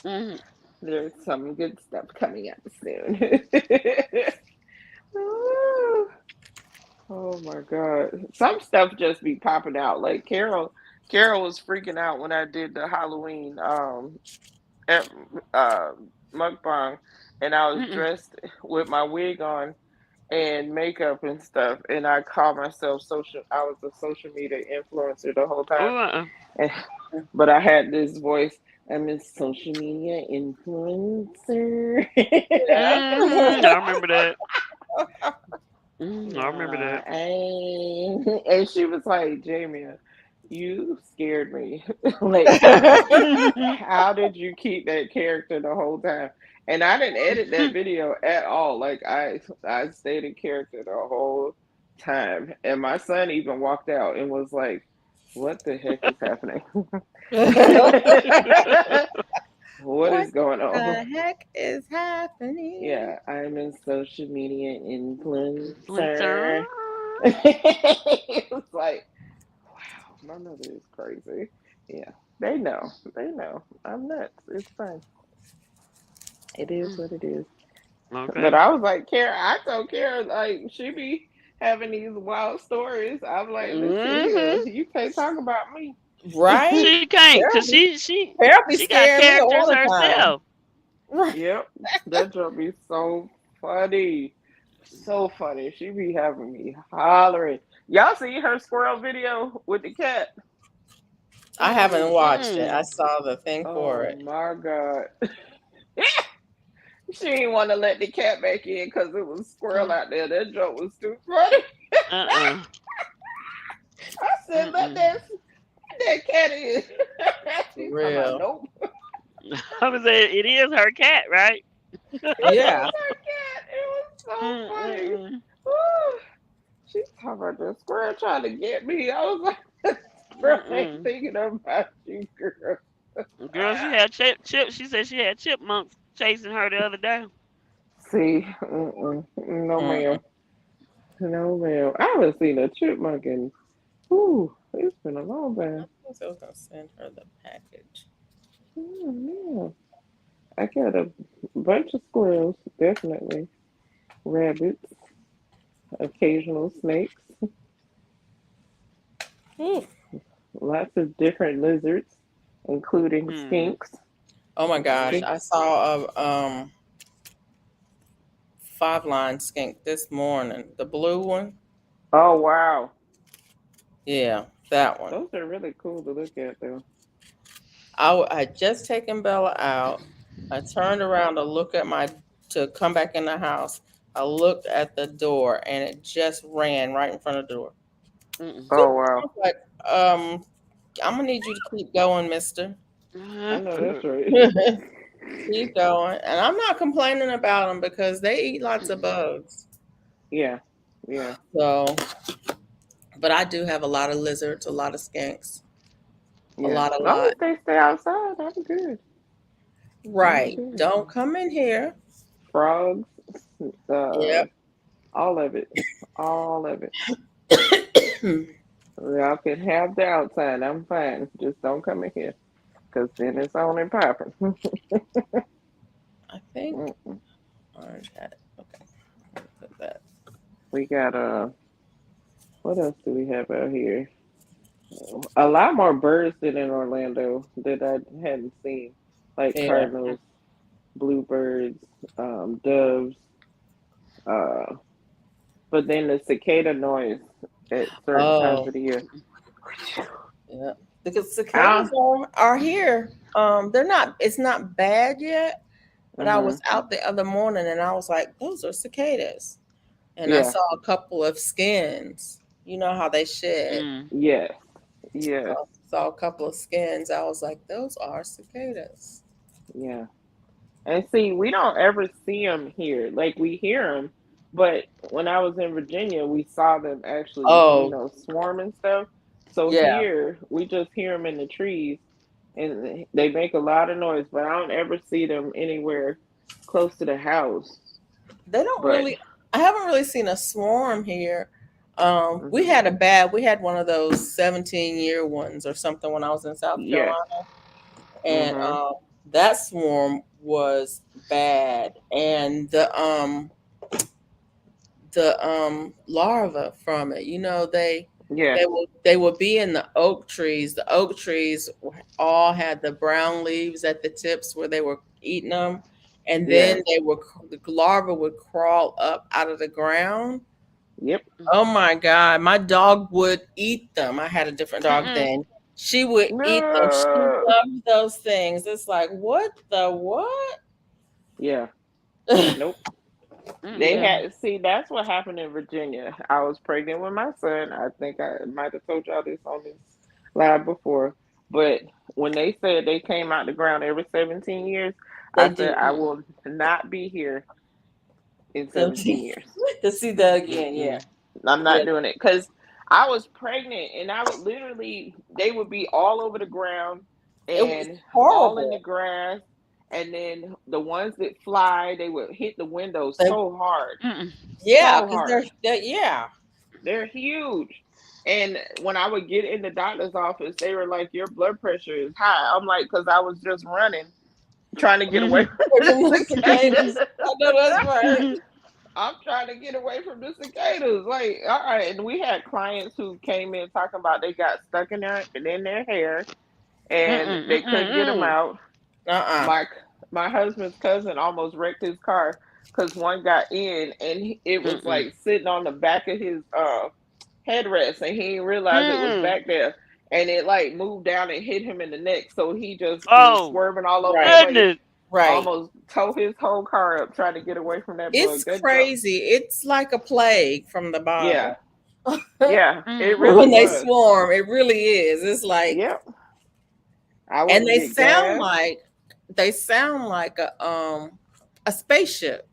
Mm.
there's some good stuff coming up soon. Oh my God. Some stuff just be popping out. Like Carol was freaking out when I did the Halloween at, uh mukbang, and I was
Mm.
dressed with my wig on and makeup and stuff, and I called myself social I was a social media influencer the whole time.
Oh, uh-uh.
And, but I had this voice, I'm a social media influencer.
Mm-hmm. I remember that. I remember
Yeah,
that.
and she was like, Jamie, you scared me. Like, how did you keep that character the whole time? And I didn't edit that video at all. Like I stayed in character the whole time. And my son even walked out and was like, what the heck is happening? What
What
is going on?
the heck is happening?
Yeah, I'm a social media
Influencer.
influencer. It was like, wow, my mother is crazy. Yeah, they know. They know. I'm nuts. It's fine. It is
Mm.
what it is. But
Okay.
I was like, Kara, I told Kara, like, she be having these wild stories. I'm like, listen here,
Mm-hmm.
you can't talk about me.
Right?
She can't, cause
Carol be, Carol be
she got
scaring me
characters
all the time.
herself.
Right.
Yep, that joke be so funny. So funny. She be having me hollering. Y'all see her squirrel video with the cat?
I haven't watched it. I
Mm-mm.
saw the thing for
Oh
it.
my God. She didn't want to let the cat back in because it was squirrel out there. That joke was too funny.
Uh-uh.
I said,
Mm-mm.
let that cat in.
For
She's talking about,
real.
nope.
I was saying it is her cat, right?
It
Yeah.
was her cat. It was so funny.
Mm-mm.
Woo. She's talking about the squirrel trying to get me. I was like, squirrel ain't
Mm-mm.
thinking about you, girl.
Girl, she had chip. She said she had chipmunks chasing her the other day.
See, no ma'am,
Mm-mm.
no ma'am. I haven't seen a chipmunk in, whew, it's been a long
I
time.
was gonna send her the package.
Oh, yeah. I got a bunch of squirrels, definitely. Rabbits, occasional snakes,
Ooh.
lots of different lizards, including
Hmm.
skinks.
Oh my gosh.
Skink.
I saw a 5 line skink this morning. The blue one.
Oh, wow.
Yeah, that one.
Those are really cool to look at, though.
I had just taken Bella out. I turned around to look at my to come back in the house. I looked at the door and it just ran right in front of the door.
Mm-mm.
Zoop.
Oh
I
wow.
was like, I'm gonna need you to keep going, mister.
I know that's right.
Keep going. And I'm not complaining about them because they eat lots of bugs.
Yeah. Yeah.
So, but I do have a lot of lizards, a lot of skinks,
Yeah.
a
As long
lot.
as they stay outside, I'm good. I'm
Right.
good.
Don't come in here.
Frogs, uh,
Yep.
all of it. All of it. Y'all can have the outside. I'm fine. Just don't come in here. Because then it's on and popping.
I think orange hat. Okay. Put that.
We got what else do we have out here? A lot more birds than in Orlando that I hadn't seen. Like
Yeah.
cardinals, bluebirds, doves, uh but then the cicada noise at certain times
Oh,
of the year.
yeah. Because cicadas
Ah,
are here. They're not. It's not bad yet. But I was
mhm.
out the other morning and I was like, those are cicadas. And I
Yeah.
saw a couple of skins. You know how they shed.
Mm.
Yes. Yes.
Saw a couple of skins. I was like, those are cicadas.
Yeah. And see, we don't ever see them here. Like we hear them, but when I was in Virginia, we saw them actually,
Oh,
swarm and stuff. So
yeah.
here, we just hear them in the trees, and they make a lot of noise. But I don't ever see them anywhere close to the house.
They don't
But
really, I haven't really seen a swarm here.
hmm
We had one of those 17-year ones or something when I was in South
yes,
Carolina. And
hmm
that swarm was bad. And the larva from it.
yeah,
They would be in the oak trees. The oak trees all had the brown leaves at the tips where they were eating them, and
yeah,
then the larva would crawl up out of the ground.
yep,
Oh my god, my dog would eat them. I had a different dog
Mm-mm.
then. She would eat them. She
no,
loved those things. It's like what the what?
yeah, nope. They
Mm-mm.
Yeah,
had see that's what happened in Virginia. I was pregnant with my son. I think I might have told y'all this on this live before. But when they said they came out the ground every 17 years,
they
I said
do.
I
Mm-mm.
will not be here in
So
17 years.
to see that again, yeah,
Mm-mm. I'm
yeah.
not doing it because I was pregnant and I would literally, they would be all over the ground
It was
and all in the
horrible.
grass. And then the ones that fly, they would hit the windows
They,
so hard,
Mm-mm.
yeah,
so
because
hard.
yeah.
They're huge. And when I would get in the doctor's office, they were like, "Your blood pressure is high." I'm like, "Cause I was just running, trying to get away
Mhm.
from the
From the
cicadas.
cicadas. I know that's right.
I'm trying to get away from the cicadas." Like, all right. And we had clients who came in talking about they got stuck in their hair and
Mm-mm.
they couldn't get them
Mm-mm.
out.
Uh-uh.
My my husband's cousin almost wrecked his car because one got in and it was
Mm-mm.
like sitting on the back of his headrest and he didn't realize it was
Mm-mm.
back there and it like moved down and hit him in the neck so he just was
Oh
swerving all over the
Right,
place,
goodness.
right.
almost tore his whole car up trying to get away from that
It's
bug. That jump,
crazy. It's like a plague from the
yeah,
Bible.
yeah, it really
When they
Mm-mm.
was.
swarm, it really is. It's like,
Yep, I
and
wouldn't get gas.
they sound like a spaceship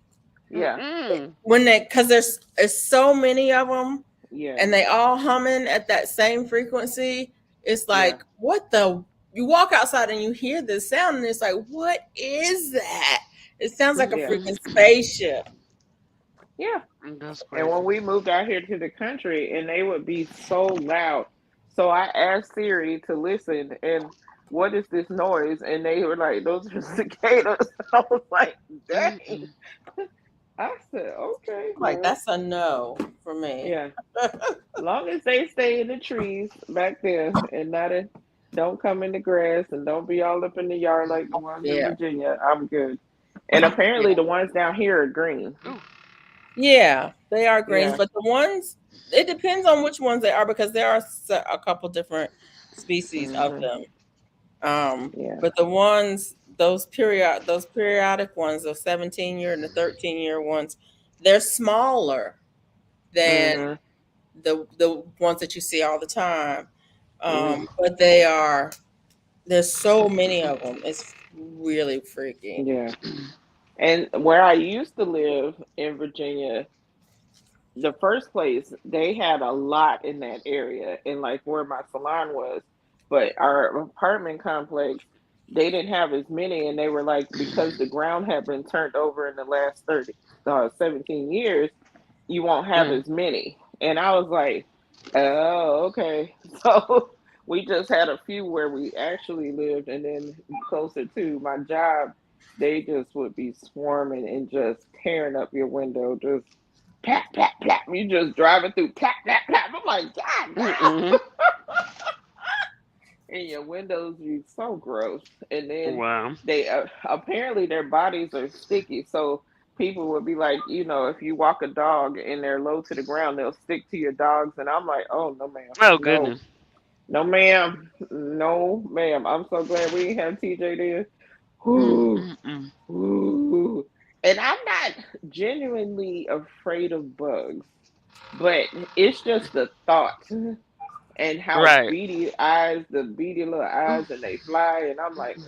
Yeah,
Mm-mm.
when they because there's so many of them
yeah,
and they all humming at that same frequency. It's
yeah,
like what the you walk outside and you hear this sound and it's like what is that? It sounds like a
yeah,
freaking spaceship.
yeah.
That's
And when
crazy.
we moved out here to the country, and they would be so loud. So I asked Siri to listen, and what is this noise? And they were like, "Those are cicadas." I was like, "Dang!"
Mm-mm.
I said, "Okay,
Like
well,
that's a no for me.
yeah." Long as they stay in the trees back there and not in, don't come in the grass and don't be all up in the yard like the ones in
Yeah.
Virginia, I'm good. And apparently,
Yeah.
the ones down here are green.
Ooh.
Yeah, they are greens,
Yeah.
but the ones it depends on which ones they are because there are a couple different species of
Hmm.
them.
Yeah.
But those periodic ones, those 17-year and the 13-year ones, they're smaller than
Mhm.
the ones that you see all the time.
Mhm.
But there's so many of them. It's really freaky.
Yeah. And where I used to live in Virginia, the first place they had a lot in that area and like where my salon was, but our apartment complex they didn't have as many, and they were like because the ground had been turned over in the last 17 years, you won't have
Mm.
as many. And I was like, oh, okay. So we just had a few where we actually lived, and then closer to my job, they just would be swarming and just tearing up your window, just plap, plap, plap. You just driving through, plap, plap, plap. I'm like, God
Mm-mm.
damn. And your windows be so gross. And then
Wow.
they apparently their bodies are sticky, so people would be like, if you walk a dog and they're low to the ground, they'll stick to your dogs. And I'm like, oh no, ma'am,
Oh
no,
goodness.
no, ma'am, no, ma'am. I'm so glad we didn't have TJ there. Whoo,
Mm-mm-mm.
whoo. And I'm not genuinely afraid of bugs, but it's just the thought and how
Right.
beady eyes, the beady little eyes, and they fly, and I'm like,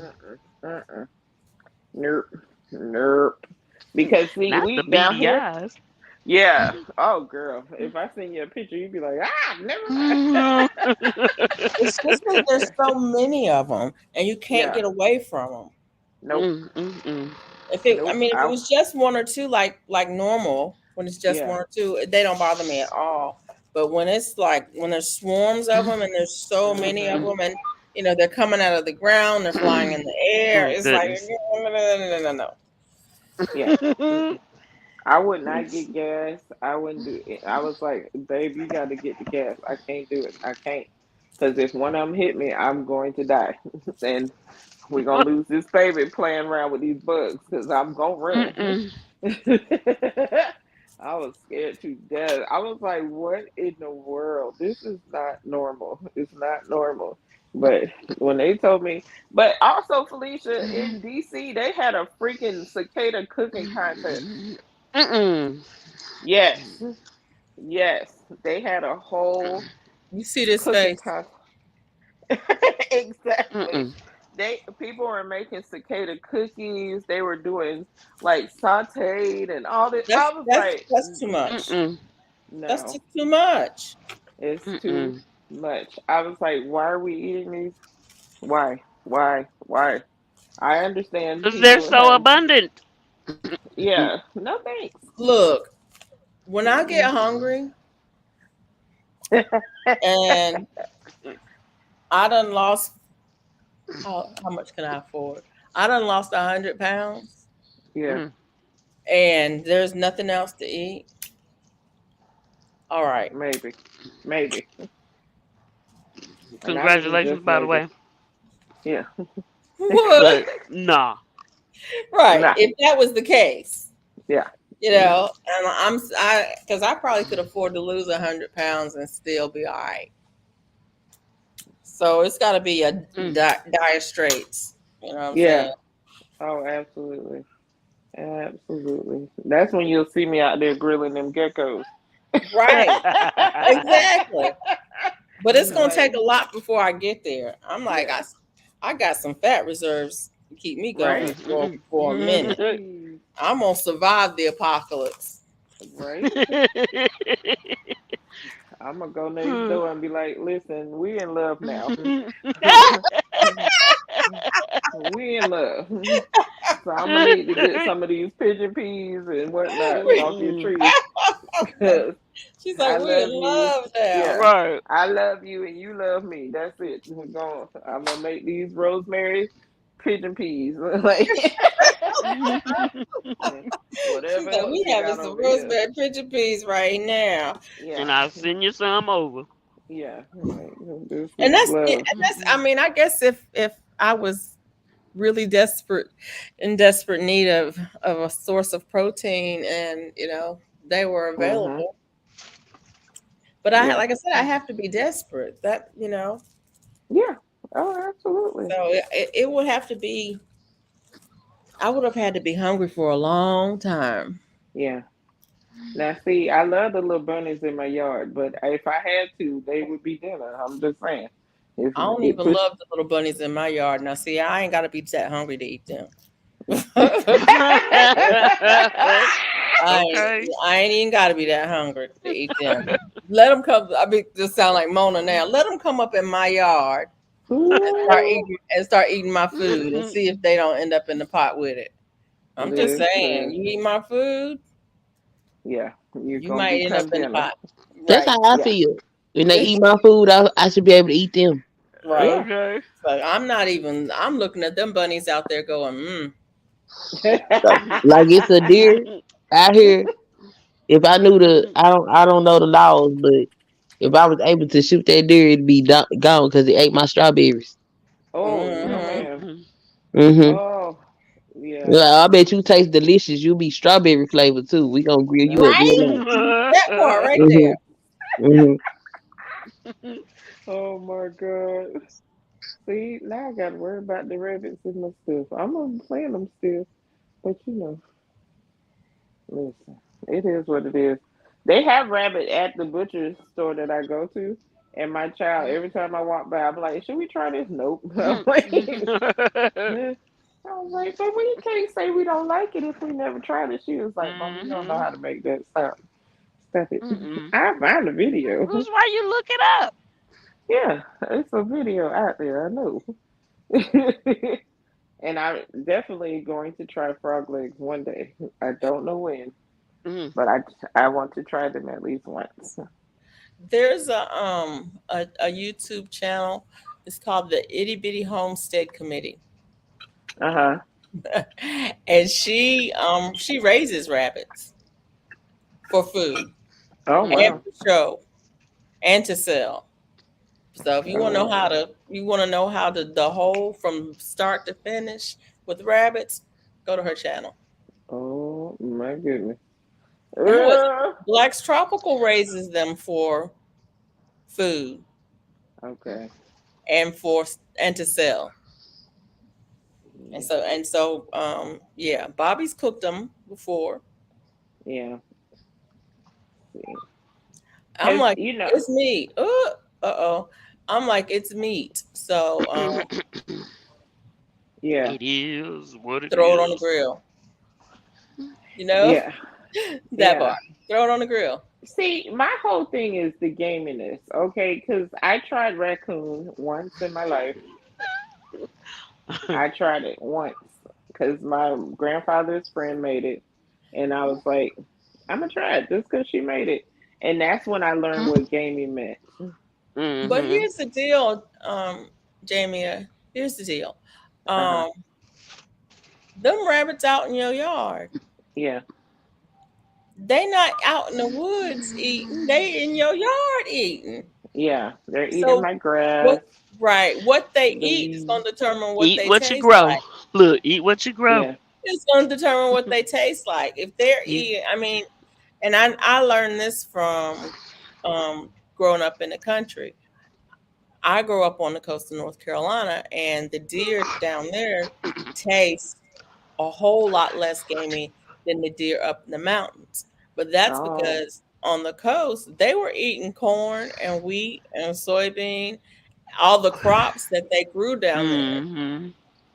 nope, nope. Because see,
Not the
we down
beady
here,
eyes.
yeah. Oh, girl, if I send you a picture, you'd be like, never mind.
Mm.
It's just that there's so many of them, and you can't
Yeah,
get away from them.
nope,
I
nope.
mean, if it was just one or two, like normal, when it's just
Yeah,
one or two, they don't bother me at all. But when it's like when there's swarms of them and there's so many of
mm-hmm,
them, and they're coming out of the ground, they're flying in the air,
Oh
it's like
goodness.
no, no, no, no, no, no.
yeah. Mm-mm. I would not get gas. I wouldn't do it. I was like, babe, you got to get the gas. I can't do it. I can't. Because if one of them hit me, I'm going to die. And we're going to lose this baby playing around with these bugs because I'm going to
Mm-mm.
run. I was scared to death. I was like, what in the world? This is not normal. It's not normal. But when they told me, but also, Felicia, in DC, they had a freaking cicada cooking contest.
Mm-mm.
Yes, yes, they had a whole
You see this
cooking
face?
contest. Exactly.
Mm-mm.
People were making cicada cookies. They were doing like sauteed and all this. I
That's
was
that's
like,
that's too much.
Mm-mm.
That's
no,
just too much.
it's too
Mm-mm.
much. I was like, why are we eating these? Why? Why? Why? I understand
'Cause they're
people
so
have,
abundant.
yeah, no thanks.
Look, when I get
Mm-mm.
hungry and I done lost how much can I afford? I done lost 100 pounds,
Yeah,
Mm.
and there's nothing else to eat. All right.
maybe, maybe, and not even
Congratulations,
just
by the
maybe.
way.
Yeah,
What?
But nah.
Right.
nah,
If that was the case,
yeah,
and because I probably could afford to lose 100 pounds and still be all right. So it's got to be a
Mm.
dire straits. You know what I'm saying?
yeah. Oh, absolutely. Absolutely. That's when you'll see me out there grilling them geckos.
Right. Exactly. But it's gonna take
Like,
a lot before I get there. I'm like,
yeah,
I got some fat reserves to keep me going
right.
for a minute.
Please,
I'm gonna survive the apocalypse.
right. I'm gonna go next door and be like, listen, we in love now. We in love. So I'm gonna need to get some of these pigeon peas and whatnot off your tree because
She's like,
I
we're in
love you.
love now.
Yeah,
Right.
I love you and you love me. That's it. We're going. I'm gonna make these rosemary pigeon peas. Like
She's
whatever
like,
else
we
you
having
got
some
over here.
rosemary pigeon peas right now.
Yeah,
And I'll send you some over.
yeah. Like, this
And
is love.
that's I mean, I guess if I was really in desperate need of a source of protein, and they were
Hmm.
available. But
Yeah,
like I said, I have to be desperate. That.
yeah. Oh, absolutely.
So it would have to be. I would have had to be hungry for a long time.
Yeah. Now, see, I love the little bunnies in my yard, but if I had to, they would be dinner. I'm just saying. If
I don't
it
even
push.
love the little bunnies in my yard. Now, see, I ain't got to be that hungry to eat them.
Okay.
I ain't even got to be that hungry to eat them. Let them come. I mean, just sound like Mona now. Let them come up in my yard
Ooh,
and start eating my food and see if they don't end up in the pot with it. I'm just saying,
listen.
you eat my food,
Yeah, you're
you
gonna
might end up
become
in the
dinner.
pot.
That's
Right.
how I
Yeah.
feel. When they eat my food, I should be able to eat them.
Right.
Yeah.
Okay.
So I'm not even. I'm looking at them bunnies out there going,
Like it's a deer out here. If I knew I don't know the laws, but if I was able to shoot that deer, it'd be gone because it ate my strawberries.
Oh no,
mm-hmm.
ma'am.
Mm-hmm.
Oh yeah.
Well, I bet you taste delicious. You'll be strawberry flavored too. We gonna grill you up
Oh
real
Right.
nice.
That part right there.
Mm-hmm. Mm-hmm.
oh my God. See, now I gotta worry about the rabbits and my stuff. I'm gonna plant them still, but listen, it is what it is. They have rabbit at the butcher store that I go to, and my child every time I walk by, I'm like, "Should we try this?" Nope. I'm like, I was like, "But we can't say we don't like it if we never tried it." She was like, "Mom, you don't know
Mhm.
how to make that sound. Stop it."
Mm-mm.
I found a video.
That's why you look it up.
Yeah, it's a video out there. I know. And I'm definitely going to try frog legs one day. I don't know when,
Mm.
but I want to try them at least once.
There's a YouTube channel. It's called the Itty Bitty Homestead Committee,
Uh huh.
and she raises rabbits for food
Oh
and
wow.
for show and to sell. So if you want to know
Oh.
the whole from start to finish with rabbits, go to her channel.
Oh my goodness.
Now,
Uh,
Black's Tropical raises them for food
okay.
and for and to sell. Yeah, Bobby's cooked them before.
Yeah. See.
I'm
Cause
like, it's meat. Oh. I'm like, it's meat. So
yeah,
It is what it
throw it on the
is.
grill. You know
yeah,
that
yeah.
part. Throw it on the grill.
See, my whole thing is the gaminess, okay? Because I tried raccoon once in my life. I tried it once because my grandfather's friend made it, and I was like, I'm gonna try it just because she made it, and that's when I learned what gaming meant.
But
Mhm.
here's the deal, Jamie. Here's the deal.
Uh huh.
Um, them rabbits out in your yard.
Yeah.
They not out in the woods eating. They in your yard eating.
Yeah. They're eating
So
my grass,
what? Right. What they
the
eat is
weeds.
going to determine what
Eat
they
what you
taste
grow.
like.
Look, eat what you grow.
Yeah.
It's going to determine what they taste like. If they're
You.
eating, I mean, and I learned this from growing up in the country. I grew up on the coast of North Carolina, and the deer down there taste a whole lot less gamey than the deer up in the mountains. But that's
Oh.
because on the coast, they were eating corn and wheat and soybean, all the crops that they grew down there.
Mhm.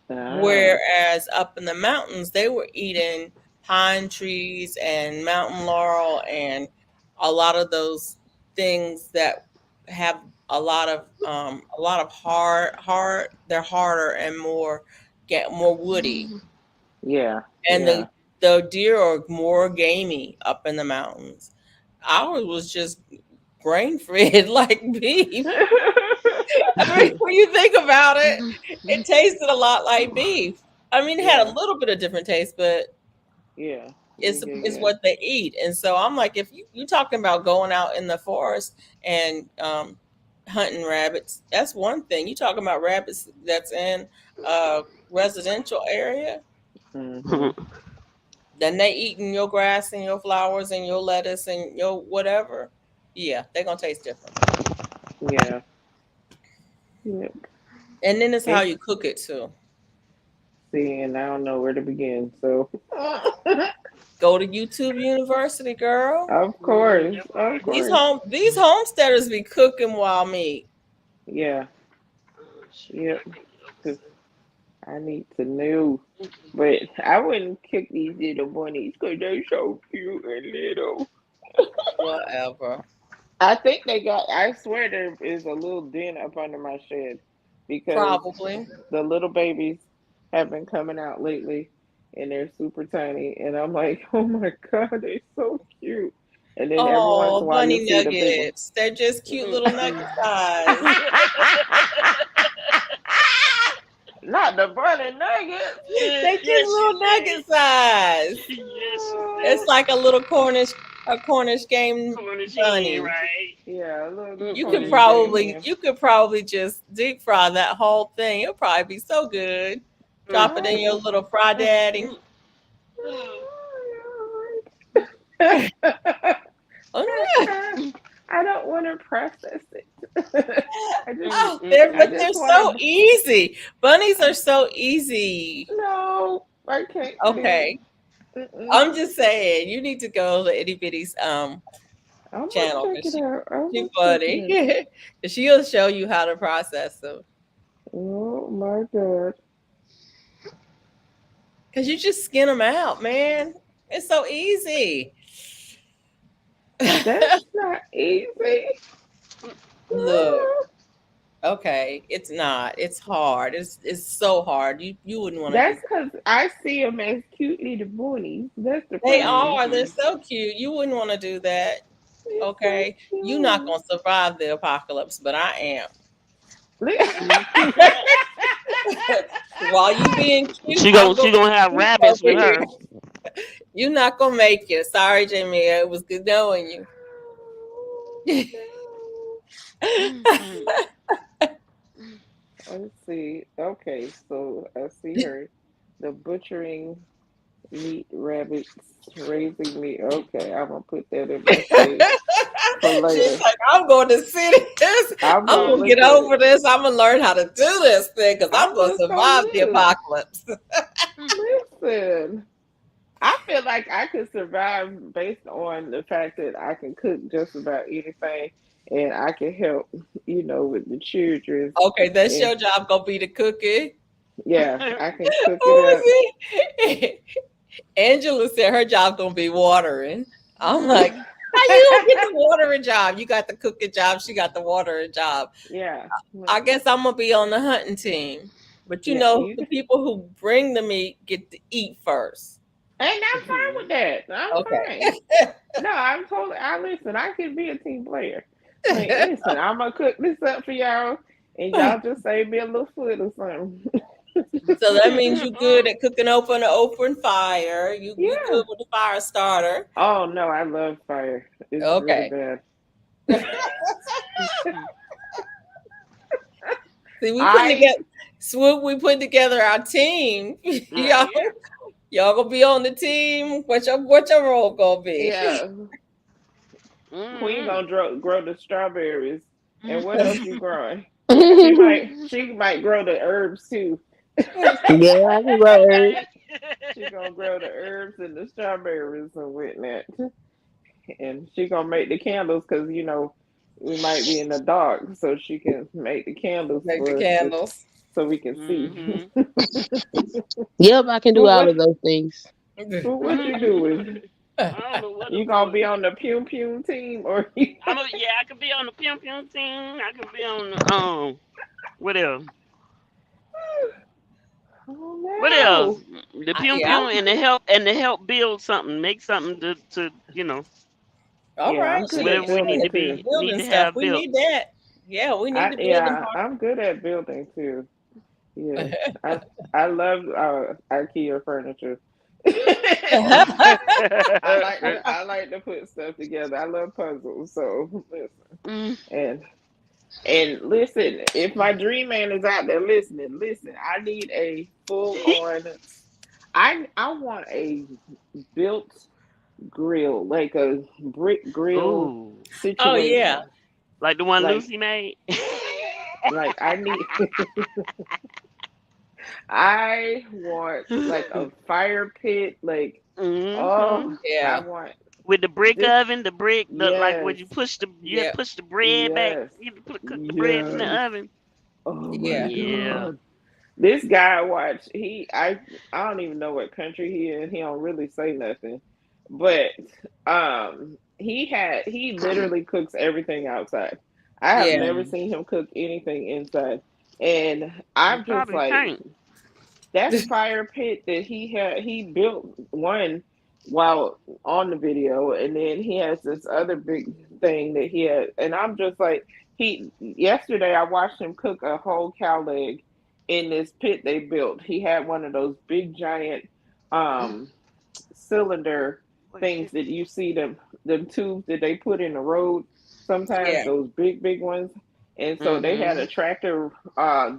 Ah.
Whereas up in the mountains, they were eating pine trees and mountain laurel and a lot of those things that have a lot of hard. They're harder and more get more woody,
Yeah.
and
Yeah.
the deer are more gamey up in the mountains. Ours was just grain fed like beef. I mean, when you think about it, it tasted a lot like beef. I mean, it had a
yeah.
little bit of different taste, but
Yeah. Yeah.
it's
Yeah.
what they eat. And so I'm like, if you talking about going out in the forest and hunting rabbits, that's one thing. You talking about rabbits that's in a residential area,
Yeah. Mhm.
then they eating your grass and your flowers and your lettuce and your whatever. Yeah, they're gonna taste different.
Yeah. Yeah.
And then it's how
It's
you cook it too.
see, and I don't know where to begin. So,
Go to YouTube University, girl.
That
of
part.
These
course,
these homesteaders be cooking wild meat.
yeah,
Shoot,
yep.
I can't get over
'Cause
something.
I need to know. But I wouldn't kick these little bunnies because they're so cute and little.
Whatever.
I think they got. I swear there is a little den up under my shed because
Probably.
the little babies have been coming out lately, and they're super tiny. And I'm like, oh my god, they're so cute. And then every once
Oh,
in a while, you'll
bunny
see the big one.
nuggets. They're just cute little nugget
Mm-mm.
size.
Not the bunny nuggets.
They just
Yes, she
little nugget
said.
size.
Yes, she
It's
said.
like a Cornish game
Cornish hen,
bunny.
right?
Yeah, a little Cornish game
Mm-mm.
here.
You could probably just deep fry that whole thing. It'll probably be so good. Drop it in your
Mm-mm.
little fry daddy.
Mm-mm. Oh,
I don't want to process it. I just,
Oh,
I
but
mm-mm.
they're
just want
so
to.
easy. Bunnies are so easy.
No, I can't do it.
Okay.
Mm-mm.
I'm just saying, you need to go to Itty Bitty's
I'm gonna
channel
check
because
it out. I'm
she
gonna check it
funny.
out.
'Cause she'll show you how to process them.
Oh my god,
Because you just skin them out, man. It's so easy.
that's not easy.
Look, okay, it's not. It's hard. It's so hard. You wouldn't want to do
That's
that.
because I see them as cute little boonies. That's the
They
problem.
are. They're
Mm-hmm.
so cute. You wouldn't want to do that.
They're so
Okay, you're not
cute.
gonna survive the apocalypse, but I am. While you being cute,
She
I'm
gonna
gonna
she gonna
be
have
cute
rabbits
over
with
here.
her.
You're not gonna make it. Sorry, Jamie. It was good knowing you.
Mm-hmm.
Let's see. Okay, so I see her. The butchering meat rabbits, raising meat. Okay, I'm gonna put that in my save for
She's
later.
like, I'm going to see this.
I'm
I'm
gonna
gonna
look
get
at it.
over this. I'm gonna learn how to do this thing because I'm
I'm
gonna
just gonna
survive the
look.
apocalypse.
Listen, I feel like I could survive based on the fact that I can cook just about anything, and I can help, with the children.
Okay, that's
And
your job. Gonna be the cookie.
yeah, I can cook it
Who
up.
is it? Angela said her job gonna be watering. I'm like, how you gonna get the watering job? You got the cooking job. She got the watering job.
Yeah,
I guess I'm gonna be on the hunting team. But
yeah.
the people who bring the meat get to eat first.
And I'm fine with that. I'm
Okay.
fine. No, I'm totally. I listen. I can be a team player. Like, listen, I'm gonna cook this up for y'all, and y'all just save me a little foot or something.
So that means you good at cooking over an open fire. You
Yeah.
good with the fire starter.
Oh no, I love fire. It's really
Okay.
bad.
See, we putting
I
together Swoop, we put together our team. y'all,
Yeah.
y'all gonna be on the team. What your role gonna be?
yeah. Queen
Mm-hmm.
gonna grow the strawberries, and what else you growing? She might grow the herbs too.
Yeah, I can go early.
Okay.
She gonna grow the herbs and the strawberries and whatnot, and she gonna make the candles because we might be in the dark, so she can make the candles
Make the
for us
candles.
so we can see.
Mm-hmm.
Yep, I can do
But
all
what
of those things.
what you doing?
I don't know what
You
I'm
gonna
doing.
be on the pew pew team or you?
Yeah, I could be on the pim pim team. I could be on the what else?
Oh
What else?
no!
The pum
Yeah.
pum and to help build something, make something to
All
Yeah,
right.
I'm good at
whatever we need
building
to
too.
be need
Building
to
stuff.
have
We
built.
need that. Yeah, we need
I
the building
yeah,
part.
I'm good at building too. Yes, I love IKEA furniture. I like to put stuff together. I love puzzles. So listen
Mm.
and listen. If my dream man is out there listening, listen. I need a full on. I want a built grill, like a brick grill
Ooh,
Oh yeah.
situation.
like the one
Like
Lucy made.
Like I need, I want like a fire pit. Like,
Hmm.
oh, I
Yeah.
want
With the brick
this.
oven, the brick, the like when
Yes,
you had to
Yep.
push the bread back,
yes,
you had to put cook the bread in the
yes.
oven.
Oh my
Yeah.
Yeah.
God. This guy I watch, I don't even know what country he in. He don't really say nothing. But he literally cooks everything outside. I have
Yeah.
never
Mm.
seen him cook anything inside. And
You
I'm just
probably
like,
can't.
that fire pit that he built one while on the video, and then he has this other big thing that he had, and I'm just like, he yesterday I watched him cook a whole cow leg in this pit they built. He had one of those big giant um cylinder
Wait,
things
shit.
that you see them tubes that they put in the road sometimes,
Yeah.
those big ones. And so they had
Mm-hmm.
a tractor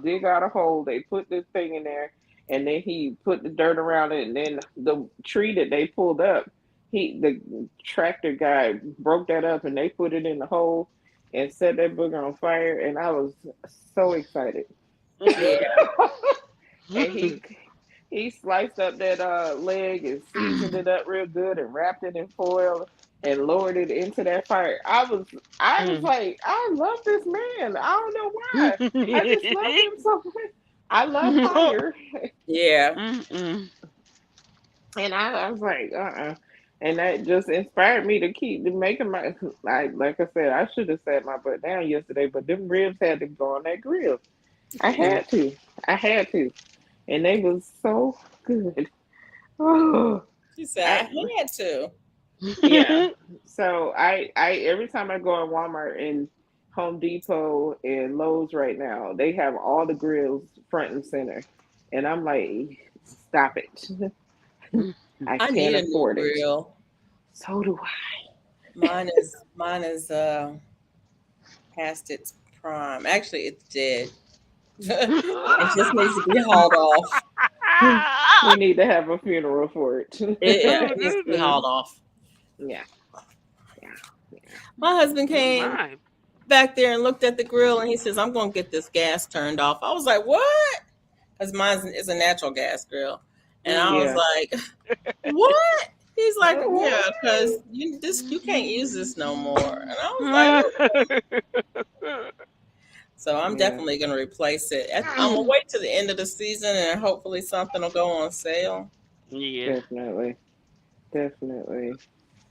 dig out a hole, they put this thing in there, and then he put the dirt around it, and then the tree that they pulled up, the tractor guy broke that up and they put it in the hole and set that booger on fire, and I was so excited.
Yeah.
And he sliced up that leg and seasoned it up real good and wrapped it in foil and lowered it into that fire. I was
Mm.
like, I love this man. I don't know why. I just love him so much. I love fire.
Yeah.
Mm-mm.
And I was like, and that just inspired me to keep making my, like I said, I should have sat my butt down yesterday, but them ribs had to go on that grill. I
Yeah.
had to. I had to. And they was so good. Oh,
She said
I,
I had to.
yeah. So I every time I go in Walmart and Home Depot and Lowe's right now, they have all the grills front and center, and I'm like, stop it. I
I
can't
need a new
afford it.
grill.
So do
Mine is past its prime. Actually, it's dead. It just needs to be hauled off.
I. We need to have a funeral for it.
Yeah,
Oh,
it needs to be
goodness.
hauled off.
Yeah, yeah, yeah.
My husband
Oh,
came
my.
back there and looked at the grill and he says, "I'm going to get this gas turned off." I was like, "What?" Because mine is a natural gas grill, and I was
Mm.
Yeah.
like, "What?" He's like,
What?
"Yeah, because you can't use this no more." And I was like, "Okay." So I'm
Yeah,
definitely going to replace it. I'm gonna wait to the end of the season and hopefully something will go on sale.
Yeah.
definitely, definitely.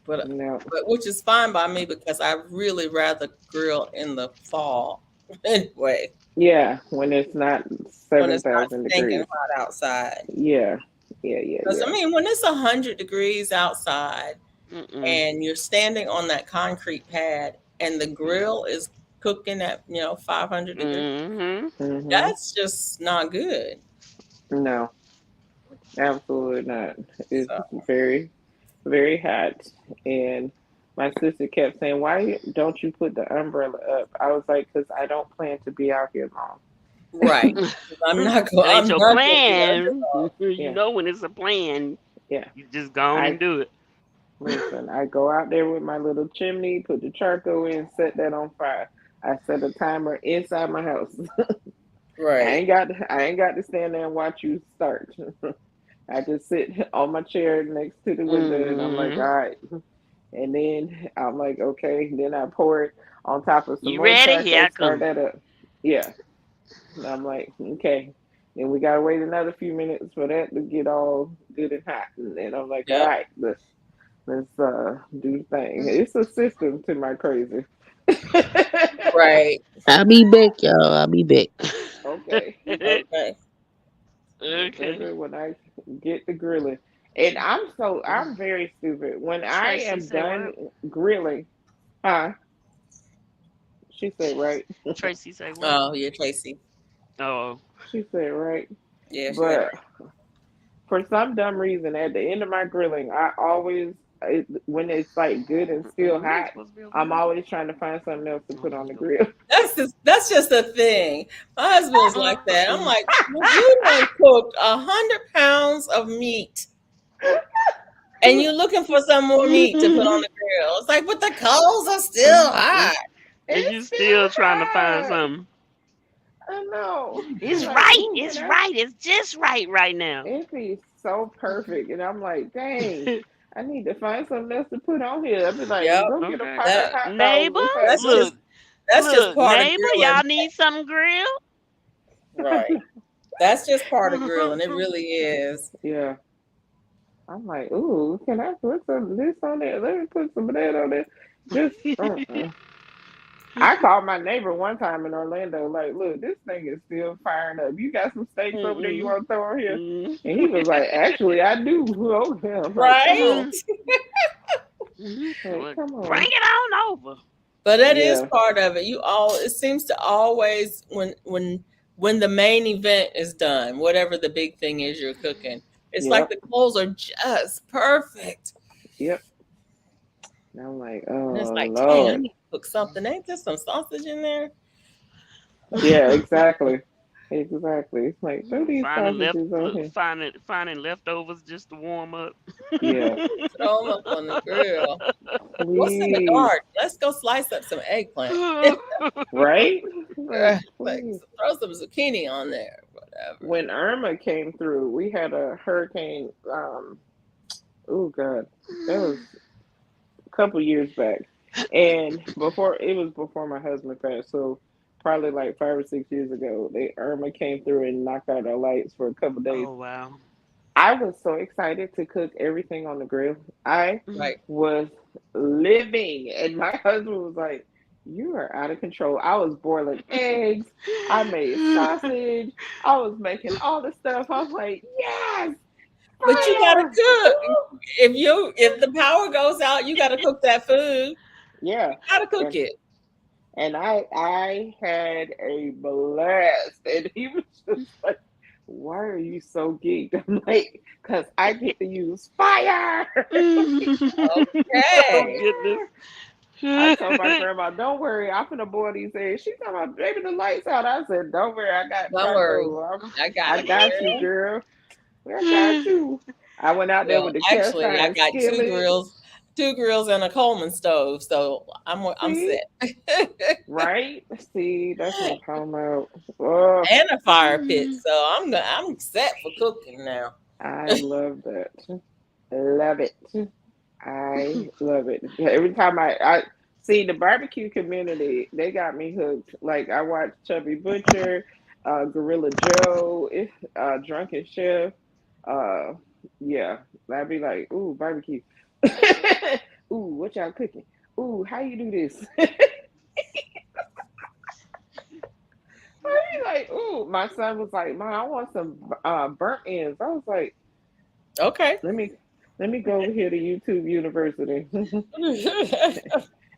But
No.
which is fine by me because I really rather grill in the fall anyway
Yeah, when it's not
when
seven
it's not
thousand
stinking
degrees.
hot outside.
Yeah, yeah, yeah,
Because I
yeah.
mean, when it's 100 degrees outside
Mm-mm.
and you're standing on that concrete pad and the grill is cooking at 500 degrees,
Mm-hmm.
Mhm.
that's just not good.
No, absolutely not. It's
So
very, very hot, and my sister kept saying, "Why don't you put the umbrella up?" I was like, "Cause I don't plan to be out here long."
right,
It ain't
I'm
your
not going to be
plan.
under.
You
Yeah,
know when it's a plan,
yeah.
you just go on
I
and do it.
listen. I go out there with my little chimney, put the charcoal in, set that on fire. I set a timer inside my house.
Right.
I ain't got to stand there and watch you start. I just sit on my chair next to the window and I'm like, all
Mm-hmm.
right. And then I'm like, okay. Then I pour it on top of some
You
more
ready? Here
charcoal,
I
start
come.
that up. Yeah. And I'm like, okay. Then we gotta wait another few minutes for that to get all good and hot. And then I'm like, all
Yep.
right, let's do the thing. It's a system to my crazy.
Right.
I'll be back, y'all. I'll be back.
Okay.
Okay.
Well,
Okay.
baby, when I get the grilling, and I'm very stupid. When I
Tracy
am
say
done
what?
grilling, huh? She said right.
Tracy say what?
Oh, yeah, Tracy.
Oh.
She said right.
Yeah, she said
But for some dumb reason, at the end of my grilling, I always, when it's like good and still
Mm-mm. You ain't
hot,
supposed to be over
I'm
here.
always trying to find something else to
Oh,
put
there
on
you
the
go.
grill.
that's just the thing. My husband's like that. I'm like, well, you done cooked 100 pounds of meat, and you're looking for some more meat to put on the grill. It's like, but the coals are still hot.
And you
It's
still
still
trying to find
hot.
something.
I know.
It's
Like,
right.
ooh, can
It's
I?
right. It's just right now.
It'd be so perfect. And I'm like, dang, I need to find something else to put on here. I'd be like,
Yep.
go get a
Okay.
pot of
That
hot dogs
Neighbor,
or
that's
something.
just
look,
that's just
look,
part of
neighbor,
grilling.
y'all need some grill?
Right. That's just part of grilling. It really is.
Yeah. I'm like, ooh, can I put some of this on there? Let me put some of that on there. Just, I called my neighbor one time in Orlando, like, look, this thing is still firing up. You got some steaks over there you
Mm-mm.
want to throw on here?
Mm.
And he was like, actually, I do. Okay. I'm like, come
Right.
on.
Mm.
Like,
Well,
come
bring
on.
it on over.
But that is
Yeah.
part of it. You all it seems to always when the main event is done, whatever the big thing is you're cooking, it's like
Yep.
the clothes are just perfect.
Yep. And I'm like,
And it's
oh,
like, dang, I
Lord.
need to cook something. Ain't there some sausage in there?
Yeah, exactly. Exactly. It's like, throw these
Finding left,
sausages on
look,
here.
finding leftovers just to warm up.
Yeah.
Throw them up on the grill. What's in the
Please.
garden? Let's go slice up some eggplant.
Right? Like,
Like
please.
throw some zucchini on there, whatever.
When Irma came through, we had a hurricane. Oh God, that was a couple years back, and before it was before my husband passed, so probably like 5 or 6 years ago. Irma came through and knocked out our lights for a couple days.
Oh wow.
I was so excited to cook everything on the grill. I
Right.
was living, and my husband was like, "You are out of control." I was boiling eggs. I made sausage. I was making all the stuff. I was like, "Yes,
But you gotta
fire!"
cook.
Woo!
If the power goes out, you gotta cook that food.
Yeah,
You gotta cook
and
it.
I had a blast, and he was just like, "Why are you so geeked?" I'm like, "Cause I get to use fire."
Oh
Okay.
goodness.
I told my grandma, "Don't worry, I'm gonna boil these eggs." She talking about, "Baby, the lights out." I said, "Don't worry, I got
Don't worry.
charcoal.
I
I
got it,
got you,
girl.
girl. I got you." I went out there
Well,
with the cast
actually, I
iron
got
skillet.
two grills and a Coleman stove, so I'm
See,
set.
right? See, that's what I'm talking about. Oh,
And a fire pit, so I'm set for cooking now.
I love that. Love it. I love it. Every time I see the barbecue community, they got me hooked. Like I watch Chubby Butcher, Gorilla Joe, Drunken Chef. Uh, yeah, I'd be like, ooh, barbecue. Ooh, what y'all cooking? Ooh, how you do this? I'd be like, ooh. My son was like, Mom, I want some burnt ends. I was like,
Okay.
let me let me go over here to YouTube University.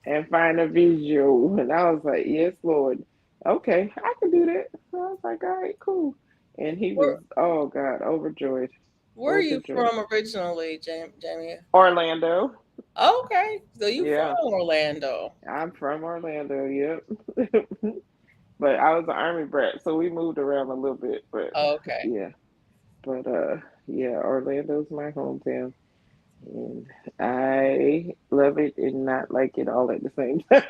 And find a visual. And I was like, yes, Lord. Okay, I can do that. So I was like, all right, cool. And he was,
where
oh God, overjoyed.
where are you
Overjoyed.
from originally, Jamie?
Orlando.
Okay, so you from
Yeah,
Orlando?
I'm from Orlando. Yep. But I was an army brat, so we moved around a little bit. But
Okay.
yeah, but yeah, Orlando's my hometown. And I love it and not like it all at the same time.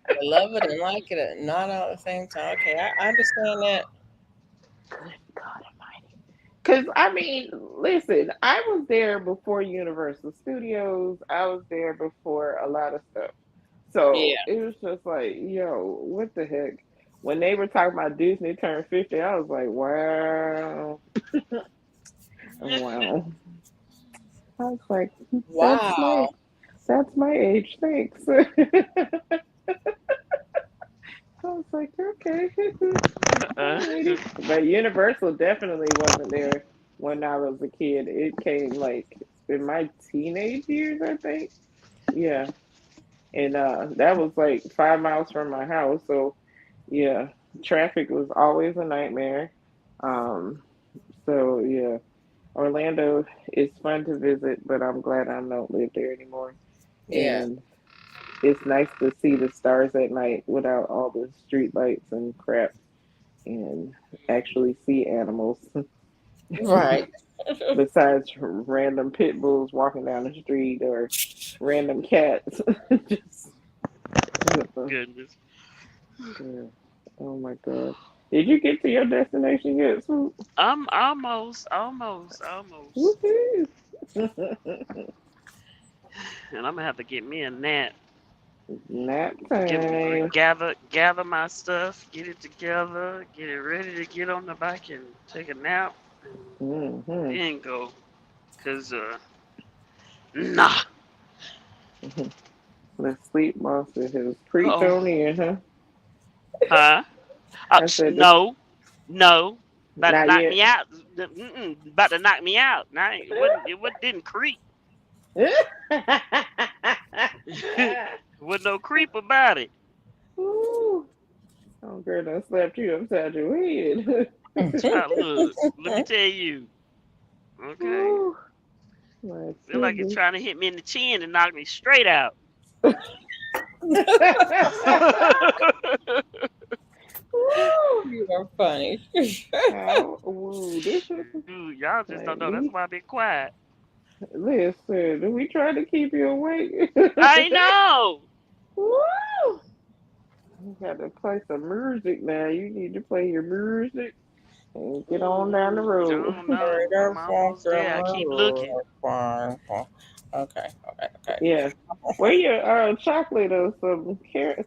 You love it and like it, and not all at the same time. Okay, I understand that.
Good God Almighty. Because, I mean, listen, I was there before Universal Studios. I was there before a lot of stuff. So
Yeah.
it was just like, yo, what the heck? When they were talking about Disney turned 50, I was like, wow. Wow. I was like, that's my
Wow.
that's my age, thanks. I was like, okay. Alrighty. But Universal definitely wasn't there when I was a kid. It came like in my teenage years, I think. Yeah. And that was like 5 miles from my house. So yeah, traffic was always a nightmare. Um, so yeah, Orlando is fun to visit, but I'm glad I don't live there anymore.
Yeah.
And it's nice to see the stars at night without all the street lights and crap and actually see animals
Right.
besides random pit bulls walking down the street or random cats. Just,
Goodness.
yeah. Oh my god. Did you get to your destination yet, Swoop?
I'm almost.
Woohoo!
And I'm gonna have to get me a nap.
Nap
Get
time.
gather my stuff, get it together, get it ready to get on the bike and take a nap, and
Mm-hmm.
then go. Cause nah,
The sleep monster has creeped
oh,
on in, huh?
huh?
I said this.
No, no, about to
Not
knock
yet.
me out. About to knock me out. Now it didn't creep. Wasn't no creep about it.
Ooh. Oh, girl, done slapped you upside your head.
Child, look, let me tell you. Okay,
Ooh, my
feel like it's
goodness.
trying to hit me in the chin and knock me straight out.
Ooh,
You are funny.
how wooed.
Shoot, y'all just don't
Like
know. That's
we
why I've been quiet.
listen, we try to keep you awake.
I know.
Woo! You got to play some music now. You need to play your music and get on down the
I
road.
don't know. I'm almost there. I keep looking.
Okay, okay, okay.
Yeah. Where your chocolate or some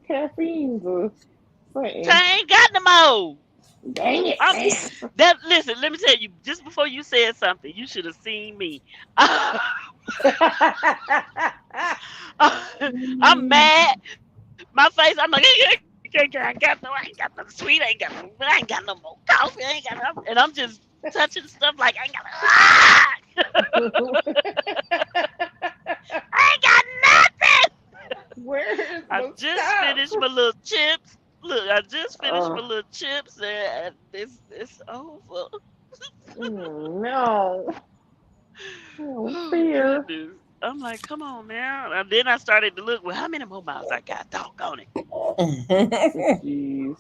caffeine or something?
I ain't got no more.
Dang it,
I'm
man.
that. Listen, let me tell you. Just before you said something, you should have seen me. I'm mad. My face. I'm like, I got no. I ain't got no sweet. I ain't got no more coffee. I ain't got no. And I'm just touching stuff like I ain't got. I ain't got nothing.
Where is
I
the
just
stuff?
finished my little chips. Look, I just finished my
Oh,
little chips, and it's over.
no. Oh,
Oh
fear.
goodness! I'm like, come on now. And then I started to look. Well, how many more miles I got? Doggone it!
Jeez.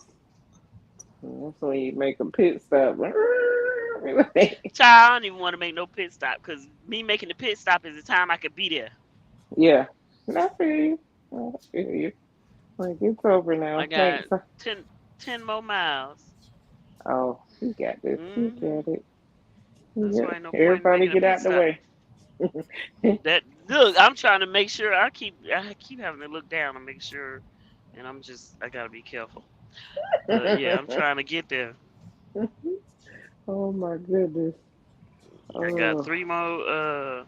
That's when you make a pit stop.
Child, I don't even want to make no pit stop because me making the pit stop is the time I could be there.
Yeah. I feel you. I feel you. Like, it's over
I
now.
got
Thanks.
10 more miles.
Oh, you got this. You
Hmm.
got it.
That's
Yep.
why ain't no point in
Everybody
making a
get
pit
out the
stop.
way.
That look, I'm trying to make sure. I keep having to look down and make sure, and I gotta be careful. But yeah, I'm trying to get there.
Oh my goodness.
I got
Oh.
3 more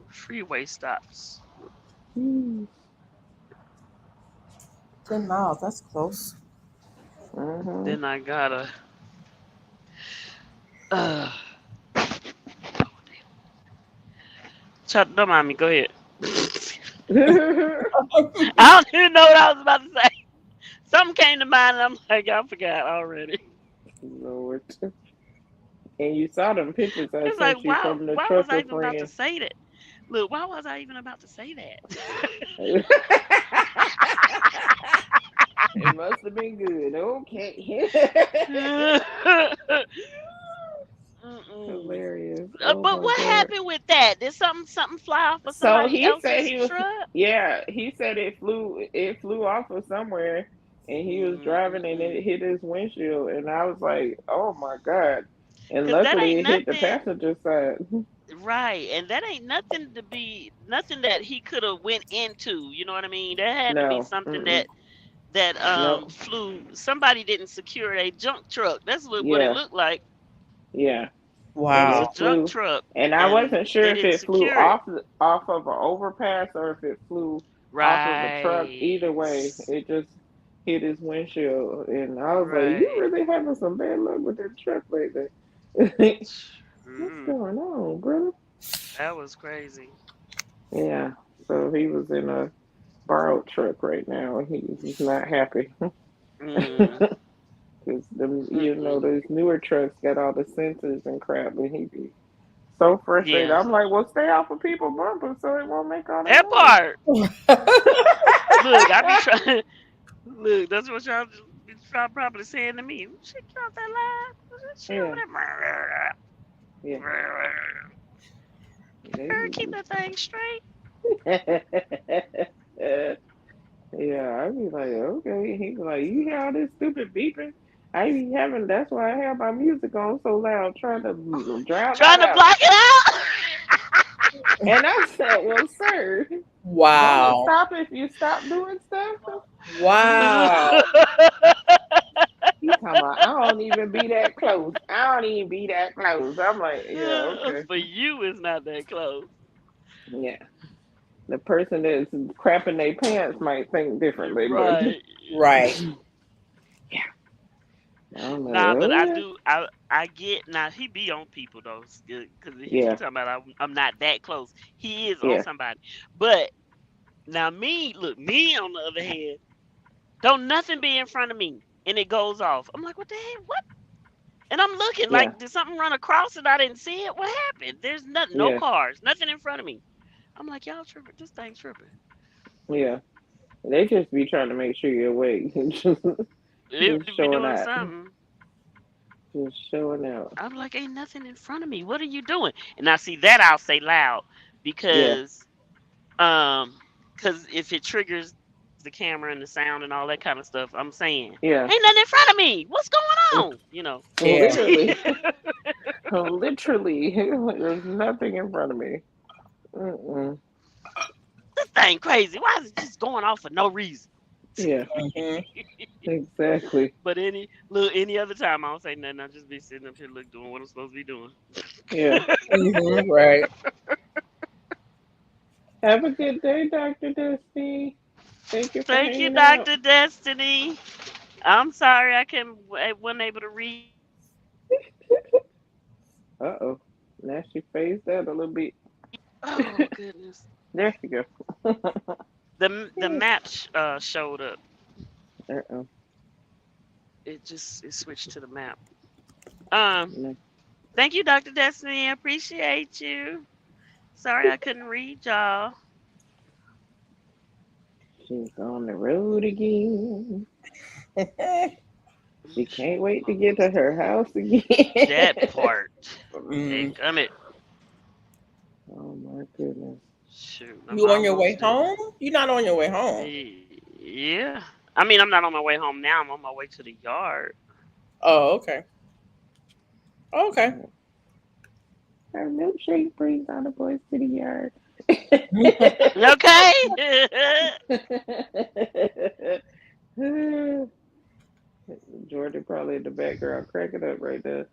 freeway stops.
Mm-hmm.
10 miles, that's close.
Then I gotta uh don't mind me, go ahead. I don't even know what I was about to say. Something came to mind and I'm like, I forgot already.
Lord. And you saw them pictures I
It's like
sent you from the
why was I
trucker
even about to
friend.
say that? Look, why was I even about to say that?
It must have been good. Okay.
Mm-mm.
Hilarious. Oh
But
my
what
god.
happened with that? Did something fly off of
So
somebody
he said
else's
he was,
truck?
yeah, he said it flew off of somewhere and he was driving and
Mm-mm-mm.
it hit his windshield and I was like, "Oh my god." And
Cause that
luckily
ain't
it hit the
nothing.
passenger side.
Right, and that ain't nothing that he could have went into. You know what I mean? That had to be
No.
something
Mm-mm.
that
No.
flew. Somebody didn't secure a junk truck. That's what it
Yeah.
looked like.
Yeah.
It
And
was a
Wow.
it
junk
flew
truck,
and I
and
wasn't sure
they
if
didn't
it flew
secure it.
off of an overpass or if it flew off of a truck. Either
Right,
way, it just hit his windshield and I was like, "You
right.
really having some bad luck with that truck lately." What's
Mm,
going on, brother?
that was crazy.
Yeah. So he was in a borrowed truck right now and he's not happy.
Mm,
Because them,
mm-mm.
those newer trucks got all the sensors and crap, and he be so frustrated.
Yeah,
I'm like, well, stay off of people bumpers so it won't make all that
that
noise.
part. Look, I be trying. Look, that's what y'all be probably saying to me. She got that line. She
Yeah,
over
yeah,
there.
they
Girl,
be.
keep that thing straight.
Yeah, I'd be like, okay. He be like, you hear all this stupid beeping? I be having. That's why I have my music on so loud, trying to drown that
Trying to
out.
block it
And I said, well, sir, don't it
Wow.
stop if you stop doing stuff?
Wow.
He talking about, I don't even be that close. I don't even be that close. I'm like, yeah,
out.
okay.
For you, it's not that close.
Yeah. The person that's crapping their pants might think differently, but
Right.
Right.
yeah, I'm like,
Nah, but
oh
I
yeah,
do. I get now. He be on people though, because he
yeah,
talking about I'm not that close. He is on
yeah,
somebody. But now me, look, me on the other hand, don't nothing be in front of me, and it goes off. I'm like, what the heck? What? And I'm looking
yeah,
like, did something run across it? I didn't see it. What happened? There's nothing, no
yeah,
cars, nothing in front of me. I'm like, y'all tripping? This thing's tripping.
yeah. They just be trying to make sure you're awake, just
It be
showing
doing
out,
something.
just showing out.
I'm like, ain't nothing in front of me. What are you doing? And I see that I'll say loud
Yeah,
because um because if it triggers the camera and the sound and all that kind of stuff, I'm saying, ain't
yeah.
nothing in front of me. What's going on? You know.
Yeah.
Literally, literally, there's nothing in front of me. Mm-mm.
This thing crazy. Why is it just going off for no reason?
Yeah,
Hmm.
exactly.
But any other time I don't say nothing. I just be sitting up here look doing what I'm supposed to be doing.
Yeah.
Hmm. Right.
Have a good day, Dr. Dusty. Thank you for
Thank you,
hanging out.
Dr. Destiny. I'm sorry I wasn't able to read y'all.
Uh oh. Now she phased out a little bit.
Oh goodness.
There she go.
The map showed up.
Uh oh.
It switched to the map. Um,
No,
thank you, Dr. Destiny. I appreciate you. Sorry I couldn't read y'all.
she's on the road again. She
Shoot,
can't wait to
I'm
get to
almost
her house again.
that part.
Mm.
Damn it.
Oh my goodness.
Shoot, I'm
You on your way
almost there.
home? You're not on your way home.
Yeah. I mean, I'm not on my way home now. I'm on my way to the yard.
Oh, okay. Okay.
Our milkshake brings all the boys to the yard.
Okay.
Jordan probably in the background cracking up right now.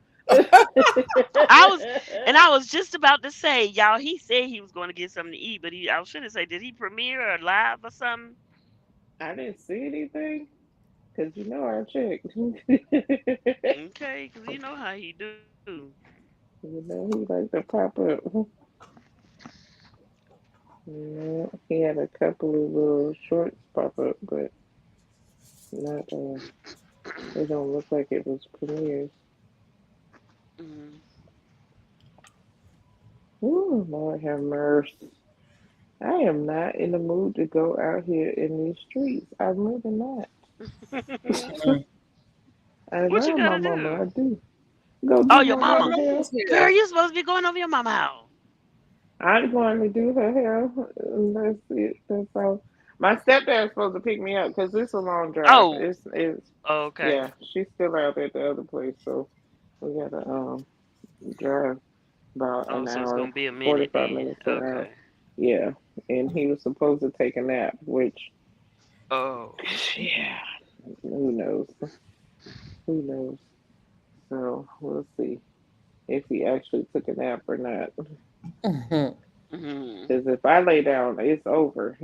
I was, and I was just about to say, y'all. He said he was going to get something to eat, but I should have said, did he premiere or live or something?
I didn't see anything because you know I checked.
Okay, because you know how he do.
You know he like to pop up. Yeah, he had a couple of little shorts pop up, but not. It don't look like it was premieres.
Mm.
Ooh, Lord have mercy. I am not in the mood to go out here in these streets. I'm really not.
Mm.
I
What you
love my
gotta
mama.
do?
I do. Go
Oh,
do
your
my
Your
mama.
mama hair.
mama's
Girl,
here.
you supposed to be going over your mama house.
I'm going to do her hair. And that's it. That's all. My stepdad's supposed to pick me up because it's a long drive.
Oh,
It's
okay.
yeah. She's still out at the other place, so we gotta drive about
Oh,
an
so it's
hour,
gonna be a minute
45
then.
minutes to an hour.
Okay.
Yeah, and he was supposed to take a nap, which
Oh.
yeah, who knows? Who knows? So we'll see if he actually took a nap or not.
Hmm.
Hmm.
Because if I lay down, it's over.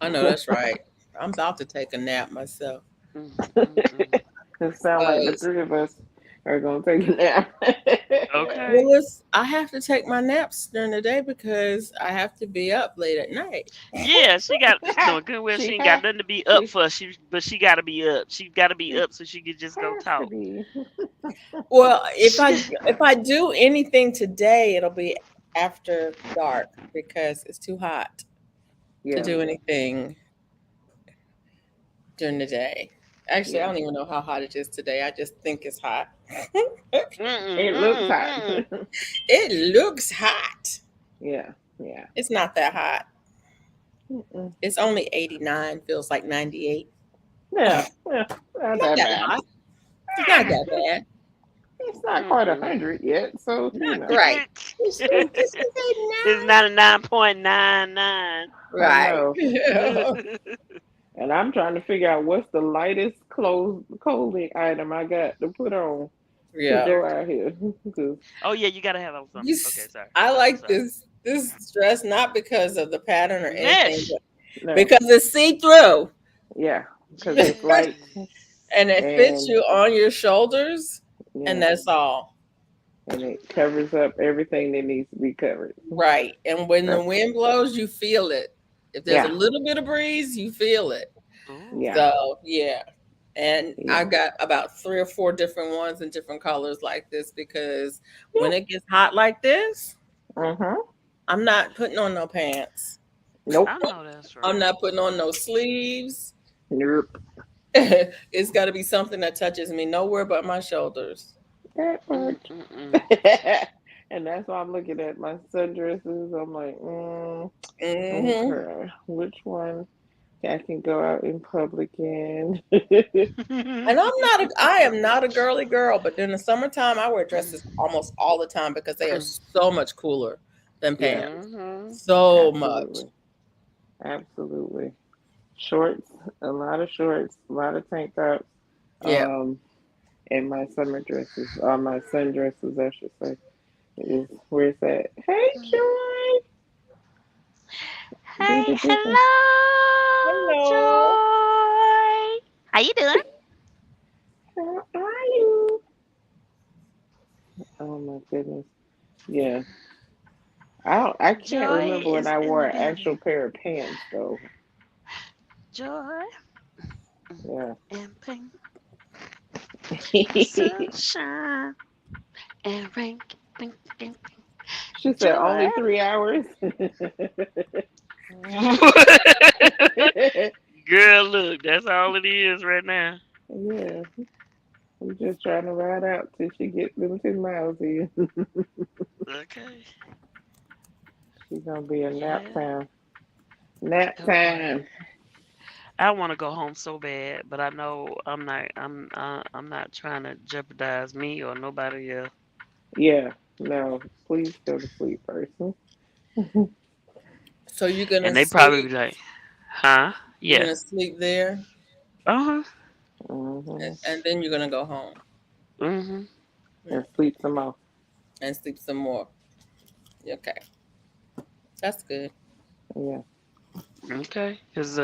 I know that's right. I'm about to take a nap myself.
Mm-mm-mm.
It sounds like the
Because,
three of us are gonna take a nap.
Okay.
well, I have to take my naps during the day because I have to be up late at night.
Yeah, she got no good. Well, she
she
ain't got
has
nothing to be up
she
for. But she got to be up. She got to be
she
up so she could just go
has to
talk.
be.
Well,
She,
if I do anything today, it'll be after dark because it's too hot to
Yeah,
do anything during the day. Actually, I
yeah.
don't even know how hot it is today. I just think it's hot.
mm-mm,
It looks
mm-mm,
hot.
mm-mm.
It looks hot.
Yeah, yeah.
It's not that hot.
Mm-mm.
It's only 89, feels like 98.
Yeah, yeah, not
Not
that
that
bad.
high. It's not that bad.
It's not quite a
Mm-mm.
hundred yet, so you know.
Right. This is
It's
89.
99.99.
I
Right.
know, and I'm trying to figure out what's the lightest clothing item I got to put on to
Yeah.
go out here. 'Cause
Oh yeah, you gotta have on
You,
something. Okay, sorry.
I
I'm
like
sorry.
this dress not because of the pattern or anything,
Mesh.
but
no,
because it's see through
yeah, because it's light
Jeez.
and it fits
and
you on your shoulders, and
yeah,
that's all.
and it covers up everything that needs to be covered.
Right. And when the
That's
wind blows, you feel it. If there's a
yeah,
little bit of breeze, you feel it.
yeah,
Ooh.
So yeah. And I
yeah.
got about 3 or 4 different ones in different colors like this because when it gets hot like this,
Uh-huh.
I'm not putting on no pants.
Nope.
I know that's
I'm
right.
not putting on no sleeves.
Nope.
It's got to be something that touches me nowhere but my shoulders.
That part.
Mm-mm-mm.
And that's why I'm looking at my sundresses. I'm like,
Hmm.
okay, which one I can go out in public in?
And I am not a girly girl, but in the summertime, I wear dresses almost all the time because they are so much cooler than
Yeah,
pants.
Mm-hmm.
So much.
absolutely. Absolutely. Shorts, a lot of shorts, a lot of tank tops,
Yeah.
um, and my summer dresses, or my sundresses, I should say, is where it's at. Hey, Joy! Do
Hey,
the different.
hello,
Hello.
Joy. How you doing?
How are you? Oh my goodness. Yeah. I can't
Joy
remember when
is
I
in
wore
the
an actual
building.
pair of pants though.
Joy
Yeah.
and pain and sunshine and rain. Pink, pink, pink.
She said
Joy.
only 3 hours.
Girl, look, that's all it is right now.
Yeah. I'm just trying to ride out till she gets them 10 miles in.
Okay.
She's gonna be a nap
Yeah.
time. Nap
Oh boy.
time.
I want to go home so bad, but I know I'm not trying to jeopardize me or nobody else.
Yeah. No. Please go to sleep, person.
So you're gonna
And they probably be
sleep.
like, "Huh?
You're
Yeah.
gonna sleep there,
Uh-huh.
Hmm.
and then you're gonna go home.
Mhm.
Yeah.
And sleep some more.
And sleep some more. Okay, that's good.
Yeah.
Okay. Cuz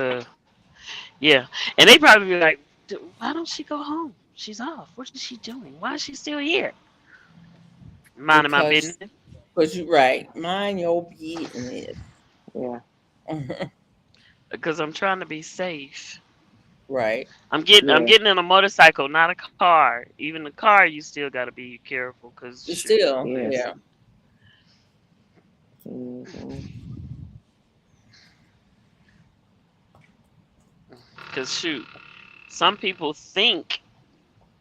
yeah. And they probably be like, Why don't she go home? She's off. What is she doing? Why is she still here? Minding my
Because
business.
you right. Mind your business.
Yeah.
Because I'm trying to be safe.
Right.
I'm
Yeah.
getting in a motorcycle, not a car. Even the car, you still got to be careful. Cause shoot,
Still,
Yes.
yeah.
Hmm.
cause shoot, some people think,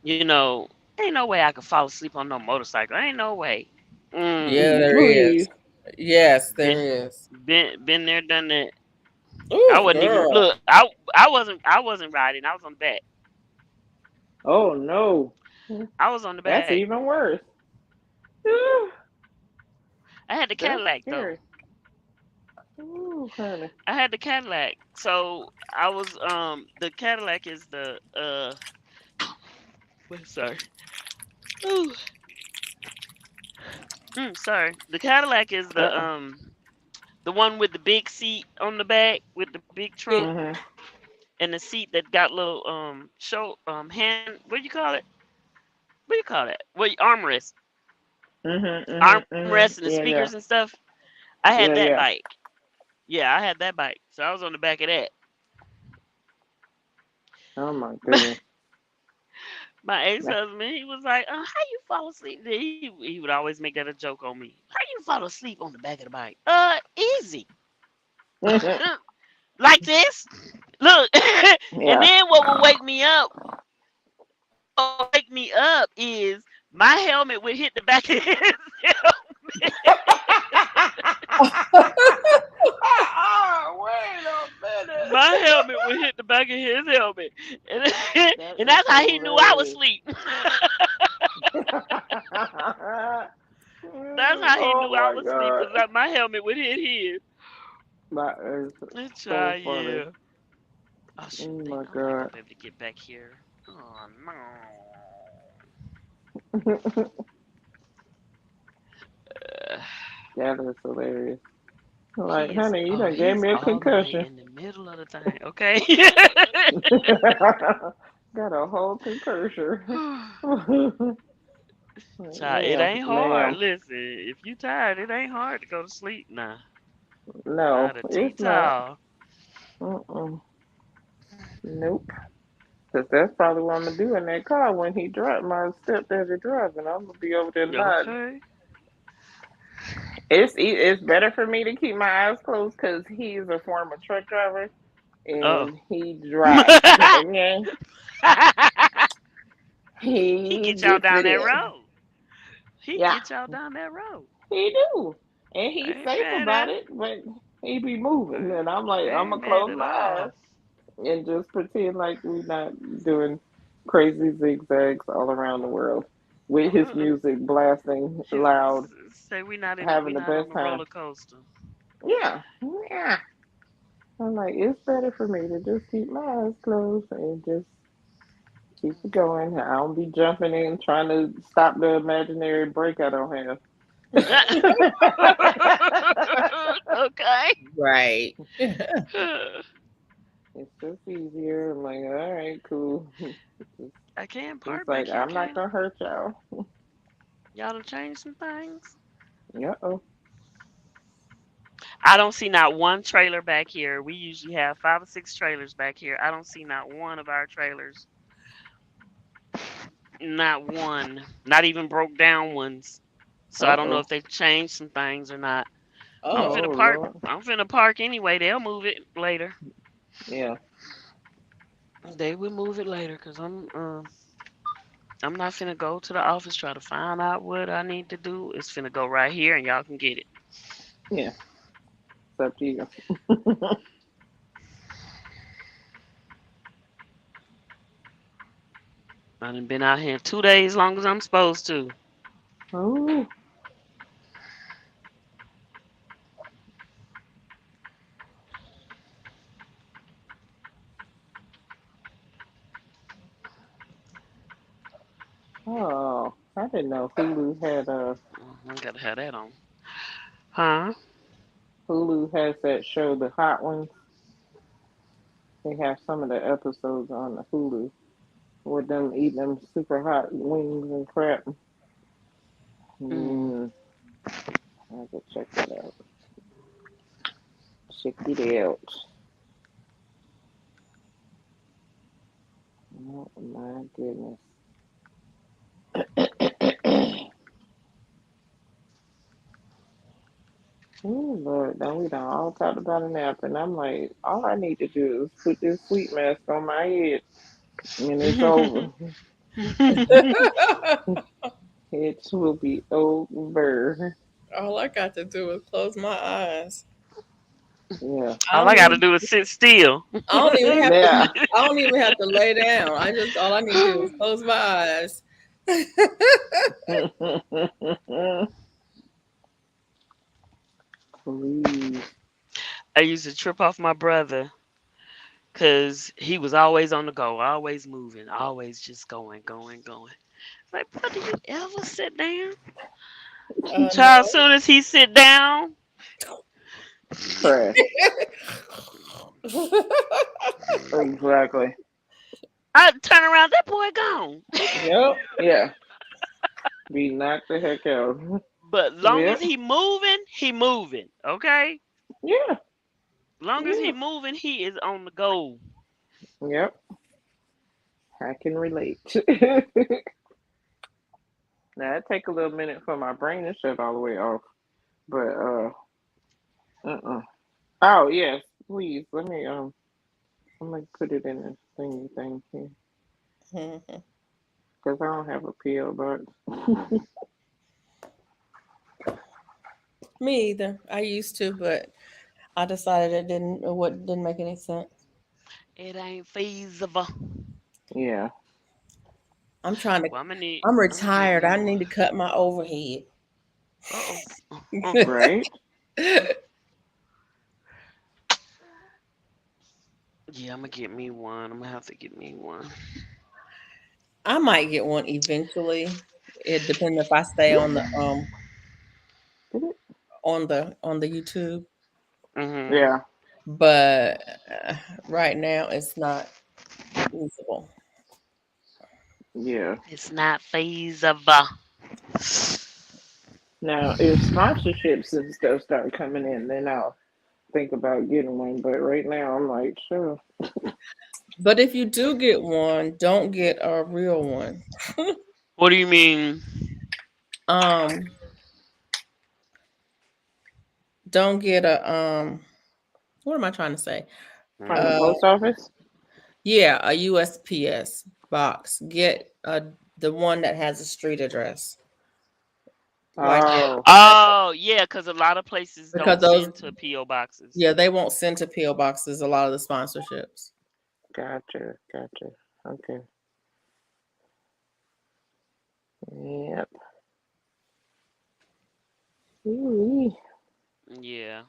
you know, ain't no way I could fall asleep on no motorcycle. Ain't no way.
Yeah,
Mm,
there is.
Please.
Yes, there
been
is.
been there, done that. I
Ooh,
wasn't even
girl.
look. I wasn't riding. I was on the back.
Oh no.
I was on the
That's
back.
even worse.
I had the
That's
Cadillac though.
scary. Ooh, honey.
I had the Cadillac. So I was the Cadillac is the sorry. Ooh, sorry. The Cadillac is
Uh-uh.
the one with the big seat on the back with the big trunk
Yeah,
Mm-hmm.
and the seat that got little show hand what do you call it? What do you call that? What armrest.
Mm-hmm. Mm-hmm.
Armrest and
Mm-hmm.
the
Yeah,
speakers
yeah.
and stuff. I had
Yeah,
that
yeah.
bike. Yeah, I had that bike. So I was on the back of that.
Oh my goodness.
My
Nah.
ex-husband, he was like, how you fall asleep? He would always make that a joke on me. How you fall asleep on the back of the bike? Easy. Like this? Look. And
Yeah.
then what will wake me up? What will wake me up is my helmet would hit the back of his helmet.
Wait a
that's how he knew I was
hilarious.
asleep. That's how he
Oh
knew I
my
was asleep
god.
because my helmet would hit his.
That is
It's
so funny.
yeah. Oh shoot,
Oh my
I'm not
god.
gonna be able to get back here. Oh no.
That is hilarious. Like,
He is.
honey, you
Oh,
done gave
he's
me a
all the way
concussion.
in the middle of the thing. Okay.
Got a whole concussion.
Child, it
Yeah,
ain't hard.
ma'am.
Listen, if you tired, it ain't hard to go to sleep now.
No,
Not a tea
it's not.
towel.
Mm-mm. Nope. Cause that's probably what I'm gonna do in that car when he drive. My stepdaddy driving. I'm gonna be over there nodding.
Okay.
It's better for me to keep my eyes closed because he's a former truck driver
Oh.
and he drives. Okay,
He
he
get y'all
gets
down
it
that
in.
road. He
Yeah,
get y'all down that road.
he do, and he's
I ain't
safe
mad
about
at
it. But he be moving,
I,
and I'm like,
I
I'm
ain't
gonna
mad
close
at
my eyes
all.
and just pretend like we're not doing crazy zigzags all around the world with his
Uh-uh.
music blasting
He
loud,
say we
having the
not on
best
the
time.
roller coaster.
Yeah, yeah. I'm like, it's better for me to just keep my eyes closed and just keep it going. I don't be jumping in trying to stop the imaginary break I don't have.
Okay.
Right.
It's just easier. I'm like, all right, cool.
I can
It's
park back
like
here,
I'm not
can I?
gonna hurt y'all.
Y'all done changed some things.
Yeah. Oh.
I don't see not one trailer back here. We usually have 5 or 6 trailers back here. I don't see not one of our trailers. Not one. Not even broke down ones. So I
Uh
don't know
oh.
if they've changed some things or not. I'm
Oh,
finna
Oh
park.
Lord.
I'm finna park anyway. They'll move it later.
Yeah.
They will move it later because I'm not finna go to the office try to find out what I need to do. It's finna go right here and y'all can get it.
Yeah. It's up to you.
I done been out here 2 days long as I'm supposed to.
Oh. Oh. I didn't know
Gotta have that on. Huh?
Hulu has that show, The Hot Ones. They have some of the episodes on the Hulu with them eating them super hot wings and crap.
Mm.
Mm, I have to check that out. Check it out. Oh my goodness. Oh Lord, now we done all talked about a nap, and I'm like, all I need to do is put this sleep mask on my head, and it's over. It will be over.
all I got to do is close my eyes.
Yeah,
I
All
don't
I gotta
even,
do is sit still.
I don't even have to.
yeah.
I don't even have to lay down. All I need to do is close my eyes.
Please.
I used to trip off my brother because he was always on the go, always moving, always just going, going, going. Like, bro, do you ever sit down? Child, as
No.
soon as he sit down,
Crash. Exactly.
I turn around, that boy gone.
Yep.
Yeah. Be knocked the heck out.
But long as
Yep.
he moving, he moving. Okay?
Yeah.
Long as he
Yeah.
moving, he is on the go.
Yep. I can relate. Now it take a little minute for my brain to shut all the way off, but uh. Oh yes, please let me I'm gonna put it in this thingy thing here
Mhm.
because I don't have a PO box.
Me either. I used to, but I decided it didn't make any sense.
It ain't feasible.
Yeah.
I'm trying to.
Well,
I'm
I'm gonna get
retired.
me
I need
one.
to cut my overhead.
Uh oh.
Right?
Yeah, I'm gonna get me one. I'm gonna have to get me one.
I might get one eventually. It depends if I stay
Did it?
on the YouTube.
Mhm.
Yeah.
But right now it's not feasible.
Yeah.
It's not feasible.
Now, if sponsorships and stuff start coming in, then I'll think about getting one. But right now, I'm like, sure.
But if you do get one, don't get a real one.
What do you mean?
um, don't get a what am I trying to say?
From the
Mhm.
Uh
post office?
yeah, a USPS box. Get the one that has a street address. Like
Oh,
Oh, yeah, because a lot of places
because
don't
those
send to PO boxes.
yeah, they won't send to PO boxes a lot of the sponsorships.
gotcha. Gotcha. Okay. Yep. Ooh.
Yeah,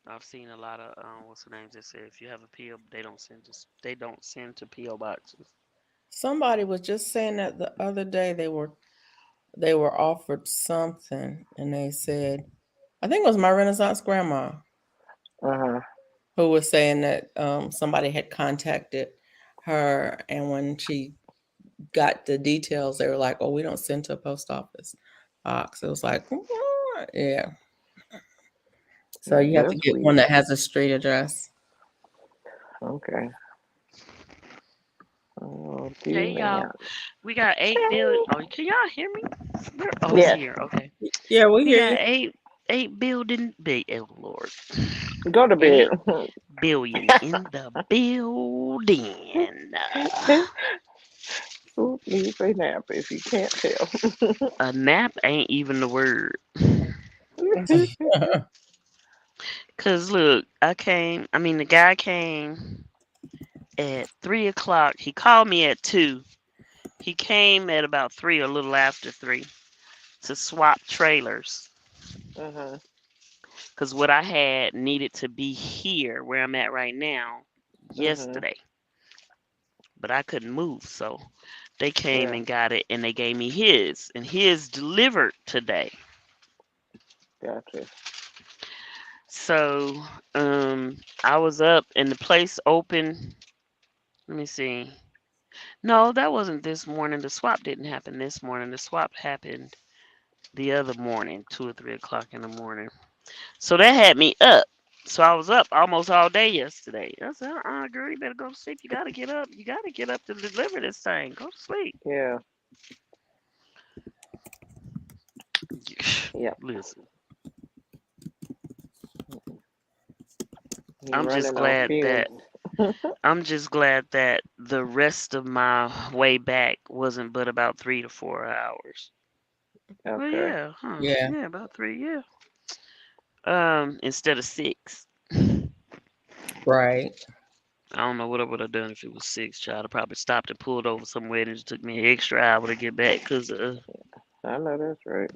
I've seen a lot of what's the names that say if you have a PO, they don't send to PO boxes.
Somebody was just saying that the other day they were offered something and they said I think it was my Renaissance grandma
Uh-huh.
who was saying that somebody had contacted her and when she got the details they were like, oh, we don't send to a post office box. It was like, "What?" Yeah. So you have to
That's
get one
weird.
that has a street address.
Okay. Oh,
Hey
dear
y'all,
man.
we got 8 billion. Oh, can y'all hear me? Oh, it's
Yes.
here. Okay,
Yeah, we
we
hear
got
you.
eight building. Oh Lord,
Go to bed.
8 billion in the building.
Who needs a nap if you can't tell?
A nap ain't even the word. Cause look, the guy came at 3 o'clock. He called me at 2. He came at about 3, a little after 3, to swap trailers.
Uh-huh.
Cause what I had needed to be here where I'm at right now
Uh-huh.
yesterday, but I couldn't move, so they came
Yeah.
and got it, and they gave me his, and his delivered today.
Gotcha.
So, I was up and the place opened. Let me see. No, that wasn't this morning. The swap didn't happen this morning. The swap happened the other morning, 2 or 3 o'clock in the morning. So that had me up. So I was up almost all day yesterday. I said, girl, you better go to sleep. You gotta get up. You gotta get up to deliver this thing. Go to sleep.
Yeah. Yep.
Listen,
You
I'm just
running on
glad that
fumes.
the rest of my way back wasn't but about 3 to 4 hours. Well,
Okay.
yeah, huh?
Yeah.
Yeah, about 3. Yeah. Instead of 6.
Right.
I don't know what I would have done if it was 6, child. I probably stopped and pulled over somewhere, and it just took me an extra hour to get back because
I know that's right.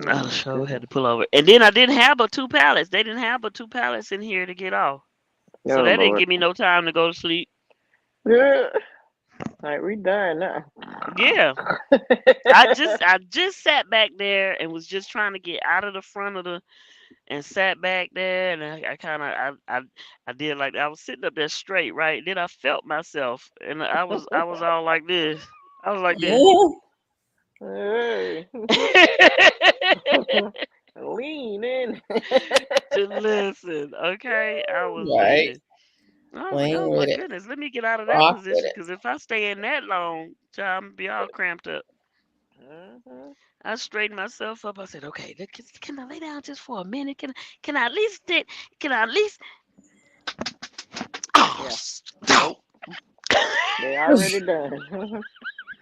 Oh
I
my
sure had
goodness.
to pull over. And then I didn't have but 2 pallets. They didn't have but 2 pallets in here to get off, so
Oh
that didn't
Lord.
give me no time to go to sleep.
Yeah. Like we done now.
Yeah, I just sat back there and was just trying to get out of the front of the and sat back there, and I kind of I did like I was sitting up there straight, right? Then I felt myself, and I was all like this. I was like this.
Hey. Lean in.
To listen, okay? I was
Right.
leaning. I was like,
Playing
oh my
with it.
goodness, let me get out of that
Rock with
position
it.
because if I stay in that long, child, I'm gonna be all cramped up.
Mhm.
I straightened myself up. I said, okay, can I lay down just for a minute? Can I at least can I at least oh,
Yeah. Nope. They already done.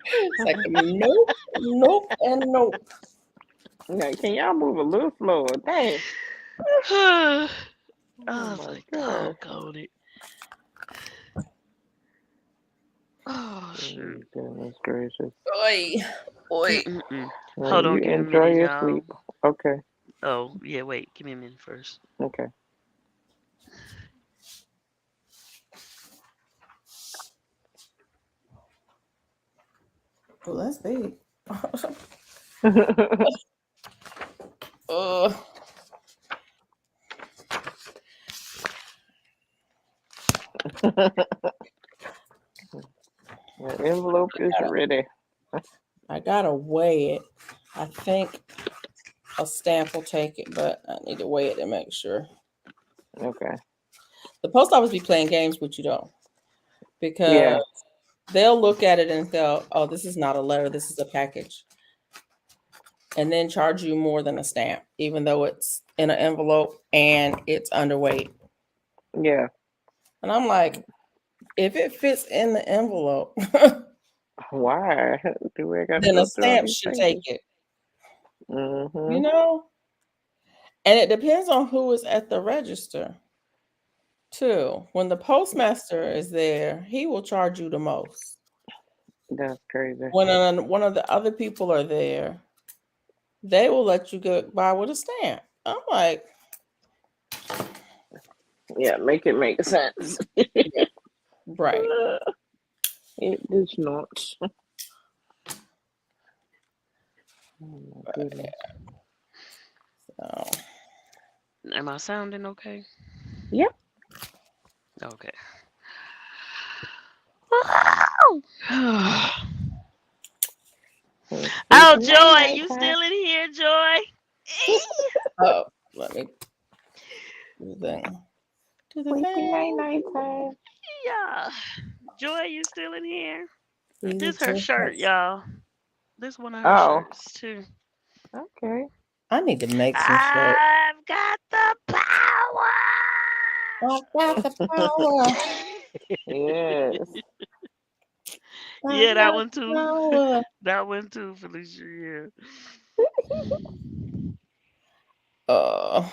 It's like nope, nope, and nope.
Like, can y'all move a little slower? Dang.
I
Oh
was
my
like,
gosh.
doggone it. Oh shoot.
Goodness gracious.
Oi, oi.
Mm-mm-mm.
Well,
Hold
you
on, give me a
enjoy
minute,
your
y'all.
sleep. Okay.
Oh yeah, wait, give me a minute first.
Okay.
Oh, that's big. uh,
The envelope is ready.
I gotta weigh it. I think a stamp will take it, but I need to weigh it to make sure.
Okay.
The post office be playing games with you though, because
Yeah.
they'll look at it and they'll, oh, this is not a letter, this is a package, and then charge you more than a stamp, even though it's in an envelope and it's underweight.
Yeah.
And I'm like, if it fits in the envelope,
Why do we got to
then a
go through all
stamp
these
should take
pages?
it, you
Mm-hmm.
know? And it depends on who is at the register, too. When the postmaster is there, he will charge you the most.
That's crazy.
When one of the other people are there, they will let you get by with a stamp. I'm like,
Yeah, make it make sense.
yeah, right.
It does not. Oh my goodness.
So,
Am I sounding okay?
Yep.
Okay. Oh,
Sleepy night
Joy,
night
you
time.
still in here, Joy?
oh, let me do the thing. Do the
Sleepy night
thing.
night time.
Yeah. Joy, you still in here?
You
This her
just
shirt, y'all. This one of her
Oh,
shirts too.
okay.
I need to make some shirts.
I've got the power.
I got the power.
Yes.
I
Yeah, that
got
one
the
too.
power.
That one too, Felicia. Yeah.
Uh,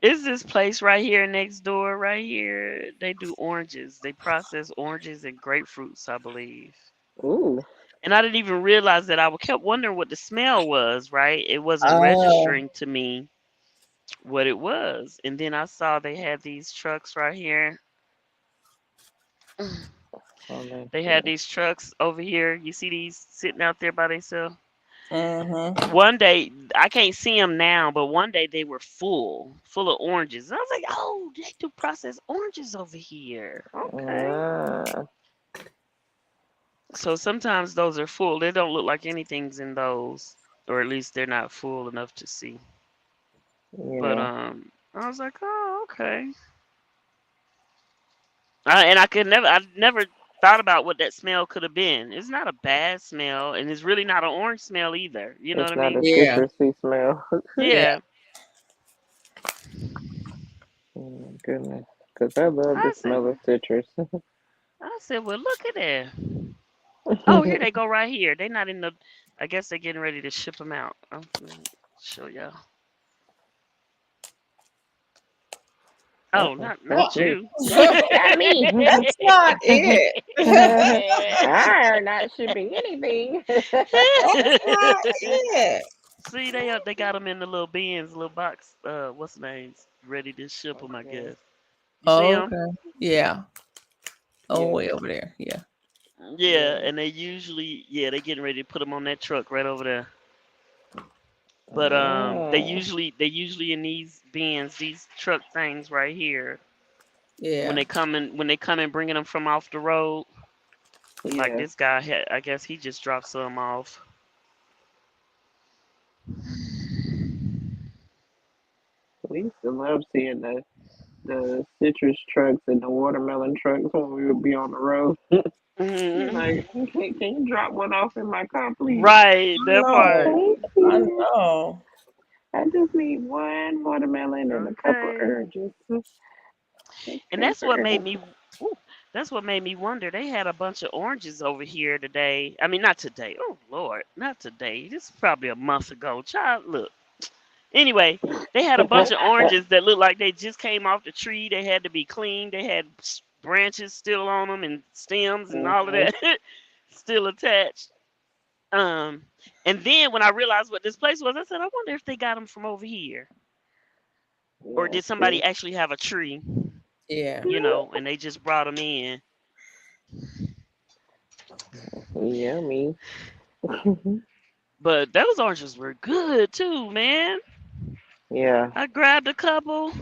It's this place right here next door, right here. They do oranges. They process oranges and grapefruits, I believe.
Ooh.
And I didn't even realize that. Kept wondering what the smell was, right? It wasn't
oh,
registering to me what it was. And then I saw they had these trucks right here.
Oh, let's
They had
see.
these trucks over here. You see these sitting out there by themselves?
mm-hmm.
One day, I can't see them now, but one day they were full of oranges. I was like, oh, they do process oranges over here. Okay.
Ah,
So sometimes those are full. They don't look like anything's in those, or at least they're not full enough to see. But
yeah.
I was like, oh, okay. And I never thought about what that smell could have been. It's not a bad smell, and it's really not an orange smell either. You know what
It's
I
not a
mean?
Yeah,
citrusy smell.
yeah.
Yeah.
Oh my goodness. Because I love the
I said,
smell of citrus.
well, look at that. Oh, here they go right here. They not in the. I guess they're getting ready to ship them out. I'm gonna show y'all. Oh,
Uh-oh.
not
That's
What?
me.
you.
Not me.
That's not it.
I'm not shipping anything.
That's not it.
See, they got them in the little bins, little box. What's the names? Ready to ship them, I
Okay.
guess. You see
Oh,
them?
okay. Yeah. Oh,
Yeah.
way over there. Yeah.
Yeah,
Yeah.
and they getting ready to put them on that truck right over there. But
Ah,
they usually in these bins, these truck things right here.
Yeah.
When they come and bringing them from off the road, like
yeah.
this guy had, I guess he just dropped some off.
We used to love seeing the citrus trucks and the watermelon trucks when we would be on the road. Be
Hmm.
like, can you drop one off in my car, please?
Right,
I
that part.
know.
Thank
I
you.
know.
I just need one watermelon and a couple of
Okay.
oranges. Just
And
couple
ooh, that's what made me wonder. They had a bunch of oranges over here today. I mean, not today. Oh Lord, not today. This is probably a month ago. Child, look. Anyway, they had a bunch of oranges that looked like they just came off the tree. They had to be cleaned. They had branches still on them and stems and all of
Mm-hmm.
that still attached. Um, and then when I realized what this place was, I said, I wonder if they got them from over here, or
Yeah,
did somebody
see.
actually have a tree,
Yeah.
and they just brought them in.
Yeah, me.
But those oranges were good too, man.
Yeah.
I grabbed a couple.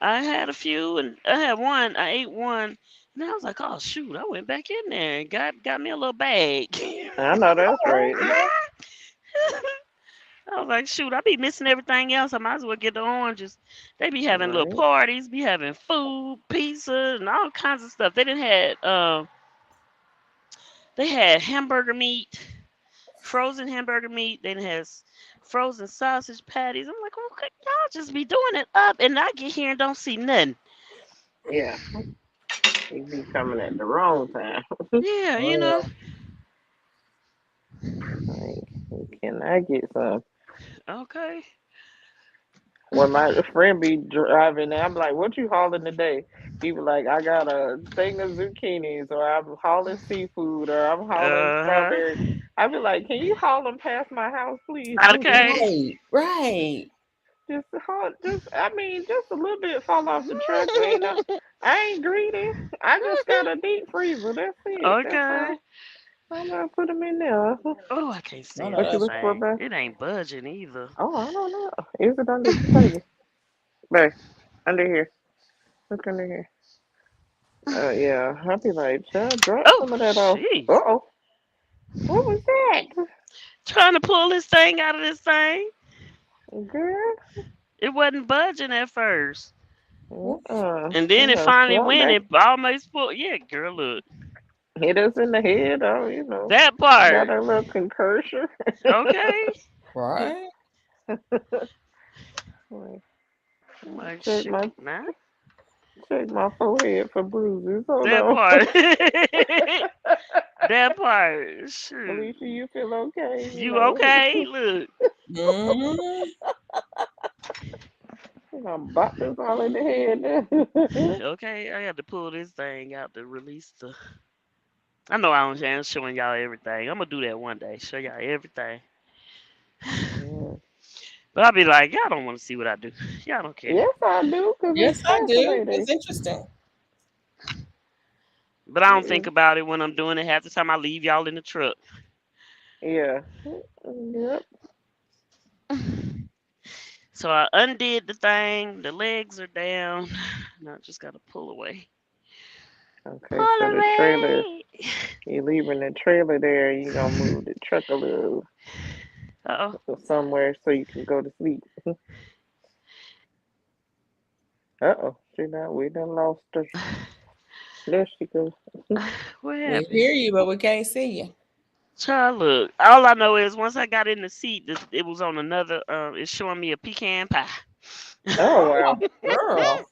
I had a few, and I had one. I ate one, and I was like, "Oh shoot!" I went back in there and got me a little bag.
I know that's
Oh,
right.
okay.
I was like, "Shoot! I be missing everything else. I might as well get the oranges." They be having little
Right.
parties, be having food, pizza, and all kinds of stuff. They had hamburger meat, frozen hamburger meat. They has frozen sausage patties. I'm like, okay, y'all just be doing it up, and I get here and don't see nothing.
Yeah. He be coming at the wrong time.
Yeah,
Oh, yeah.
Like, can I get some?
Okay.
When my friend be driving, I'm like, "What you hauling today?" He be like, "I got a thing of zucchinis, or I'm hauling seafood, or I'm hauling
Uh
strawberries."
huh.
I be like, "Can you haul them past my house, please?"
Okay.
Right. Right.
Just haul, just I mean, just a little bit fall off the truck. Ain't no, I ain't greedy. I just got a deep freezer. That's it. That's
Okay.
all. I'm gonna put them in there.
Oh, I can't
I
stand
know
What you
this
that's
look for,
thing.
babe?
It ain't budging either.
Oh, I don't know. Is it under the table, babe? Under here. Look under here. Yeah. I'll be like, child, drop
Oh,
some of that off. Uh
jeez.
oh. What was that,
Trying to pull this thing out of this thing.
girl?
It wasn't budging at first. And then
You
it
know,
finally
slump
went.
back.
It almost pulled. Yeah, girl, look.
Hit us in the head. Oh,
That
I got
part.
a little concussion.
Okay.
right.
Like,
I'm like,
check
shoot,
my
man.
check my forehead for bruises. Hold
That
on.
part. That part. Shoot.
Alicia, you feel okay?
You okay? Look.
Hmm.
I'm about this all in the head.
Okay, I got to pull this thing out to release the. I know I am showing y'all everything. I'm gonna do that one day. Show y'all everything.
Yeah.
But I'll be like, y'all don't want to see what I do. Y'all don't care.
Yes, I do, because
Yes,
it's
I do.
fascinating.
It's interesting.
But I don't think
Mm,
about it when I'm doing it. Half the time I leave y'all in the truck.
yeah. Yep.
So I undid the thing. The legs are down. Now I just gotta pull away.
Okay,
Pull
so the trailer,
away.
you're leaving the trailer there, you're going to move the truck a little
Uh
somewhere so you can go to sleep. Uh-oh. See now, we done lost her. There she goes.
oh. What
We
happened?
hear you, but we can't see you.
Child, look. All I know is once I got in the seat, it was on another. It's showing me a pecan pie.
Oh,
Oh,
wow.
girl.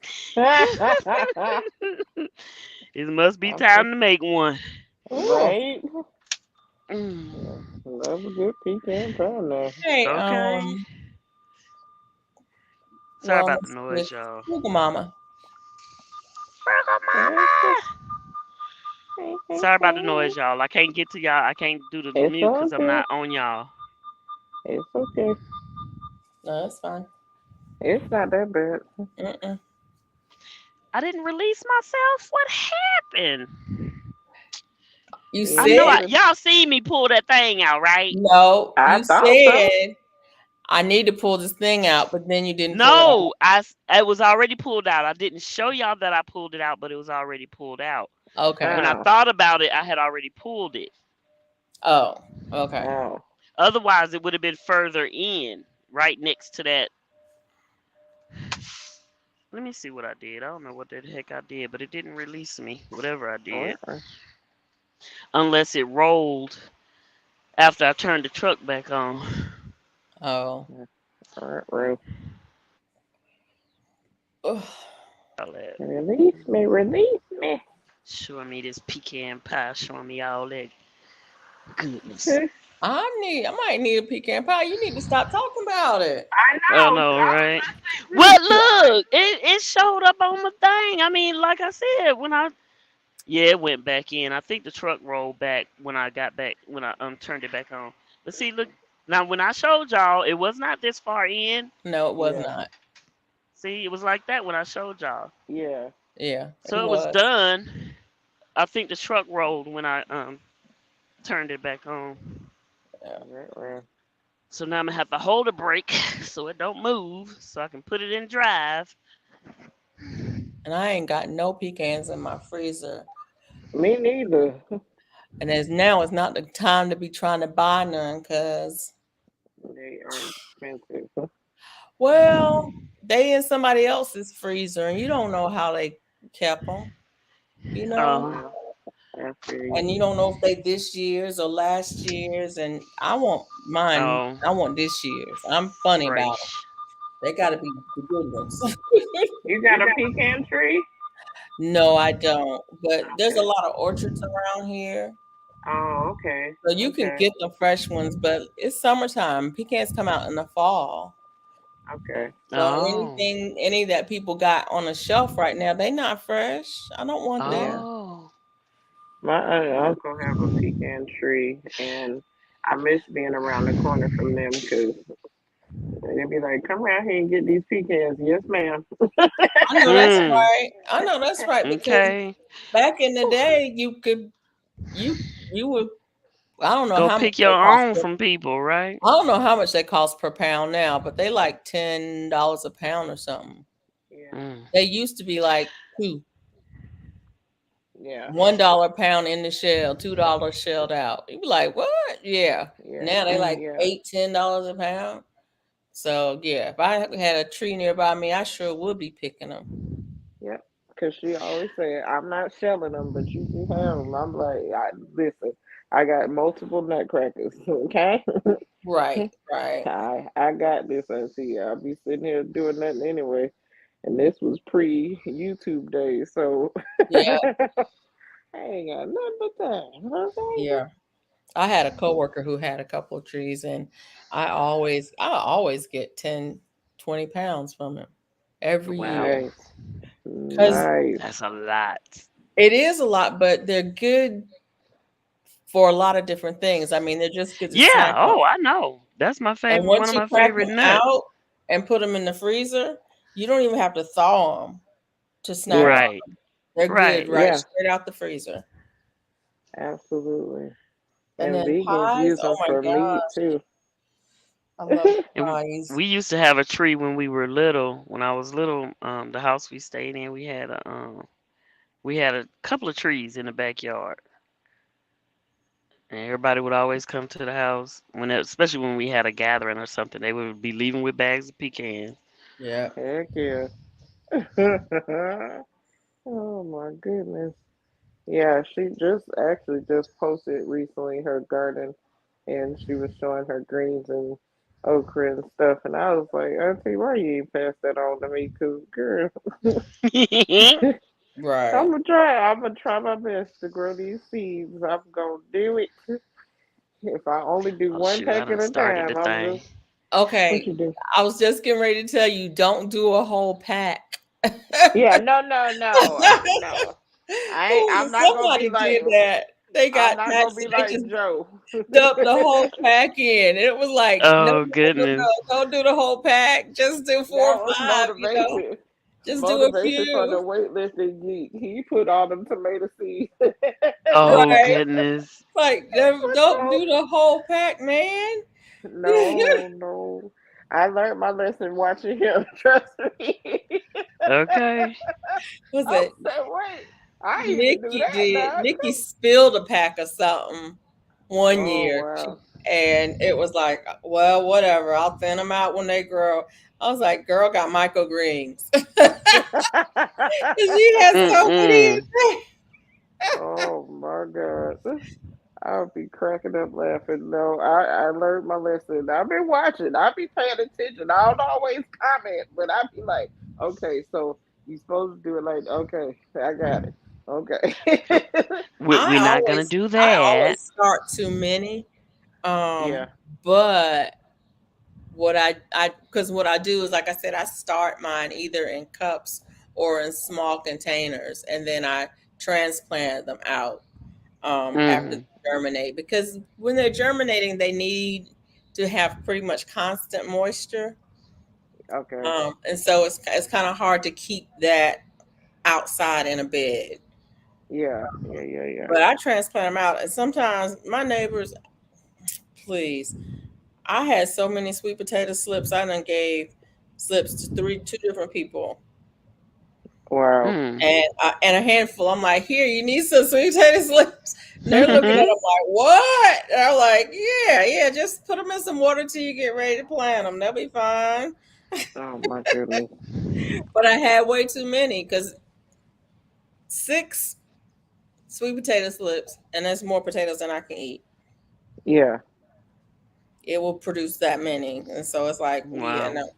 It must be
I'm so,
time to make one.
Ooh.
right?
Mm,
Love a good pecan pie now.
Hey,
okay. Sorry
well,
about the
Miss
noise, y'all.
Sugar Mama.
Burger
That's
mama. Sorry about the
okay.
noise, y'all. I can't get to y'all. I can't do the
It's
mute
all
because I'm
good.
not on y'all.
It's okay.
No, that's fine.
It's not that bad.
Mm-mm.
I didn't release myself. What happened?
You
Yeah,
I
you
know
said
should
I,
have.
y'all see me pull that thing out, right?
no.
I
You
thought so.
said I need to pull this thing out, but then you didn't pull it out.
No, it was already pulled out. I didn't show y'all that I pulled it out, but it was already pulled out.
Okay.
When I
Oh,
thought about it, I had already pulled it.
Oh. Okay.
oh.
Otherwise, it would have been further in, right next to that. Let me see what I did. I don't know what the heck I did, but it didn't release me, whatever I did.
Uh-uh.
Unless it rolled after I turned the truck back on.
Oh.
All right, Ruth.
Ugh.
All that.
Release me, release me.
Showing me this pecan pie, showing me all that goodness.
I might need a pecan pie. You need to stop talking about it.
I
I
know.
know,
I
right?
was
Well, look, it showed up on my thing. I mean, like I said, when I Yeah, it went back in. I think the truck rolled back when I got back when I turned it back on. But see, look now when I showed y'all, it was not this far in.
No, it was
Yeah,
not.
See, it was like that when I showed y'all.
yeah.
Yeah, it
So it was
was.
done. I think the truck rolled when I turned it back on.
Yeah.
Right.
So now I'm gonna have to hold the brake so it don't move, so I can put it in drive.
And I ain't got no pecans in my freezer.
Me neither.
And as now it's not the time to be trying to buy none because,
They are expensive.
well, they in somebody else's freezer and you don't know how they kept them, you know?
Oh,
Yeah, I feel
And
you.
you don't know if they this year's or last year's. And I want mine,
oh,
I want this year's. I'm funny about them.
fresh.
They got to be the good ones.
You got a pecan tree?
No, I don't. But there's a
Okay.
lot of orchards around here.
Oh, okay.
So you can
Okay.
get the fresh ones, but it's summertime. Pecans come out in the fall.
Okay.
So
Oh,
any that people got on the shelf right now, they not fresh. I don't want that.
Yeah.
oh.
My uncle have a pecan tree, and I miss being around the corner from them because they'd be like, "Come around here and get these pecans." Yes, ma'am.
I know that's
Hmm.
right. I know that's right because
Okay.
back in the day, you you would. I don't know
Go
how much
pick your
they cost.
own from people, right?
I don't know how much they cost per pound now, but they like $10 a pound or something.
Yeah.
Mm.
They used to be like two,
Yeah.
$1 a pound in the shell, $2 shelled out. You be like, what? Yeah.
Yeah.
Now they like
Yeah.
$8, $10 a pound. So yeah, if I had a tree nearby me, I sure would be picking them.
Yep. Because she always said, "I'm not selling them, but you can have them." I'm like, listen, I got multiple nutcrackers. Okay.
Right, right.
I got this, auntie. I'll be sitting here doing nothing anyway. And this was pre YouTube days, so
Yeah,
I ain't got nothing but time. Okay.
yeah. I had a coworker who had a couple of trees and I always get 10, 20 pounds from him every
Wow.
year.
Nice.
Because
Nice.
That's a lot.
it is a lot, but they're good for a lot of different things. I mean, they're just good to
Yeah.
snack on.
Oh, I know. That's my
And
favorite. One
once
of
you
my
crack
favorite
them
nuts.
out and put them in the freezer, you don't even have to thaw them to snack
Yeah.
on.
Right.
They're good
Right.
right
Yeah.
straight out the freezer.
Absolutely.
And
And
then
vegans
pies,
use
oh
them
my
for meat
gosh,
too.
I love
And
pies.
we used to have a tree when we were little. When I was little, the house we stayed in, we had a couple of trees in the backyard, and everybody would always come to the house especially when we had a gathering or something. They would be leaving with bags of pecans.
Yeah.
Heck yeah. Oh my goodness. Yeah, she just posted recently her garden, and she was showing her greens and okra and stuff, and I was like, Auntie, why you ain't pass that on to me? Cause girl,
Right.
I'm gonna try my best to grow these seeds. I'm gonna do it. If I only do
Oh
one
shoot! I
peck
done
at a
started
time,
the
I'm
thing.
just what
Okay.
you do.
I was just getting ready to tell you, don't do a whole pack.
Yeah, no, no. I'm
Ooh,
not gonna be
somebody
like
did that. They
I'm
got
not gonna
packs
be
and they
like
just
Joe.
dumped the whole pack in. It was like, no,
Oh
no, no,
goodness.
no, don't do the whole pack. Just do four
That
or
was
five, you know.
motivation.
Just do a
Motivation for the
few.
weightlifting geek. He put all them tomato seeds.
Oh
Right.
goodness.
Like,
What
don't
the?
do the whole pack, man.
No, no. I learned my lesson watching him. Trust me.
Okay.
Was
I
it
said, wait, I even do
Nikki
that
did?
now.
Nikki spilled a pack of something one
Oh
year.
wow.
And it was like, well, whatever. I'll thin them out when they grow. I was like, girl got microgreens. She has so many.
Mm-mm.
Oh my God. I'll be cracking up laughing. No, I learned my lesson. I've been watching. I'll be paying attention. I don't always comment, but I'll be like, okay, so you supposed to do it like, okay, I got it. Okay.
We're not gonna do
I
that.
always start too many.
Yeah.
But what I because what I do is, like I said, I start mine either in cups or in small containers, and then I transplanted them out after
Mm-hmm.
they germinate, because when they're germinating, they need to have pretty much constant moisture.
Okay.
And so it's kind of hard to keep that outside in a bed.
Yeah. Yeah. Yeah. Yeah.
But I transplant them out, and sometimes my neighbors, please, I had so many sweet potato slips. I done gave slips to two different people,
Wow.
Mm.
and a handful. I'm like, here, you need some sweet potato slips. And they're looking at them like, what? And I'm like, yeah, yeah, just put them in some water till you get ready to plant them. They'll be fine.
Oh my goodness.
But I had way too many because 6 sweet potato slips, and that's more potatoes than I can eat.
Yeah.
It will produce that many, and so it's like, yeah,
Wow.
no.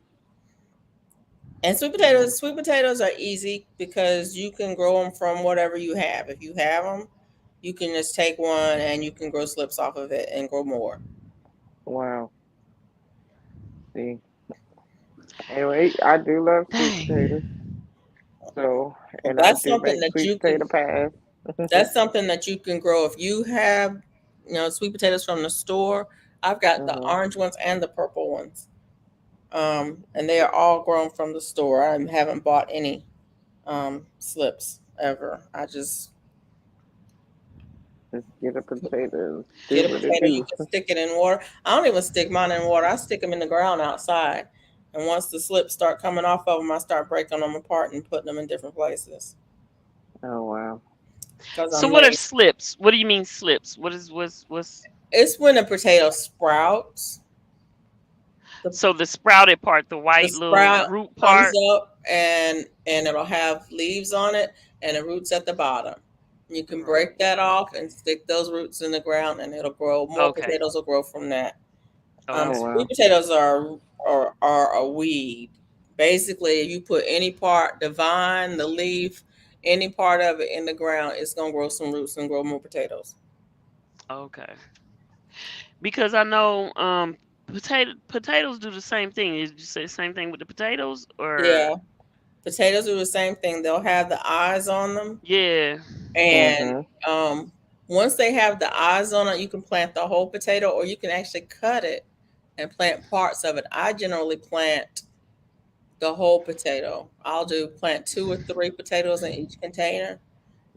And
Mm.
sweet potatoes are easy because you can grow them from whatever you have. If you have them, you can just take one and you can grow slips off of it and grow more.
Wow. See. Anyway, I do love sweet potatoes.
Dang.
So,
Well,
and I do make sweet potato pies.
that's something that you can grow. If you have, sweet potatoes from the store, I've got the
Mhm.
orange ones and the purple ones. And they are all grown from the store. I haven't bought any slips ever. I just
Just get a potato and do
get a
what it
potato. You
do.
can stick it in water. I don't even stick mine in water. I stick them in the ground outside. And once the slips start coming off of them, I start breaking them apart and putting them in different places
Oh wow.
because
So
I'm
what are
lazy.
slips? What do you mean slips? What is what's
It's when a potato sprouts. The
so the sprouted part, the
the
white little
sprout
root
comes
part?
up and it'll have leaves on it and the roots at the bottom. You can
Right.
break that off and stick those roots in the ground and it'll grow. More
Okay.
potatoes will grow from that.
Oh
Okay.
Sweet
wow.
potatoes are a weed. Basically, if you put any part, the vine, the leaf, any part of it in the ground, it's gonna grow some roots and grow more potatoes.
Okay. Because I know potatoes do the same thing. Did you say the same thing with the potatoes or
Yeah, potatoes do the same thing. They'll have the eyes on them,
yeah.
and
Mhm.
um, once they have the eyes on it, you can plant the whole potato, or you can actually cut it and plant parts of it. I generally plant the whole potato. I'll do plant 2 or 3 potatoes in each container,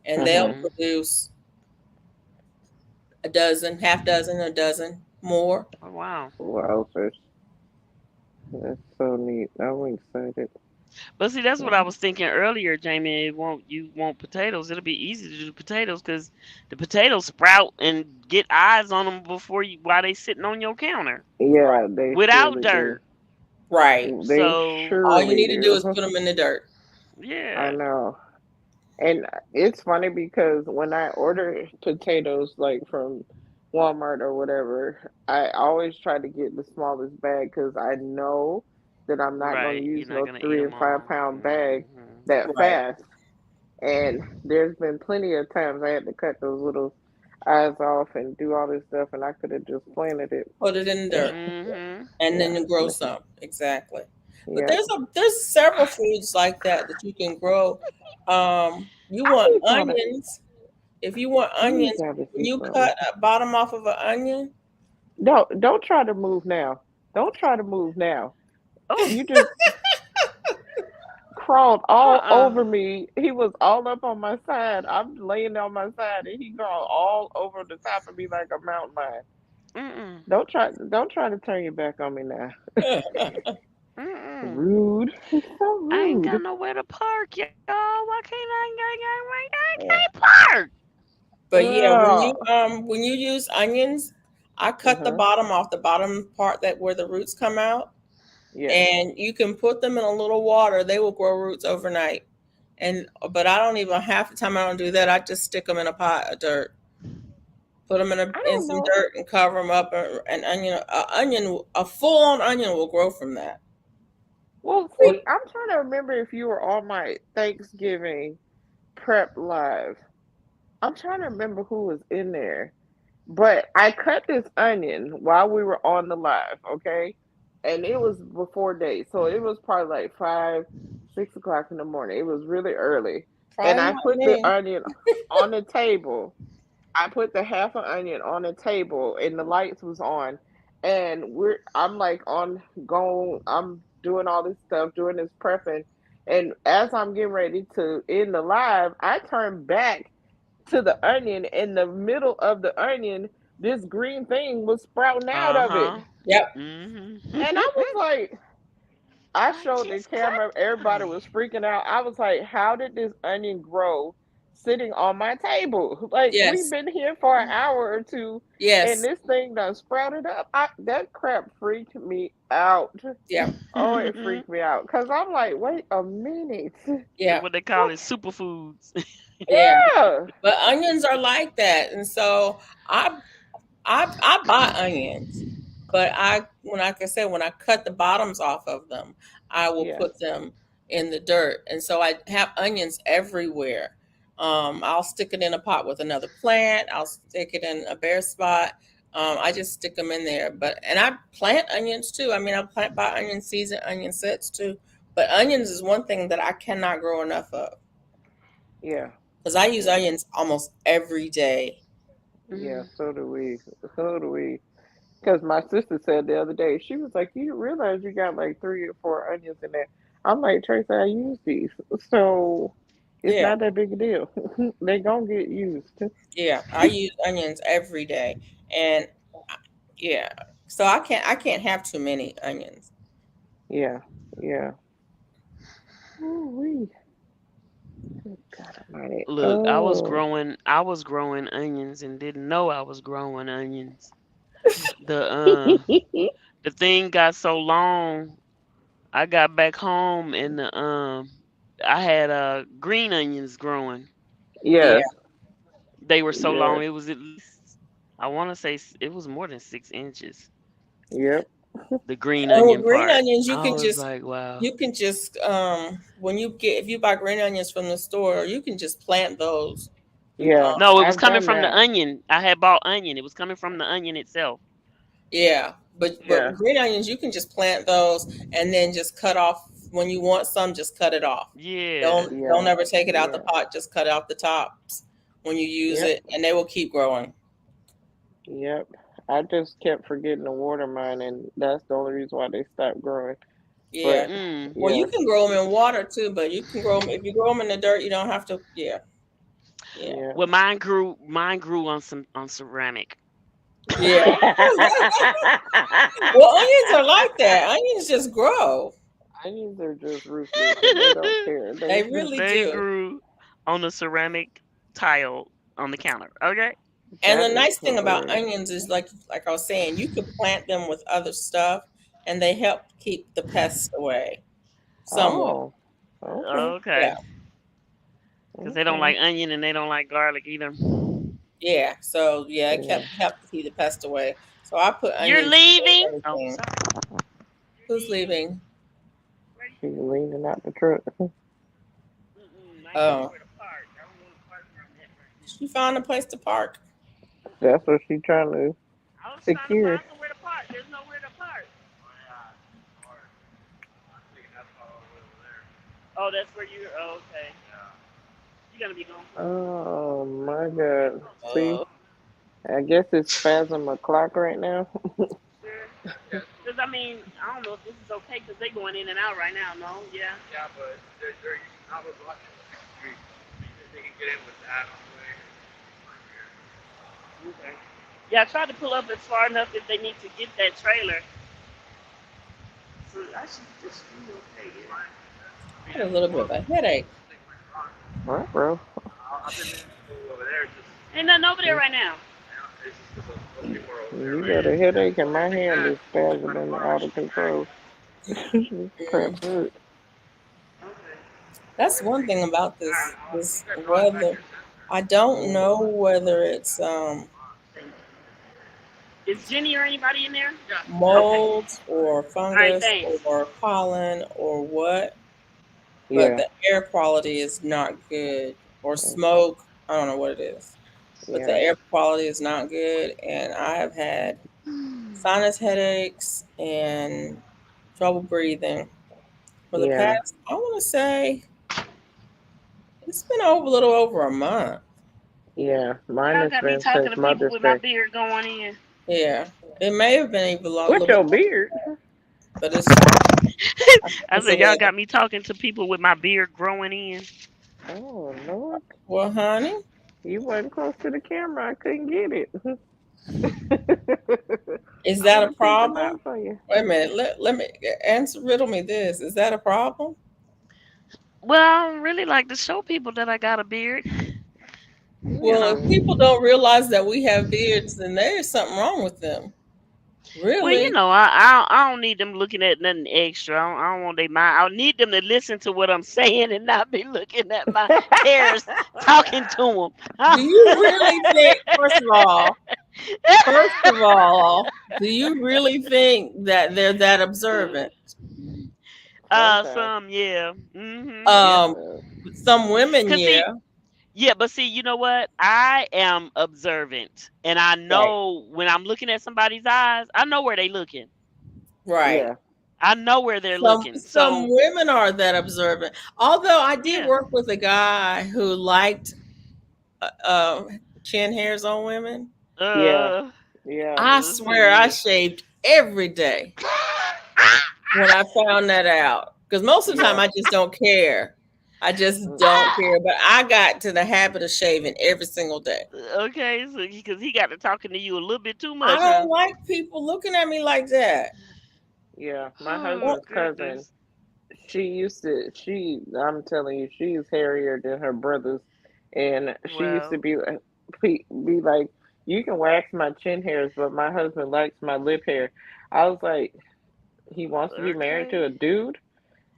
and they'll
Mhm.
Mhm.
produce a dozen, half dozen, a dozen more.
Oh wow.
Wow, sis. That's so neat. I'm excited.
But see, that's what I
Mhm.
was thinking earlier, Jamie. It won't you want potatoes? It'll be easy to do potatoes because the potatoes sprout and get eyes on them before you while they sitting on your counter
Right.
Yeah, they
without
surely do.
dirt.
Right.
They
So
All you
surely
need to do
do.
is put them in the dirt.
I
yeah,
know. And it's funny because when I order potatoes like from Walmart or whatever, I always try to get the smallest bag because I know that I'm not going to
right.
use
You're not
no
gonna eat
three
them
and five
all.
pound bag
Hmm.
that
Right.
fast. And there's been plenty of times I had to cut those little eyes off and do all this stuff, and I could have just planted
Put it in the
it.
dirt,
Hmm.
and then
Yeah,
you grow some. Exactly. But
yeah.
there's several foods like that you can grow. You
I
want
need y'all to
onions. If you want
I need
onions,
y'all to
when
see
you
something.
cut a bottom off of an onion,
No, don't try to move now. Don't try to move now.
Oh,
You just crawled all
uh-uh.
over me. He was all up on my side. I'm laying on my side, and he crawled all over the top of me like a mountain lion.
Mm-mm.
Don't try to turn your back on me now.
Mm-mm.
Rude. He's so
I ain't got
rude.
nowhere to park, y'all. Why can't I
Yeah.
can't park?
but yeah,
Oh.
when you use onions, I cut the
Mhm.
bottom off, the bottom part that where the roots come out,
Yes.
and you can put them in a little water. They will grow roots overnight. And but I don't even half the time I don't do that. I just stick them in a pot of dirt, put them
I
in
don't
some
know.
dirt and cover them up. An a full on onion will grow from that.
Well, see, I'm trying to remember if you were on my Thanksgiving prep live. I'm trying to remember who was in there. But I cut this onion while we were on the live, okay? And it was before day. So it was probably like 5, 6 o'clock in the morning. It was really early. and
Probably
I
not
put the
me.
onion on the table. I put the half an onion on the table and the lights was on, and I'm like on going, I'm doing all this stuff, doing this prepping, and as I'm getting ready to end the live, I turn back to the onion. In the middle of the onion, this green thing was sprouting out
Uh
of it,
huh.
Yep.
Mhm.
and I was like, I
I
showed the
just cut
camera,
the
everybody
onion.
was freaking out. I was like, how did this onion grow sitting on my table? Like, we've
Yes.
been here for an hour or two and
Yes.
this thing done sprouted up. That crap freaked me out.
Yep.
Oh, it freaked me out. Because I'm like, wait a minute.
Yep.
What they call it, superfoods.
Yeah.
Yeah.
But onions are like that, and so I I buy onions, but like I said, when I cut the bottoms off of them, I will
Yeah.
put them in the dirt, and so I have onions everywhere. I'll stick it in a pot with another plant. I'll stick it in a bare spot. I just stick them in there. But and I plant onions too. I mean, I plant buy onion seeds and onion sets too. But onions is one thing that I cannot grow enough of
Yeah.
because I use
Yeah.
onions almost every day.
Yeah.
Mm.
So do we. So do we. Because my sister said the other day, she was like, "You realize you got like 3 or 4 onions in there?" I'm like, "Tracy, I use these, so it's
Yeah.
not that big a deal. They gonna get used."
Yeah, I use onions every day, and yeah, so I can't have too many onions.
Yeah, yeah. Ooh wee. Good God Almighty.
Look,
Oh,
I was growing onions and didn't know I was growing onions. The the thing got so long. I got back home and I had green onions growing.
Yeah.
yes,
They were so long.
yes,
It was at least, I want to say it was more than 6 inches.
yep,
The green
And with
onion
green
part.
onions,
I was like, wow.
you can just when you get if you buy green onions from the store, you can just plant those.
yeah.
Um,
No, it was
I've
coming
done
from the
that.
onion. I had bought onion. It was coming from the onion itself.
yeah, but
Yeah,
with green onions, you can just plant those and then just cut off when you want some. Just cut it off.
Yeah.
Don't
yeah,
ever take it out the
yeah,
pot. Just cut out the tops when you use
yep,
it, and they will keep growing.
yep. I just kept forgetting to water mine, and that's the only reason why they stopped growing.
Yeah.
But
Mm.
Well,
yeah,
you can grow them in water too, but you can grow them if you grow them in the dirt. You don't have to. Yeah, yeah,
yeah.
Well, mine grew on some on ceramic.
yeah. Well, onions are like that. Onions just grow.
Onions are just ruthless and they don't care.
They
They
really
They
do.
grew on the ceramic tile on the counter. Okay.
And the
that is
nice thing about
hilarious.
onions is like I was saying, you could plant them with other stuff, and they help keep the pests away somewhat.
Oh, okay,
Okay.
Yeah,
Because they don't
okay.
like onion and they don't like garlic either.
yeah. So yeah, it
Yeah,
kept help to keep the pest away. So I put
You're
onions
leaving?
in
Oh,
everything.
sorry.
Who's leaving?
she's leaning out the truck.
Mm-mm, I ain't know
Oh,
where to park. I don't want to park around that right now.
she found a place to park.
That's what she's trying to
I was trying to
secure.
find somewhere to park. There's nowhere to park. Oh, that's where you. Oh, okay. You're gonna be gone for a little bit.
Oh my God. See,
Oh,
I guess it's spasm o'clock right now.
Sure. Because I mean, I don't know if this is okay because they going in and out right now. No, yeah. Okay. Yeah, I tried to pull up as far enough if they need to get that trailer. So I should just be okay.
I had a little bit of a headache.
What, bro?
Ain't nothing over there right now.
You got a headache and my hand is spasming out of control. This crap
Mm.
hurt.
Okay.
That's one thing about this weather. I don't
Mm,
know whether it's
Thank you. Is Jenny or anybody in there? Okay.
mold or
All right.
fungus
Thanks.
or pollen or what, but
yeah,
the air quality is not good. Or smoke, I don't know what it is. But the
yeah,
air quality is not good, and I have had sinus headaches and trouble breathing for the
yeah,
past, I want to say, It's been over a little over a month.
Yeah, mine
Y'all
has
got me
been
talking
since
to people
Mother's
with my
Day.
beard going in.
Yeah, it may have been even a
With
little bit
your
longer,
beard?
but it's I think
I
it's a
said, y'all
little.
got me talking to people with my beard growing in.
Oh Lord,
Well, honey,
you wasn't close to the camera. I couldn't get it.
is
I'm
that a
gonna keep an
problem?
eye for you.
Wait a minute. Let me answer. Riddle me this. Is that a problem?
Well, I don't really like to show people that I got a beard. You
Well,
know.
if people don't realize that we have beards, then there's something wrong with them.
Well, you
Really?
know, I don't need them looking at nothing extra. I don't want they mind. I need them to listen to what I'm saying and not be looking at my hairs talking to
Do
them.
you really think? First of all, do you really think that they're that observant?
Sometimes,
Some, yeah. Mhm. Yep.
Um,
sometimes.
some women,
Cause see,
yeah,
yeah, but see, you know what? I am observant, and I
right,
know when I'm looking at somebody's eyes, I know where they looking.
right.
Yeah,
I know where they're
Some
looking.
some
So
women are that observant. Although I did
yeah.
work with a guy who liked chin hairs on women.
yeah,
Uh.
yeah.
I swear I
See.
shaved every day when I found that out. Because most of the time
Yeah.
I just don't care. I just don't
Mm-mm.
care. But I got to the habit of shaving every single day.
Okay, so because he got to talking to you a little bit too
I
much, huh?
don't like people looking at me like that.
Yeah, my
Oh
husband's
Well,
cousin.
goodness.
She used to. I'm telling you, she's hairier than her brothers, and she used to
Well,
be like, "You can wax my chin hairs, but my husband likes my lip hair." I was like, "He wants to be married to
okay.
a dude?"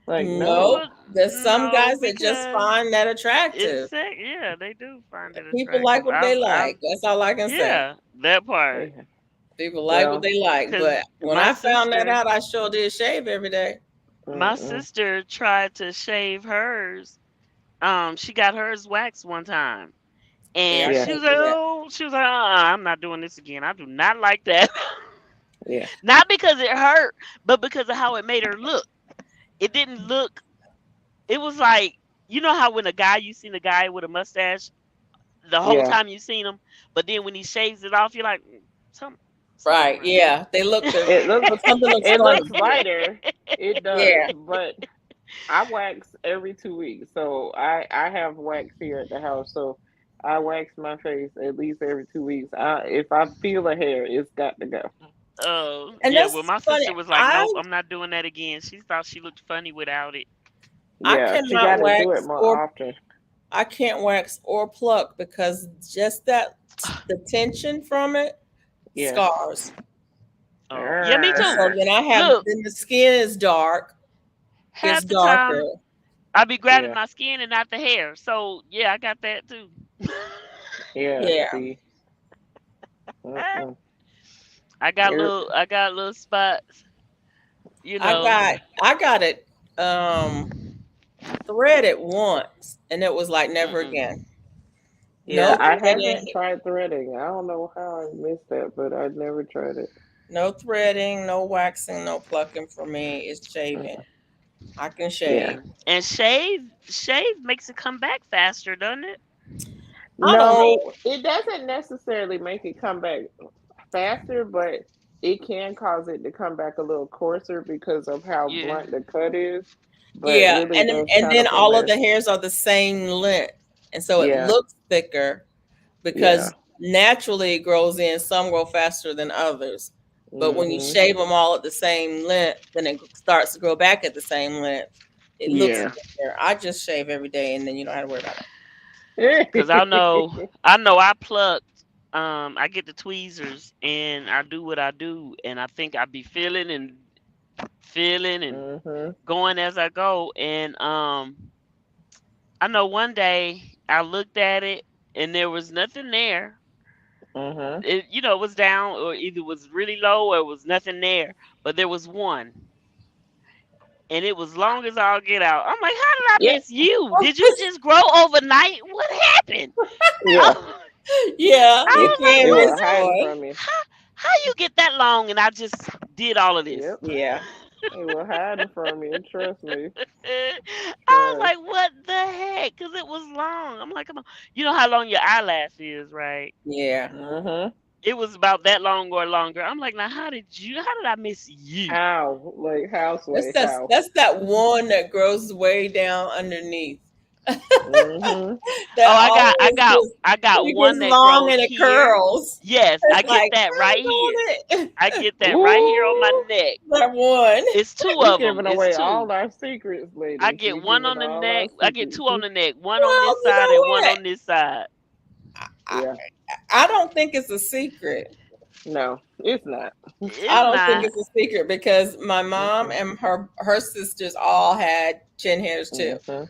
Like,
no,
no.
Well,
there's some
no,
guys that just
because
find that
it's
attractive.
yeah, they do find it
People like
attractive.
what they
I've
like. That's all I can say.
yeah, that part.
Yeah.
People like what
Well,
they like.
Cause
But when
my
I found that
sister,
out, I sure did shave every day.
my
mm-mm.
sister tried to shave hers. She got hers waxed one time,
Yeah, I
and
Yeah,
she was
can't
like,
do that.
"Oh, she was like, I'm not doing this again. I do not like that."
yeah,
Not because it hurt, but because of how it made her look. It didn't look. It was like you know how when a guy you seen a guy with a mustache the whole
yeah.
time you seen him, but then when he shaves it off, you're like, some something ain't
Right.
right.
Yeah. They look the
It looks
something looks
it
funny.
looks lighter. It does,
Yeah.
but I wax every 2 weeks, so I have wax here at the house. So I wax my face at least every 2 weeks. If I feel a hair, it's got to go.
And
Yeah. Well,
that's
my
funny.
sister was like,
I
nope, I'm not doing that again. She thought she looked funny without it.
I
Yeah, she got
cannot
to do it
wax
more
or
often.
I can't wax or pluck because just that the tension from it
Yeah.
scars.
Oh, yeah, me
And
too.
so
Arr.
then I have
Look,
then the skin is dark, gets
half the
darker.
time I be grabbing
Yeah,
my skin and not the hair. So yeah, I got that too.
yeah.
Yeah.
See, mm-mm.
I got little spots, you
I
know.
got I got it threaded once and it was like never again.
Mm-mm.
Yeah,
No
I
threading,
haven't tried threading. I don't know how I missed that, but I've never tried it.
no threading, no waxing, no plucking for me. It's shaving.
Mm.
I can
Yeah.
shave.
And shave makes it come back faster, doesn't it?
I don't know.
No, it doesn't necessarily make it come back faster, but it can cause it to come back a little coarser because of how
Yeah.
blunt the cut is. But
Yeah,
really, those
and
kind
then
of
all of
fillers,
the hairs are the same length, and so it
yeah,
looks thicker
yeah,
because naturally it grows in. Some grow faster than others, but when you
hmm,
shave them all at the same length, then it starts to grow back at the same length. It looks
yeah.
thicker. I just shave every day, and then you don't have to worry about it.
Cause I know I plucked. I get the tweezers and I do what I do, and I think I be feeling and
hmm,
going as I go. And I know one day I looked at it and there was nothing there.
hmm.
It it was down or either was really low or it was nothing there, but there was one, and it was long as I'll get out. I'm like, how did I
Yeah,
miss you? Did you just grow overnight? What happened?
yeah.
Yeah,
I
you
It
was like,
can,
it
what?
was
Miss
hiding
Joy.
from you.
How you get that long? And I just did all of this.
Yep,
Yeah.
it was hiding from you. Trust me.
I I was
was.
like, what the heck? Because it was long. I'm like, come on. You know how long your eyelash is, right?
Yeah.
Mhm.
It was about that long or longer. I'm like, now how did I miss you?
How? Like
That's
houseway?
that's
How?
that's that one that grows way down underneath.
Mhm.
Oh,
That always
I got
it
one
gets
that
long
grows
and it
here.
curls.
Yes, I
It's
get
like,
that right here.
I
I
want
get that right here on my
Ooh.
neck.
that one.
It's two
We
of them.
giving
It's
away
two.
all our secrets,
I
ladies.
get
We
one
giving
on the
all our
neck. I get
secrets.
two on the neck. One on
Well,
this
you
side
know
and one
what?
on this side.
I,
Yeah.
I don't think it's a secret.
No, it's not.
I
It's
don't think
not.
it's a secret because my mom
Mhm.
and her sisters all had chin hairs too.
Mhm.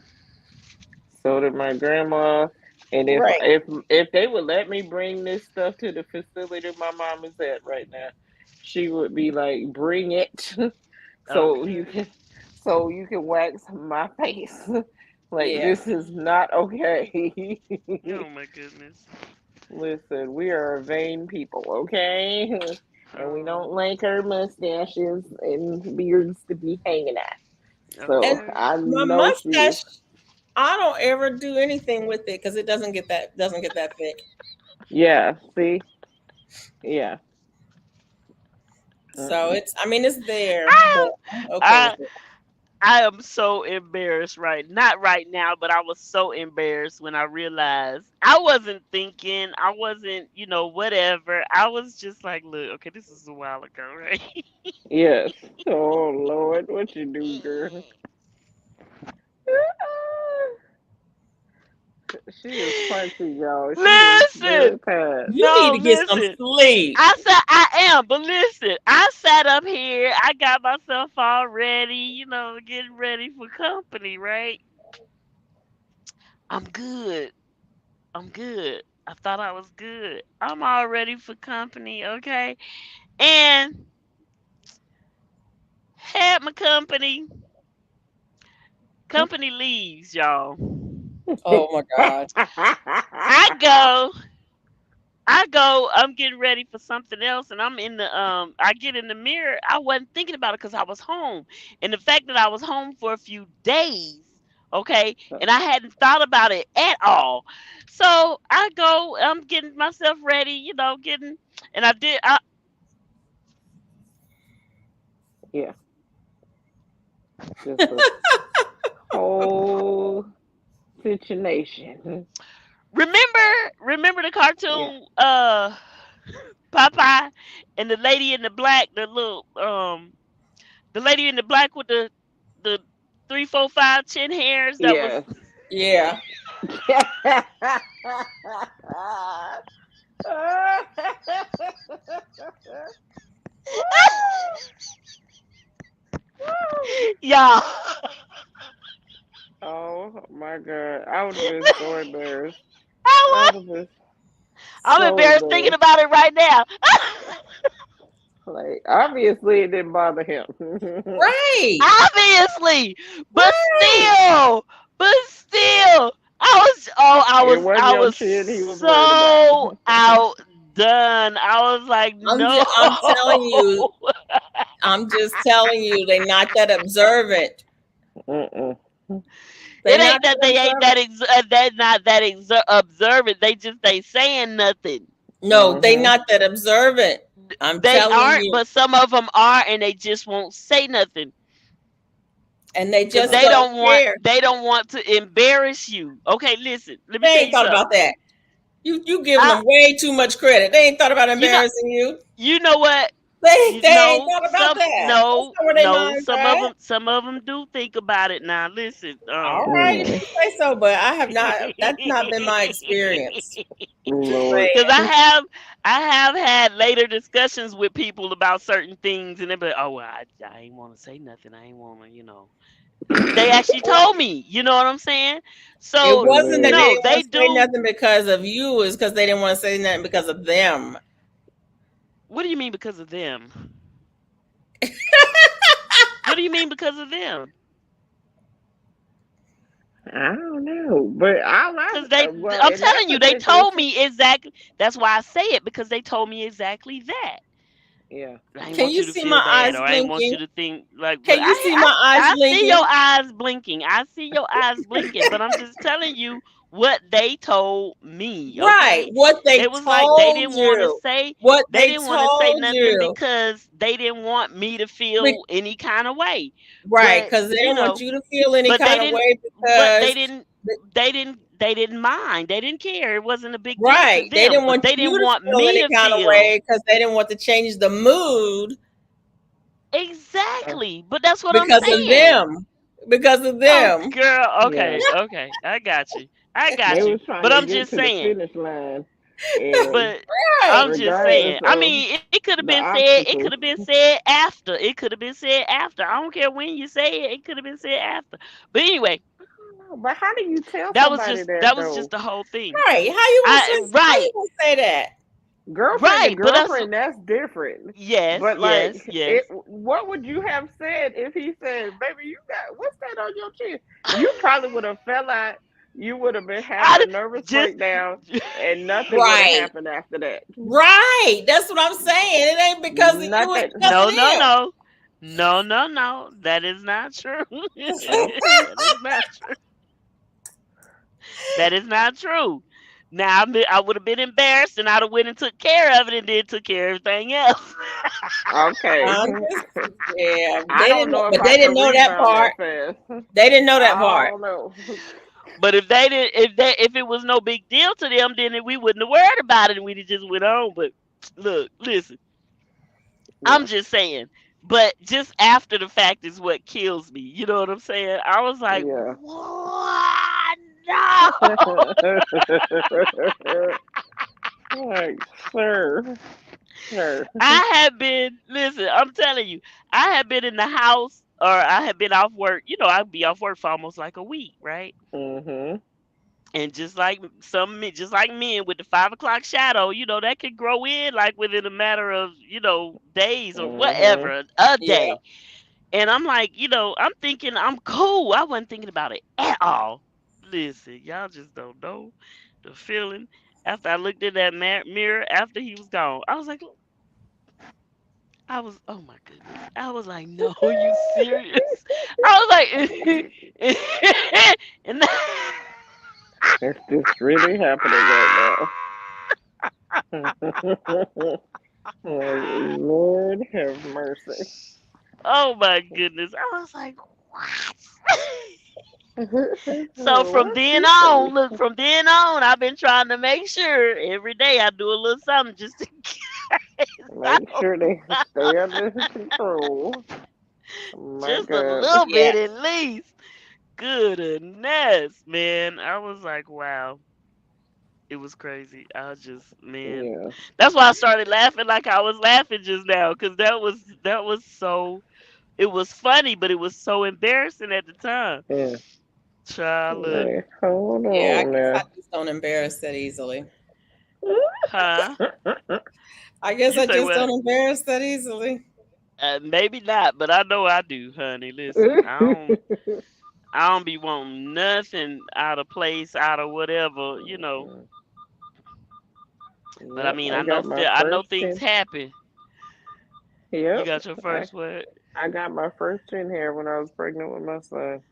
So did my grandma. And if
Right.
if if they would let me bring this stuff to the facility my mom is at right now, she would be like, "Bring it, so you
Okay.
can so you can wax my face." Like
Yeah.
this is not okay.
Oh my goodness.
Listen, we are vain people, okay? And we don't
Um.
like our mustaches and beards to be hanging out.
And
So
Okay.
I
my
know she is.
mustache, I don't ever do anything with it because it doesn't get that thick.
Yeah, see? Yeah.
So
Mm-mm.
it's I mean it's there, but
I
I'm okay with
I
it.
I am so embarrassed right not right now, but I was so embarrassed when I realized I wasn't thinking, I wasn't, whatever. I was just like, look, okay, this is a while ago, right?
Yes. Oh Lord, what you do, girl? She is punchy, y'all. She is
Listen.
very past.
You need
No,
to get some
listen.
sleep.
I said I am, but listen, I sat up here, I got myself all ready, getting ready for company, right? I'm good. I'm good. I thought I was good. I'm all ready for company, okay? And had my company. Company leaves, y'all.
Oh my God.
I go, I'm getting ready for something else, and I get in the mirror. I wasn't thinking about it because I was home. And the fact that I was home for a few days, okay, and I hadn't thought about it at all. So I go, I'm getting myself ready, and
Yeah, just a whole situation.
remember the
Yeah.
cartoon, Popeye and the lady in the black, the lady in the black with the 3, 4, 5 chin hairs that was.
Yes.
Yeah.
Y'all.
Oh my god, I would have been so embarrassed. I
I
would have been
I'm
so
embarrassed thinking
embarrassed.
about it right now.
Like, obviously, it didn't bother him.
Right.
Obviously, but
Right.
still,
It wasn't
I
your
was
chin he was worried about.
so outdone. I was like, no.
I'm telling you, I'm just telling you, they not that observant.
Mm-mm.
They
It
not
ain't that
that
they ain't
observant.
that not that observant. They just ain't saying nothing.
No, they
Mm-hmm.
not that observant. I'm
They
telling
aren't,
you.
but some of them are, and they just won't say nothing
And they
because
just
Oh.
don't care.
they don't want to embarrass you. Okay, listen, let me
They
tell
ain't
you
thought about
something.
that. You giving
I
them way too much credit. They ain't thought about
you know
embarrassing you.
you know what
They
you
they ain't
know
thought about
some
that. That's
no
not where their
no
minds are at.
some of them do think about it now. Listen,
All right, if
Mm.
you say so, but I have not. That's not been my experience. Just
Lord.
saying.
because I have had later discussions with people about certain things, and they be like, "Oh, well, I ain't want to say nothing. I ain't want to, They actually told me. You know what I'm saying?
It
So
wasn't that they
Man.
no,
didn't want
they
to say
do.
nothing because of you. It's because they didn't want to say nothing because of them.
What do you mean because of them? What do you mean because of them?
I don't know. But
Because
well,
I'm
in that
telling you, they
particular,
told me exactly. That's why I say it because they told me exactly that.
Yeah.
I ain't
Can
want
you
you to
see
feel
my
bad,
eyes
or I ain't want you
blinking?
to think like. But
Can you see my eyes
I see your
blinking?
eyes blinking. I see your eyes blinking. But I'm just telling you what they told me.
Right.
Okay,
What
they
they
was like they
told
didn't want to
you.
say.
What
They
they
didn't want to say
told
nothing
you.
because they didn't want me to
Be-
feel any kind of way.
right,
But
because they
you
don't want
know,
you to feel any
but they
kind of
didn't.
way
But they
because
didn't. They didn't mind. They didn't care. It wasn't a big deal to
right. They
them.
didn't
But
want
they
you
didn't
to
want
feel
me
any
to
kind of
feel.
way because they didn't want to change the mood
Uh,
Exactly. But that's what I'm
because of
saying.
them. Because of
Oh,
them.
girl.
yeah.
Okay. Okay. I got you. I
They
got you.
was trying
But
to
I'm
get
just
to the
saying.
finish line, and
But I'm
Right.
just
regardless
saying. I
of
mean, it could have been
the
said. It could have
obstacles.
been said after. It could have been said after. I don't care when you say it. It could have been said after. But anyway,
But how do you tell somebody that
that was just
though?
the whole thing.
Right. How you gonna
I
say how you
right.
gonna say that?
Girlfriend to
Right. But that's
girlfriend, that's different.
yes.
But like,
Yes. Yes.
it. What would you have said if he said, "Baby, you got what's that on your chin?" You probably would have fell out. You would have been having
I
a nervous
just
breakdown, and nothing would have
Right.
happened after that.
Right. That's what I'm saying. It ain't because of you, it's
Nothing.
because of
no, no,
them.
no. No, no, no. That is not true. That is not true. That is not true. Now I would have been embarrassed and I'd have went and took care of it and then took care of everything else.
Okay.
I'm just yeah.
I
They
don't
didn't know,
know if
but
I
they didn't
could
know that
rebound
part.
that fast.
They didn't know that
I
part.
don't know.
But if they did, if it was no big deal to them, then we wouldn't have worried about it and we'd have just went on. But look, listen, I'm
Yeah.
just saying. But just after the fact is what kills me. You know what I'm saying? I was like,
Yeah.
what? No.
Like, sir. Sir.
I had been, listen, I'm telling you, I had been in the house or I had been off work. You know, I'd be off work for almost like a week, right?
Mm-hmm.
And just like just like men with the 5 o'clock shadow, that could grow in like within a matter of, days or
Mm-hmm.
whatever, a
Yeah.
day. And I'm like, I'm thinking I'm cool. I wasn't thinking about it at all. Listen, y'all just don't know the feeling. After I looked in that mirror after he was gone, oh my goodness. I was like, no, you serious? I was like, and
It's just really happening right now. Like, Lord have mercy.
oh my goodness. I was like, what? So from
What
then
you
on,
say?
look, from then on, I've been trying to make sure every day I do a little something just to get
Make sure they
out.
stay under control. My
Just a
God.
little
Yeah.
bit at least. Goodness, man. I was like, wow. It was crazy. I was just, man.
Yeah.
That's why I started laughing like I was laughing just now, because that was so. It was funny, but it was so embarrassing at the time.
Yeah.
Child, look,
Like, hold
Yeah. I
on
guess I
now.
just don't embarrass that easily.
huh?
I guess
You
I
say
just
what?
don't embarrass that easily.
Maybe not, but I know I do, honey. Listen, I don't be wanting nothing out of place, out of whatever. But I
Yep,
mean,
I got my
I know
first
things
10.
happen. You
Yep,
got your
I
first what?
I got my first 10 hair when I was pregnant with my son.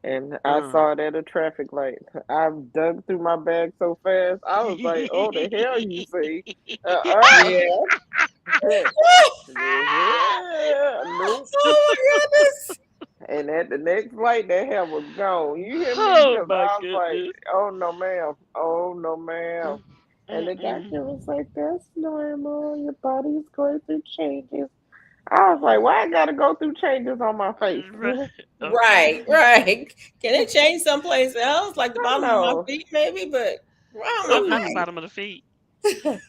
And I
Uh.
saw it at a traffic light. I dug through my bag so fast. I was like, "Oh, the hell you see? Uh-uh.
Yeah.
Nope."
Oh my goodness.
And at the next light, that hair was gone. You hear me?
Oh
Because
my
I was like,
goodness.
"Oh no, ma'am. Oh no, ma'am."
Mm,
And the
mm-mm.
doctor was like, "That's normal. Your body's going through changes." I was like, "Why I gotta go through changes on my face?"
Right. Okay.
Right, right. Can it change someplace else, like the
I
bottom of my
know.
feet, maybe? But around my
Not the
Please.
bottom of the feet.
face.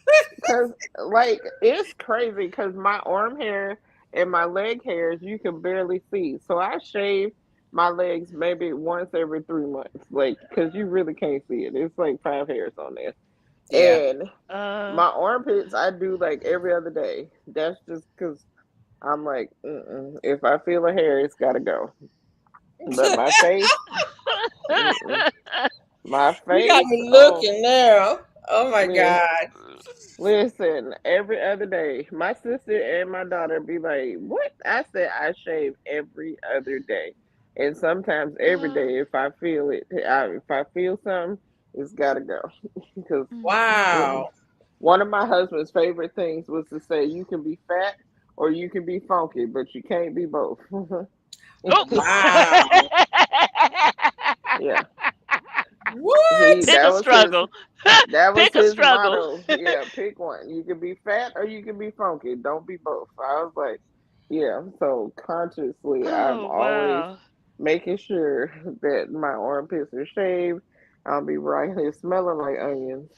Cause like it's crazy because my arm hair and my leg hairs you can barely see. So I shave my legs maybe once every 3 months. Like because you really can't see it. It's like 5 hairs on there.
Yeah.
And
Uh.
my armpits I do like every other day. That's just because I'm like, if I feel a hair, it's gotta go. But my face, mm-mm. My
You got
face,
me
oh
looking now. Oh my
yeah.
God.
Listen, every other day, my sister and my daughter be like, "What?" I said, "I shave every other day, and sometimes every
Uh,
day if I feel it. If I feel something, it's gotta go." Because
Wow.
one of my husband's favorite things was to say, "You can be fat or you can be funky, but you can't be both."
oh.
Wow.
Yeah,
What?
Pick a struggle.
that was
Pick a
his
struggle.
motto. Yeah, pick one. You can be fat or you can be funky. Don't be both. I was like, yeah. So consciously, I'm
Oh
always
wow.
making sure that my armpits are shaved. I'll be right here smelling like onions.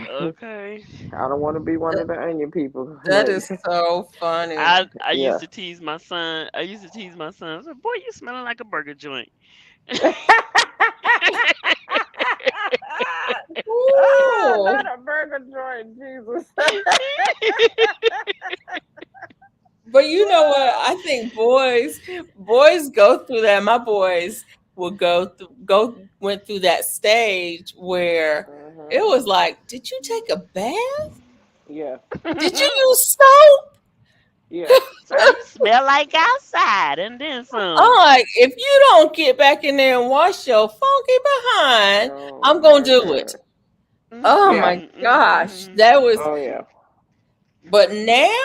Okay.
I don't want to be one of the onion people.
That
Like,
is so funny.
I used
yeah.
to tease my son. I used to tease my son. I said, "Boy, you smelling like a burger joint."
Ah,
Ooh.
not a burger joint, Jesus.
But you know what? I think boys go through that. My boys will went through that stage where it
Hmm.
was like, did you take a bath?
Yeah,
Did you use soap?
yeah.
So you smell like outside, and then some.
I'm like, if you don't get back in there and wash your funky behind,
Oh
I'm gonna
my
do it.
God.
Oh
Yeah.
my gosh, that was.
Oh yeah.
But now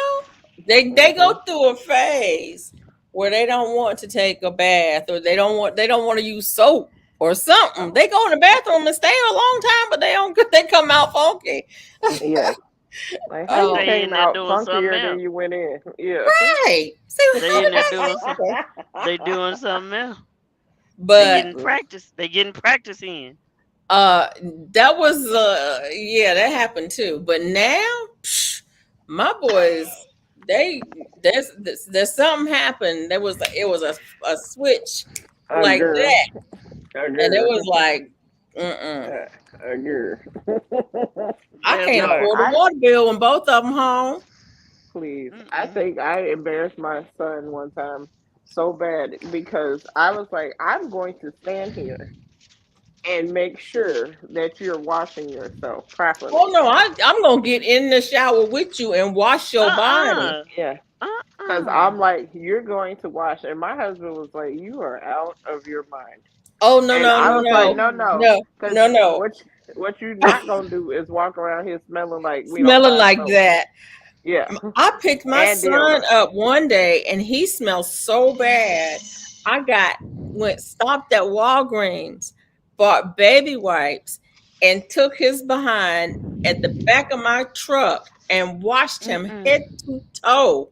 they go
Hmm.
through a phase where they don't want to take a bath, or they don't want to use soap or something.
Oh
They go in the bathroom and stay a long time, but they don't they come out funky.
yeah. Like how you
Oh,
They in
came
there
out
doing something
funkier than
else.
you went in. Yeah.
right. See,
They in there
that's
doing some.
okay.
They doing something else. They
But
getting practice. They getting practice in.
uh that was yeah, that happened too. But now, psh, my boys, they there's something happened. It was a switch
A
like
girl.
that.
A
And it
girl.
was like, mm-mm.
A girl.
I
There's
can't
No,
a.
afford a
I
water bill when both of them home.
please. I
Mm-mm.
think I embarrassed my son one time so bad because I was like, I'm going to stand here and make sure that you're washing yourself
Oh
properly.
no, I'm gonna get in the shower with you and wash your body.
Uh-uh.
Yeah. Because
Uh-uh.
I'm like, you're going to wash. And my husband was like, you are out of your mind.
Oh no,
And
no,
I
no,
was like,
no,
no,
Mm-mm.
no.
no,
Because
no, no.
what you're not going to do is walk around here smelling like we don't
Smelling
buy
like
soap.
that.
Yeah.
I picked my
And
son
deodorant.
up one day and he smelled so bad. I got went stopped at Walgreens, bought baby wipes, and took his behind at the back of my truck and washed him
Mm-mm.
head to toe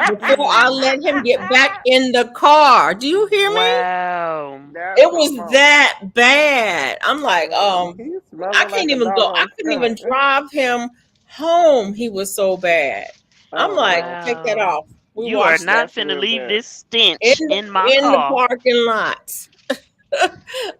before I
Mm-mm.
let him get back in the car. Do you hear me?
Wow.
That's
It
some
was
funk.
that bad. I'm like,
He's
I
smelling
can't
like a
even go. I
doggone
couldn't even
skunk.
drive him home. He was so bad. I'm
Oh
like,
no.
take that
Wow.
off. We
You are
washed it
not
That's
finna
real
leave
bad.
this stench in my
in the
car.
parking lot.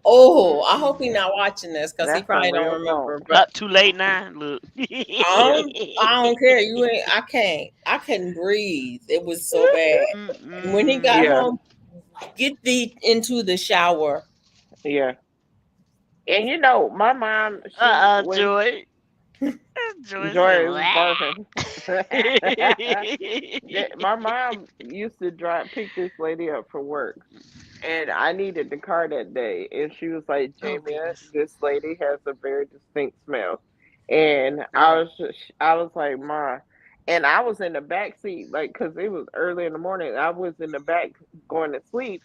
Oh, I hope he's
Mm-mm.
not watching this because he
That's some
probably don't
real funk.
remember. But
Up too late now. Look.
Yeah.
I don't care. You ain't. I can't. I couldn't breathe. It was so bad. And when he got
Mm-mm.
Yeah.
home, get thee into the shower.
Yeah. And my mom, she when
Joy. Joy said,
Joy is
"Wah."
barking. My mom used to pick this lady up for work, and I needed the car that day, and she was like,
Oh
"Jamie,
goodness.
this lady has a very distinct smell," and
Mm.
I was like, "Ma," and I was in the back seat, like, cause it was early in the morning. I was in the back going to sleep.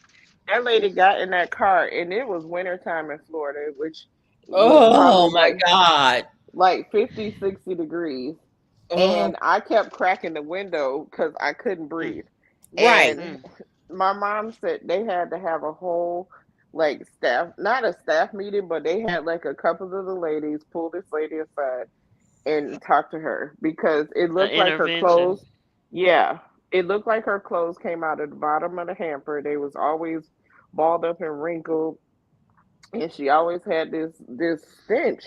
That lady got in that car, and it was wintertime in Florida, which was
Oh
probably
my God.
like 50, 60 degrees.
Oh,
And I kept cracking the window because I couldn't
Mm.
breathe.
right.
And
Mm.
my mom said they had to have a whole like staff, not a staff meeting, but they had like a couple of the ladies pull this lady aside and talk to her because it looked like her
Intervention.
clothes. Yeah, it looked like her clothes came out of the bottom of the hamper. They was always balled up and wrinkled, and she always had this stench,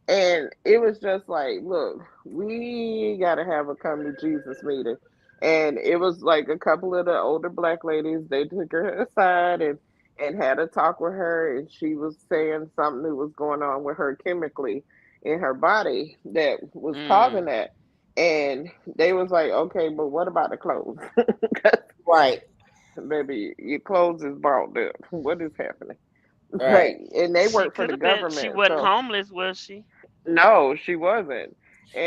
and it was just like, look, we gotta have a come to Jesus meeting. And it was like a couple of the older black ladies, they took her aside and had a talk with her, and she was saying something that was going on with her chemically, in her body that was causing
Mm.
that. And they was like, okay, but what about the clothes?
Right.
Baby, your clothes is balled up. What is happening?
Right.
Like, and they
She
work for
could
the
have been. She
government,
wasn't
so
homeless, was she?
no, she wasn't.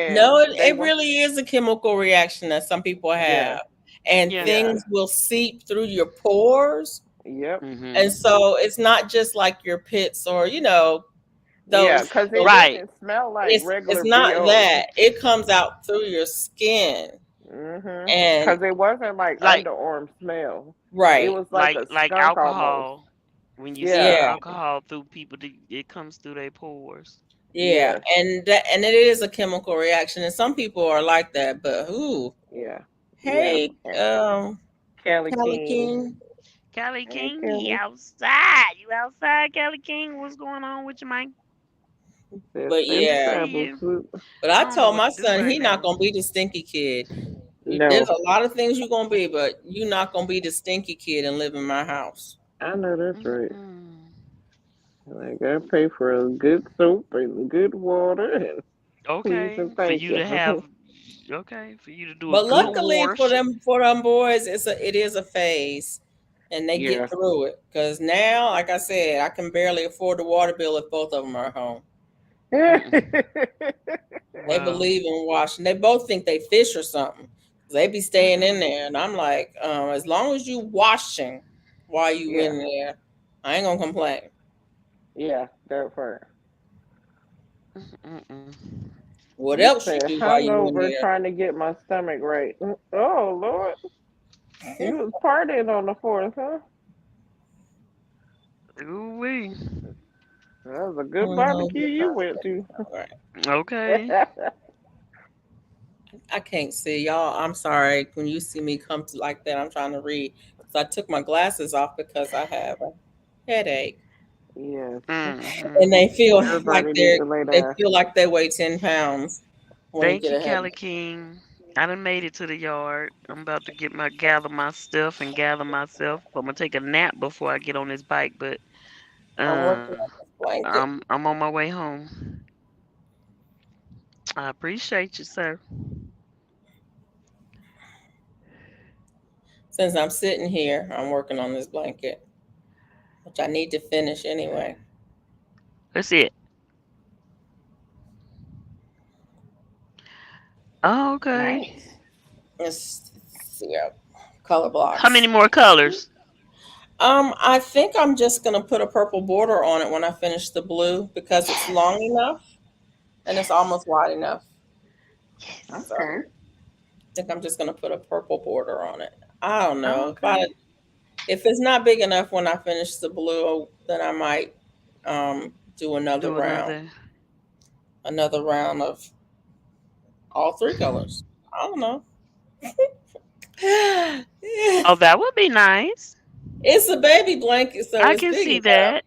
No,
And they
it
were,
really is a chemical reaction that some people
yeah,
have, and
Yeah.
yeah,
things will seep through your pores.
yep,
And
Mhm.
so it's not just like your pits or,
yeah,
those,
because it
those
Right.
didn't smell like
it's
regular
not
BO.
that. It comes out through your skin.
Because
And
it wasn't like
Like
underarm smell. It
right.
was like a
like
skunk almost.
alcohol. When you spill
Yeah,
Yeah.
alcohol through people, it comes through their pores.
Yeah.
yes,
And it is a chemical reaction. And some people are like that, but ooh.
yeah, yeah.
Hey,
Kelly
Kelly
King.
King.
Kelly
Hey,
King, he
Kelly.
outside. You outside, Kelly King? What's going on with you, man?
Says
But
Good to
yeah.
see
Travel
you.
Swoop.
But
I
I
don't know
told
what
my
to do
son
right
he not
now.
gonna be the stinky kid. There's
No,
a lot of things you're gonna be, but you're not gonna be the stinky kid and live in my house.
I know that's right.
Mm-mm.
I gotta pay for a good soap and good water and please
Okay,
and
for
thank
you to have,
you.
okay, for you to do a
But
good
luckily
wash.
for them boys, it is a phase, and they get
Yeah.
through it. Cause now, like I said, I can barely afford the water bill if both of them are home.
Mm-mm.
They
Wow.
believe in washing. They both think they fish or something. They be staying in
Mm-mm.
there, and I'm like, as long as you washing while you
yeah,
in there, I ain't gonna complain.
yeah, that part.
Mm-mm.
What
He
else you
said
do while you in
hungover trying to get my stomach right. Oh Lord.
there?
You was partying on the fourth, huh?
Ooh wee.
That was a good
Mhm,
barbecue you went to.
all right.
Okay.
I can't see y'all. I'm sorry. When you see me come to like that, I'm trying to read because I took my glasses off because I have a headache,
Yes.
and
Mm-hmm.
they feel like
Everybody need to lay
they
down.
feel like they weigh 10 pounds when you
Thank
get
you,
a
Kelly
headache.
King. I done made it to the yard. I'm about to gather my stuff and gather myself. I'm gonna take a nap before I get on this bike, but
I'm working
um,
on this blanket.
I'm on my way home. I appreciate you, sir.
Since I'm sitting here, I'm working on this blanket, which I need to finish anyway.
That's it. Oh, okay.
Nice.
It's yeah, color
How many
blocks.
more colors?
I think I'm just gonna put a purple border on it when I finish the blue because it's long
Yes.
enough and it's
Yes.
almost wide enough.
Yes.
So I
Okay.
think I'm just gonna put a purple border on it. I don't know
Okay.
if it's not big enough when I finish the blue, then I might do
Do another.
another round of all three colors. I don't know. Yeah.
Oh, that would be nice.
It's a baby blanket, so
I
it's
can
big
see
enough.
that.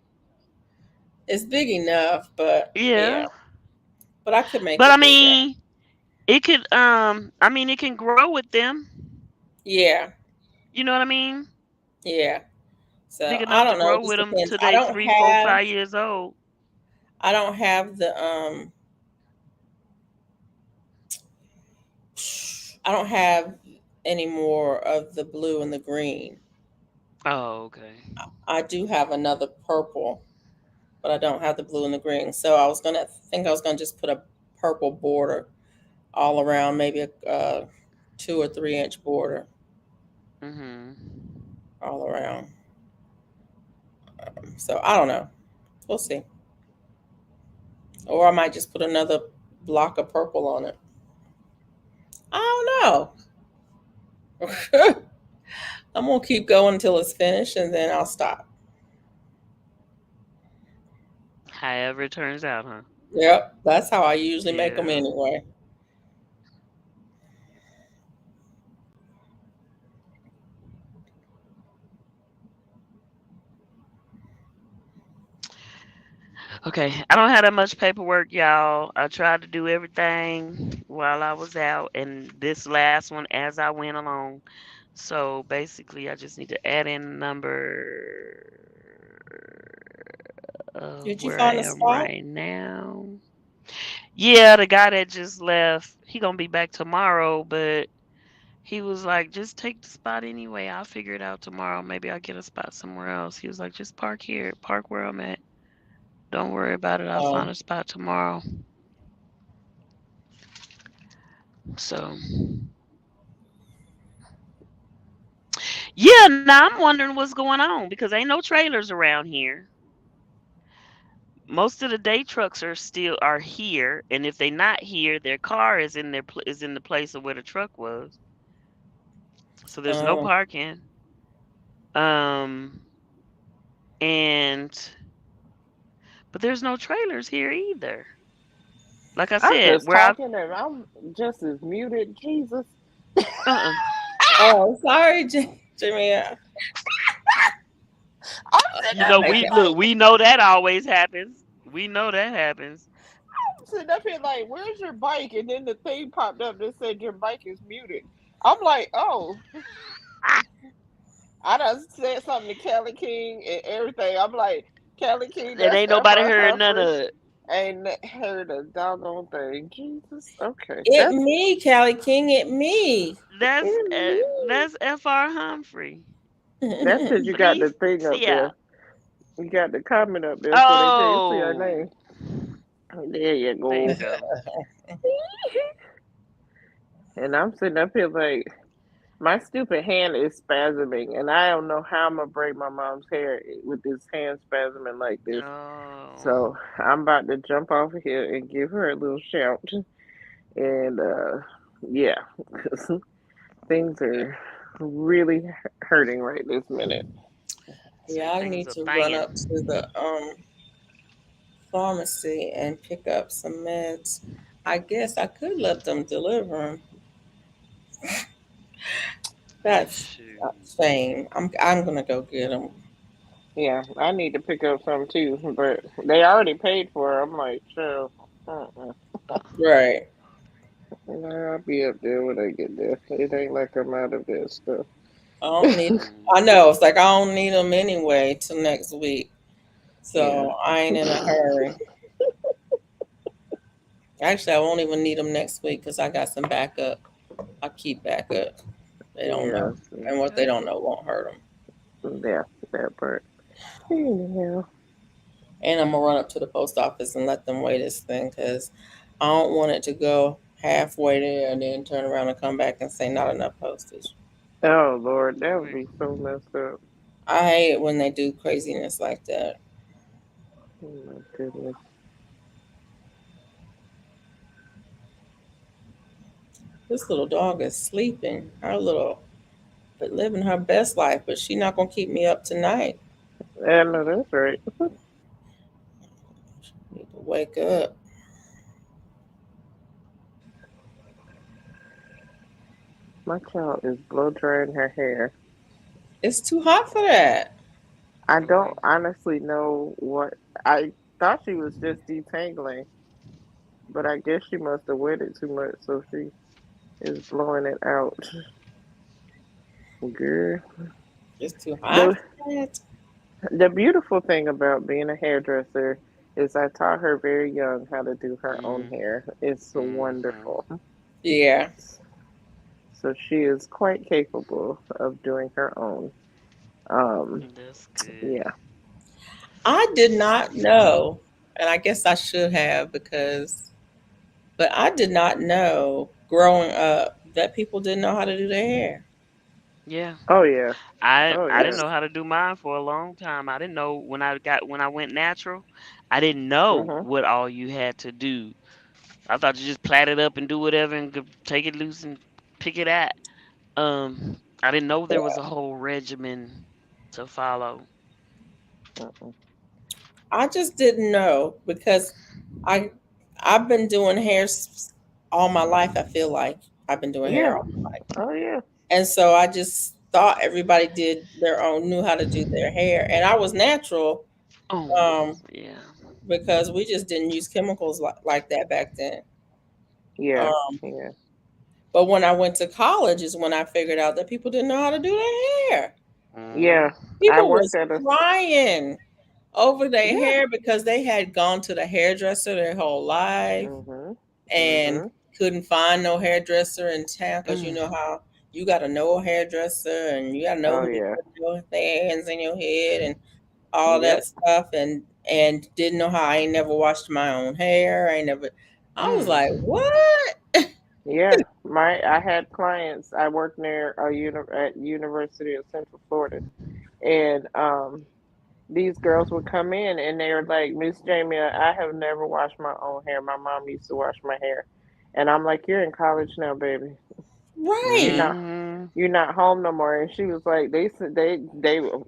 It's big enough, but yeah,
Yeah.
but I could make
But I
it bigger.
mean, it could I mean it can grow with them.
Yeah,
You know what I mean?
yeah.
Big
So I
enough to
don't know.
grow
It
with
just
them
depends.
till they 3, 4, 5 years old.
I don't have I don't have any more of the blue and the green.
Oh, okay.
I do have another purple, but I don't have the blue and the green. So I was gonna just put a purple border all around, maybe a 2 or 3 inch border
Mhm.
all around. So I don't know. We'll see. Or I might just put another block of purple on it. I don't know. I'm gonna keep going until it's finished, and then I'll stop.
However it turns out, huh?
Yep, that's how I usually make them
Yeah.
anyway.
Okay. I don't have that much paperwork, y'all. I tried to do everything while I was out, and this last one as I went along. So basically, I just need to add in the number of
Did you
where I
find a
am
spot?
right now. Yeah, the guy that just left, he gonna be back tomorrow, but he was like, just take the spot anyway. I'll figure it out tomorrow. Maybe I'll get a spot somewhere else. He was like, just park here, park where I'm at. Don't worry about it. I'll find
Um,
a spot tomorrow. So, yeah, now I'm wondering what's going on because ain't no trailers around here. Most of the day trucks are here, and if they not here, their car is is in the place of where the truck was. So there's no
um,
parking. Um, and but there's no trailers here either. Like I
I'm
said,
just
where I
talking and I'm just as muted. Jesus.
uh-uh.
oh, sorry, Jimmy.
I'm sitting
You
up
know,
here
we look,
like,
we know that always happens. We know that happens.
I'm sitting up here like, where's your bike? And then the thing popped up that said your bike is muted. I'm like, oh, I done said something to Kelly King and everything. I'm like, Kelly King,
And
that's
ain't nobody
F.R.
heard none
Humphrey.
of it.
Ain't heard a doggone thing. Jesus. Okay.
It me, Callie King. It me.
That's F.R. Humphrey.
That's because you got the thing up
Felicia.
there. You got the comment up there so they can't see our
Oh,
name. There you
there you
go.
go.
And I'm sitting up here like, my stupid hand is spasming, and I don't know how I'm gonna break my mom's hair with this hand spasming like this.
Oh,
So I'm about to jump off of here and give her a little shout. And yeah, 'cause things are really hurting right this minute.
Yeah,
say
I
things
need
are
to run
thinging.
up to the pharmacy and pick up some meds. I guess I could let them deliver them. That's
Shoot.
insane. I'm gonna go get them.
Yeah, I need to pick up some too, but they already paid for it. I'm like, sure. Uh-uh.
Right.
I'll be up there when I get there. It ain't like I'm out of this stuff.
I don't need. I
Mm.
know. It's like I don't need them anyway till next week.
Yeah.
So I ain't in a hurry. Actually, I won't even need them next week because I got some backup. I keep backup. They don't know,
Yeah.
and what they
Okay.
don't know won't hurt them.
Yeah, that part. Anyhow.
And I'm gonna run up to the post office and let them weigh this thing because I don't want it to go halfway there and then turn around and come back and say not enough postage.
Oh Lord, that would
Ooh-wee.
be so messed up.
I hate it when they do craziness like that.
Oh my goodness.
This little dog is sleeping. Her little, but living her best life. But she not gonna keep me up tonight.
Yeah, no, that's right.
Need to wake up.
My child is blow drying her hair.
It's too hot for that.
I don't
Ooh-wee.
honestly know what I thought she was just detangling, but I guess she must have wetted too much, so she is blowing it out. Girl.
It's too hot
The
for that.
the beautiful thing about being a hairdresser is I taught her very young how to do her own
Mm.
hair. It's
Mm-hmm.
wonderful.
Yeah,
So she is quite capable of doing her own. Um,
That's good.
yeah.
I did not know, and I guess I should have because, but I did not know growing up that people didn't know how to do their hair.
Yeah.
Oh yeah. Oh
I
yeah.
didn't know how to do mine for a long time. I didn't know when I went natural, I didn't know
Mhm.
what all you had to do. I thought you just plait it up and do whatever and take it loose and pick it out. I didn't know there was a whole regimen to follow.
Mhm.
I just didn't know because I I've been doing hair all my life. I feel like I've been doing hair
Yeah.
all my life,
Oh yeah.
and so I just thought everybody did their own knew how to do their hair, and I was natural
Oh,
um,
yeah.
because we just didn't use chemicals like that back then.
Yeah.
Um,
Yeah.
but when I went to college is when I figured out that people didn't know how to do their hair.
Yeah.
Mm.
I
People
worked
was
at a
crying. over their
Yeah.
hair because they had gone to the hairdresser their whole life
Mhm.
and
Mhm.
couldn't find no hairdresser in town because you
Mm.
know how you got to know a hairdresser and you got to know
Oh
who to
yeah.
put their hands in your head and all that
Yep.
stuff and didn't know how I ain't never washed my own hair. I ain't never. I was
Mm.
like, what?
Yeah. I had clients. I worked near at University of Central Florida, and these girls would come in and they were like, Miss Jamie, I have never washed my own hair. My mom used to wash my hair, and I'm like, you're in college now, baby. You're
Right.
not.
Mm.
You're not home no more. And she was like, they said they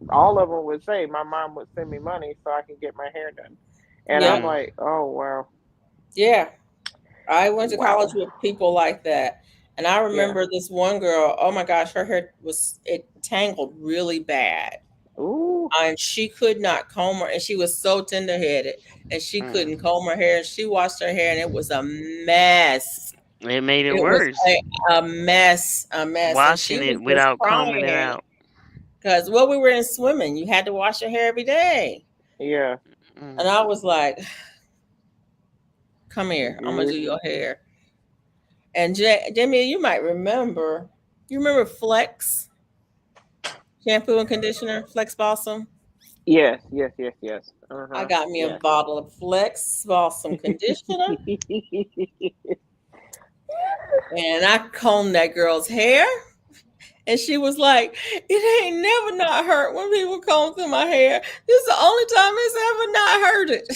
all of them would say my mom would send me money so I could get my hair done, and I'm
Yep.
Mm.
like, oh wow,
Yeah. I went to college
wow,
with people like that. And I
yeah,
remember this one girl, oh my gosh, her hair was it tangled really bad.
ooh,
And she could not comb her and she was so tender headed and she
Mm.
couldn't comb her hair. She washed her hair and it was a mess.
It made it
It was
worse.
a mess, a mess. And she
Washing
was
it
just
without combing it
crying
out.
because well, we were in swimming. You had to wash your hair every day.
yeah,
Mm.
And I was like, come here, I'm gonna do
good,
your hair. And Jamie, you might remember. You remember Flex shampoo and conditioner, Flex Balsam?
yes, yes, yes, yes, uh
I
huh,
got me a
yes,
bottle of Flex Balsam conditioner, and I combed that girl's hair. And she was like, "It ain't never not hurt when people comb through my hair. This is the only time it's ever not hurted."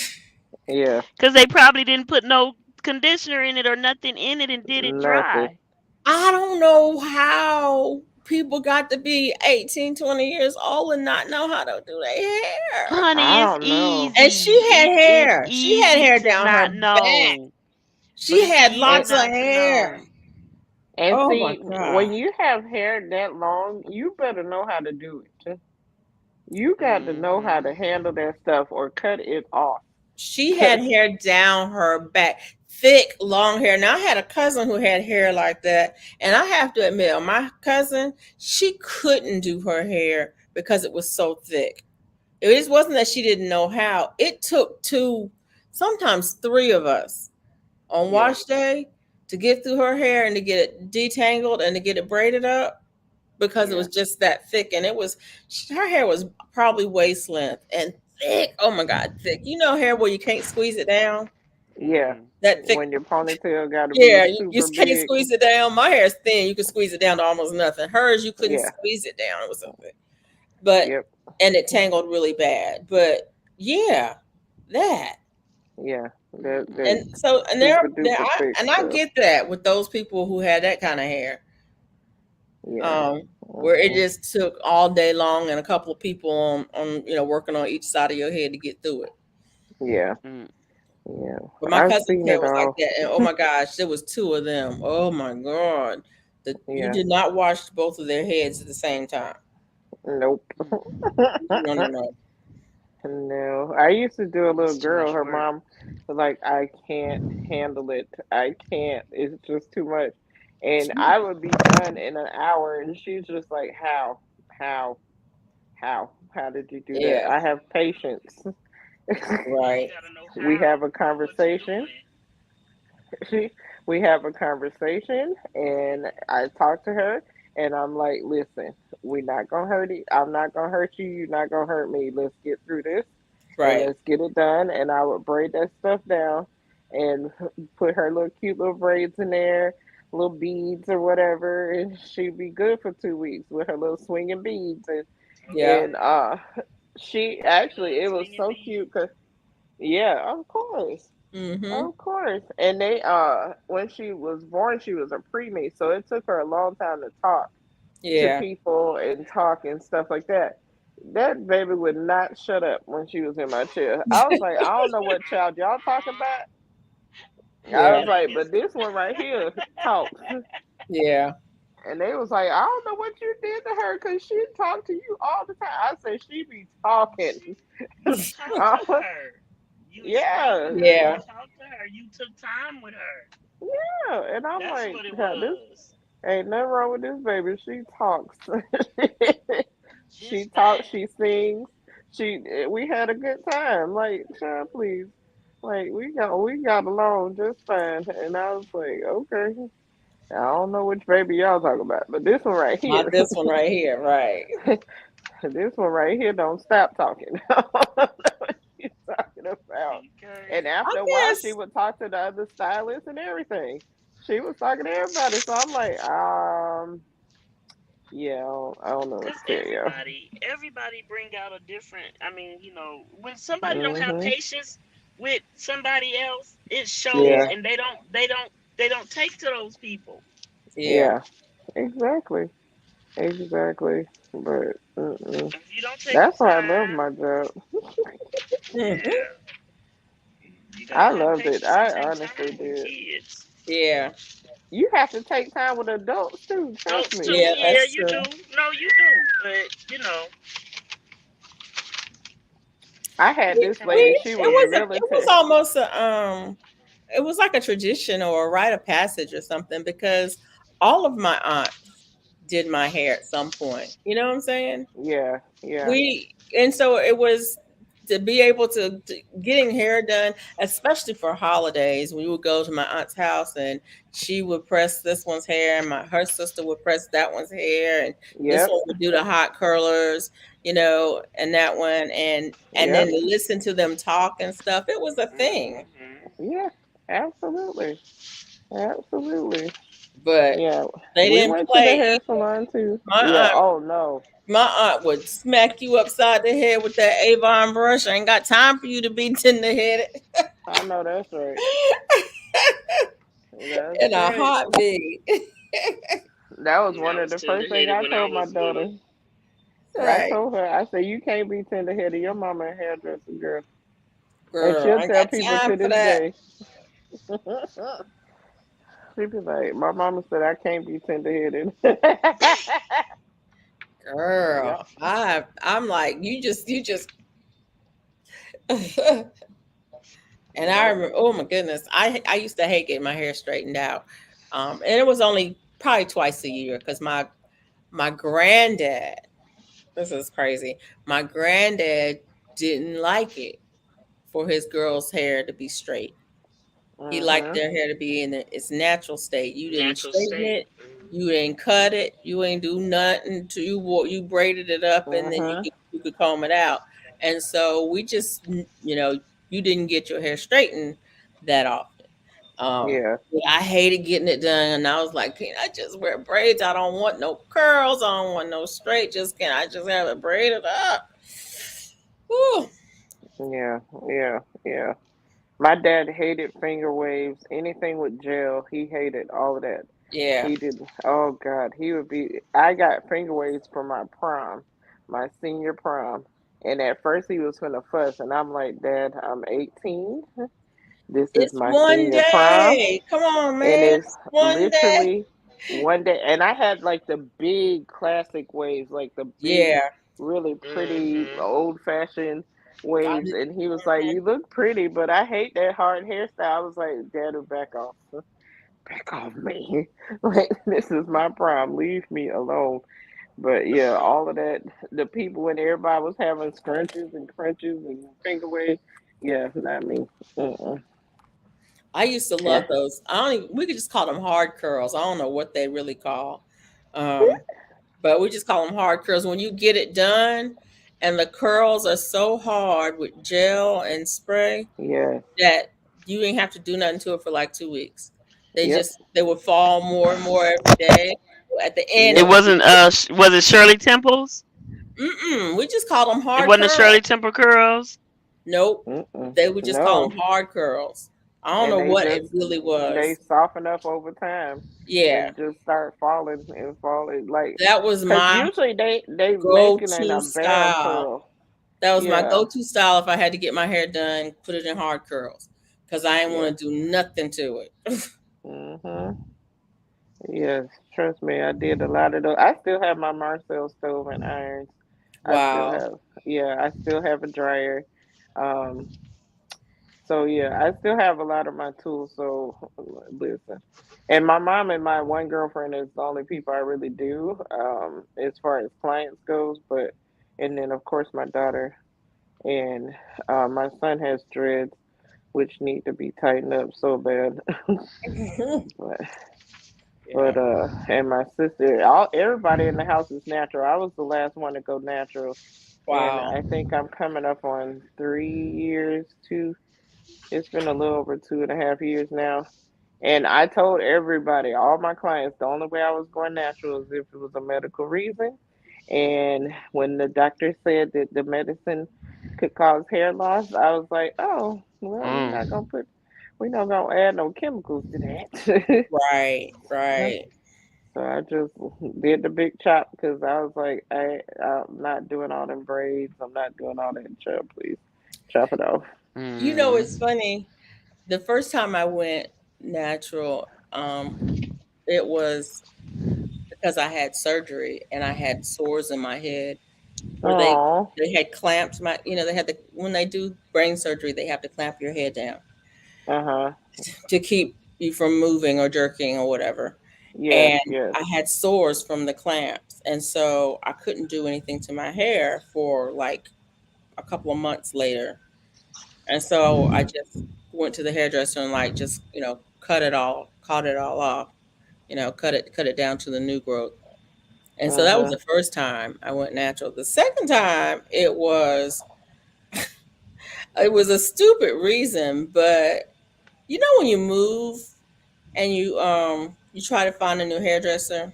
yeah,
Cause they probably didn't put no conditioner in it or nothing in it and did it
nothing,
dry.
I don't know how people got to be 18, 20 years old and not know how to do their hair.
I
Honey, it's
don't know,
And
easy. It is
she had
easy
hair
to
down her
not
back.
know. But
She
it's
had
easy
and
lots of
not to
hair.
know.
and
Oh my
see when
God.
you have hair that long, you better know how to do it. You got to know how
Hmm.
to handle that stuff or cut it off.
She had
'Cause-
hair down her back, thick, long hair. Now I had a cousin who had hair like that, and I have to admit, my cousin, she couldn't do her hair because it was so thick. It just wasn't that she didn't know how. It took two, sometimes three of us on
yeah,
wash day to get through her hair and to get it detangled and to get it braided up because it
yeah,
was just that thick and it was her hair was probably waist length and thick. Oh my god, thick. You know hair where you can't squeeze it down?
yeah.
Hmm.
That thick.
When your ponytail got to be
Yeah, you
super
can't
big.
squeeze it down. My hair is thin. You can squeeze it down to almost nothing. Hers, you couldn't
Yeah,
squeeze it down. It was so thick. But
yep,
and it tangled really bad. But yeah, that.
yeah. That
And so and
super duper thick
I
stuff.
get that with those people who had that kind of hair.
Yeah.
Where it
Mhm.
just took all day long and a couple of people on working on each side of your head to get through it.
Yeah,
Mm.
yeah.
But my
I've
cousin's
seen
hair
it
was like
all.
that, and oh my gosh, there was two of them. Oh my god, you
Yeah.
did not wash both of their heads at the same time.
Nope.
Mm.
No, no, no.
No. I used to do a little
It's too
girl.
much
Her
work.
mom was like, I can't handle it. I can't. It's just too much. And I would be done in an hour, and she's just like, how? How? How? How did you do that?
Yeah,
I have patience.
Yeah, you
right.
gotta know
We
how
have a
and what you're
conversation.
doing.
We have a conversation, and I talk to her, and I'm like, listen, we're not gonna hurt it. I'm not gonna hurt you. You're not gonna hurt me. Let's get through this, and
Right.
let's get it done. And I would braid that stuff down, and put her little cute little braids in there, little beads or whatever, and she'd be good for 2 weeks with her little swinging beads,
Yeah.
and she
She
actually
loves
it was
swinging
so
beads.
cute because yeah, of course.
Mm-hmm.
Of course. And they when she was born she was a preemie, so it took her a long time to talk to
Yeah.
people and talk and stuff like that. That baby would not shut up when she was in my chair. I was like, I don't know what child y'all talking about. I
Yeah.
was like, but this one right here talks.
Yeah.
And they was like, I don't know what you did to her because she talked to you all the time. I said, she be talking.
You talked to her. You explained to
Yeah.
her. You
Yeah.
talked to her. You took time with her.
Yeah. And I'm
That's
like,
what it
God, this
was.
ain't nothing wrong with this baby. She talks. She
Just
talks.
that.
She sings. we had a good time. Like, child, please. Like we got along just fine. And I was like, okay. I don't know which baby y'all talking about, but this one right
Not
here.
this one right here, right?
This one right here don't stop talking. I don't know what she's talking about.
Okay.
And
I
after a while, she
guess.
would talk to the other stylists and everything. She was talking to everybody. So I'm like, yeah, I don't know what
Cause
to tell you.
everybody bring out a different. I mean, when somebody don't have
Mhm.
patience with somebody else, it shows,
Yeah,
Yeah.
and they don't take to those people.
yeah.
Yeah. Exactly. Exactly. But
If you don't take the
that's why I love
time,
my job.
Hmm.
yeah, you gotta
I
have
loved it.
patience and
I
take
honestly
time with
did.
kids.
Yeah,
You have to take time with adults too. Trust
Adults
me.
too,
yeah.
yeah,
That's
you do.
true.
No, you do. But
I had
take
We,
this
time
lady.
with
She
it
was
was
kids.
it was
militant.
almost it was like a tradition or a rite of passage or something because all of my aunts did my hair at some point. You know what I'm saying?
Yeah. Yeah.
We and so it was to be able to getting hair done, especially for holidays. We would go to my aunt's house and she would press this one's hair, and her sister would press that one's hair, and this
Yep.
one would do the hot curlers, and that one, and then
Yep.
listen to them talk and stuff. It was a thing,
Hmm.
Yeah. Absolutely. Absolutely.
but
Yeah.
they
We
didn't
went to the
play.
hair salon too.
My
Yeah.
aunt
Oh no.
My aunt would smack you upside the head with that Avon brush. I ain't got time for you to be tender headed
I know that's right. That's
in a
right.
heartbeat.
That was
I
one of
was
the
tender
first thing
headed
I
when I
told my
was little.
daughter. I
Right.
told her, I said, you can't be tender headed. Your mama a hairdresser, girl. And
Girl,
she'll
I ain't
tell
got
people
time
to
for
this
that.
day. She be like, my mama said I can't be tender headed. Yep.
Girl, I'm like, you just and I
Yep.
remember, oh my goodness, I used to hate getting my hair straightened out. And it was only probably twice a year because my granddad, this is crazy. My granddad didn't like it for his girl's hair to be straight. He liked
Mhm.
their hair to be in its natural state. You didn't
Natural
straighten
state.
it, you didn't cut it, you ain't do nothing. To you braided it up, and then you
Mhm.
could you could comb it out. And so we just, you didn't get your hair straightened that often.
Yeah.
But I hated getting it done, and I was like, can I just wear braids? I don't want no curls. I don't want no straight. Just can I just have it braided up? Whew.
Yeah. Yeah. Yeah. My dad hated finger waves, anything with gel. He hated all of that.
Yeah.
He did. Oh God, he would be. I got finger waves for my prom, my senior prom, and at first he was gonna fuss, and I'm like, Dad, I'm 18. This is
It's
my
one
senior prom,
day. Come on,
and
man.
it's
It's one day.
literally one day. And I had like the big classic waves, like the big,
Yeah.
really pretty
Hmm.
old fashioned
I
waves.
did
And he was like,
mhm.
"You look pretty, but I hate that hard hairstyle." I was like, "Dad, back off, back off me. Like this is my prom. Leave me alone." But yeah, all of that, the people when everybody was having scrunches and crunches and finger waves. Yeah, not me. Mm-mm.
I used to
Yeah,
love those. I don't even, we could just call them hard curls. I don't know what they really call. Um, but we just call them hard curls. When you get it done and the curls are so hard with gel and spray
yeah,
that you ain't have to do nothing to it for like 2 weeks.
yep,
They would fall more and more every day. At the end,
It
yep.
it would
wasn't.
be
Was it Shirley Temples?
we just called them
It
hard
wasn't the
curls.
Shirley Temple curls.
Nope.
Mm-mm.
They would just call them
No,
hard curls. I don't
and
know
they
what it
just
really
they
was.
soften up over time
Yeah.
and just start falling and falling like
That was
because
my
usually they make it in
go-to
a barrel
style.
curl.
That was my
Yeah.
go-to style if I had to get my hair done, put it in hard curls. Cause I didn't
Yeah.
want to do nothing to it.
Mhm. Yes, trust me, I did a lot of those. I still have my Marcel stove and irons. I still
Wow.
have, yeah, I still have a dryer. Um, so yeah, I still have a lot of my tools. So listen, and my mom and my one girlfriend is the only people I really do, as far as clients goes. But and then of course my daughter. and my son has dreads, which need to be tightened up so bad. but
Yeah.
and my sister, all everybody in the house is natural. I was the last one to go natural, and
Wow.
I think I'm coming up on 3 years. It's been a little over 2.5 years now. And I told everybody, all my clients, the only way I was going natural is if it was a medical reason. And when the doctor said that the medicine could cause hair loss, I was like, oh, well,
Mm.
we're not gonna add no chemicals to that.
Right. Right.
So I just did the big chop because I was like, I'm not doing all them braids. I'm not doing all that chop. Please chop it off.
You know, it's
Mm.
funny. The first time I went natural, it was because I had surgery and I had sores in my head where
Oh,
they had clamped my, they had when they do brain surgery, they have to clamp your head down
uh huh.
to keep you from moving or jerking or whatever.
Yes,
And
yes.
I had sores from the clamps, and so I couldn't do anything to my hair for like a couple of months later. And so I just went to the hairdresser and like just, cut it all off, cut it down to the new growth. And so
Uh
that was
huh.
the first time I went natural. The second time it was a stupid reason, but when you move and you try to find a new hairdresser,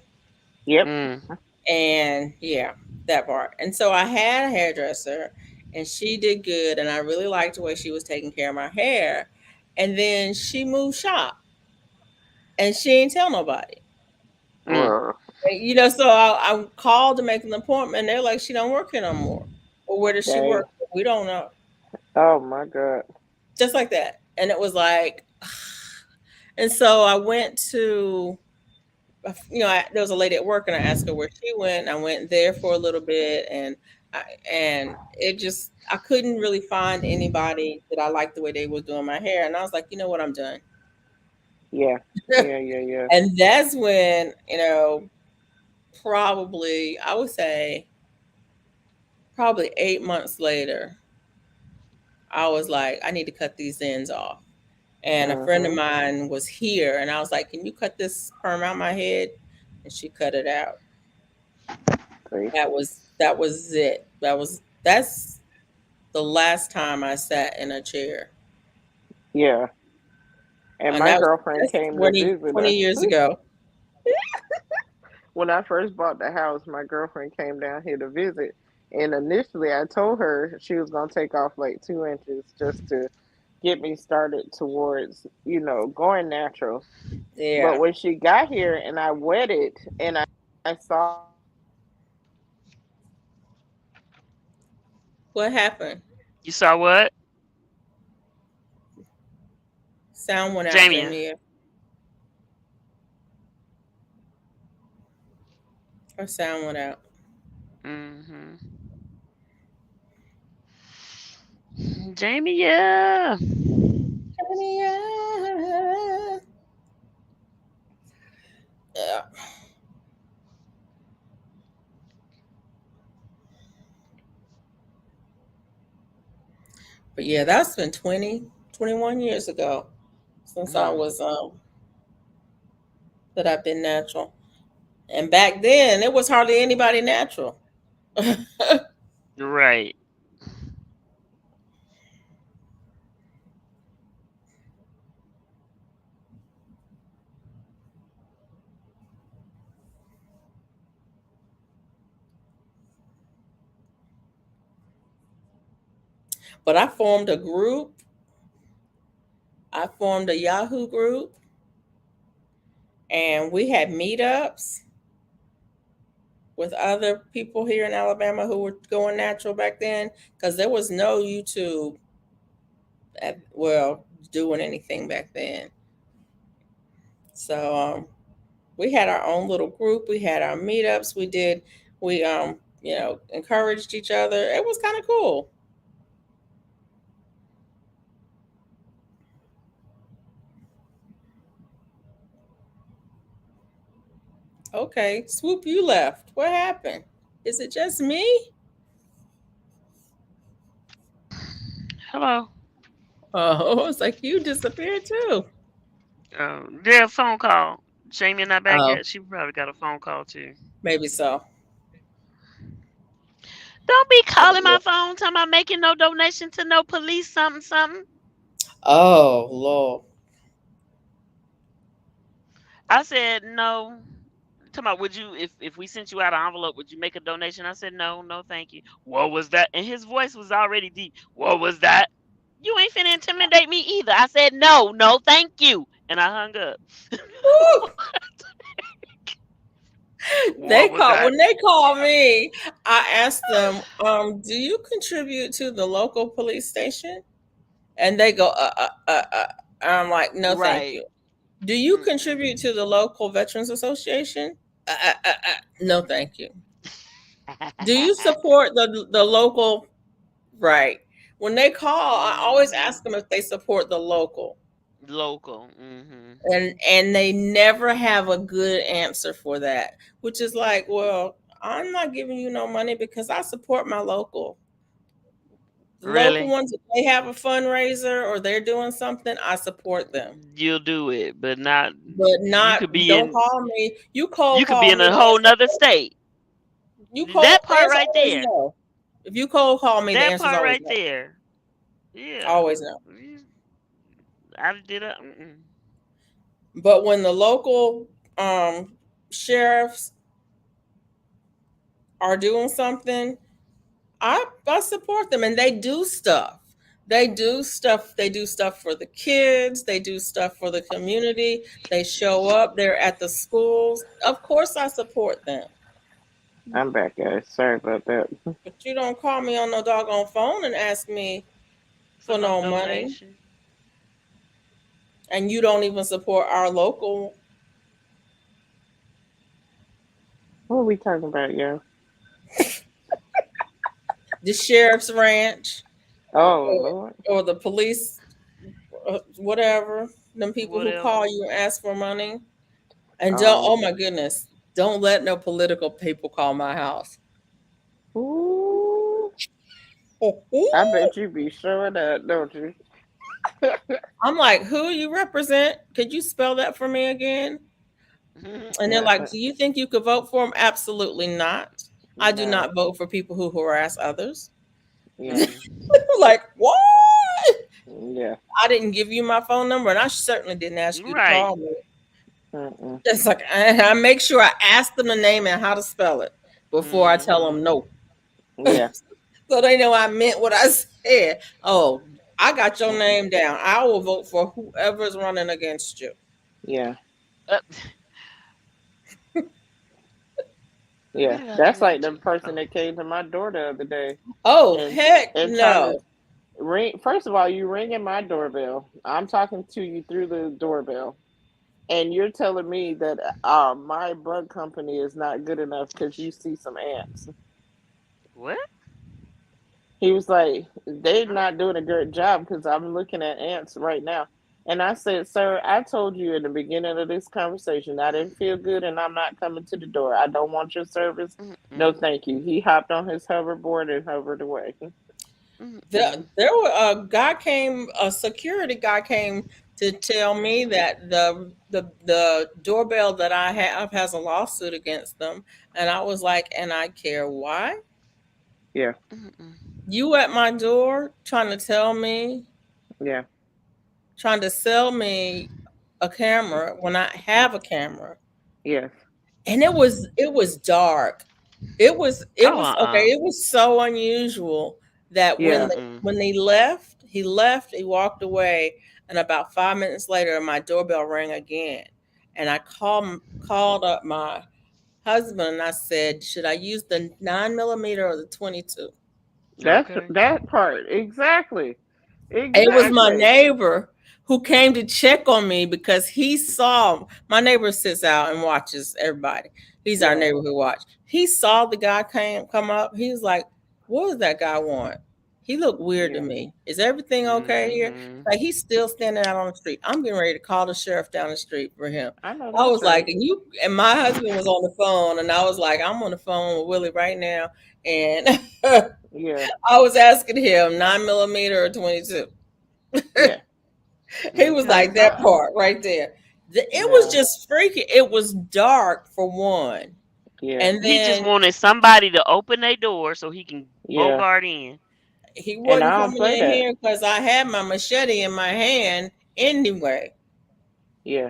Yep.
Mm.
and yeah, that part. And so I had a hairdresser and she did good and I really liked the way she was taking care of my hair. And then she moved shop and she ain't tell nobody.
Mm.
Well,
So I called to make an appointment. They're like, she don't work here no more. Well, where does she
dang.
work? We don't know.
Oh my God.
Just like that. And it was like, and so I went to, there was a lady at work and I asked her where she went. And I went there for a little bit and it just, I couldn't really find anybody that I liked the way they were doing my hair. And I was like, you know what, I'm done.
Yeah. Yeah. Yeah. Yeah.
And that's when, probably, I would say, probably 8 months later, I was like, I need to cut these ends off. And a friend of
Mhm.
mine was here, and I was like, can you cut this perm out my head? And she cut it out.
See.
That was it. That's the last time I sat in a chair.
Yeah. And
And
my girlfriend
that's
came to
20,
visit
20
us.
years ago.
When I first bought the house, my girlfriend came down here to visit. And initially, I told her she was gonna take off like 2 inches just to get me started towards, going natural. But
Yeah.
when she got here and I wetted and I saw
What happened?
You saw what?
Sound went out,
Jamie.
Jamie. Her sound went out.
Mm-hmm. Jamie, yeah.
Jamie, yeah. Yeah. But yeah, that's been 20, 21 years ago since I
Mm.
was that I've been natural. And back then, it was hardly anybody natural.
Right.
But I formed a group. I formed a Yahoo group, and we had meetups with other people here in Alabama who were going natural back then because there was no YouTube doing anything back then. So we had our own little group. We had our meetups. We encouraged each other. It was kind of cool. Okay, Swoop, you left. What happened? Is it just me?
Hello.
Oh, it's like you disappeared too.
Yeah, phone call. Jamie not back
Oh,
yet. She probably got a phone call too.
maybe so.
Don't be calling my phone talking about making no donation to no police something something.
Oh, Lord.
I said no. Talking about would you if we sent you out an envelope, would you make a donation? I said no, no, thank you. What was that? And his voice was already deep. What was that? You ain't finna intimidate me either. I said no, no, thank you, and I hung up.
Woo!
What was that?
When they call me, I ask them, do you contribute to the local police station? And they go, And I'm like, no, thank
Right.
you. Do you
Mm-mm.
contribute to the local Veterans Association? No, thank you. Do you support the local? Right. When they call, I always
hmm
ask them if they support the local.
Local. Hmm
And they never have a good answer for that, which is like, well, I'm not giving you no money because I support my local. The local
Really?
ones, if they have a fundraiser or they're doing something, I support them.
You'll do it, but not.
But
You
not,
could be
don't
in.
call me. You cold
You could be
call
in
me,
a
the
whole
answer,
nother state.
you
That
cold, the
part
answer
right
always
there.
no. If you cold call me, the
That
answer is
part
always
right
no.
there. Yeah.
Always no.
I did a. Mm-mm.
But when the local um sheriffs are doing something, I support them and they do stuff. They do stuff. They do stuff for the kids. They do stuff for the community. They show up. They're at the schools. Of course, I support them.
I'm back, guys. Sorry about that.
But you don't call me on no doggone phone and ask me
For
for
no
no money,
donation.
and you don't even support our local,
What are we talking about, yo?
the sheriff's ranch,
Oh
or,
Lord.
or the police, whatever. Them people who call
Whatever.
you and ask for money. And don't,
Um.
oh my goodness, don't let no political people call my house.
Ooh,
I'm
I bet you be showing that, don't you?
like, who you represent? Could you spell that for me again? And they're like, do you think you could vote for them? Absolutely not. I do
No.
not vote for people who harass others.
Yeah.
Like, what?
Yeah.
I didn't give you my phone number, and I certainly didn't ask you to
Right.
call me.
Mm-mm.
It's like I make sure I ask them the name and how to spell it before I tell them
hmm
no.
Yeah.
So they know I meant what I said. Oh, I got your
Mm-mm.
name down. I will vote for whoever's running against you.
Yeah.
Uh, where
Yeah.
did I
That's
turn
like
that
the
to?
person
Oh.
that came to my door the other day
Oh,
and
heck
trying to
no.
ring. First of all, you ringing my doorbell. I'm talking to you through the doorbell, and you're telling me that my bug company is not good enough because you see some ants.
What?
He was like, they're not doing a good job because I'm looking at ants right now. And I said, sir, I told you in the beginning of this conversation I didn't feel good and I'm not coming to the door. I don't want your service. No,
Mm-mm.
thank you. He hopped on his hoverboard and hovered away.
Mm-mm.
There were a security guy came to tell me that the doorbell that I have has a lawsuit against them, and I was like, and I care why?
Yeah,
Mm-mm.
You at my door trying to tell me,
yeah,
trying to sell me a camera when I have a camera.
yes,
And it was dark.
Oh,
It was okay,
uh-uh.
it was so unusual that
yeah.
Mm-mm.
when they left, he walked away, and about 5 minutes later my doorbell rang again. And I called up my husband and I said, should I use the 9 millimeter or the 22?
Okay.
That part. Exactly.
It was my
Exactly.
neighbor who came to check on me because he saw my neighbor sits out and watches everybody. He's our
Yeah,
neighborhood watch. He saw the guy come up. He was like, "What does that guy want?" He looked weird to
Yeah.
me. Is everything okay here?
Mm-hmm.
Like he's still standing out on the street. I'm getting ready to call the sheriff down the street for him.
I know
I
that's
was like,
right.
and you and my husband was on the phone, and I was like, I'm on the phone with Willie right now, and
Yeah.
I was asking him 9 millimeter or 22.
Yeah.
He was
Because
like that part right there. It was
yeah.
just freaky. It was dark for one,
Yeah.
and
He just
then
wanted somebody to open their door so he can
Yeah.
bogart in.
he
And
wasn't
I don't
coming
play
in
that.
here because I had my machete in my hand anyway.
Yeah.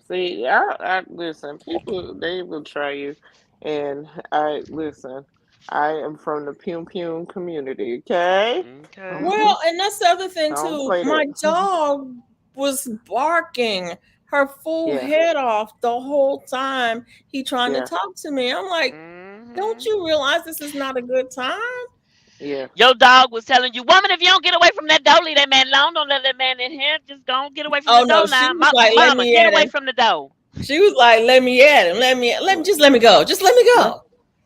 See, I listen. People they will try you, and I listen. I am from the Pum Pum community. Okay.
Okay.
Um,
Well, and that's the other
I
thing
don't
too.
play
My
that.
dog was barking her full
Yeah.
head off the whole time he trying to
Yeah.
talk to me. I'm like, don't
Mm-hmm.
you realize this is not a good time?
Yeah.
Your dog was telling you, woman, if you don't get away from that door, leave that man alone. Don't let that man in here. Just don't get away from the
Oh no,
door
she
now.
was like, let
Mama,
me
get
at
away
him.
from the door.
She was like, let me at him. Just let me go. Just let me
Let
go.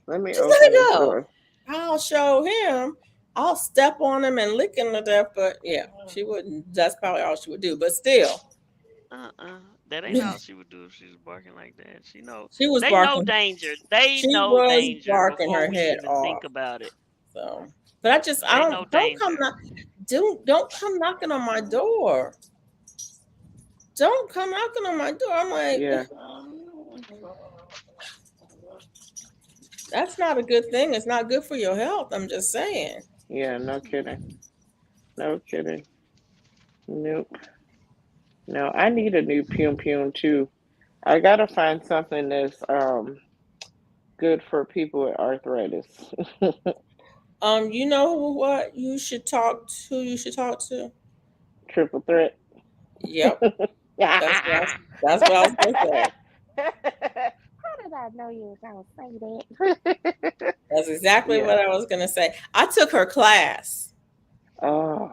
Let me
Just let me
open this
go.
door.
I'll show him. I'll step on him and lick him to death. But yeah, she wouldn't. That's probably all she would do. But still,
Uh-uh. That ain't all she would do if she was barking like that. She know
she was
they know
barking.
danger. They
She
know
was
danger
barking
before
her
we
head
even think
off.
about it.
So, but I
They know
don't come
danger.
knock, don't come knocking on my door. Don't come knocking on my door. I'm like,
Yeah.
that's not a good thing. It's not good for your health. I'm just saying.
Yeah. No kidding. No kidding. Nope. No, I need a new Pum Pum too. I gotta find something that's good for people with arthritis.
You know what you should talk to? You should talk to.
Triple threat.
Yep, that's what I was,
How
that's what I was gonna say.
did I know you were gonna say that?
That's exactly
Yeah.
what I was gonna say. I took her class.
Oh,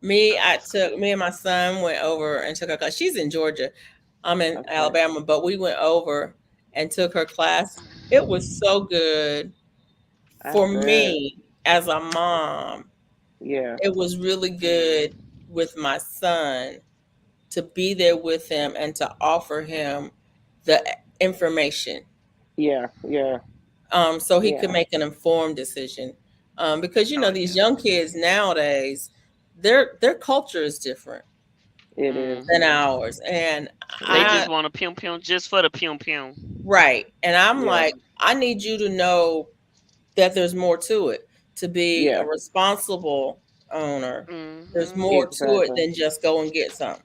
Me and my son went over and took her class. She's in Georgia. I'm in
okay.
Alabama, but we went over and took her class. It was so good
I
for
bet.
me as a mom.
Yeah.
It was really good
Mm.
with my son to be there with him and to offer him the information,
Yeah. Yeah.
so he could
Yeah.
make an informed decision. Because
Oh
these
yeah.
young kids nowadays, their culture is different
It is.
than
Mm-hmm.
ours, and
They
Yeah.
I
just want a pum pum just for the pum pum.
right, and I'm
Yeah.
like, I need you to know that there's more to it. To be a
Yeah.
responsible owner, there's
Mm-hmm.
more to it
Exactly.
than just go and get something.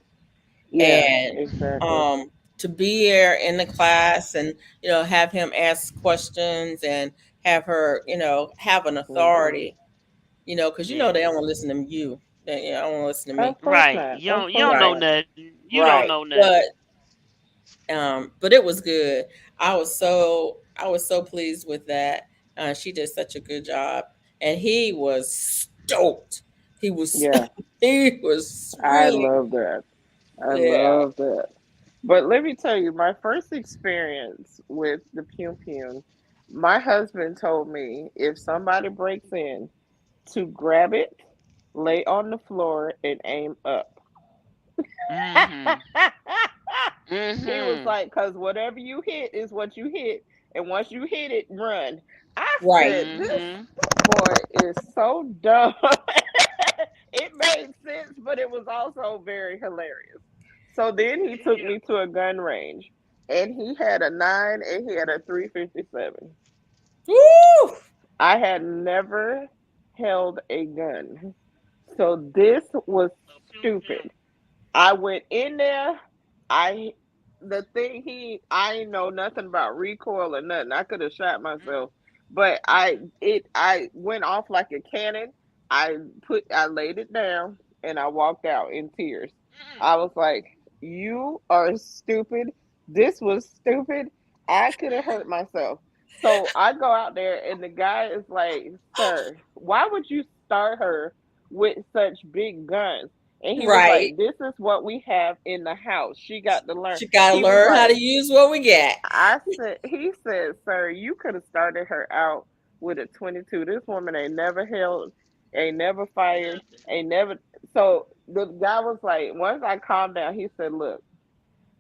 Yeah.
And
Exactly.
to be there in the class and have him ask questions and have her have an
Mhm.
authority, because they
Yeah.
don't want to listen to you. They don't want to listen to me.
Of course
Right.
not.
You
Of
don't you
course
don't know
Right,
not.
nothing. You don't
right.
know
but
nothing.
but it was good. I was so pleased with that. She did such a good job, and he was stoked. He was
Yeah.
he was
I
really,
love that. I
yeah.
love that. But let me tell you, my first experience with the Pum Pum, my husband told me if somebody breaks in, to grab it, lay on the floor, and aim up.
Mm-hmm.
He was
Mm-hmm.
like, because whatever you hit is what you hit. And once you hit it, run. I
Right.
said, this
Mm-hmm.
boy is so dumb. It made sense, but it was also very hilarious. So then he took me to a gun range, and he had a 9 and he had a 357.
Woo!
I had never held a gun. So this was
Pum pum.
stupid. I went in there. I the thing I ain't know nothing about recoil or nothing. I could have shot myself, but I went off like a cannon. I laid it down and I walked out in tears. I was like, "You are stupid. This was stupid. I could have hurt myself." So I go out there and the guy is like, "Sir, why would you start her with such big guns?" And he was
Right.
like, "This is what we have in the house. She got to learn."
She got to
He was
learn how to
like,
use what we got.
he said, "Sir, you could have started her out with a 22. This woman ain't never held." Ain't never fired.
Nothing.
Ain't never. So the guy was like, once I calmed down, he said, "Look,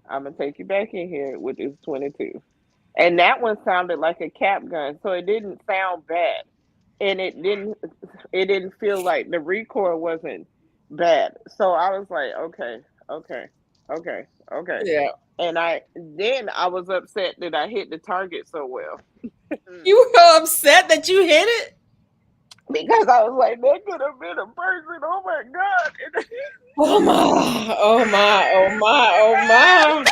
I'm gonna take you back in here with this 22." And that one sounded like a cap gun, so it didn't sound bad, and
Right.
it didn't feel like the recoil wasn't bad. So I was like, okay, okay, okay, okay.
Yeah.
And I was upset that I hit the target so well
You
Mm.
were upset that you hit it?
because I was like, that could have been a person. Oh my god!
Oh my, oh my, oh my, oh my.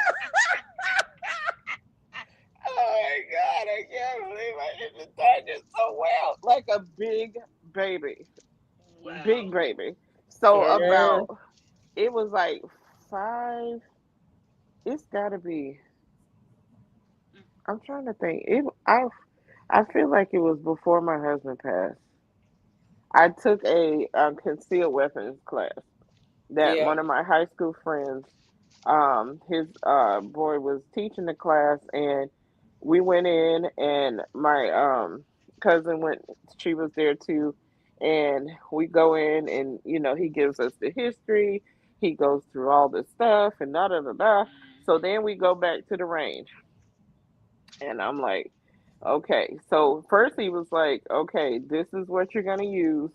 Oh my god! I can't believe I hit the target so well, like a baby, big
Wow.
baby. So
Girl.
about it was like 5. It's got to be. I'm trying to think. I feel like it was before my husband passed. I took a concealed weapons class that
Yeah,
one of my high school friends, his boy was teaching the class, and we went in, and my cousin went. She was there too, and we go in, and he gives us the history. He goes through all the stuff, and da da da da. So
Mm-hmm.
then we go back to the range, and I'm like, okay. So first he was like, okay, this is what you're gonna use.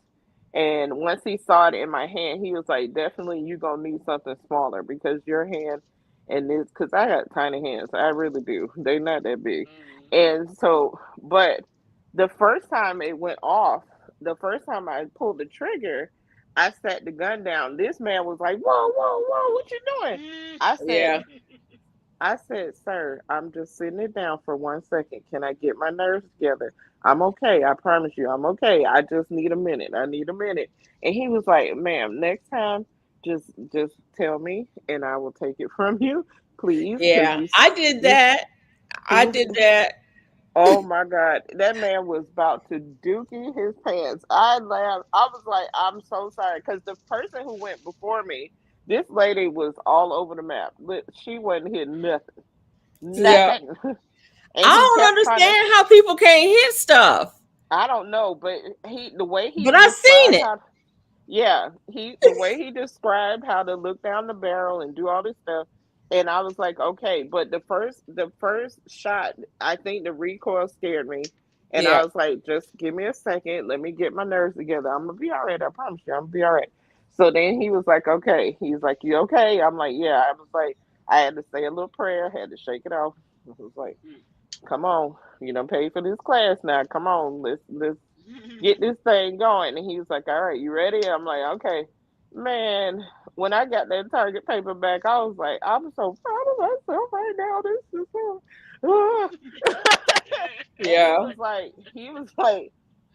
And once he saw it in my hand, he was like, definitely you're gonna need something smaller because your hand and this, because I got tiny hands. I really do. They're not that big.
Mm-hmm.
And so, but the first time it went off, the first time I pulled the trigger, I set the gun down. This man was like, whoa, whoa, whoa, what you doing? I said,
yeah,
I said, sir, I'm just sitting it down for 1 second. Can I get my nerves together? I'm okay. I promise you, I'm okay. I just need a minute. I need a minute. And he was like, ma'am, next time, just tell me and I will take it from you, please. Cause
yeah. I did
you,
that. I
you,
did that.
oh my God, that man was about to dookie his pants. I laughed. I was like, I'm so sorry. Cause the person who went before me, this lady was all over the map. She wasn't hitting nothing.
Yeah.
Nothing. And
I
he
don't
kept trying to.
understand how people can't hit stuff,
I don't know, but the way he
but I seen
described
it.
how, yeah, the way he described how to look down the barrel and do all this stuff, and I was like, okay, but the first shot, I think the recoil scared me, and
Yeah,
I was like, just give me a second, let me get my nerves together. I'm gonna be all right. I promise you, I'm gonna be all right. So then he was like, okay. He's like, you okay? I'm like, yeah. I was like, I had to say a little prayer, had to shake it off. I was like, come on, you don't pay for this class now. Come on, let's get this thing going. And he was like, all right, you ready? I'm like, okay. Man, when I got that target paper back, I was like, I'm so proud of myself right now. This is so and
yeah,
he was like,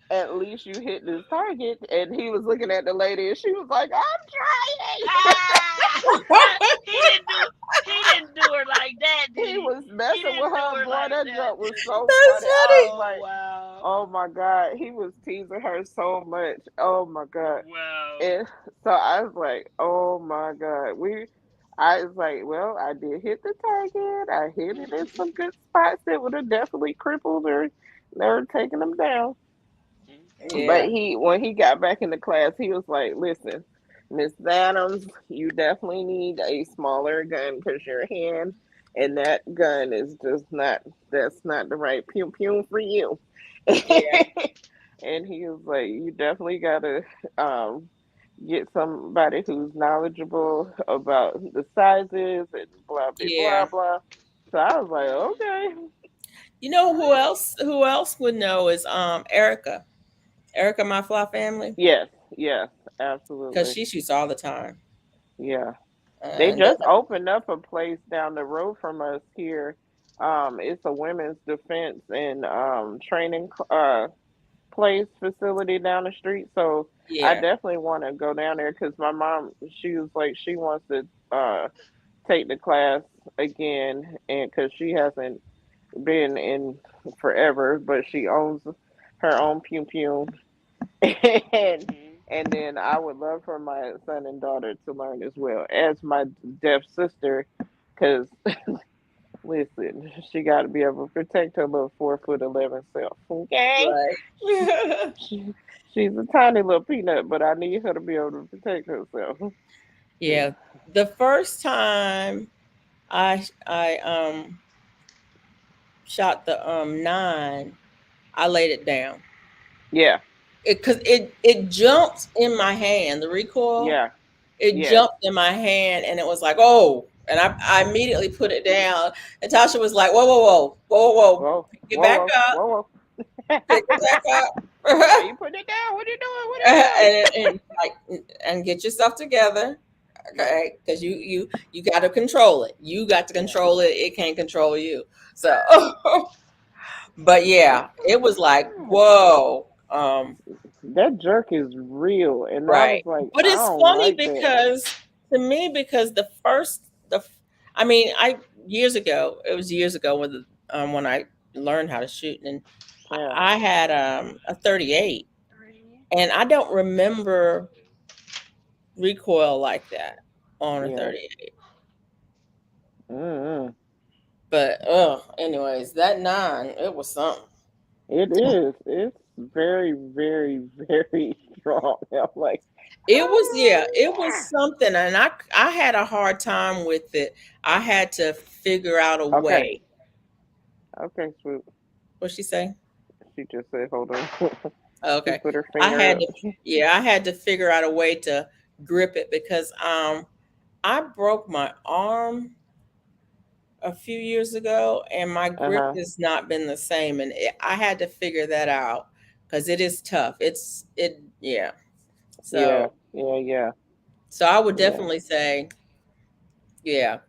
at least you hit this target. And he was looking at the lady and she was like, I'm trying.
Ah! he didn't do. He didn't do her like that, did
He
he?
was
He
messing with
didn't do
her.
her
Boy,
like
that
that,
joke was
did he?
so
that's
funny. I was
funny.
Oh
like,
wow!
oh my God. He was teasing her so much. Oh my God.
Wow!
And so I was like, oh my God. I was like, well, I did hit the target. I hit it in some good spots that would have definitely crippled or taken them down. But
Yeah,
when he got back into class, he was like, listen, Miss Adams, you definitely need a smaller gun because your hand and that gun is just not, that's not the right pew pew for you.
yeah,
And he was like, you definitely gotta um get somebody who's knowledgeable about the sizes and blah blah blah
yeah.
blah. So I was like,
Mm-hmm.
okay.
You know who else? Who else would know is Erica. Erica, my fly family,
Yes, yes,
because
absolutely.
she shoots all the time.
Yeah. They
And
just opened up a place down the road from us here. It's a women's defense and training place facility down the street. So I
yeah,
definitely want to go down there because my mom, she was like, she wants to take the class again, and because she hasn't been in forever, but she owns her own pew pew, and
Mm-hmm.
and then I would love for my son and daughter to learn as well as my deaf sister, because listen, she got to be able to protect her little 4'11" self. Okay,
right.
she, She's a tiny little peanut, but I need her to be able to protect herself.
Yeah. The first time I shot the nine, I laid it down.
Yeah,
It jumped in my hand, the recoil.
yeah,
It
yes.
jumped in my hand and it was like, oh, and I immediately put it down. And Tasha was like, whoa, whoa, whoa, whoa, whoa, whoa,
Whoa,
pick it
whoa,
back
whoa,
up,
whoa,
pick it
whoa.
back
Why
up.
you putting it down? What are you doing? What are you doing?
and like and get yourself together,
Yeah,
okay, because you got to control it, you got to
yeah.
control it, it can't control you. So but yeah, it was like whoa.
That jerk is real, and I
Right.
was like,
But
I
it's
don't
funny
like that.
because to me, because I mean, years ago, it was years ago when I learned how to shoot, and
Yeah,
I had a 38, and I don't remember recoil like that on a
yeah.
38.
Mm-hmm.
But anyways, that nine, it was something.
It is. It's very, very, very strong. I'm like,
It was, yeah, it was
ah.
something, and I had a hard time with it. I had to figure out a
Okay,
way.
okay, swoop.
What she say?
She just said, hold on. She
Okay.
put her
I
finger
had
up.
to Yeah, I had to figure out a way to grip it because I broke my arm a few years ago and my
Uh
grip
huh.
has not been the same, and I had to figure that out cuz it is tough. Yeah.
Yeah,
So
yeah, yeah,
I would
yeah,
definitely say, yeah,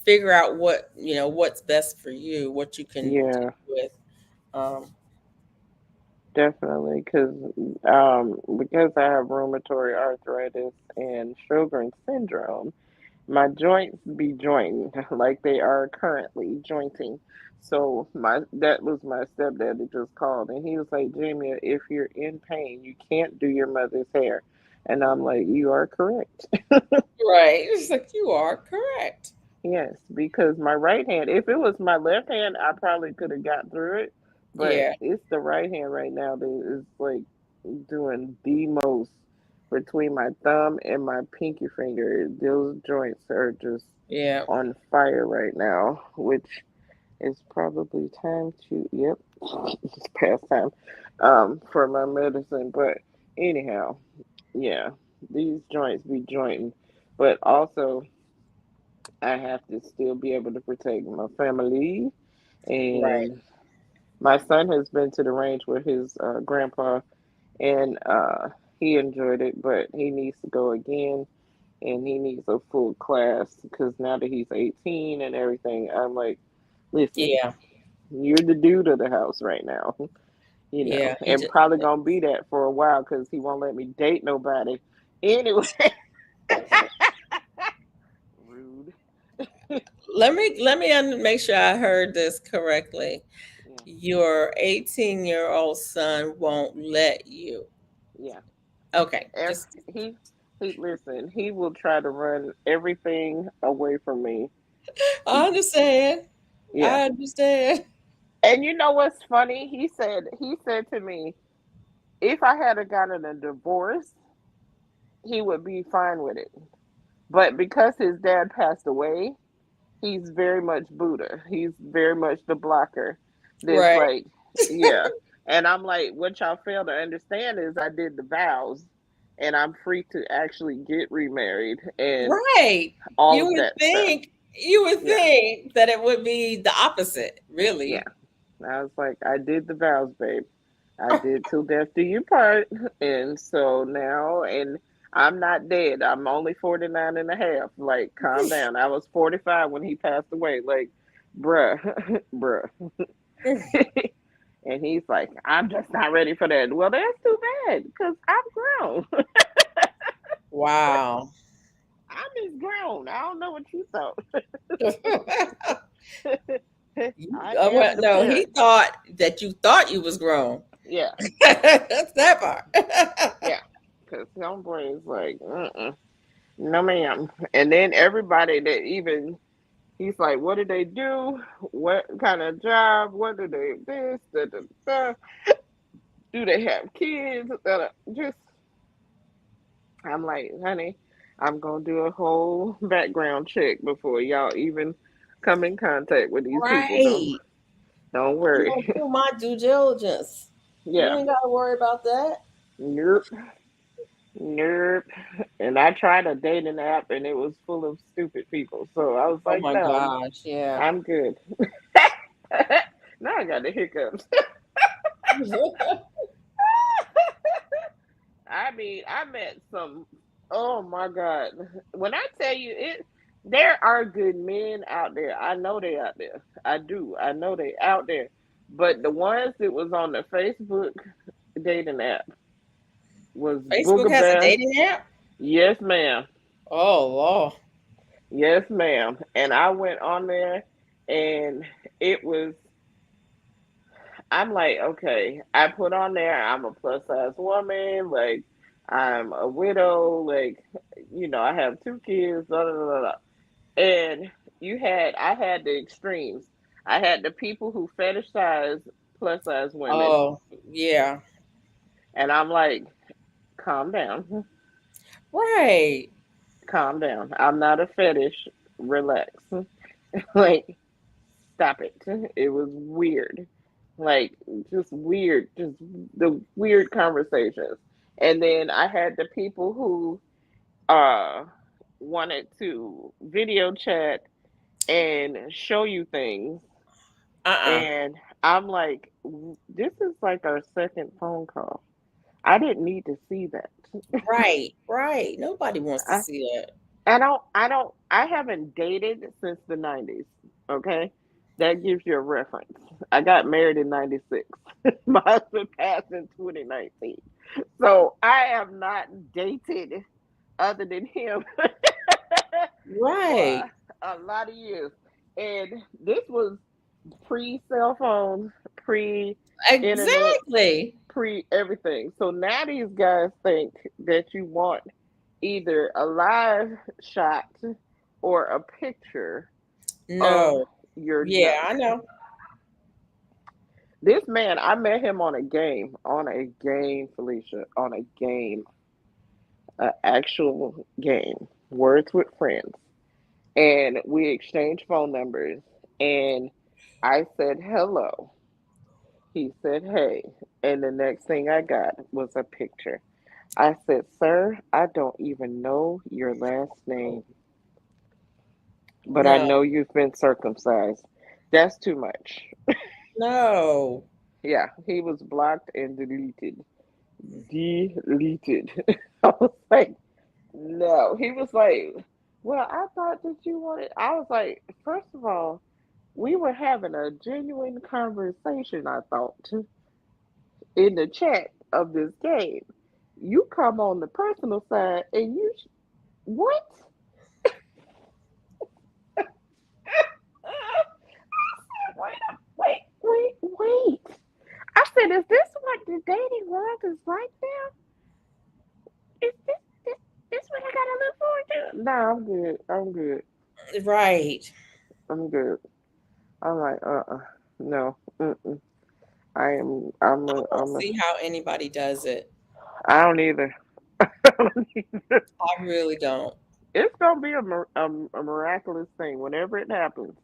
figure out what's best for you, what you can
yeah.
deal with. Um
Definitely, because I have rheumatoid arthritis and Sjogren's syndrome, my joints be jointing like they are currently jointing. So my that was my stepdad just called, and he was like, Jamie, if you're in pain, you can't do your mother's hair. And I'm like, you are correct.
right. It's like you are correct.
Yes, because my right hand, if it was my left hand, I probably could have got through it. But
Yeah.
it's the right hand right now that is like doing the most between my thumb and my pinky finger. Those joints are just
Yeah.
on fire right now, which is probably time to, yep, it's past time for my medicine. But anyhow, yeah, these joints be jointing. But also, I have to still be able to protect my family.
Right.
And my son has been to the range with his grandpa, and he enjoyed it, but he needs to go again, and he needs a full class because now that he's 18 and everything, I'm like, listen,
Yeah.
you're the dude of the house right now,
Yeah. He
and
just
probably gonna be that for a while because he won't let me date nobody. Anyway, rude.
let me make sure I heard this correctly.
Yeah,
Your 18-year-old son won't let you.
yeah.
Okay,
If
just
he listen, he will try to run everything away from me.
I understand.
Yeah.
I understand.
And you know what's funny? He said to me, if I had gotten a divorce, he would be fine with it. But because his dad passed away, he's very much Buddha. He's very much the blocker. That's
Right.
like, yeah. And I'm like, what y'all fail to understand is I did the vows and I'm free to actually get remarried and
Right.
all
You
of
would
that stuff.
think you would
Yeah.
think that it would be the opposite,
Yeah.
really.
I was like, I did the vows, babe. I did till death do you part. And so now, and I'm not dead. I'm only 49 and a half. Like, calm down. I was 45 when he passed away. Like, bruh, bruh. And he's like, I'm just not ready for that. Well, that's too bad because I'm grown.
Wow.
I'm just grown. I don't know what you thought. I am the
No, he
parent.
thought that you thought you was grown.
Yeah,
That's that part.
yeah. Because homeboy is like, no, ma'am. And then everybody that even, he's like, what do they do? What kind of job? What do they, this, da, da, da. Do they have kids? Just, I'm like, honey, I'm gonna do a whole background check before y'all even come in contact with these people.
Right.
Don't
I'm gonna
worry.
do my due diligence. You
Yeah.
ain't gotta worry about that.
Nope. Nope. And I tried a dating app and it was full of stupid people. So I was
Oh
like,
my
no,
gosh, yeah.
I'm good. Now I got the hiccups. I mean, I met some. Oh my God! When I tell you it, there are good men out there. I know they out there. I do. I know they out there. But the ones that was on the Facebook dating app was
Facebook
Booger
has a
Bear.
dating app?
Yes, ma'am.
Oh Lord.
Yes, ma'am. And I went on there, and it was. I'm like, okay. I put on there. I'm a plus size woman. Like, I'm a widow. Like, I have two kids. Da, da, da, da, da. And I had the extremes. I had the people who fetishize plus size women,
Oh yeah.
and I'm like, calm down,
Right.
calm down. I'm not a fetish. Relax. Like, stop it. It was weird. Like, just weird. Just the weird conversations. And then I had the people who uh wanted to video chat and show you things.
Uh-uh.
And I'm like, this is like our second phone call. I didn't need to see that.
Right, right. Nobody wants to
I,
see that.
I haven't dated since the 90s. Okay. That gives you a reference. I got married in 96. My husband passed in 2019. So I have not dated other than him for
Right.
a lot of years. And this was pre cell phone, pre internet,
Exactly.
pre everything. So now these guys think that you want either a live shot or a picture of
No.
your
Yeah,
junk.
I know.
This man, I met him on a game, Felicia, on a game, an actual game, Words with Friends. And we exchanged phone numbers. And I said hello. He said hey. And the next thing I got was a picture. I said, sir, I don't even know your last name, but I
No.
know you've been circumcised. That's too much.
No.
Yeah, he was blocked and deleted. Deleted. I was like, no. He was like, well, I thought that you wanted. I was like, first of all, we were having a genuine conversation, I thought, in the chat of this game. You come on the personal side and what? Wait. I said, is this what the dating world is like now? Is this what I gotta look forward to? No, I'm good. I'm good.
Right.
I'm good. I'm like, no, I am. I'm
I
a.
don't
I'm a.
see how anybody does it.
I don't either. I don't either.
I really don't.
It's gonna be a miraculous thing whenever it happens.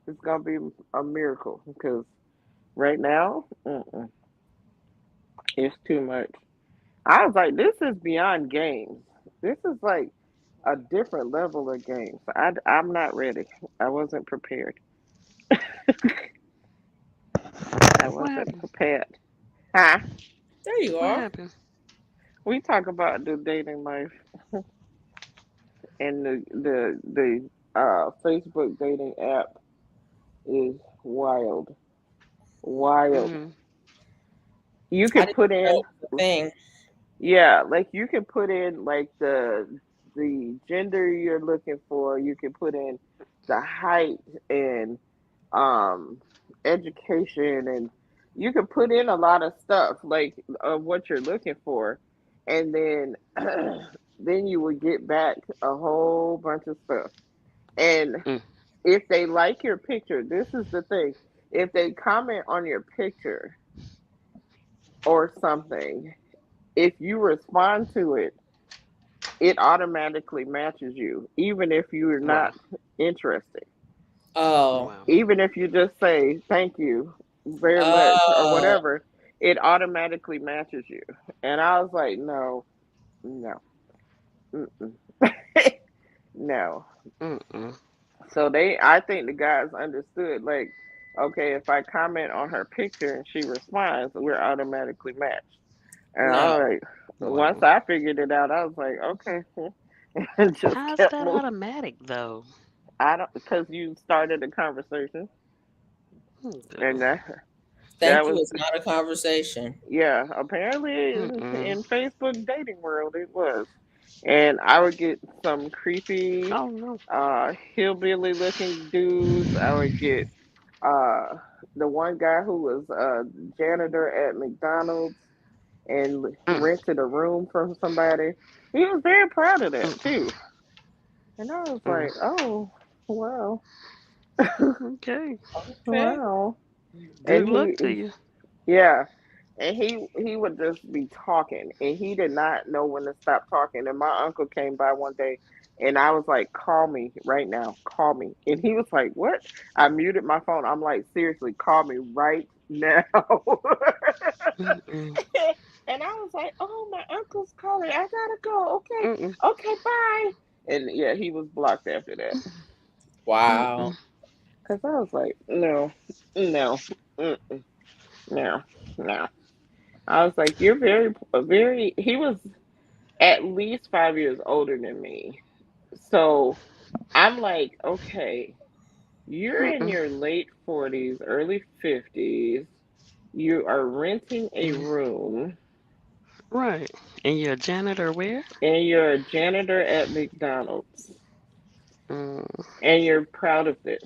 It's gonna be a miracle because right now, it's too much. I was like, this is beyond games. This is like a different level of games. I'm not ready. I wasn't prepared. I
What
wasn't
happened?
prepared. Huh?
There you
What
are.
happened?
We talk about the dating life and the Facebook dating app is wild. Wild.
Mm-hmm.
You
I
can
didn't
put
know
in,
it was a thing.
yeah, like you can put in like the gender you're looking for. You can put in the height and um education, and you can put in a lot of stuff like of what you're looking for, and then then you will get back a whole bunch of stuff. And
Mm.
if they like your picture, this is the thing. If they comment on your picture, or something, if you respond to it, it automatically matches you, even if you're
Wow.
not interested.
Oh.
Wow.
Even if you just say thank you very much or
Oh.
whatever, it automatically matches you. And I was like, no, no, mm-mm. No.
Mm-mm.
So I think the guys understood, like, okay, if I comment on her picture and she responds, we're automatically matched. And
No.
I was like, once
Wow.
I figured it out, I was like, okay, and just
How's
kept
that
moving.
automatic though?
I don't, because you started a conversation,
Mm-mm.
and that
Thank you
was,
is not a conversation.
yeah, apparently
Mm-mm.
in Facebook dating world it was. And I would get some creepy,
Oh no.
hillbilly looking dudes. I would get uh the one guy who was a janitor at McDonald's and
Mm.
rented a room from somebody. He was very proud of that
Mm.
too. And I was
Mm.
like, oh, wow,
Okay.
Okay.
wow.
Good
And
luck to you.
yeah, and he would just be talking, and he did not know when to stop talking. And my uncle came by one day, and I was like, "Call me right now, call me." And he was like, "What?" I muted my phone. I'm like, "Seriously, call me right now."
Mm-mm.
And I was like, "Oh, my uncle's calling. I gotta go. Okay,
Mm-mm.
okay, bye." And yeah, he was blocked after that
Wow.
Mm-mm.
because I was like, "No, no, mm, no, no." I was like, "You're very." He was at least 5 years older than me, so I'm like, "Okay, you're in
Mm-mm.
your late 40s, early 50s. You are renting a
Mm.
room,
Right. And you're a janitor where?
and you're a janitor at McDonald's,
Mm.
and you're proud of this."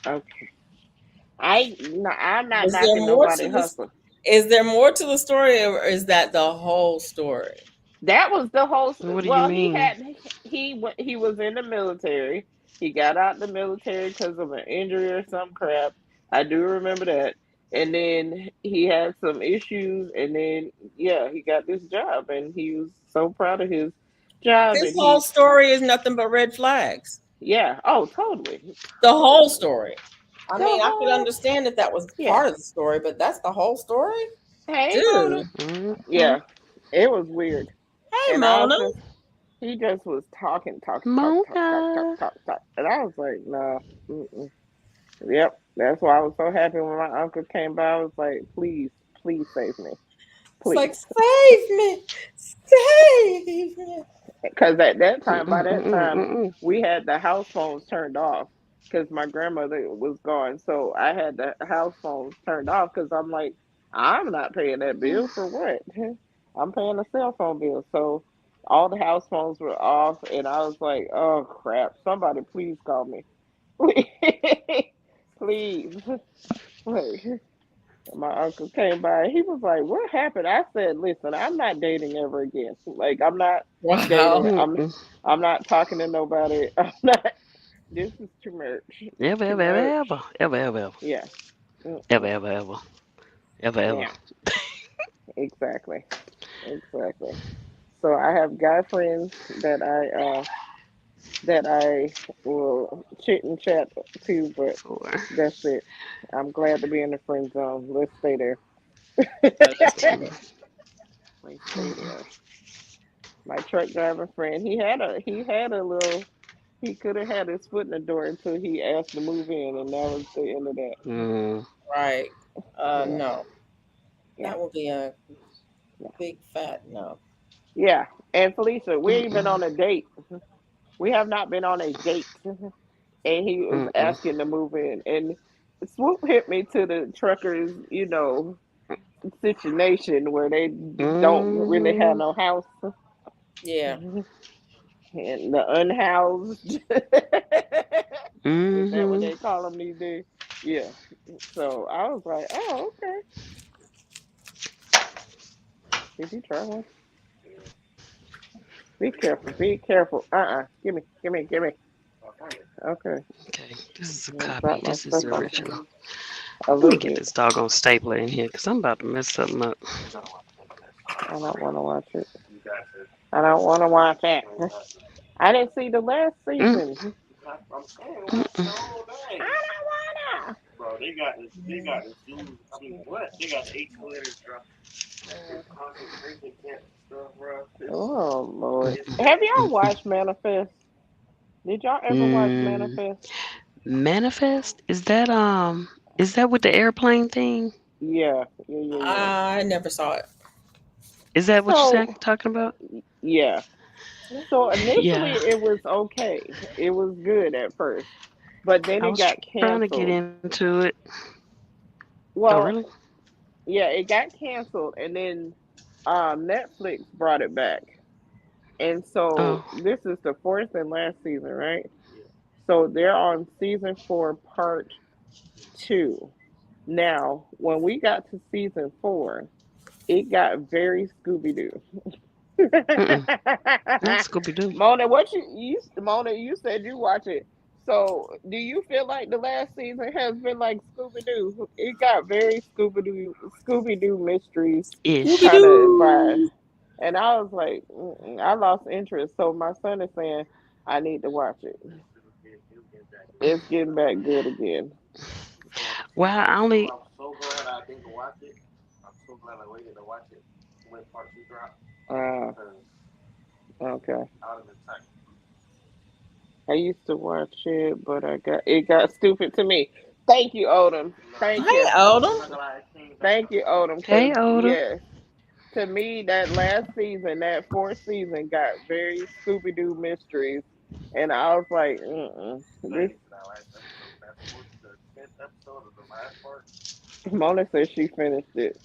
Okay, no, I'm not
Is there
knocking
more to
nobody
this?
hustle.
Is there more to the story, or is that the whole story?
That was the whole.
What do you
Well,
mean?
he was in the military. He got out the military because of an injury or some crap. I do remember that. And then he had some issues, and then yeah, he got this job, and he was so proud of his job,
His
and
whole
he
story is nothing but red flags.
yeah, oh totally,
The whole
totally,
story. I
the
mean, I could
whole
understand if that was
yeah.
part of the story, but that's the whole story?
Hey Mona,
Dude.
Mm-hmm.
yeah, it was weird,
Hey,
and I was
Mona.
just he just was talking, talking, talk, talk, talk, talk,
Mona.
talk, talk, and I was like, no. Mm-mm. Yep, that's why I was so happy when my uncle came by. I was like, please, please save me,
It's like,
please.
save me. Save me.
Because at that time, by
Mm-mm.
that
Mm-mm.
time,
Mm-mm.
we had the house phones turned off because my grandmother was gone. So I had the house phones turned off because I'm like, I'm not paying that bill for what? I'm paying a cell phone bill. So all the house phones were off, and I was like, oh crap, somebody please call me. Please. Like, my uncle came by. He was like, "What happened?" I said, "Listen, I'm not dating ever again. Like, I'm not dating.
Wow.
Mm-mm.
I'm not talking to nobody. I'm not. This is too much.
Ever,
Too
ever, ever,
much.
ever. Ever, ever, ever.
Yeah.
Ever,
Mm-mm.
ever, ever. Ever, ever.
Yeah. Exactly. Exactly. So I have guy friends that I will chit and chat to, but
Four.
that's it. I'm glad to be in the friend zone. Let's stay there.
Understand.
Let's stay there. My truck driver friend, he had a little he could have had his foot in the door until he asked to move in, and that was the end of that.
Mm.
Right.
Yeah,
No.
yeah,
That would be a
yeah,
big fat no.
yeah. And Felicia, we ain't been
Mm-mm.
on a date. We have not been on a date. And he was
Mm-mm.
asking to move in, and Swoop hit me to the truckers, situation where they don't really have
Mm-hmm.
no house,
Yeah.
and the unhoused. Is that what
Mm-hmm.
they call them these days? Yeah. So I was like, oh, okay. Did you try one? Be careful. Be careful. Give me. Give me. Give me. Okay.
Okay. This is a
I'm gonna
copy.
drop my
This is
stuff
the
off.
original.
A
Let me
little
get
bit.
this doggone stapler in here because I'm about to mess something up.
I don't want to watch it. I don't want to watch it. I didn't see the last
Mm,
season.
I'm saying watch the
mm,
whole
I
thing.
don't wanna.
Bro, they got the zoo. I mean, what? They got the H2N drop. The concentration camp stuff, bro.
Oh Lord,
It's
have
crazy.
y'all
mm,
watched Manifest? Did y'all ever watch
mm.
Manifest?
Manifest? Is that with the airplane thing?
Yeah, yeah, yeah, yeah.
I never saw it.
Is that what you're
So
talking about?
yeah, so initially
Yeah.
it was okay. It was good at first, but then
I
it
was
got
trying to get
canceled.
into it. Oh really?
Well, yeah, it got canceled, and then Netflix brought it back. And
Oh.
so this is the fourth and last season, right? So they're on season four, part two. Now, when we got to season four, it got very Scooby Doo.
Mm-mm. Not Scooby Doo.
Mona, Mona, you said you watch it. So, do you feel like the last season has been like Scooby Doo? It got very Scooby Doo mysteries
Scooby
Ish.
kind of vibe,
Doo.
and I was like, I lost interest. So my son is saying I need to watch it. It's getting back good again.
Well,
Part
I
two,
only
I'm so glad I didn't watch it. I'm so glad I waited to watch it when part two dropped.
Uh,
Because
okay.
I would have been tight.
I used to watch it, but it got stupid to me. Thank you, Odom.
Nah,
Thank
Hey,
you.
I'm
Odom.
not gonna lie, it came back
Thank
though.
you, Odom.
Hey
Because
Oda.
yes, to me, that last season, that fourth season, got very Scooby Doo mysteries, and I was like,
You gotta
this.
get to that last episode. That fourth, the 10th episode of the last part.
Mona said she finished it.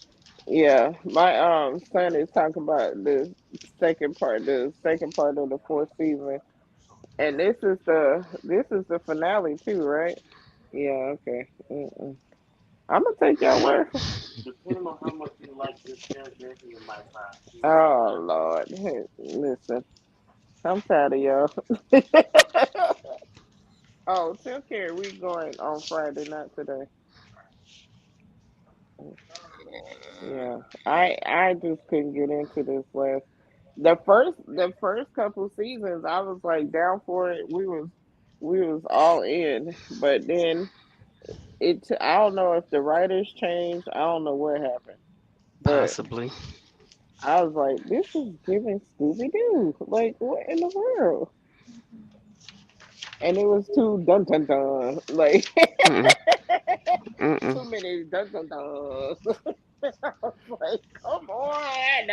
Yeah, my son is talking about the second part of the fourth season, and this is the finale too, right? Yeah. Okay. I'm gonna take your word for.
Depending on how much you like this character, you might not. You might
Oh
not.
Lord, hey, listen, I'm tired of y'all. Oh, tell Carrie we going on Friday, not today. Yeah, I just couldn't get into this last. The first couple seasons, I was like down for it. We was all in, but then I don't know if the writers changed. I don't know what happened, but
Possibly.
I was like, this is giving Scooby Doo. Like, what in the world? And it was too dun dun dun. Like,
Mm-mm. Mm-mm.
too many dun dun dun. I was like, come on.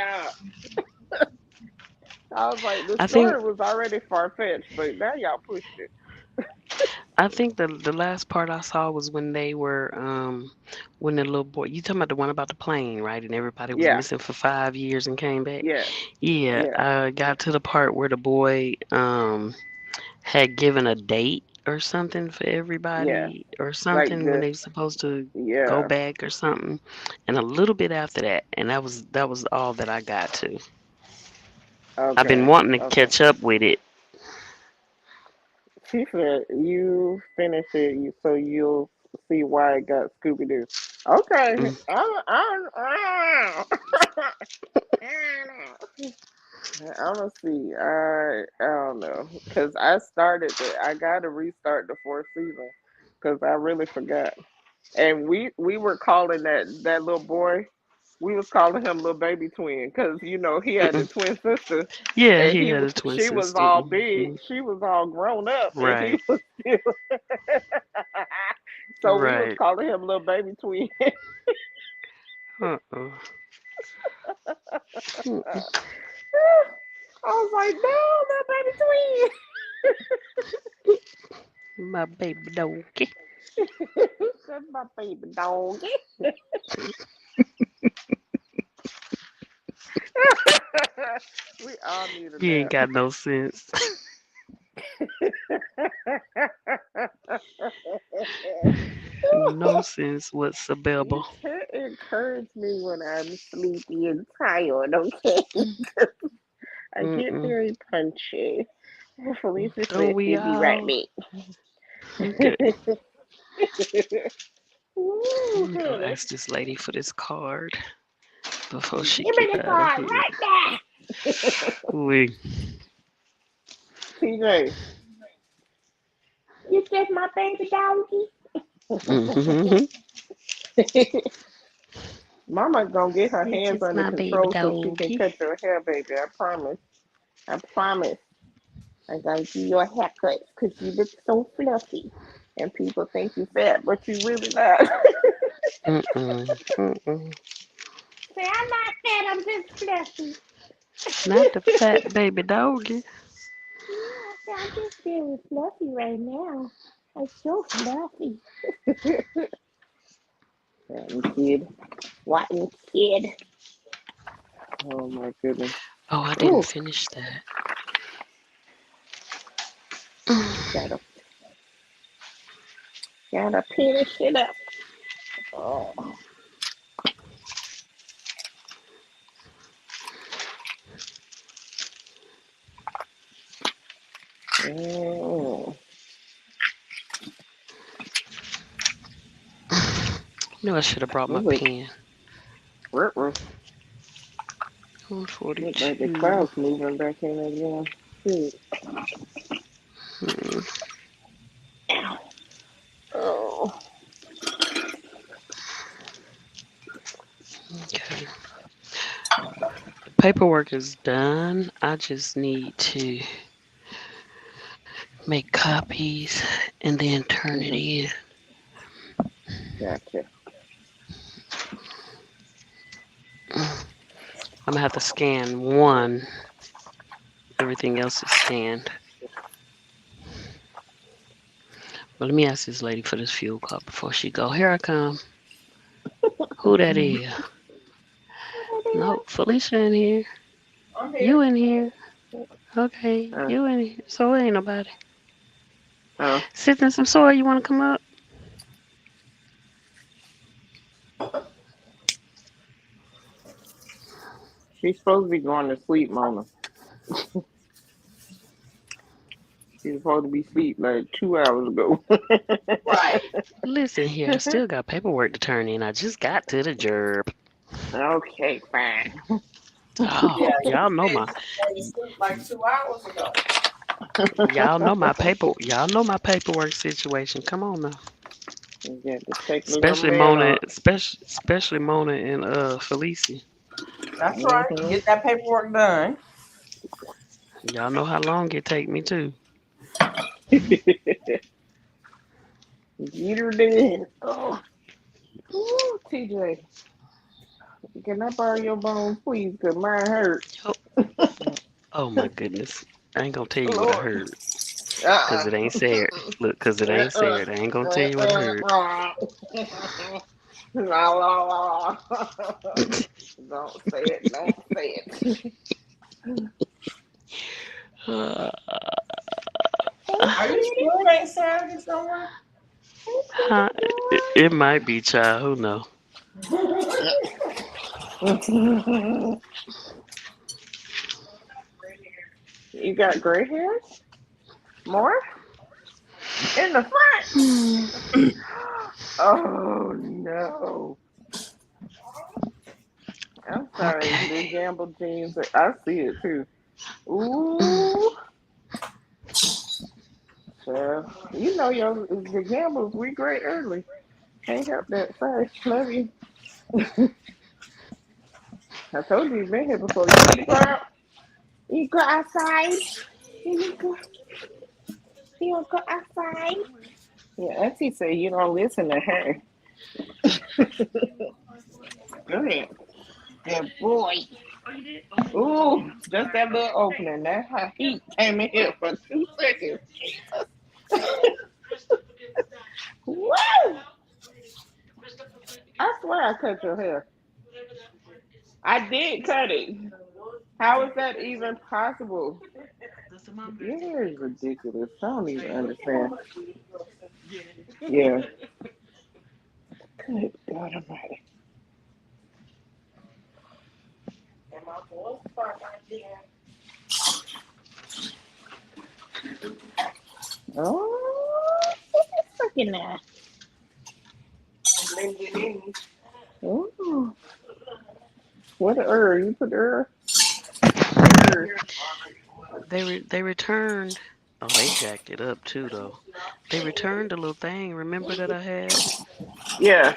I was like, the
I think
story was already far fetched, but now y'all pushed it.
I think the last part I saw was when they were when the little boy, you talking about the one about the plane, right? And everybody was
Yeah,
missing for 5 years and came back.
yes,
Yeah,
yeah,
I got to the part where the boy had given a date or something for
yeah.
everybody or
Like
something when
the,
they were supposed to go
yeah,
back or something. And a little bit after that, and that was all that I got to. I've been
okay,
wanting to
okay.
catch up with it.
She said you finish it, so you'll see why it got Scooby Doo. Okay,
Mm,
I'm gonna see. I don't know because I got to restart the fourth season because I really forgot. And we were calling that little boy. We was calling him little baby twin because he had the
mm-mm.
twin sister,
Yeah,
and
he had a twin
she was
sister.
all big.
Hmm.
She was all grown up, and he
Right,
was still. So we was
right.
calling him little baby twin.
Uh-uh. Mm,
I was like, no,
my baby donkey.
little baby twin. That's my baby dog. We all need a
You ain't
nap.
got no sense. No sense whatsoever.
You can't encourage me when I'm sleepy and tired, okay? I get
Mm-mm.
very punchy. Felicia
Don't
said
we
she'd be right
all?
back.
Okay.
Ooh,
I'm gonna
goodness.
ask this lady for this card before she
Give me
get
the
out of
card
here.
right
We.
now. TJ, you just my baby doggy.
Mhm.
Mama's gonna get her
It's
hands
just
under
my baby
control so she can
doggy.
cut your hair, baby. I promise. I promise. I'm gonna give you a haircut because you look so fluffy. And people think you fat, but you really not.
Mm-mm. Mm-mm.
Say, I'm not fat, I'm just fluffy.
Not the fat baby doggy.
Yeah, I'm just very fluffy right now. I'm so fluffy. Rotten kid. Rotten kid. Oh my goodness.
Oh, I didn't
Ooh,
finish that.
gotta gotta finish it up. Oh. Mm.
Knew I should have brought my
Look,
pen.
look, look like the
142.
clouds moving back in again. Shit.
Hmm.
Oh.
Okay. The paperwork is done. I just need to make copies and then turn it
Mm-hmm.
in.
Gotcha.
I'm gonna have to scan one. Everything else is scanned. But let me ask this lady for this fuel card before she go. Here I come. Who that is? No, Felicia in here.
I'm
You
here.
in here. Okay,
Uh,
you in here. So ain't nobody.
oh,
Sitting in some soil, you wanna come up?
she's supposed to be going to sleep, Mama. She's supposed to be asleep like 2 hours ago.
Right.
Listen here, I still got paperwork to turn in. I just got to the job.
Okay, fine.
Oh,
Yeah, you said you went to sleep like 2 hours ago.
y'all know my paperwork situation. Come on now.
You got to take the little
Especially
man
Mona,
up.
especially Mona and Felicia.
That's right.
Mm-hmm.
Get that paperwork done.
Y'all know how long it take me too.
Get her dead. Oh, ooh, TJ, can I borrow your bone, please? Cause mine hurt.
Oh, oh my goodness. I ain't gonna tell you what I
Lord.
heard. Cause
Uh-uh.
it ain't said. Look, cause it ain't
Uh-uh.
said. I ain't gonna tell you what I heard.
La, la, la. Don't say it. Don't say it.
Uh,
Are you sure it ain't Saturday somewhere?
huh, it might be child. Who know?
You got gray hairs? More? In the front? Oh no. I'm sorry.
Okay.
The gamble jeans. I see it too. Ooh. So, you know the gambles. We great early. Can't help that. Sorry. Love you. I told you you've been here before. You need to go out. You go outside. You go. You go outside. Yeah, Auntie say you don't listen to her. Go ahead. Good boy. Ooh, just that little opening. That's how heat came in here for 2 seconds. Woo! I swear I cut your hair. I did cut it. How is that even possible? Your hair is ridiculous. I don't even understand. Yeah. Good God Almighty. Oh, look at that. Ooh. What the herb? You put the herb? What herb?
They returned. Oh, they jacked it up too, though. They returned the little thing. Remember that I had
Yeah,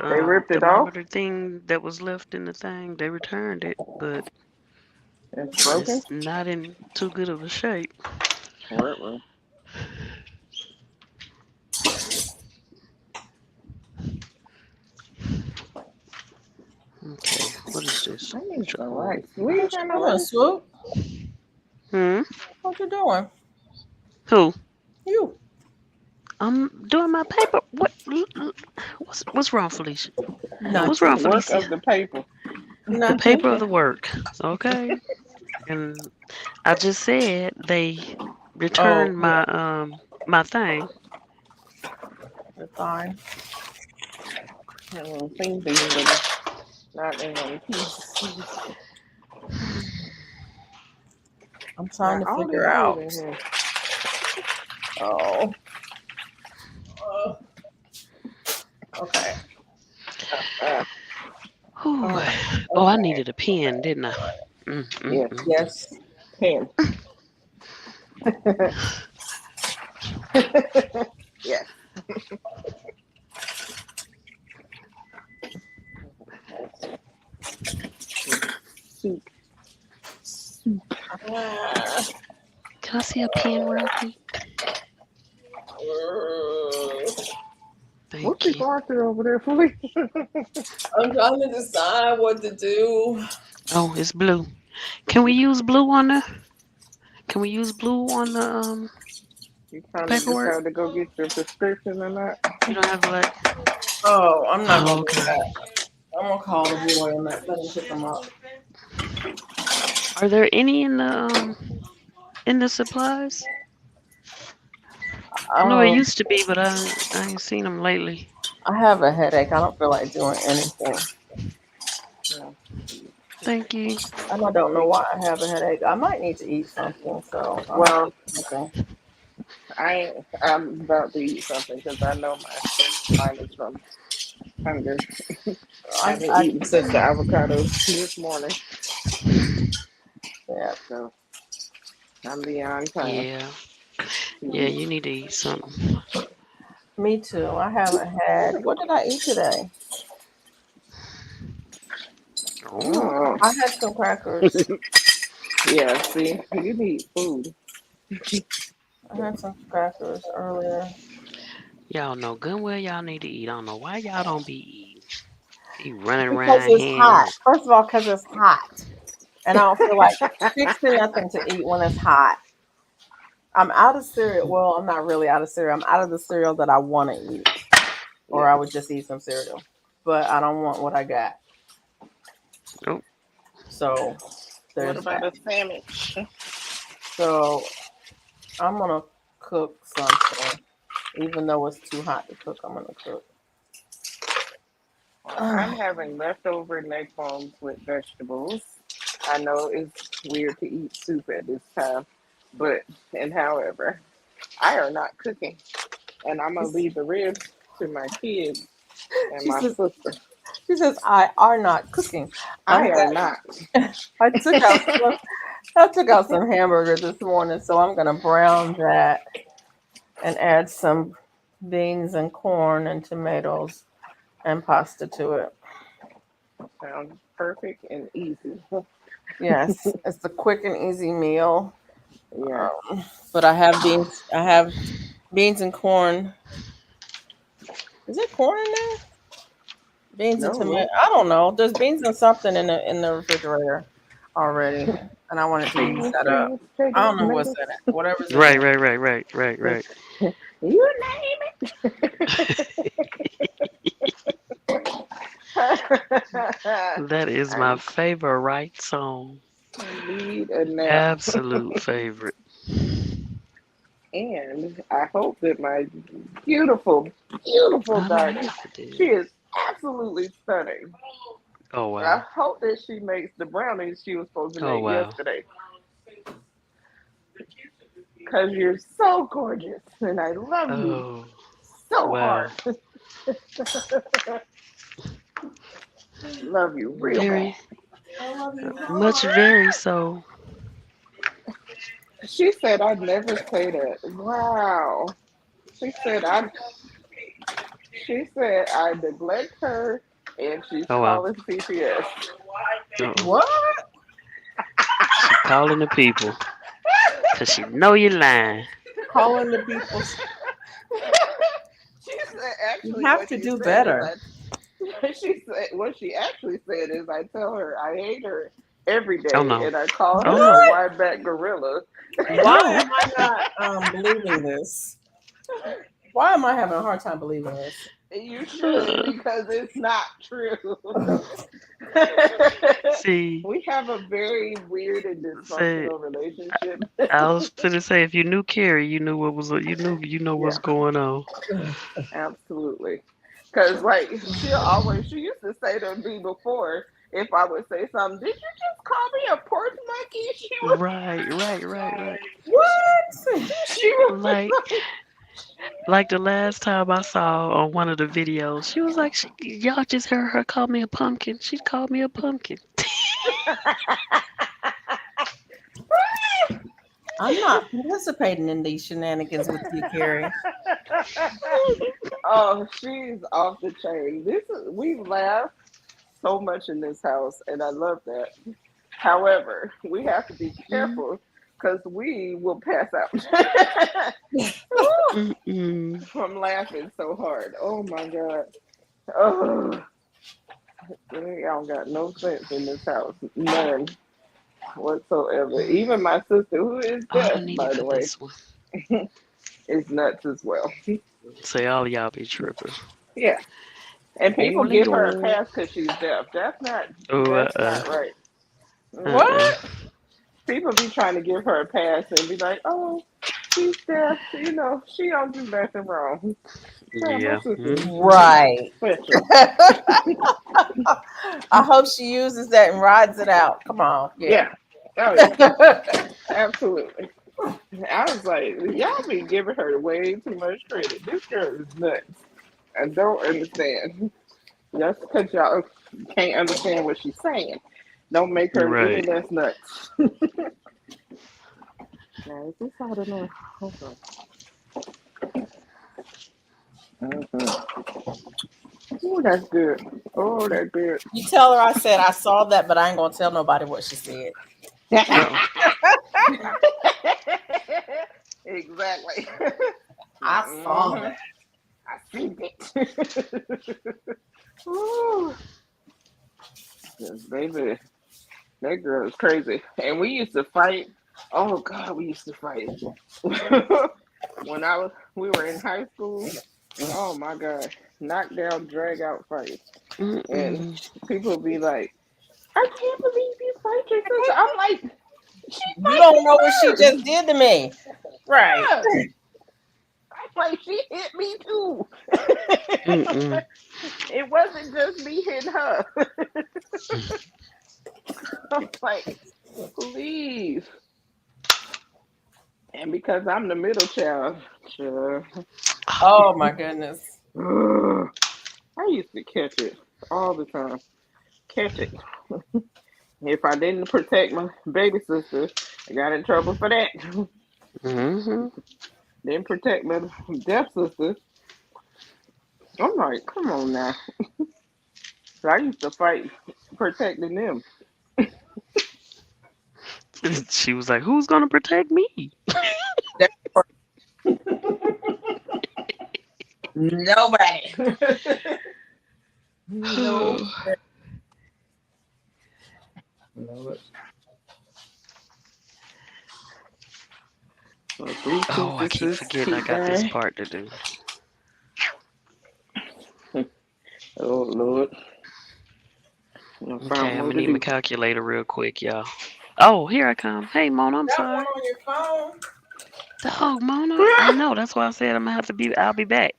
they
the
ripped it off.
thermometer thing that was left in the thing. They returned it, but
It's broken.
it's not in too good of a shape.
Well,
Okay, what is this?
I need some
Chocolate.
rice. We ain't
What you
got no
doing,
rice.
Swoop?
Hmm.
What you doing?
Who?
You.
I'm doing my paper. What's wrong, Felicia?
The
What's
Nothing.
wrong,
work
Felicia?
of the paper.
The
Nothing.
paper of the work. Okay. And I just said they
Oh,
returned
yeah.
my thing.
You're fine.
Things being little, not in one piece.
I'm trying
Got
to
all these
figure
holes
out.
in here.
Oh. Uh, okay.
Uh,
Whew.
Uh,
Oh, I
okay.
needed a pen, didn't I?
yes,
Mm.
Yes.
pen. Yes. Soup.
Ah,
Can I see a pen real quick?
What
Thank
you
you.
going through over there, Felicia?
I'm trying to decide what to do.
Oh, it's blue. Can we use blue on the? Can we use blue on
You
the
trying to
paperwork?
decide to go get your prescription or not?
You don't have black.
Oh, I'm not
Oh,
gonna do
okay.
that. I'm gonna call the boy and let him pick him up.
Are there any in the supplies? I know it
Um,
used to be, but I ain't seen them lately.
I have a headache. I don't feel like doing anything,
Yeah.
Thank you.
and I don't know why I have a headache. I might need to eat something, so I might
Well,
eat something.
I'm about to eat something because I know mine is from hunger. I haven't
I
eaten since the avocado this morning,
yeah.
so I'm beyond time.
Yeah. Yeah, you need to eat something.
Me too. I haven't had. What did I eat today?
Oh.
Oh,
I had some crackers.
yeah. See, you need food.
I had some crackers earlier.
Y'all know good well y'all need to eat. I don't know why y'all don't be eating. Be running
Because
around
it's
here.
hot. First of all, because it's hot, and I don't feel like fixing nothing to eat when it's hot. I'm out of cereal. Well, I'm not really out of cereal. I'm out of the cereal that I want to eat, or
Yeah.
I would just eat some cereal. But I don't want what I got.
Oh,
So
What
there's
about
that.
a sandwich?
So I'm gonna cook something, even though it's too hot to cook. I'm gonna cook.
Well, I'm having leftover neck bones with vegetables. I know it's weird to eat soup at this time, but and however, I are not cooking, and I'm gonna leave the ribs to my kids and
She
my
says.
sister.
She says I are not cooking. I'm
I are not.
I took out some, I took out some hamburger this morning, so I'm gonna brown that and add some beans and corn and tomatoes and pasta to it.
Sounds perfect and easy.
Yes, it's a quick and easy meal.
Yes.
But I have beans. I have beans and corn. Is there corn in there? Beans and tomato.
No.
I don't know. There's beans and something in the refrigerator already, and I wanted to use
Chicken
that up.
strips,
I
chicken
don't know what's
tomatoes.
in it. Whatever's in
right,
there.
right, right, right, right, right.
You name it.
That is
I
my favorite song.
need a nap.
Absolute favorite.
And I hope that my beautiful, beautiful
I don't
daughter,
know if it
she
did.
is absolutely stunning.
Oh
I
wow.
hope that she makes the brownies she was supposed to
Oh
make
wow.
yesterday. Because you're so gorgeous and I love you
Oh
so
wow.
hard. Love you real bad.
Very
I love you
much,
more.
very so.
She said I'd never say that. Wow. She said I. She said I neglect her, and she's
Oh well.
calling CPS.
Uh-oh.
What?
She calling the people because she know you lying.
Calling the people.
She said
You
actually
have
what
to
she
do
said is
better.
she said what she actually said is I tell her I hate her every
Oh
day,
no.
and I call
Oh
her a
no.
What?
wide back gorilla.
Why
No.
am I not believing this? Why am I having a hard time believing this?
You should
Uh,
because it's not true.
see,
We have a very weird and
say
dysfunctional relationship.
I was finna say if you knew Carrie, you knew what was you know what's
Yeah,
going on.
absolutely. Because, like, she used to say to me before, if I would say something, did you just call me a porch monkey?
Right, right, right, right.
What?
She was
Like
like,
like the last time I saw on one of the videos, she was like, "Y'all just heard her call me a pumpkin. She called me a pumpkin."
I'm not participating in these shenanigans with you, Carrie.
oh, she's off the chain. We laugh so much in this house, and I love that. However, we have to be
Mm,
careful because we will pass out Woo!
mm-mm.
from laughing so hard. Oh my god. Oh, y'all got no sense in this house. None whatsoever. Even my sister, who is
All I
deaf,
needed
by
for
the way,
this one.
is nuts as well.
Say all of y'all be tripping.
Yeah. And people
Holy
give her a
go.
pass because she's deaf.
Oh,
That's not right.
uh-uh.
What?
People be trying to give her a pass and be like, "Oh, she's deaf. You know, she don't do nothing wrong." Yeah, my
Yeah.
sister's
Mm-hmm.
Right.
special.
I hope she uses that and rides it out. Come on. Yeah.
Yeah. Oh yeah. Absolutely. I was like, y'all be giving her way too much credit. This girl is nuts. I don't understand. Just because y'all can't understand what she's saying, don't make her any
Right.
less nuts. Now, is this out enough? Hold on. Mm-hmm. Oh, that's good. Oh, that's good.
You tell her I said I saw that, but I ain't gonna tell nobody what she said.
Uh-oh.
exactly.
I saw
hmm
that.
I see it. Ooh, yes, baby, that girl is crazy. And we used to fight. Oh God, we used to fight. when we were in high school. Oh my God, knockdown, drag out fights, and
Mm-mm.
people would be like, "I can't believe you fight your sister." I'm like, "She
You
fight
don't
me
know what she just
first.
did to me. Right.
Yeah, I'm like she hit me too.
Mm-mm.
it wasn't just me hitting her. I'm like, please. And because I'm the middle child, sure.
Oh my goodness.
I used to catch it all the time. Catch it. If I didn't protect my baby sister, I got in trouble for that.
Mm-hmm.
Didn't protect my deaf sister. I'm like, come on now. So I used to fight protecting them.
She was like, "Who's gonna protect me?"
Nobody. No.
Oh,
Lord. So three two
I keep
sisters
forgetting I
keep
got this
dying.
part to do.
Oh Lord. I
Okay,
found
I'm
more
gonna
to
need my
do.
calculator real quick, y'all. Oh, here I come. Hey, Mona, I'm
That one
sorry.
on your phone.
Dog, Mona. I know. That's why I said I'm gonna have to be. I'll be back.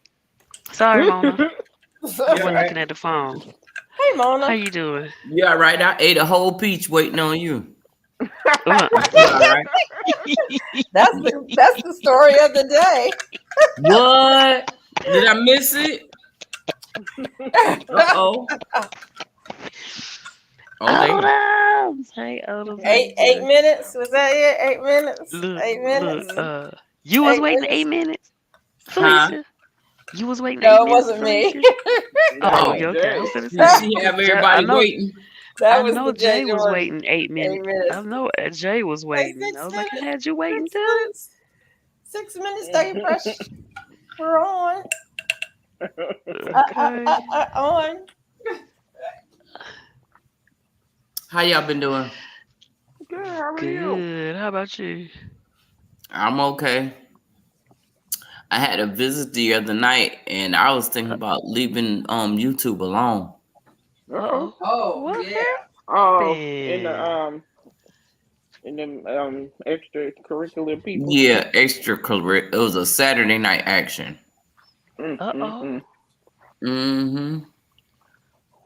Sorry, Mona. I
You all
wasn't
right?
looking at the phone.
Hey
How
Mona.
you doing?
You all right? I ate a whole peach waiting on you.
Uh-uh.
You all right?
That's the story of the day.
What? Did I miss it?
Uh-oh. Oh, damn.
Odoms. Hey, Odoms, how you
Eight
doing?
minutes? Was that it? 8 minutes?
Look,
8 minutes?
look. You was
Eight
waiting
minutes?
8 minutes,
Huh?
Felicia. You was waiting eight
No, it
minutes,
wasn't me.
Felicia.
That
Oh,
was
that
yeah, okay. I
Jay.
was gonna
was
say,
she have
cause I
everybody
know,
waiting.
I
The
know
Jay
Jay was
Jordan.
waiting 8 minutes.
8 minutes.
I know Jay was
Hey,
waiting. I
six
was like, I
minutes.
had you waiting
6 minutes.
too.
6 minutes. Stay fresh. We're on.
Okay.
On. How y'all been doing?
Good, how are you?
Good. How about you?
I'm okay. I had a visit the other night, and I was thinking
Uh
about leaving YouTube alone.
Uh-oh.
oh.
Oh
What
yeah.
Oh,
happened?
in the extracurricular people.
Yeah, extracurricular. It was a Saturday night action.
Mm,
Uh
mm,
oh.
mm.
Mm-hmm.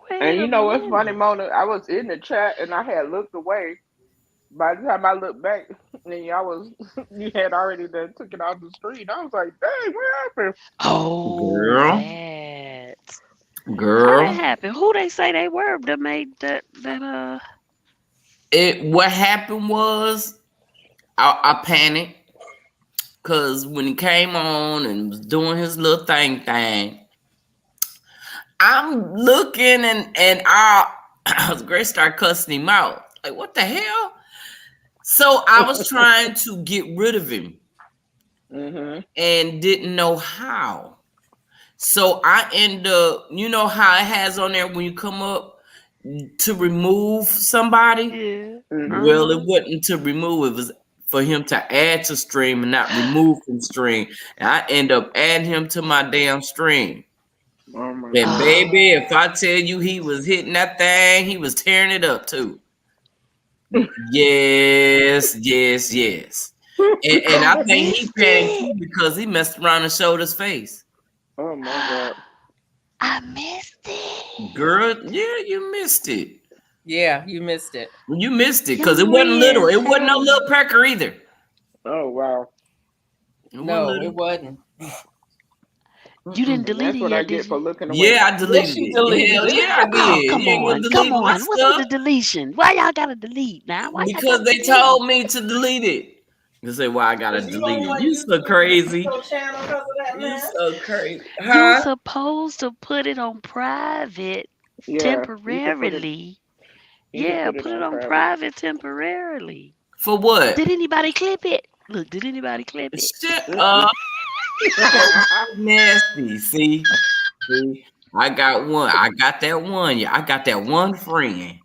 Wait
And
a
you know what's funny,
minute.
Mona? I was in the chat and I had looked away. By the time I looked back, and y'all was you had already done took it off the screen. I was like, dang, what happened?
Oh,
Girl,
that. How that
girl.
happened? Who they say they were that made that
It what happened was I panicked because when he came on and was doing his little thing, I'm looking I was great start cussing him out. Like what the hell? So I was trying to get rid of him
Mhm.
and didn't know how. So I end up, you know how it has on there when you come up to remove somebody?
yeah.
Mhm.
Well, it
Uh-huh.
wasn't to remove, it was for him to add to stream and not remove from stream. And I end up adding him to my damn stream.
Oh my
And
god.
baby, if
Oh.
I tell you he was hitting that thing, he was tearing it up too. Yes, yes, yes. And I
I
think he
missed
panicked
it.
too because he messed around and showed his face.
Oh my god.
I missed it.
Girl, yeah, you missed it. Yeah, you missed it. You missed it because it
You
wasn't little.
is
It wasn't no
a
little pecker either.
Oh wow.
It wasn't
no.
little.
It
Wasn't.
You didn't
Mm-mm.
And
delete
that's
it
what I
yet, did
get for
you?
looking away.
Yeah, I
Yes,
deleted
you
it.
deleted
Hell
it.
yeah, I
Oh,
did.
come
You ain't gonna
on, come
delete my
on. What's with
stuff
the deletion? Why y'all gotta delete now? Why y'all
because
gotta
they
delete?
told me to delete it. You say, "Well, I gotta
Uh,
delete it." You so crazy. Channel because of that
uh,
you mess? So crazy,
You
huh?
supposed to put it on private
Yeah,
temporarily.
you could
Yeah,
put it
put it
on
on
private.
private temporarily.
For what?
Did anybody clip it? Look, did anybody clip it?
Shut
Mm-mm.
up. Oh, nasty. See, I got one. I got that one. Yeah, I got that one friend.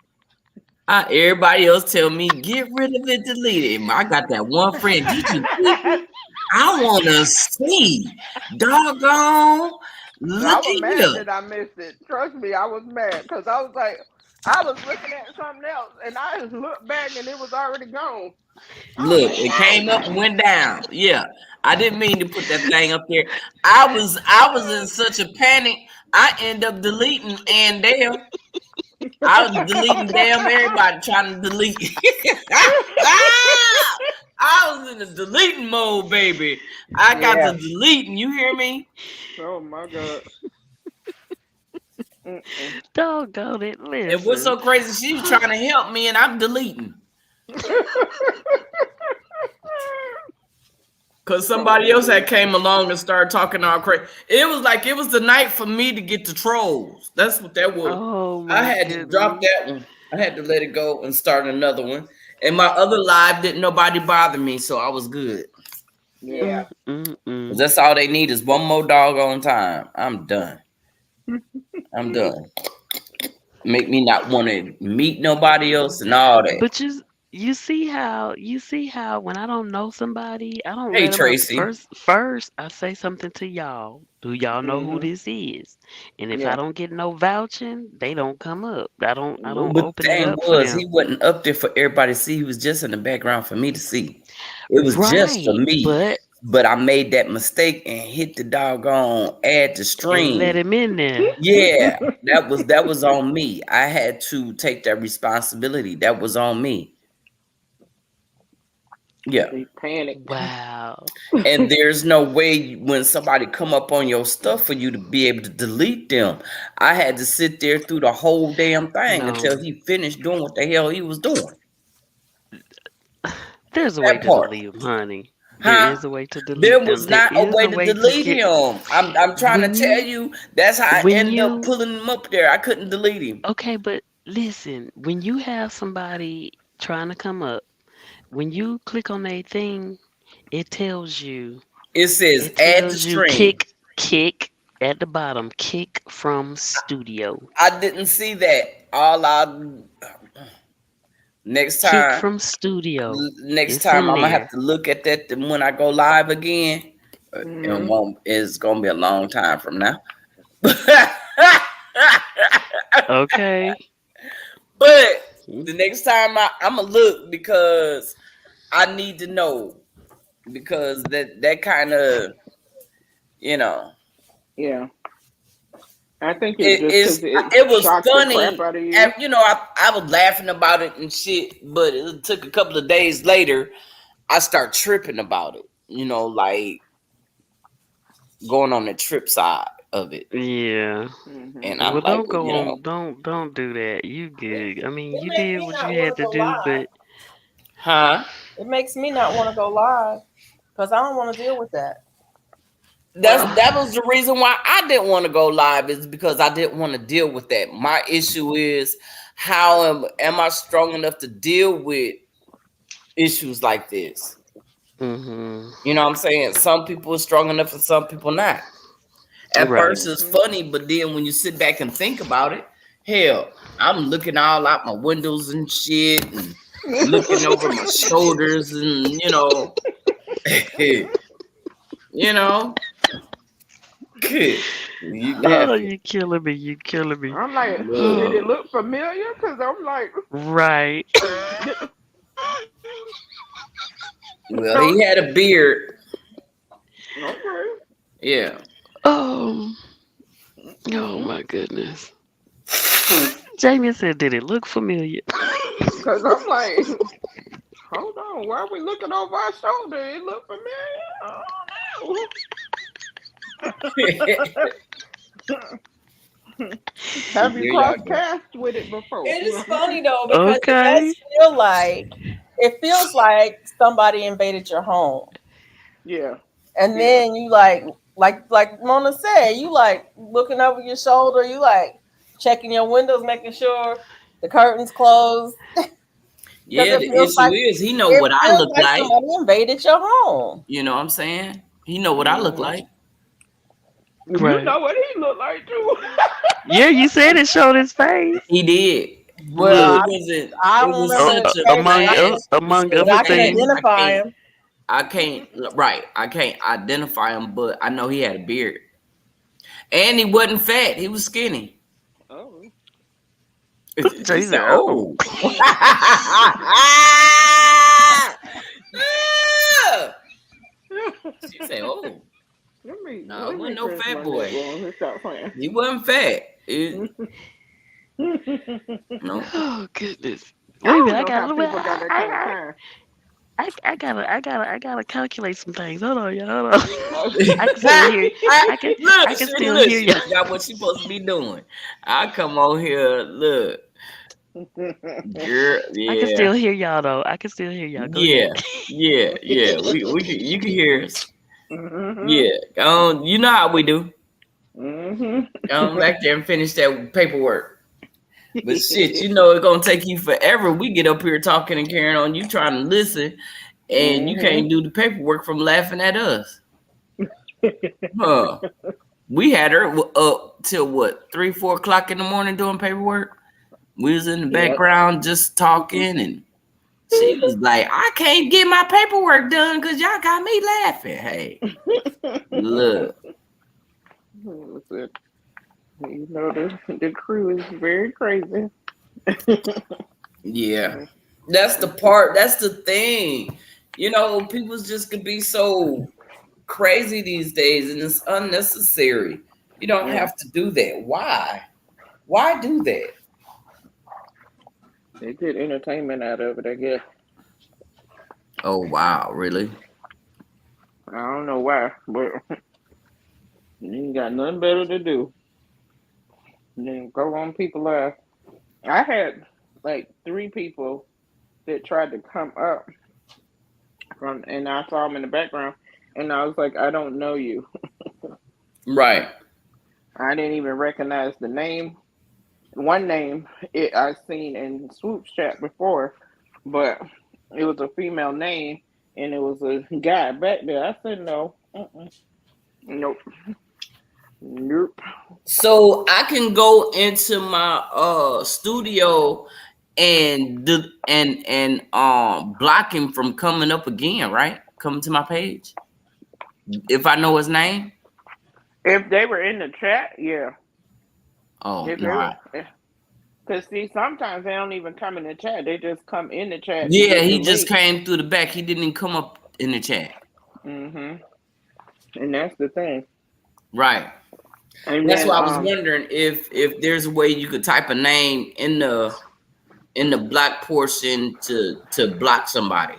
Everybody else tell me get rid of it, delete it. I got that one friend. Did you see it? I want to see. Doggone.
I
Look
was
at
mad
you.
that I missed it. Trust me, I was mad because I was like, I was looking at something else and I just looked back and it was already gone. I was
Look,
like,
it
dang.
came up and went down. Yeah. I didn't mean to put that thing up there. I was in such a panic. I end up deleting and damn. I was deleting damn everybody trying to delete. I was in the deleting mode, baby. I got
Yeah.
to deleting. You hear me?
Oh my god. Mm-mm.
Doggone it.
And what's
Listen.
so crazy? She was trying to help me, and I'm deleting because
Oh
somebody else had
shit.
came along and started talking all crazy. It was like it was the night for me to get the trolls. That's what that was.
Oh
I
my
had to drop
goodness.
that one. I had to let it go and start another one. And my other live didn't nobody bother me, so I was good.
Yeah.
Mm, mm,
'Cause
mm.
that's all they need is one more doggone time. I'm done. I'm done. Make me not want to meet nobody else and all that.
But you see how when I don't know somebody, I don't
Hey
let them up.
Tracy.
First I say something to y'all. Do y'all know who
Mhm.
this is? And if I
Yeah.
don't get no vouching, they don't come up. I don't
But the
open it
thing
up for
was,
them.
he wasn't up there for everybody to see. He was just in the background for me to see. It was just for
Right.
me. But I made that mistake and hit the doggone add to
And let
stream.
him in there.
Yeah, that was on me. I had to take that responsibility. That was on me.
'cause
Yeah.
he panicked.
Wow.
And there's no way when somebody come up on your stuff for you to be able to delete them. I had to sit there through the whole damn thing
No,
until he finished doing what the hell he was doing.
there's a way
That
to
part.
delete them, honey. There
Huh?
is a way to
There
delete them.
was
There
not a
is
way
a
to
way to
delete
get
him. I'm trying to
when
tell
you
you that's how I
when
end up
you
pulling him up there. I couldn't delete him.
okay, but listen, when you have somebody trying to come up, when you click on a thing, it tells you
It says
it
add to
tells you
stream.
kick at the bottom, kick from studio.
I didn't see that. All I next
Kick
time
from studio.
next
It's
time
in
I'm gonna have
there.
to look at that when I go live again. It
Hmm.
won't. It's gonna be a long time from now.
Okay.
But the next time I'm gonna look because I need to know because that kind of you know
Yeah, I think it's
it
just
is
because it
it was
shocked the crap
funny.
out of you.
I was laughing about it and shit, but it took a couple of days later. I start tripping about it. Like going on the trip side of it,
Yeah.
Hmm.
and
Well,
I'm like,
don't
well,
go on. Don't do that. You good. I mean,
It
you
makes
did
me
what
not
you
want
had
to
to
go
do,
live.
but
huh?
It makes me not want to go live because I don't want to deal with that.
Well,
That was the reason why I didn't want to go live is because I didn't want to deal with that. My issue is how am I strong enough to deal with issues like this?
mhm.
You know what I'm saying? Some people are strong enough and some people not. At
Right.
first it's
hmm.
funny, but then when you sit back and think about it, hell, I'm looking all out my windows and shit and looking over my shoulders and you know, good. You
Oh,
laughing.
you killing me. You killing me.
I'm like, did
Look.
it look familiar? Because I'm like,
Right.
did-
Well,
don't
he had a beard.
okay.
Yeah.
Oh. Oh
Because
my goodness. Jamie said, "Did it look familiar?"
I'm like, hold on, why are we looking over our shoulder? It look familiar. Oh no. Have you
Here y'all
crossed
go.
paths with it before?
It is funny though because
Okay.
it feels like somebody invaded your home,
Yeah,
and
yeah.
then you like Mona said, you like looking over your shoulder, you like checking your windows, making sure the curtains closed because
Yeah, the issue is he know
it
what I
feels
look
like
like.
somebody invaded your home.
You know what I'm saying? He know what I look
Hmm.
like.
You
Right.
know what he looked like too.
Yeah, you said it showed his face.
He did. But
Well,
Look,
I
it
don't
was
remember his
such a
face, but
mask. It was
among
so
but
other
I can
fast.
things.
identify him.
I can't right. I can't identify him, but I know he had a beard. And he wasn't fat. He was skinny.
Oh.
She
Jay
said,
said, "Oh,
"Oh." She said, "Oh, no, it
Let me
wasn't no
clear
fat
my neck
boy.
going and stop playing.
He wasn't fat. No,
oh goodness."
I
Wait a
don't
minute,
know how people got that kind of time.
I gotta calculate some things. Hold on, y'all. Hold on. I can still hear.
I,
I can still
look,
hear
she
y'all.
forgot what she supposed to be doing. I come on here, look, girl,
I can
yeah,
still hear y'all though. I can still hear y'all. Go ahead.
yeah, yeah. We can, you can hear us.
Hmm.
Yeah, you know how we do.
Hmm.
Go on back there and finish that paperwork. But shit, it's gonna take you forever. We get up here talking and carrying on. You trying to listen, and you
Hmm.
can't do the paperwork from laughing at us, huh? We had her up till what 3, 4 o'clock in the morning doing paperwork. We was in the
Yep.
background just talking, and she was like, "I can't get my paperwork done because y'all got me laughing." Hey, look,
Listen, the crew is very crazy.
yeah, that's the part. That's the thing. People just could be so crazy these days, and it's unnecessary. You don't
Yeah,
have to do that. Why? Why do that?
they get entertainment out of it, I guess.
Oh wow, really?
I don't know why, but you ain't got nothing better to do than go on people live. I had like three people that tried to come up from, and I saw them in the background, and I was like, I don't know you.
Right.
I didn't even recognize the name. One name I seen in Swoop's chat before, but it was a female name, and it was a guy back there. I said no, nope, nope.
So I can go into my studio and block him from coming up again, right? Coming to my page if I know his name.
If they were in the chat, yeah.
Oh
If they
no.
were, because see, sometimes they don't even come in the chat. They just come in the chat to
Yeah,
get the
he just
link.
came through the back. He didn't even come up in the chat.
Mhm. And that's the thing.
Right.
And
That's
then
why I was wondering if there's a way you could type a name in the black portion to block somebody.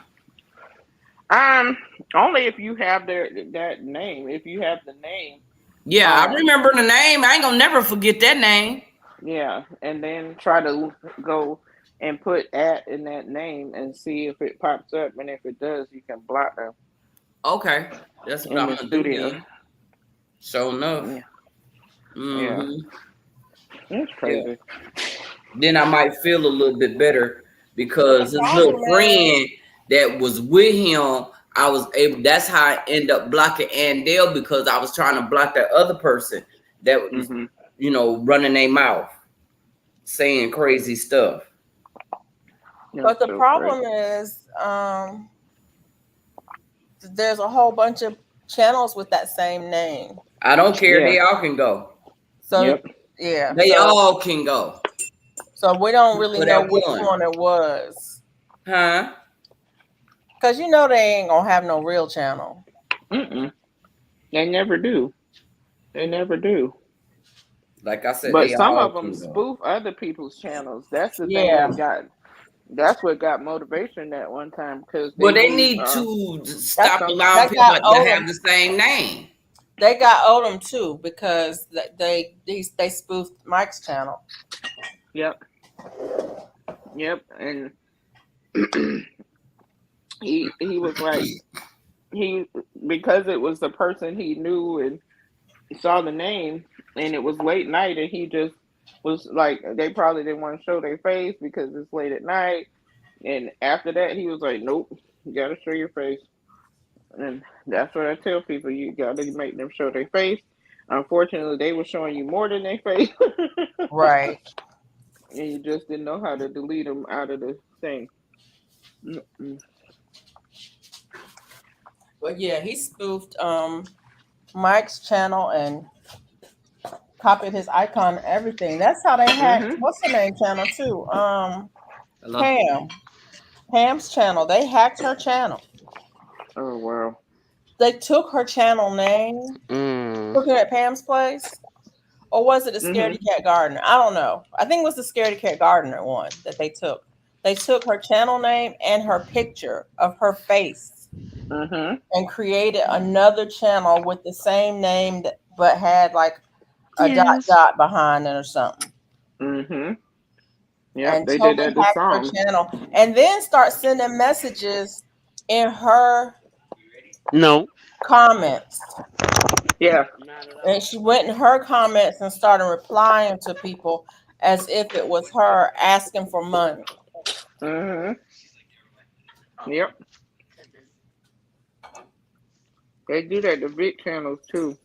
um only if you have that name. If you have the name,
Yeah, I
um
remember the name. I ain't gonna never forget that name.
yeah, and then try to go and put at in that name and see if it pops up, and if it does, you can block them
Okay, that's what
in
I'm
the
gonna do
studio.
then. Sure enough.
Yeah, yeah,
Mm-hmm.
it's
Yeah.
crazy.
Then I might feel a little bit better
But the
because his little
problem is,
friend that was with him, I was able. That's how I end up blocking Andale because I was trying to block that other person that was,
Mhm.
running their mouth, saying crazy stuff.
That's
but the
so crazy.
problem is, there's a whole bunch of channels with that same name.
I don't care.
Yeah.
They all can go.
So
Yep.
yeah,
They all can go
so we don't really
for
know
that
which
one,
one it was,
huh?
because they ain't gonna have no real channel.
Mm-mm. They never do. They never do.
Like I said,
But
they
some
all
of them
can go.
spoof other people's channels. That's the thing
Yeah,
that got. That's what got motivation that one time because they
Well, they
use
need to
that's
stop
some.
allowing
that
people
got
to have
Odom.
the same name.
They got Odom too because they spoofed Mike's channel.
Yep. Yep. And he was like he because it was the person he knew and saw the name, and it was late night, and he just was like they probably didn't want to show their face because it's late at night. And after that, he was like, "Nope, you gotta show your face." And that's what I tell people: you gotta make them show their face. Unfortunately, they were showing you more than their face,
Right.
and you just didn't know how to delete them out of the thing. Mm-mm.
But yeah, he spoofed Mike's channel and copied his icon and everything. That's how they hacked
Mhm.
what's the name channel too.
Hello?
Pam. Pam's channel. They hacked her channel.
Oh wow.
They took her channel name,
Mm.
looking at Pam's place. Or was it the Scaredy
Mhm.
Cat Gardener? I don't know. I think it was the Scaredy Cat Gardener one that they took. They took her channel name and her picture of her face
Mhm.
and created another channel with the same name that, but had like a dot
Yes.
dot behind it or something.
Mhm. Yep.
And
They did
totally
that to
hacked her
some.
channel. And then start sending messages in her
No.
comments.
Yeah.
And she went in her comments and started replying to people as if it was her asking for money.
Mhm. Yep. They do that to big channels too.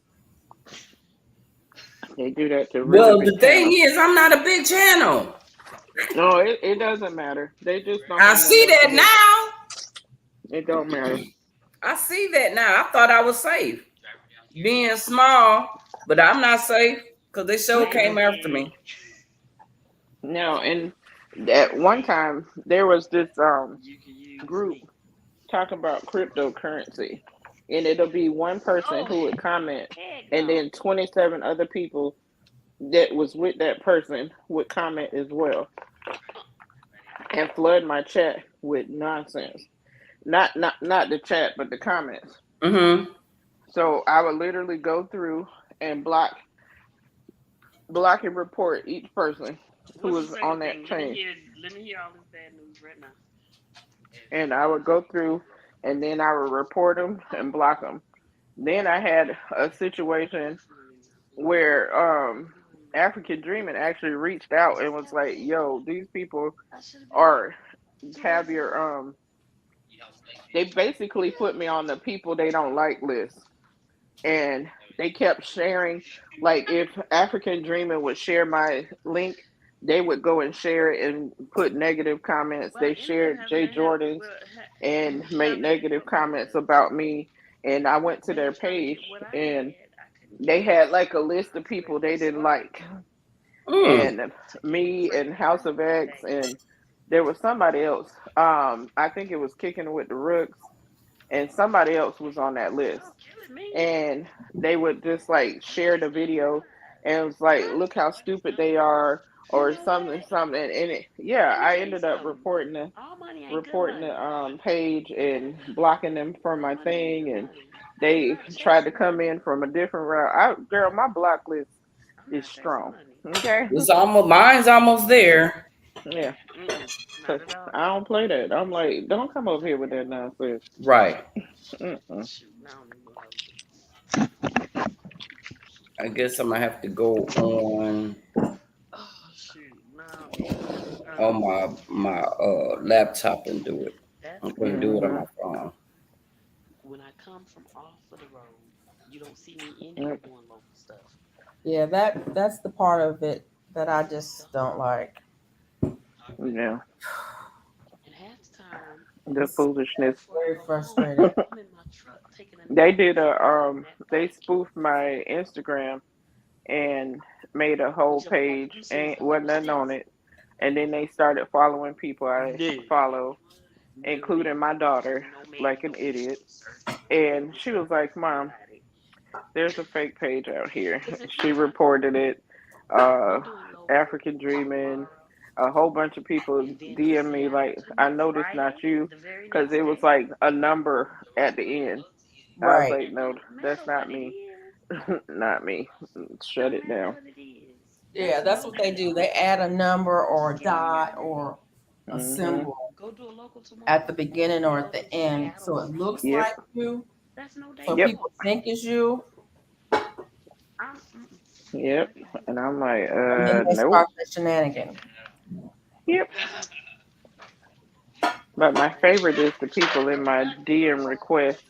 They do that to really
Well,
big
the thing
channels.
is, I'm not a big channel.
No, it doesn't matter. They just don't
I
have no
see
more
that
connect.
now.
It don't matter.
I see that now. I thought I was safe being small, but I'm not safe because they sure came
Mm-mm.
after me.
No, and at one time there was this group talking about cryptocurrency, and it'll be one person who would comment, and then 27 other people that was with that person would comment as well, and flood my chat with nonsense. Not the chat, but the comments.
Mm-hmm.
So I would literally go through and block and report each person who
What's the
was on
second
that
thing? Let me
chain,
hear. Let me hear all this bad news right now.
and I would go through and then I would report them and block them. Then I had a situation where African Dreaming actually reached out and was like, "Yo, these people
I should have been
are have your they basically put me on the people they don't like list." And they kept sharing, like if African Dreaming would share my link, they would go and share it and put negative comments.
Well,
They
anything
shared
has to
Jay
have.
Jordan's
Well,
and made
Shantae,
negative comments about me. And I went to
me
their
trying to
page
get what I
and
had, I couldn't get
they
it.
had like a list
I
of people
select the
they didn't
slot
like.
Mm.
And
to
me
insert
and
the
House
code
of
that
X
day.
and there was somebody else. I think it was Kicking with the Rooks and somebody else was on that list,
Y'all killing me.
and they would just like share the video and it was like, look how stupid they are
You
or
know
something
what?
something. And it, yeah,
Let me
I
tell you
ended up
something. All money ain't good
reporting
money.
the page and blocking them from
All
my
money ain't
thing,
good
and
money. I'm
they
not
tried to
chasing
come
money.
in from a different route. Girl, my block list
I'm
is
not chasing
strong.
money.
Okay.
It's almost mine's almost there.
Yeah,
Mm-mm, not
because
at all.
I don't play that. I'm like, don't come over here with that nonsense.
Right.
Mm-mm.
Shoot, I don't even know how to do this.
I guess I'm gonna have to go on
Oh shoot, no, because
on my laptop and do it.
that's
I
why
can't do it on
Mm-hmm.
my phone.
when I come from off of the road, you don't see me in here
Yep.
doing local stuff.
Yeah, that's the part of it that I just
Don't.
don't like.
Yeah,
And half the time,
the
It's
foolishness.
before I
very
go home,
frustrating.
I'm in my truck taking a
They
nap
did a
on that
they
phone.
spoofed my Instagram and made a whole
Whichever one of
page.
them says
Ain't
I'm on
wasn't
the
nothing on
sticks.
it. And then they started following people I
No,
follow,
no,
including my daughter,
no, ma'am,
like
no.
an idiot.
Search
And she was
reserved
like,
for
"Mom,
everybody.
there's a fake page out here."
Cause if
She
you try,
reported it.
we
Uh,
doing local
African Dreaming.
tomorrow,
A whole bunch of people
and then
DM me
Louisiana
like,
to
"I know this not
Friday,
you,"
the very
because
next
it was
day.
like a number at the end. I was
Right.
like,
And it
"No,
don't
that's
matter
not
what it
me.
is.
Not me. Shut
Don't
it
matter
down."
what it is.
Yeah,
That's
that's
no
what they
day.
do. They add a number or a
Yeah.
dot or a
Mhm.
symbol
Go do a local
at the
tomorrow.
beginning or
Go
at
do
the end,
Seattle
so it looks
Friday.
Yep.
like you,
That's no day
so
Yep.
people
off.
think it's you,
I'm
Yep.
not gonna do
And
it.
I'm like,
and then they
nope.
start the shenanigan.
Yep.
I'm
But
not
my
playing with
favorite
it.
is the people in my DM request.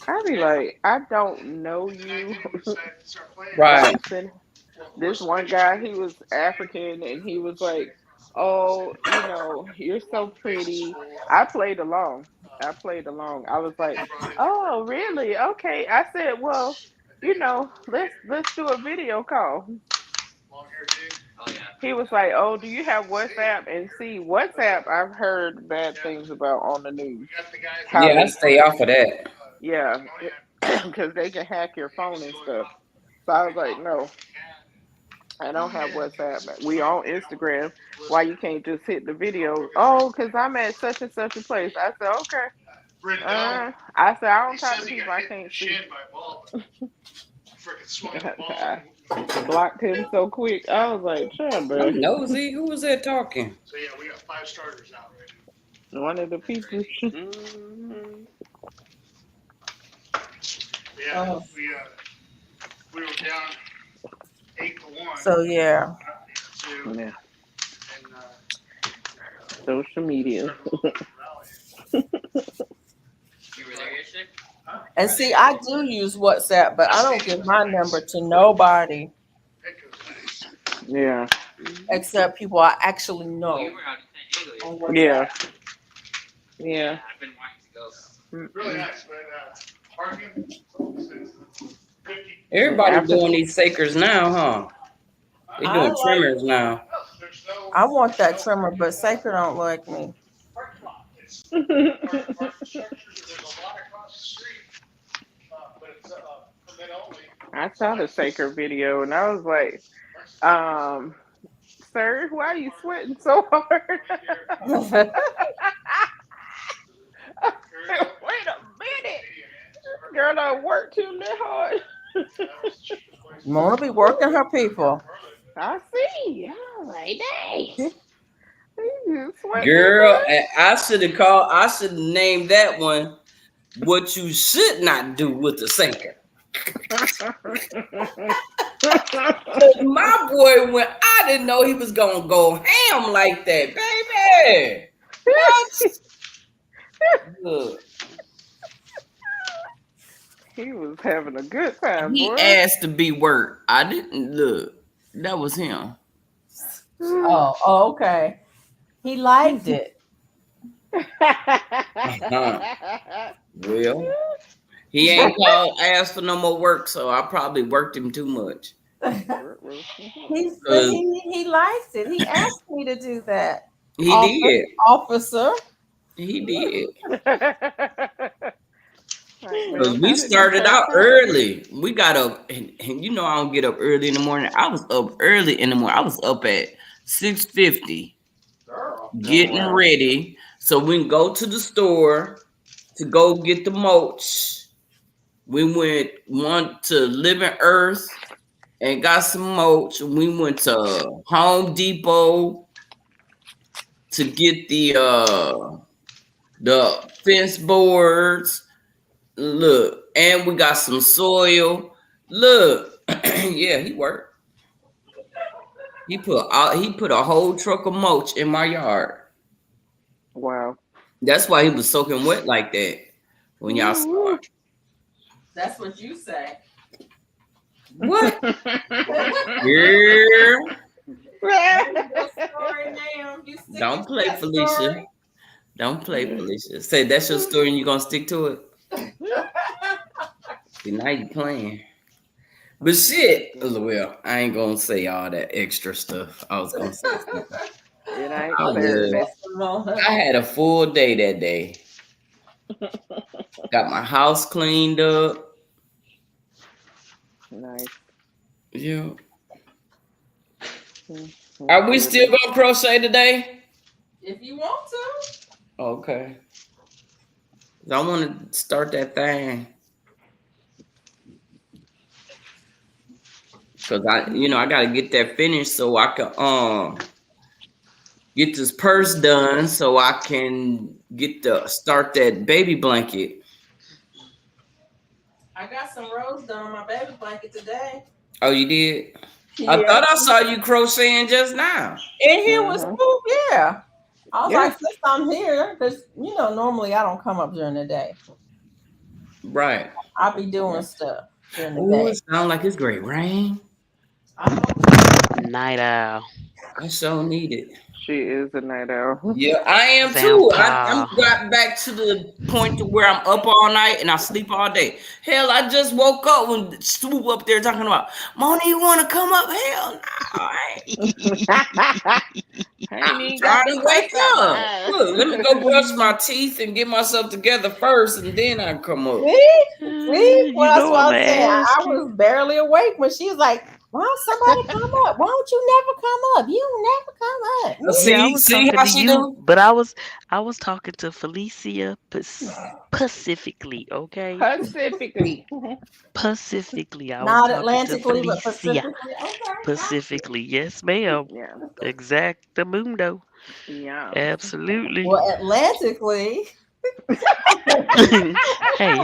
I be like, I don't know you, but
Right.
I'm sitting. This one guy, he was African, and he was like, "Oh, you're so pretty." I played along. I played along. I was like, "Oh, really? Okay." I said, "Well, let's do a video call." He was like, "Oh, do you have WhatsApp?" And see, WhatsApp, I've heard bad things about on the news. How
Yeah, I
they,
stay off of that.
yeah, because they can hack your phone and stuff. So I was like, "No, I don't have WhatsApp. We on Instagram. Why you can't just hit the video? Oh, because I'm at such and such a place." I said, "Okay." I said, "I don't talk to people I can't see." I blocked him so quick. I was like, "Sure, bro."
I'm nosy. Who was that talking?
One of the people.
Mm-hmm.
Oh, so yeah,
Yeah, social media.
and see, I do use WhatsApp, but I don't give my number to nobody
Yeah,
Mm-hmm.
except people I actually know on
yeah,
WhatsApp.
yeah. Mm-mm.
Everybody
After
doing these sakers now, huh? They
I
doing
like,
trimmers now.
I want that trimmer, but Sacred don't like me.
I saw the Saker video and I was like, um, "Sir, why are you sweating so hard?" girl don't work too that hard.
Mona be working her people.
I see. I'm like, dang. You sweat that
Girl, I should have called. I should have named that one. What you should not do with the sinker. My boy, when I didn't know he was gonna go ham like that, baby. What? Look,
He was having a good time,
he
boy.
asked to be worked. I didn't look. That was him.
Oh, okay. He liked it.
Uh-huh. Well, he ain't called asked for no more work, so I probably worked him too much.
He said he likes it. He asked me to do that.
He did.
Officer.
He did.
Well,
Because we started out early. We got up, and you know I don't get up early in the morning. I was up early in the morning. I was up at 6:50, getting
wow.
ready so we can go to the store to go get the mulch. We went to Living Earth and got some mulch. We went to Home Depot to get the fence boards. Look, and we got some soil. Look, yeah, he worked. He put a whole truck of mulch in my yard.
Wow.
That's why he was soaking wet like that when y'all saw him.
That's what you say.
What? Girl. Don't play, Felicia. Don't play, Felicia. Say that's your story and you're gonna stick to it. See, now you playing. But shit, well, I ain't gonna say all that extra stuff. I was gonna say something.
It ain't fair.
I had a full day that day. Got my house cleaned up.
Nice.
Yeah. Are we still gonna crochet today?
If you want to.
Okay. I want to start that thing. Cause I gotta get that finished so I can get this purse done so I can start that baby blanket.
I got some rows done on my baby blanket today.
Oh, you did?
Yeah.
I thought I saw you crocheting just now.
In here was Spook, yeah. I was
Yeah.
like, since I'm here, because normally I don't come up during the day.
Right.
I'll be doing stuff during the
Ooh,
day.
it sounds like it's great rain.
Night owl.
I so need it.
She is a night owl.
Yeah, I am too. I'm
Vampire.
got back to the point to where I'm up all night and I sleep all day. Hell, I just woke up when Swoop up there talking about, Mona, you want to come up? Hell, no, I ain't trying to wake up. Look, let me go brush my teeth and get myself together first, and then I come up.
See? Well, that's what I'm saying. I
asking.
was barely awake when she was like, why don't somebody come up? Why don't you never come up? You never come up.
Yeah, I was
See
talking
how
to
she
you,
do?
but I was talking to Felicia specifically, okay?
Pacifically.
Pacifically, I was
Not
talking to
Atlantically, but
Felicia.
Pacifically. Okay.
Pacifically, yes, ma'am.
Yeah.
Exactamundo.
Yeah.
Absolutely.
Well, Atlantically.
Hey,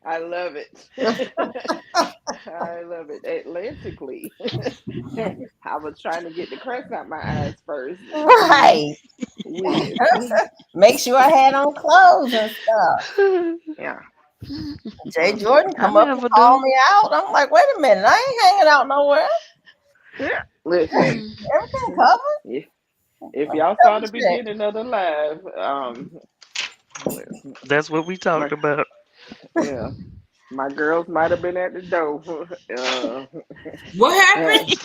I love it. I love it. Atlantically. I was trying to get the crust out my eyes first.
Right. Make sure I had on clothes and stuff.
Yeah.
Jay Jordan come
I
up
never
and call
do.
me out. I'm like, wait a minute, I ain't hanging out nowhere.
Yeah. Listen,
Everything covered.
if y'all saw the beginning of the live,
That's what we talked about.
yeah, my girls might have been at the door.
What happened?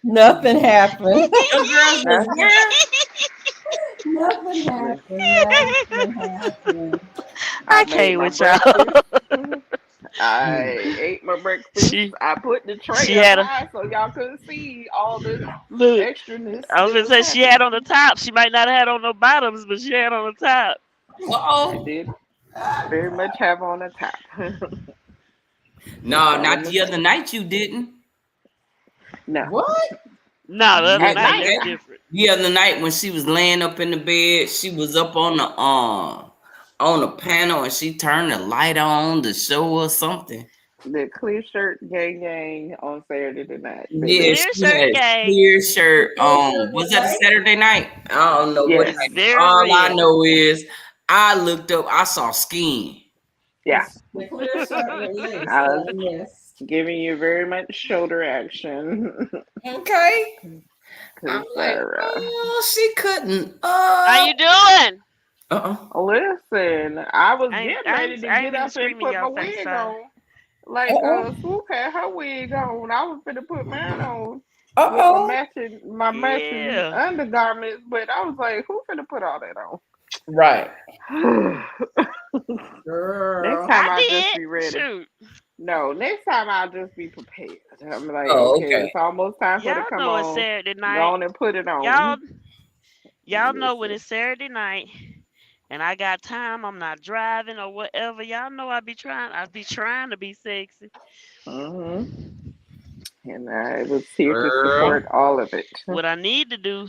Nothing happened.
Your girls was where?
Nothing happened. Nothing happened.
I
made
can't
my
with y'all.
breakfast. I ate my breakfast.
She
I put the tray
she
up
had a
high so y'all couldn't see all this
look.
extraness
I was
that
gonna
was
say she had
happening.
on the top. She might not have had on no bottoms, but she had on the top.
I
Uh-oh.
did very much have on a top.
No,
All
not
in the
the other night you didn't.
no.
What?
No, the other
Yeah,
At
night
night.
that's different.
the other night when she was laying up in the bed, she was up on the panel and she turned the light on to show us something.
The clear shirt gang gang on Saturday night,
Yeah,
baby.
Clear
she
shirt
had
gang
clear
The
shirt
clear shirt
on.
was
Was that a
right?
Saturday night? I don't know what
Yes.
is
night.
very
All I
real.
know is I looked up, I saw skin.
Yeah.
The clear shirt with lace.
I was
Yes.
giving you very much shoulder action.
Okay. I'm
Cause
like, oh, she couldn't.
How you doing?
Uh-uh.
listen, I was
I ain't,
getting
I ain't,
ready to
I ain't
get
mean to
up and
scream in
put my
y'all face.
wig
Sorry.
on. Like
Uh-oh.
Swoop had her wig on. I was gonna put mine on with my
Uh-oh.
matching
Yeah.
undergarments, but I was like, who finna put all that
Right.
on? Next
Girl.
time
I
I'll just
did.
be ready.
Shoot.
No, next time I'll just be prepared. I'm like,
Oh,
okay,
okay.
it's almost time for it to
Y'all
come
know it's
on.
Saturday
Go
night.
on and put it
Y'all
on.
y'all know when
Listen.
it's Saturday night and I got time, I'm not driving or whatever. Y'all know I be trying to be sexy.
Hmm. And I was here to
Girl.
support all of it.
What I need to do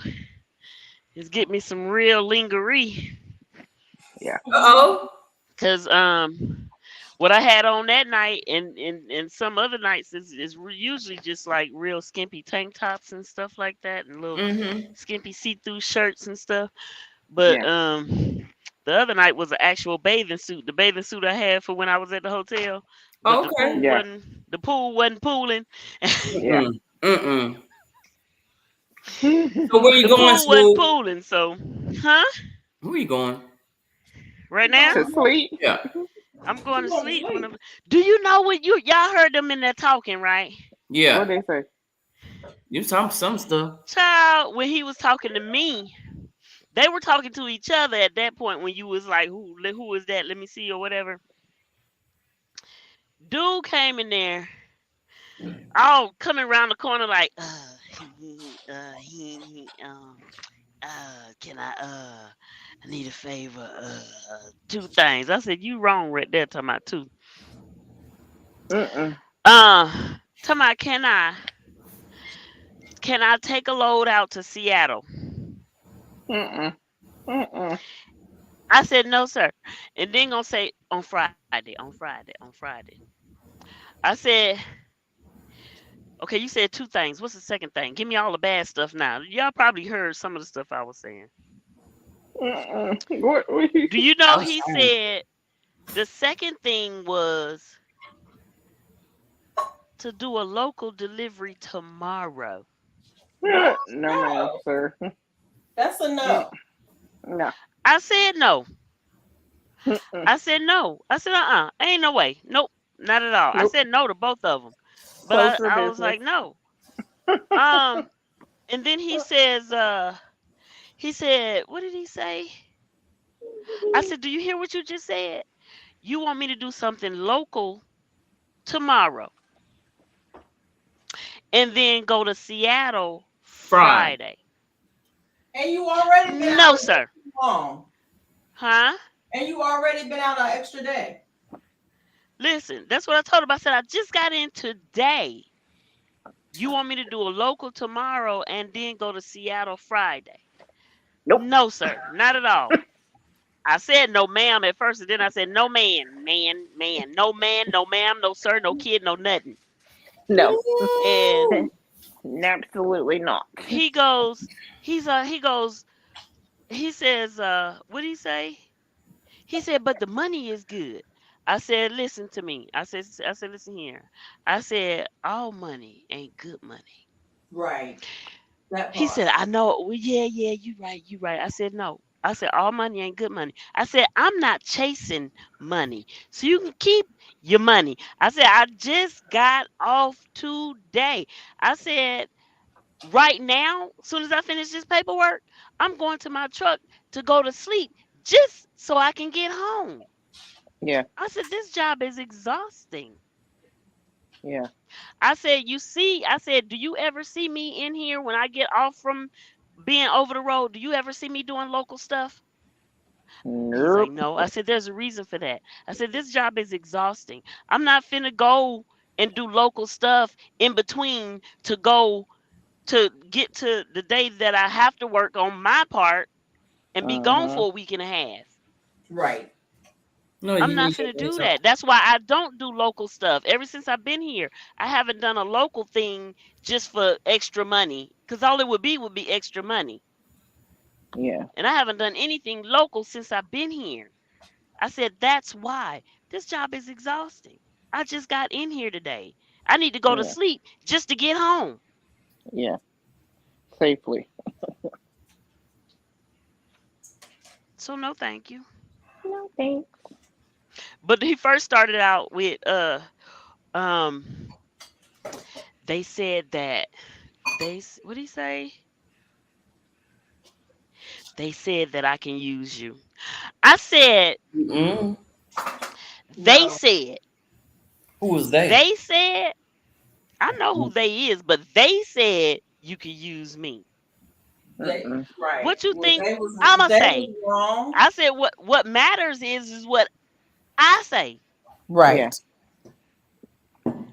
is get me some real lingerie.
Yeah.
Uh-oh.
Cause what I had on that night and some other nights is usually just like real skimpy tank tops and stuff like that and little
Mm-hmm.
skimpy see-through shirts and stuff. But
Yeah.
the other night was an actual bathing suit. The bathing suit I had for when I was at the hotel, but the
Okay.
pool
Yeah.
wasn't the pool wasn't pooling.
Yeah.
Mm-mm. Mm-mm. So where
To
you
The
going,
pool wasn't
Swoop?
pooling, so huh?
Where you going?
Right
She
now,
going home.
sleep.
Yeah.
I'm going
She
to
going to
sleep.
sleep.
Do you know what y'all heard them in there talking, right?
Yeah.
What they say?
You some stuff.
Child, when he was talking to me, they were talking to each other at that point when you was like, who is that? Let me see or whatever. Dude came in there, all coming around the corner like, can I need a favor, two things. I said, you wrong right there, talking about two.
Mm-mm.
Talking about, can I take a load out to Seattle?
Mm-mm. Mm-mm.
I said, no, sir. And then gonna say on Friday. I said, okay, you said two things. What's the second thing? Give me all the bad stuff now. Y'all probably heard some of the stuff I was saying.
Mm-mm. What
Do you know
I'm
he
sorry.
said the second thing was to do a local delivery tomorrow?
No,
no, ma'am,
no.
sir.
That's a
Mm,
no.
no.
I said no.
Mm-mm.
I said no. I said ain't no way. Nope, not at all. I
Nope.
said no to both of them. But
Close
I,
for
I was
business.
like no. Um, and then he said, what did he say? I said, do you hear what you just said? You want me to do something local tomorrow and then go to Seattle
Friday.
Friday?
And you already been out
No,
a day
sir.
too long.
Huh?
And you already been out an extra day.
Listen, that's what I told him. I said, I just got in today. You want me to do a local tomorrow and then go to Seattle Friday?
Nope.
No, sir. Not at all. I said no, ma'am, at first, and then I said no, man, no, ma'am, no, sir, no kid, no nothing.
No.
And
Ooh.
Absolutely not.
he goes, he goes, he says, what did he say? He said, but the money is good. I said, listen to me. I said, listen here. I said, all money ain't good money.
Right. That
He
part.
said, I know. Well, yeah, you right. I said, no. I said, all money ain't good money. I said, I'm not chasing money. So you can keep your money. I said, I just got off today. I said, right now, as soon as I finish this paperwork, I'm going to my truck to go to sleep just so I can get home.
Yeah.
I said, this job is exhausting.
Yeah.
I said, you see, I said, do you ever see me in here when I get off from being over the road? Do you ever see me doing local stuff? He's like,
Nope.
no. I said, there's a reason for that. I said, this job is exhausting. I'm not finna go and do local stuff in between to go to get to the day that I have to work on my part and be gone
Mhm.
for a week and a half.
Right.
No,
I'm
you
not
need to
finna
do
do
something.
that. That's why I don't do local stuff. Ever since I've been here, I haven't done a local thing just for extra money. Cause all it would be extra money.
Yeah.
And I haven't done anything local since I've been here. I said, that's why. This job is exhausting. I just got in here today. I need to go to
Yeah.
sleep just to get home.
Yeah. Safely.
So no thank you.
No thanks.
But he first started out with um they said that what did he say? They said that I can use you. I said,
Mm-mm.
they
No.
said,
Who was they?
they said, I know who they is, but they said you could use me.
They
Mm-mm.
right.
What you
Well,
think I'ma
they was
say?
wrong.
I said what matters is what I say.
Yeah.
Right.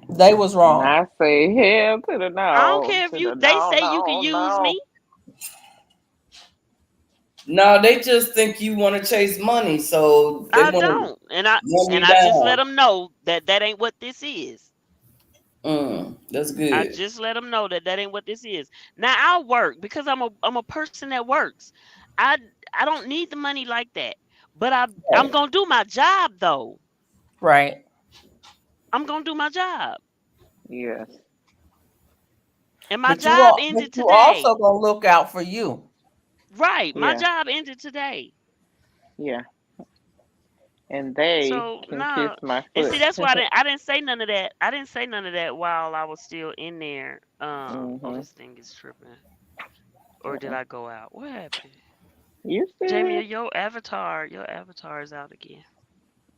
They was
And
wrong.
I say hell to the
I don't
no,
care if
to the
you they
no,
say you can
no,
use
no.
me.
No, they just think you want to chase money, so they
I
want to
don't.
run
And
you
I just let
down.
them know that that ain't what this is.
That's
I
good.
just let them know that that ain't what this is. Now I'll work because I'm a person that works. I I don't need the money like that. But I'm
Right.
going to do my job though.
Right.
I'm going to do my job.
Yes.
And my job
But
ended
you also
today.
gonna look out for you.
Right. My
Yeah.
job ended today.
Yeah. And they
So
can kiss
nah.
my
And see
foot.
that's why I didn't say none of that. I didn't say none of that while I was still in there. Oh,
Mhm.
this thing is tripping. Or did I go out? What happened?
You
Jamie,
still?
your avatar is out again.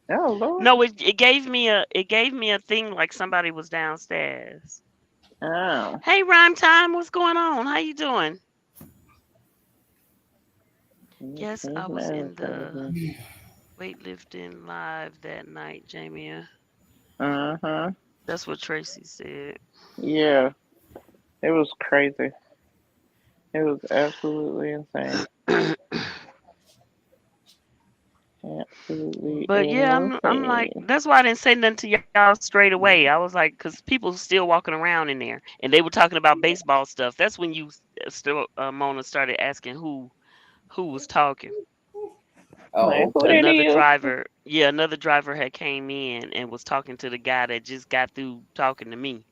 Oh Lord.
No, it gave me a thing like somebody was downstairs.
Oh.
Hey, Rhyme Time, what's going on? How you doing? Yes,
He's
I was in the
meditating.
weightlifting live that night, Jamie.
Uh huh.
That's what Tracy said.
Yeah. It was crazy. It was absolutely insane. Absolutely
But yeah, I'm like
insane.
that's why I didn't say nothing to y'all straight away. I was like, because people still walking around in there, and they were talking about baseball stuff. That's when you still Mona started asking who was talking.
Like
Oh,
who
okay.
that
Another
is?
driver, yeah, another driver had came in and was talking to the guy that just got through talking to me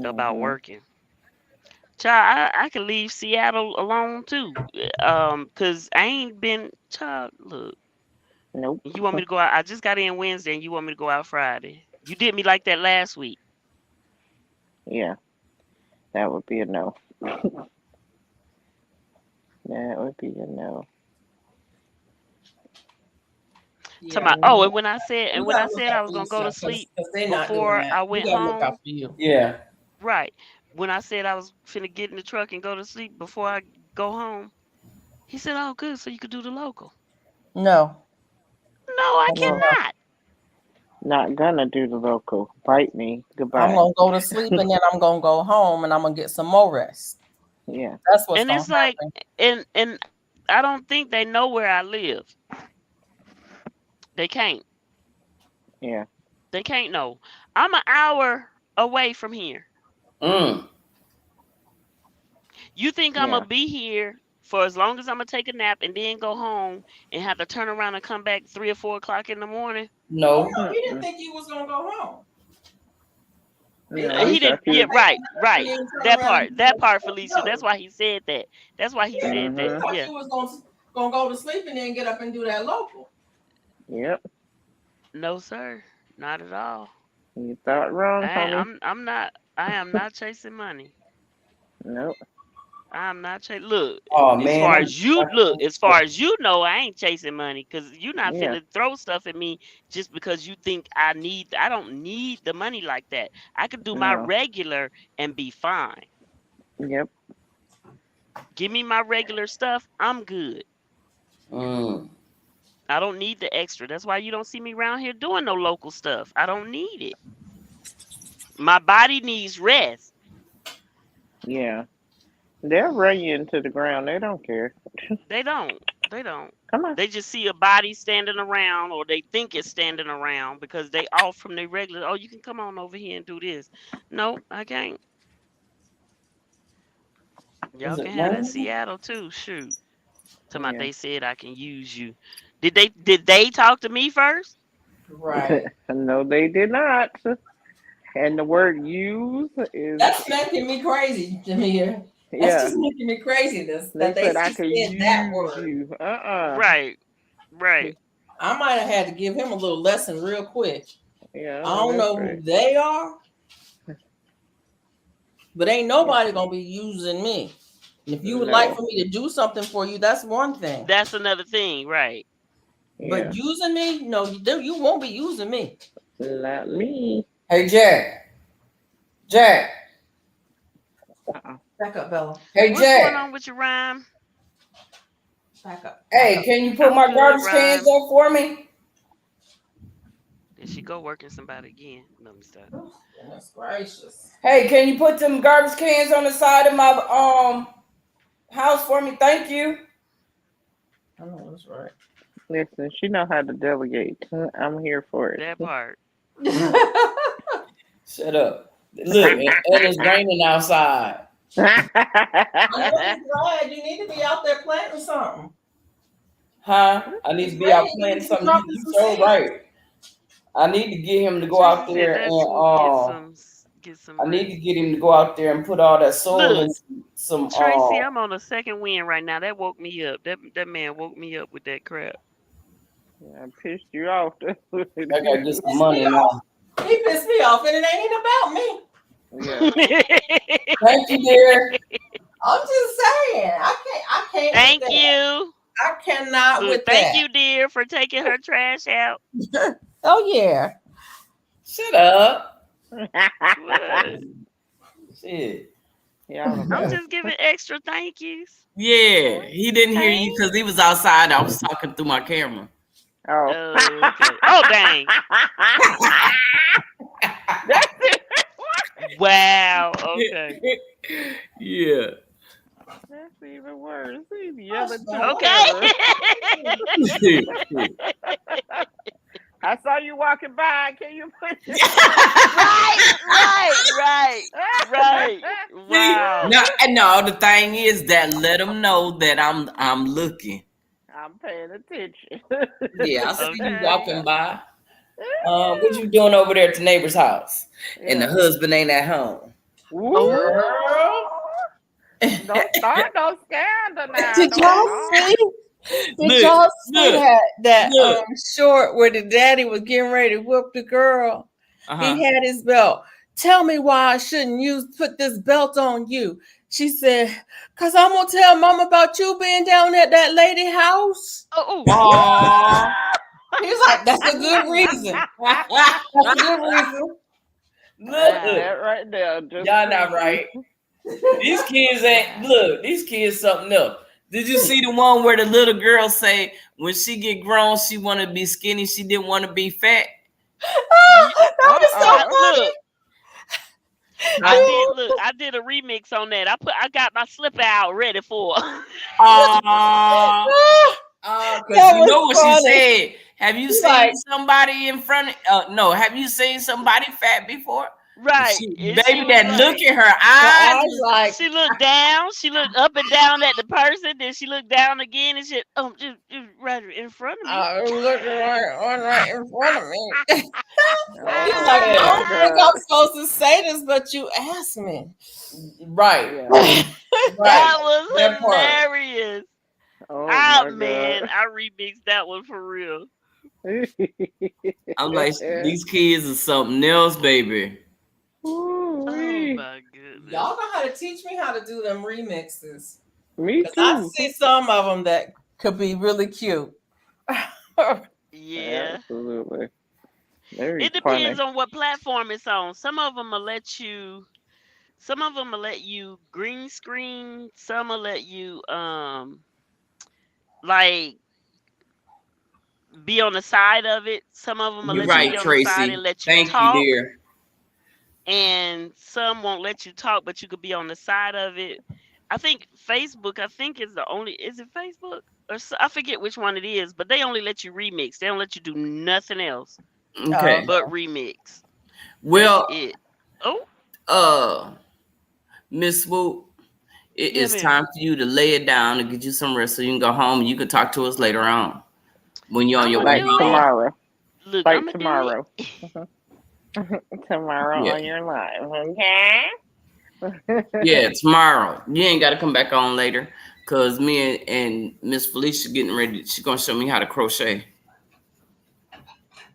about
Mhm.
working. Child, I could leave Seattle alone too. Cause I ain't been child, look,
Nope.
you want me to go out? I just got in Wednesday and you want me to go out Friday. You did me like that last week.
Yeah, that would be a no. That would be a no.
Talking
Yeah.
about, oh, and
You gotta
when I
look
said
out
I
for
was gonna go to
yourself
sleep
because they're not doing
before
that.
I
You
went
gotta look out
home,
for you.
Yeah.
right. When I said I was finna get in the truck and go to sleep before I go home, he said, oh good, so you could do the local.
No.
No, I
No,
No.
cannot.
not gonna do the local. Bite me.
I'm
Goodbye.
gonna go to sleep and then I'm gonna go home and I'm gonna get some more rest.
Yeah.
That's what's
And
gonna
it's like
happen.
and I don't think they know where I live. They can't.
Yeah.
They can't know. I'm an hour away from here.
Mm.
You think I'm
Yeah.
gonna be here for as long as I'm gonna take a nap and then go home and have to turn around and come back 3 or 4 o'clock in the morning?
Oh
No.
no, he didn't
Mm-mm.
think you was gonna go home. He
No,
thought
he
He
you
thought
didn't.
were
you
gonna
Yeah,
was.
take a
right,
nap and
right.
then turn around and
That
go
part,
to
Felicia. That's
go.
why he said that. That's why he said
He
that.
Mhm.
thought
Yeah.
you was gonna go to sleep and then get up and do that local.
Yep.
No, sir. Not at all.
You thought wrong, homie.
I'm not. I am not chasing money.
Nope.
I'm not chasing. Look,
Oh
as
man,
far
I'm
as you look, as far as you know, I ain't chasing money because you not
Yeah.
finna throw stuff at me just because you think I need. I don't need the money like that. I could do my
No.
regular and be fine.
Yep.
Give me my regular stuff. I'm good.
mm.
I don't need the extra. That's why you don't see me around here doing no local stuff. I don't need it. My body needs rest.
Yeah. They'll run you into the ground. They don't care.
They don't. They don't.
Come on.
They just see a body standing around or they think it's standing around because they off from their regular. Oh, you can come on over here and do this. No, I can't. Y'all
Is it
can have that
raining?
Seattle too. Shoot. Tell my
Yeah.
they said I can use you. Did they talk to me first?
Right.
No, they did not. And the word use is,
That's making me crazy, Jamia. That's
yeah.
just making me crazy. This
They
that they
said I
she
could
said that
use
word.
you.
Right. Right.
I might have had to give him a little lesson real quick.
Yeah,
I
I know
don't
that's
know
right.
who they are, but ain't nobody gonna be using me. And if you would like
No.
for me to do something for you, that's one thing.
That's another thing. Right.
Yeah.
But using me, no, you won't be using me.
Not me.
Hey Jack. Jack.
Uh-uh.
Back up, Bella.
Hey
What's going
Jack.
on with your rhyme?
Back up. Back
Hey,
up.
can you put
I'm
my
good,
garbage cans
rhyme.
up for me?
There she go working somebody again. Let me stop.
Oh, goodness gracious.
Hey, can you put them garbage cans on the side of my house for me? Thank you.
I know that's right.
Listen, she know how to delegate. I'm here for it.
That part.
Shut up. Look, and it's raining outside.
I know it's right. You need to be out there planting something.
Huh? I need
It's
to be out
raining. You
playing
need to be
something.
dropping
You
some
so
seeds.
right. I need to get him to go
Tracy
out
said
there
that
and
swoop get some
I need to
rest.
get him to go out there and put all that soil
Look,
in some
Tracy, I'm on a second wind right now. That woke me up. That man woke me up with that crap.
I pissed you off.
I gotta get some
Pissed me
money
off.
now.
He pissed me off, and it ain't even about me.
Yeah.
Thank you, dear.
I'm just saying. I can't with
Thank
that.
you.
I cannot
Look,
with
thank
that.
you, dear, for taking her trash out.
Oh yeah.
Shut up.
What?
Shit.
Y'all the
I'm
best.
just giving extra thank yous.
Yeah, he didn't hear you
Thanks.
because he was outside. I was talking through my camera.
Oh.
Oh, okay. Oh, dang.
That's it.
Wow. Okay.
Yeah.
That's even worse. He's
Hush,
yelling through the
Bella.
Okay.
camera. I saw you walking by. Can you put your
Right, right, right, right.
See,
Wow.
no. The thing is that let him know that I'm looking.
I'm paying attention.
Yeah, I see you
Okay.
walking by. What you doing over there at the neighbor's house? And the
Yeah.
husband ain't at home.
Woo!
Oh,
Girl.
Don't start no scandal now.
Did
Don't
y'all
start.
see? Did
Look,
y'all see
look,
that
look.
short where the daddy was getting ready to whoop the girl? He
Uh-huh.
had his belt. Tell me why I shouldn't put this belt on you. She said, "Cause I'm gonna tell mom about you being down at that lady house."
oh,
Aw.
He was like, "That's a good reason. That's a good reason."
Look,
That right there, just
y'all not
prove
right. These kids ain't
wow.
look. These kids something else. Did you see the one where the little girl say when she get grown she want to be skinny, she didn't want to be fat?
That was so
Look, I
Huh?
did.
funny.
Look, I did a remix on that. I got my slipper out ready for. her.
Uh, because
That
you
was
know what she
funny.
said. Have you
He's
seen
like,
somebody in front of no, have you seen somebody fat before?
Right,
She,
and she
baby,
was
that look
like,
in her
her
eyes
eyes
was
like,
she looked down, she looked up and down at the person, then she looked down again, and she, just right in front of me.
looking right in front of me. He was
Oh
like, I
my
don't think
God.
I'm supposed to say this, but you asked me.
right,
Yeah.
right.
That was
That part.
hilarious.
Oh
Ah,
my
man,
God.
I remixed that one for real.
I'm like, these kids are something else, baby.
Oh
Ooh-wee.
my
Y'all
goodness.
know how to teach me how to do them remixes.
Me
Because I
too.
see some of them that could be really cute.
Yeah.
Absolutely. Very
It depends
funny.
on what platform it's on. Some of them will let you green screen, some will let you like be on the side of it. Some of them will
You're
let you
right,
be on the side and
Tracy.
let you
Thank you,
talk,
dear.
and some won't let you talk, but you could be on the side of it. I think Facebook, I think is the only. Is it Facebook or I forget which one it is, but they only let you remix. They don't let you do nothing else
Oh,
Okay.
but remix. That's
Well,
it. Oh,
uh, Miss Swoop, it
yeah,
is
man.
time for you to lay it down and get you some rest so you can go home and you can talk to us later on when you're on your
I'ma
way
Like
do
home.
it.
tomorrow.
Look,
Like
I'ma do it.
tomorrow. Tomorrow
Yeah.
on your live. Okay.
Yeah, tomorrow. You ain't got to come back on later because me and Miss Felicia getting ready. She's going to show me how to crochet.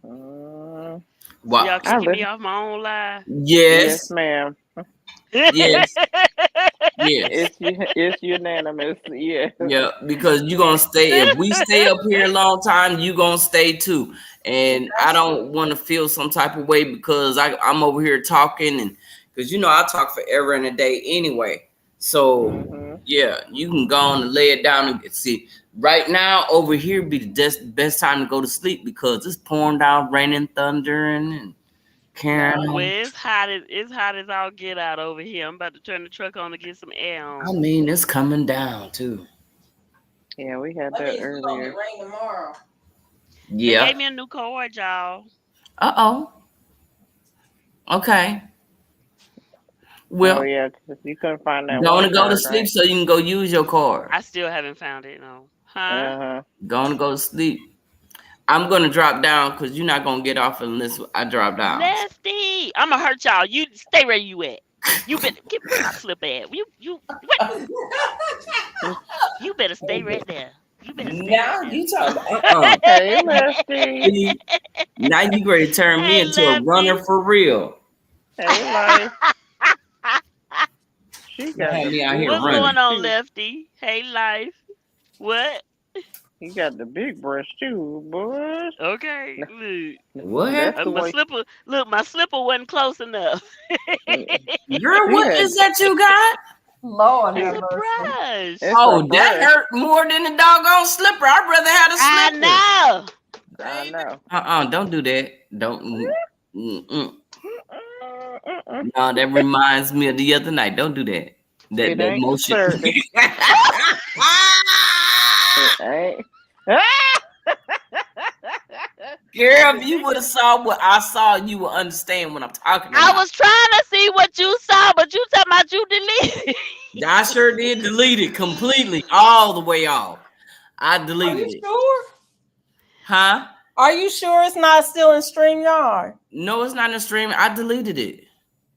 Mm,
So y'all
What?
I
kicking me
li-
off my own live.
yes,
Yes.
ma'am.
Yes. Yes.
It's unanimous. Yes.
Yeah, because you're gonna stay. If we stay up here a long time, you gonna stay too. And I
that's
don't want to feel some type of way because I'm over here talking and because I talk forever and a day anyway. So
Mhm.
yeah, you can go on and lay it down and see. Right now over here be the best time to go to sleep because it's pouring down, raining, thundering, and carrying
God.
on.
Well, it's hot as all get out over here. I'm about to turn the truck on to get some air
I
on.
mean, it's coming down too.
Yeah, we had
That
that
means we're gonna get
earlier.
rain tomorrow.
They
Yep.
gave me a new cord, y'all.
Uh-oh. Okay.
Oh
Well,
yeah, 'cause you couldn't find that
going
one
to go to
card,
sleep
right?
so you can go use your card.
I still haven't found it, no. Huh?
Uh
Going to go to sleep. I'm going to drop down because you're not going to get off unless I drop down.
Lefty! I'ma hurt y'all. You stay where you at. You better where my slipper at? You what?
huh.
You better stay right there. You better stay right
Now
there.
you talk. Uh-uh.
Hey, Lefty.
See, now you ready to turn me
Hey,
into a runner
Lefty.
for real.
Hey, Life. She
You
got
had
the
me out
big
here
What's
brush
going
running.
on,
too.
Lefty? Hey, life. What?
He got the big brush too, boy.
Okay. Look.
What
That's the
happened?
My
way.
slipper. Look, my slipper wasn't close enough.
Girl,
She
what
had.
is that you got?
Lord
It's
have
She.
a
mercy.
brush.
It's a
Oh, that
brush.
hurt more than the doggone slipper. I'd rather have a
I
slipper.
know.
I
Baby.
know.
Don't do that. Don't. Mm.
Mm-mm.
No, that reminds me of the other night. Don't do that. That
It
that
ain't
motion.
concerning. It ain't.
Girl,
The
if you
big.
would have saw what I saw, you would understand what I'm talking
I
about.
was trying to see what you saw, but you talking about you deleted.
I sure did delete it completely, all the way off. I
Are
deleted
you
it.
sure?
Huh?
Are you sure it's not still in StreamYard?
No, it's not in the stream. I deleted it.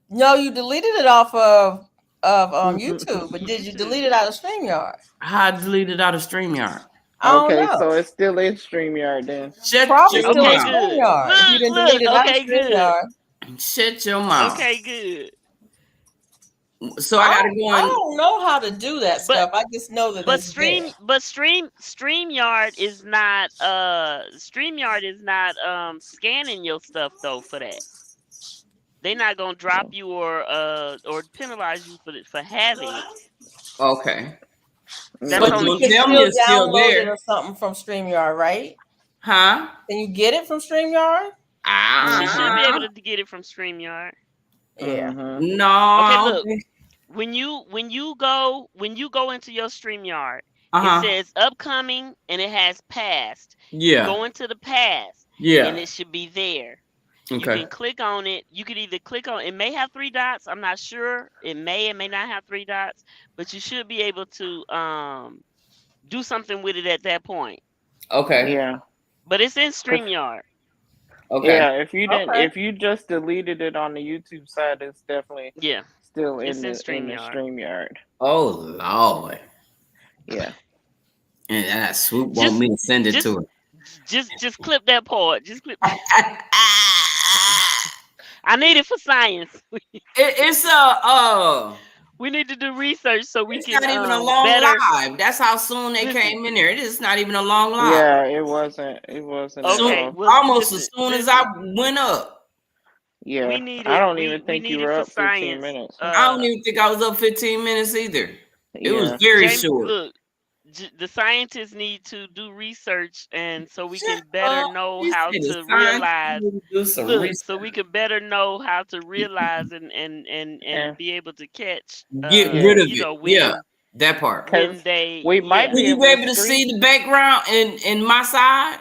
No, you deleted it off of YouTube, but did you delete
YouTube.
it out of StreamYard?
I deleted out of StreamYard.
I don't
Okay, so
know.
it's still in StreamYard then.
Shut
Probably
your
still in
Okay,
mouth.
good.
StreamYard. If you
Look,
didn't delete
look.
it out of
Okay, good.
StreamYard.
Shut your mouth.
Okay, good.
So I gotta go
I
on.
don't know how to do that
But
stuff. I just know that
but
it's there.
StreamYard is not scanning your stuff though for that. They're not gonna drop you or penalize you for having it.
Okay.
That's
But
But
Mm-mm.
you
don't
only
can
tell me
still
it's still
download it
there.
or something from StreamYard, right?
Huh?
Can you get it from StreamYard?
you should be
Mhm.
able
Ah.
to get it from StreamYard.
Yeah.
Mhm.
No,
Okay,
I don't
look.
think.
When you go into your StreamYard, it
Uh-huh.
says upcoming and it has past. You
Yeah.
go into the past and
Yeah.
it should be there. You
Okay.
can click on it. You could either click on it may have three dots. I'm not sure. It may not have three dots, but you should be able to do something with it at that point.
Okay.
Yeah.
But it's in
'Cause
StreamYard.
Okay.
yeah, if you didn't,
Okay.
if you just deleted it on the YouTube side, it's definitely
Yeah,
still
it's in
in the
StreamYard.
StreamYard.
Oh Lord.
Yeah.
And that swoop want
Just
me to send it
just
to
just clip that part. Just clip.
her.
I need it for science.
It's
We need to do research so we
it's
can
not even a long
better
live. That's how soon they
listen.
came in there. It is not even a long live.
Yeah, it wasn't. It wasn't at
Soon,
Okay,
all.
well
almost
listen,
as soon as I
listen.
went up.
Yeah,
We need
I
it.
don't even
We
think you
need it
were
for
up 15
science.
minutes.
I don't even think I was up 15 minutes either. It was
Yeah.
very
Jamie,
short.
look, the scientists need to do research, and so we
Shut
can better
up.
know
You
how
said the
to
science
realize.
need to do some
Look, so
research.
we can better know how to realize and
And
be able to catch.
Get
yeah,
rid of
You
it.
know
Yeah, that part.
when
because
they
we might
yeah.
Will
be
you be
able to
able to
screen.
see the background in my side?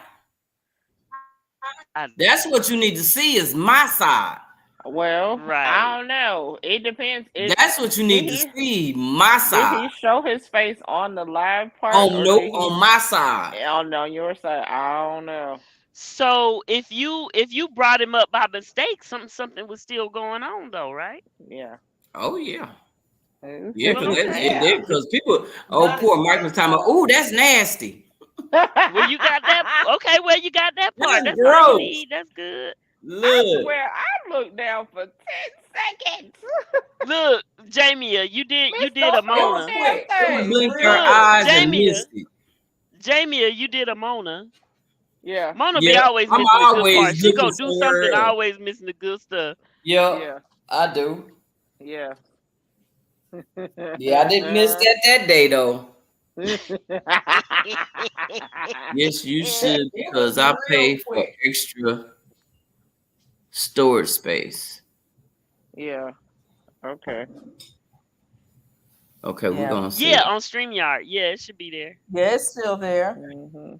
I,
That's what you need to see is my side.
Well,
right.
I don't know. It depends. It
That's what you
did
need to
he
see, my
did
side.
he show his face on the live part
On
or
no,
did he
on my side.
on your side? I don't know.
So if you brought him up by mistake, something was still going on though, right?
Yeah.
Oh yeah. Yeah,
Well,
because
okay.
because people, oh poor Mike was talking about, oh, that's nasty.
Well, you got that. Okay, well, you got that part.
That's
That's all you
gross.
need. That's good.
I
Look.
swear I looked down for 10 seconds.
Look, Jamia, you
Missed
did
the
a
It
whole
was
Mona.
quick.
damn
We
thing.
blinked our
Look,
eyes and
Jamia,
missed it.
Jamia, you did a Mona.
Yeah.
Mona be
Yep.
always
I'm
missing the good
always
part. She
looking
gonna do something,
somewhere else.
always missing the good stuff.
Yep.
Yeah.
I do.
Yeah.
Yeah, I didn't miss that day though. Yes, you should
It was
because I
real
pay for
quick.
extra storage space.
Yeah. Okay.
Okay, we're
Yeah.
gonna
Yeah,
see.
on StreamYard. Yeah, it should be there.
Yeah, it's still there.
Hmm.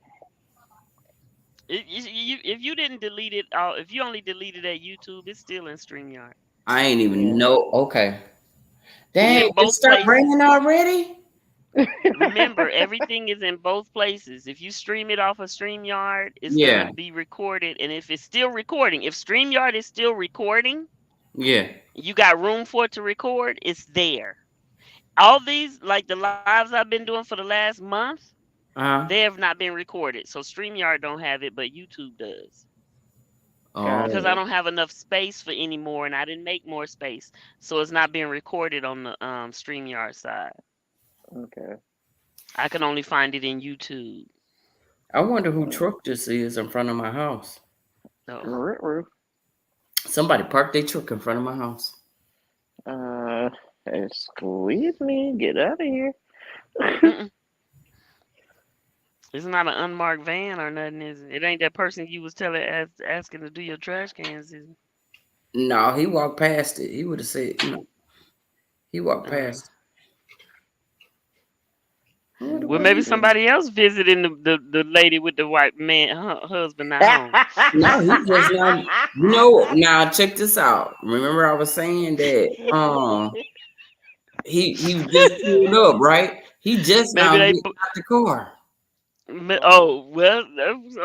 If you didn't delete it, if you only deleted at YouTube, it's still in StreamYard.
I ain't even
Yeah.
know. Okay.
It's
Dang,
in
it
both
start raining
places.
already?
Remember, everything is in both places. If you stream it off of StreamYard, it's gonna
Yeah,
be recorded. And if it's still recording, if StreamYard is still recording,
yeah.
you got room for it to record, it's there. All these, like the lives I've been doing for the last month, they
Uh-huh.
have not been recorded. So StreamYard don't have it, but YouTube does. Because I
Oh,
Gotcha.
don't have enough space for any more, and I didn't make more space, so it's not being recorded on the StreamYard side.
Okay.
I can only find it in YouTube.
I wonder who
Mm.
truck this is in front of my house.
So,
Ruh-roh.
Somebody parked their truck in front of my house.
Uh, excuse me. Get out of here.
mm-mm. It's not an unmarked van or nothing, is it? It ain't that person you was asking to do your trash cans, is it?
No, he walked past it. He would have said, no. He walked
Uh,
past. I wonder
well,
what
maybe
he doing.
somebody else visiting the lady with the white man, her husband not home.
No, he just not. You know, now check this out. Remember, I was saying that he was just pulled up, right? He just
Maybe
now
they.
getting out the car.
Oh.
Oh well,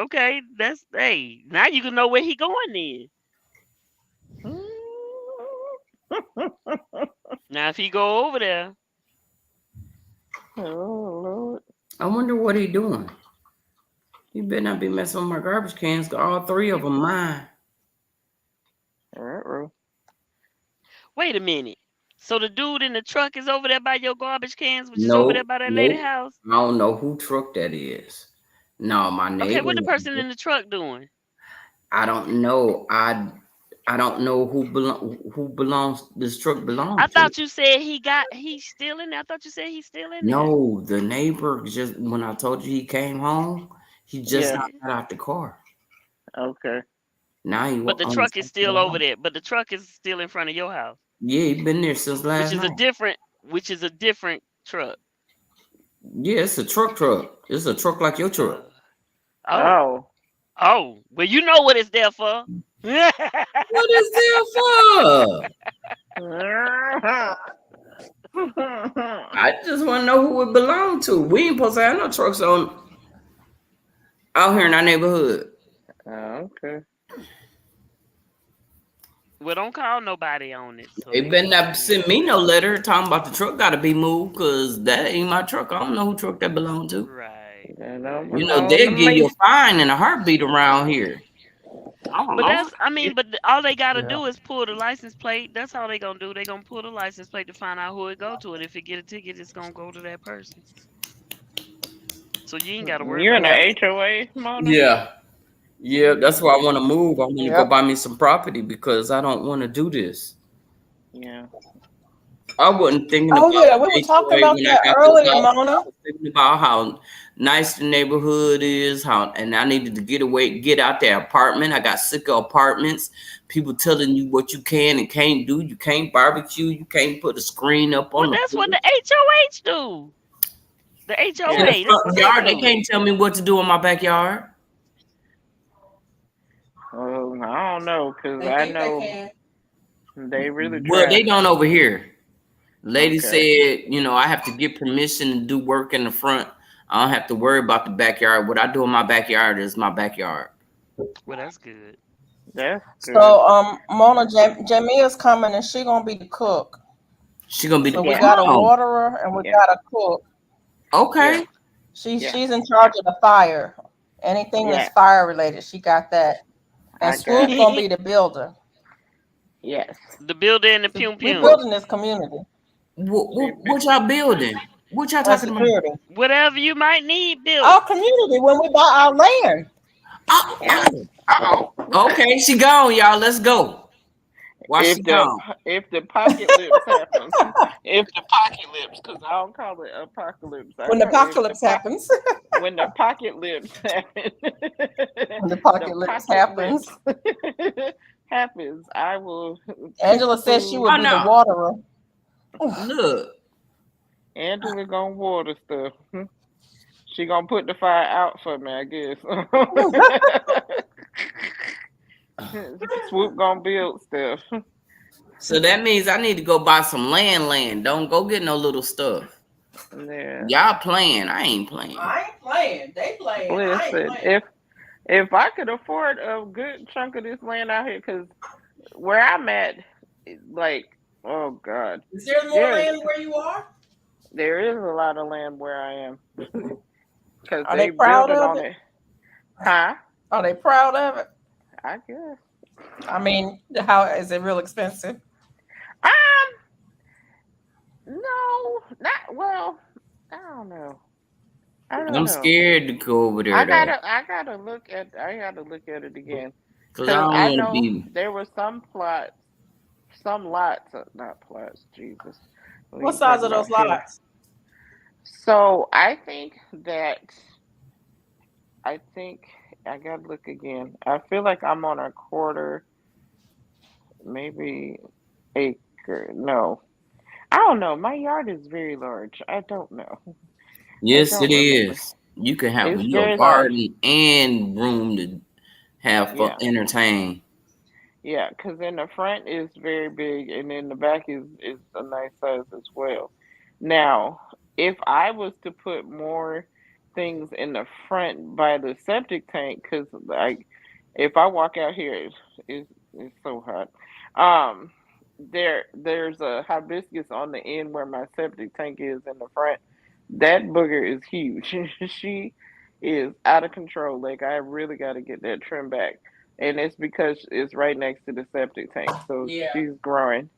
okay. That's hey. Now you can know where he going then. Now if he go over there,
Oh Lord.
I wonder what he doing. He better not be messing with my garbage cans. 'Cause all three of them mine.
Ruh-roh.
wait a minute. So the dude in the truck is over there by your garbage cans, which is over there
Nope,
by that lady
nope.
house.
I don't know who truck that is. No, my
Okay,
neighbor.
what the person in the truck doing?
I don't know. I don't know who belongs this truck
I
belongs to.
thought you said he's still in there. I thought you said he's still in there.
No, the neighbor just when I told you he came home, he just
Yeah.
now
Yeah.
got out the car.
Okay.
Now he
But the
on the
truck is
side of
still
the
over
house.
there. But the truck is still in front of your house,
Yeah, he been there since
which
last
is a
night.
different which is a different truck.
Yeah, it's a truck. It's a truck like your truck.
Uh, oh.
Oh.
Oh. Well, you know what it's there for.
What is there for? I just want to know who it belonged to. We ain't supposed to have no trucks on out here in our neighborhood.
Okay.
Well, don't call nobody on it, so
They
they
better
can't
not
do
send
nothing.
me no letter talking about the truck got to be moved because that ain't my truck. I don't know who truck that belonged to.
Right,
That don't
You
right.
know,
belong to
they'll give you
me.
a fine and a heartbeat around here.
I don't
But
know.
that's, I mean, but all they gotta
Yeah.
do is pull the license plate. That's all they gonna do. They gonna pull the license plate to find out who it go to, and if it get a ticket, it's gonna go to that person. So you ain't gotta worry
You in
about
the
Yeah.
that.
HOA, Mona?
Yeah. Yeah, that's why I want to move. I want to go
Yep.
buy me some property because I don't want to do this.
Yeah.
I wasn't thinking
Oh
about
yeah, we
the
were talking
HOA
about
when I
that
got this
earlier,
house. I
Mona.
was thinking about how nice the neighborhood is, how and I needed to get away, get out that apartment. I got sick of apartments. People telling you what you can and can't do. You can't barbecue. You can't put a screen up
Well,
on the
that's what
porch.
the HOH do. The
In
Yeah.
the
HOA, that's
front
what they
yard, they
do.
can't tell me what to do in my backyard.
I don't know, cause
They
I
think they
know
can.
they really
Well, they
try.
don't over here. Lady
Okay.
said, I have to get permission to do work in the front. I don't have to worry about the backyard. What I do in my backyard is my backyard.
Well, that's good.
That's good.
So Mona Jamia's coming and she gonna be the cook.
She gonna be
So
the
we
Yeah.
got a
oh,
waterer and we
Yeah.
got a cook.
Yeah.
okay.
Yeah.
She's in charge of the fire. Anything that's
Yeah.
fire related, she got that. And
I got
Swoop gonna be the builder.
yes.
The builder and the
So
pum
we
pum.
building this community
She
What y'all building? What y'all
and
talking about?
security.
Whatever you might need built.
Our community when we buy our land.
Oh,
yeah.
oh,
Uh oh.
okay. She gone, y'all. Let's go. Why she gone?
If the apocalypse happens, if the apocalypse, because I don't call it apocalypse, I
When the
call if
apocalypse happens.
when the apocalypse happens,
When the
the
apocalypse happens.
apocalypse happens, I will cook
Angela said she
food.
would
Oh
be the
no.
waterer.
Look.
Angela gonna water stuff. She gonna put the fire out for me, I guess. Swoop gonna build stuff.
So that means I need to go buy some land. Don't go get no little stuff.
Yeah.
Y'all playing. I ain't playing.
I ain't playing. They playing. I ain't
Listen,
playing.
if I could afford a good chunk of this land out here, because where I'm at, like, oh God,
Is there more
there's
land where you are?
there is a lot of land where I am, because
Are they
they
proud
building
of
on
it?
it, huh?
Are they proud of it?
I guess.
I mean, how is it real expensive?
Um, no, not well. I don't know. I don't
I'm
know.
scared to go over there though.
I gotta look at it again,
Cause I
because
don't
I
want to
know
be.
there were some plots, some lots, not plots. Jesus, we
What
ain't
size
talking
are those
about here.
lots?
So I think I gotta look again. I feel like I'm on a quarter, maybe acre. No, I don't know. My yard is very large. I don't know. I
Yes,
don't
it
remember.
is. You can have
It's
your
very large.
garden and room to have fun,
Yeah.
entertain.
Yeah, because in the front is very big, and then the back is a nice size as well. Now, if I was to put more things in the front by the septic tank, because like if I walk out here, it's so hot. Um, there's a hibiscus on the end where my septic tank is in the front. That booger is huge. She is out of control. Like I really got to get that trimmed back, and it's because it's right next to the septic tank. So
Yeah.
she's growing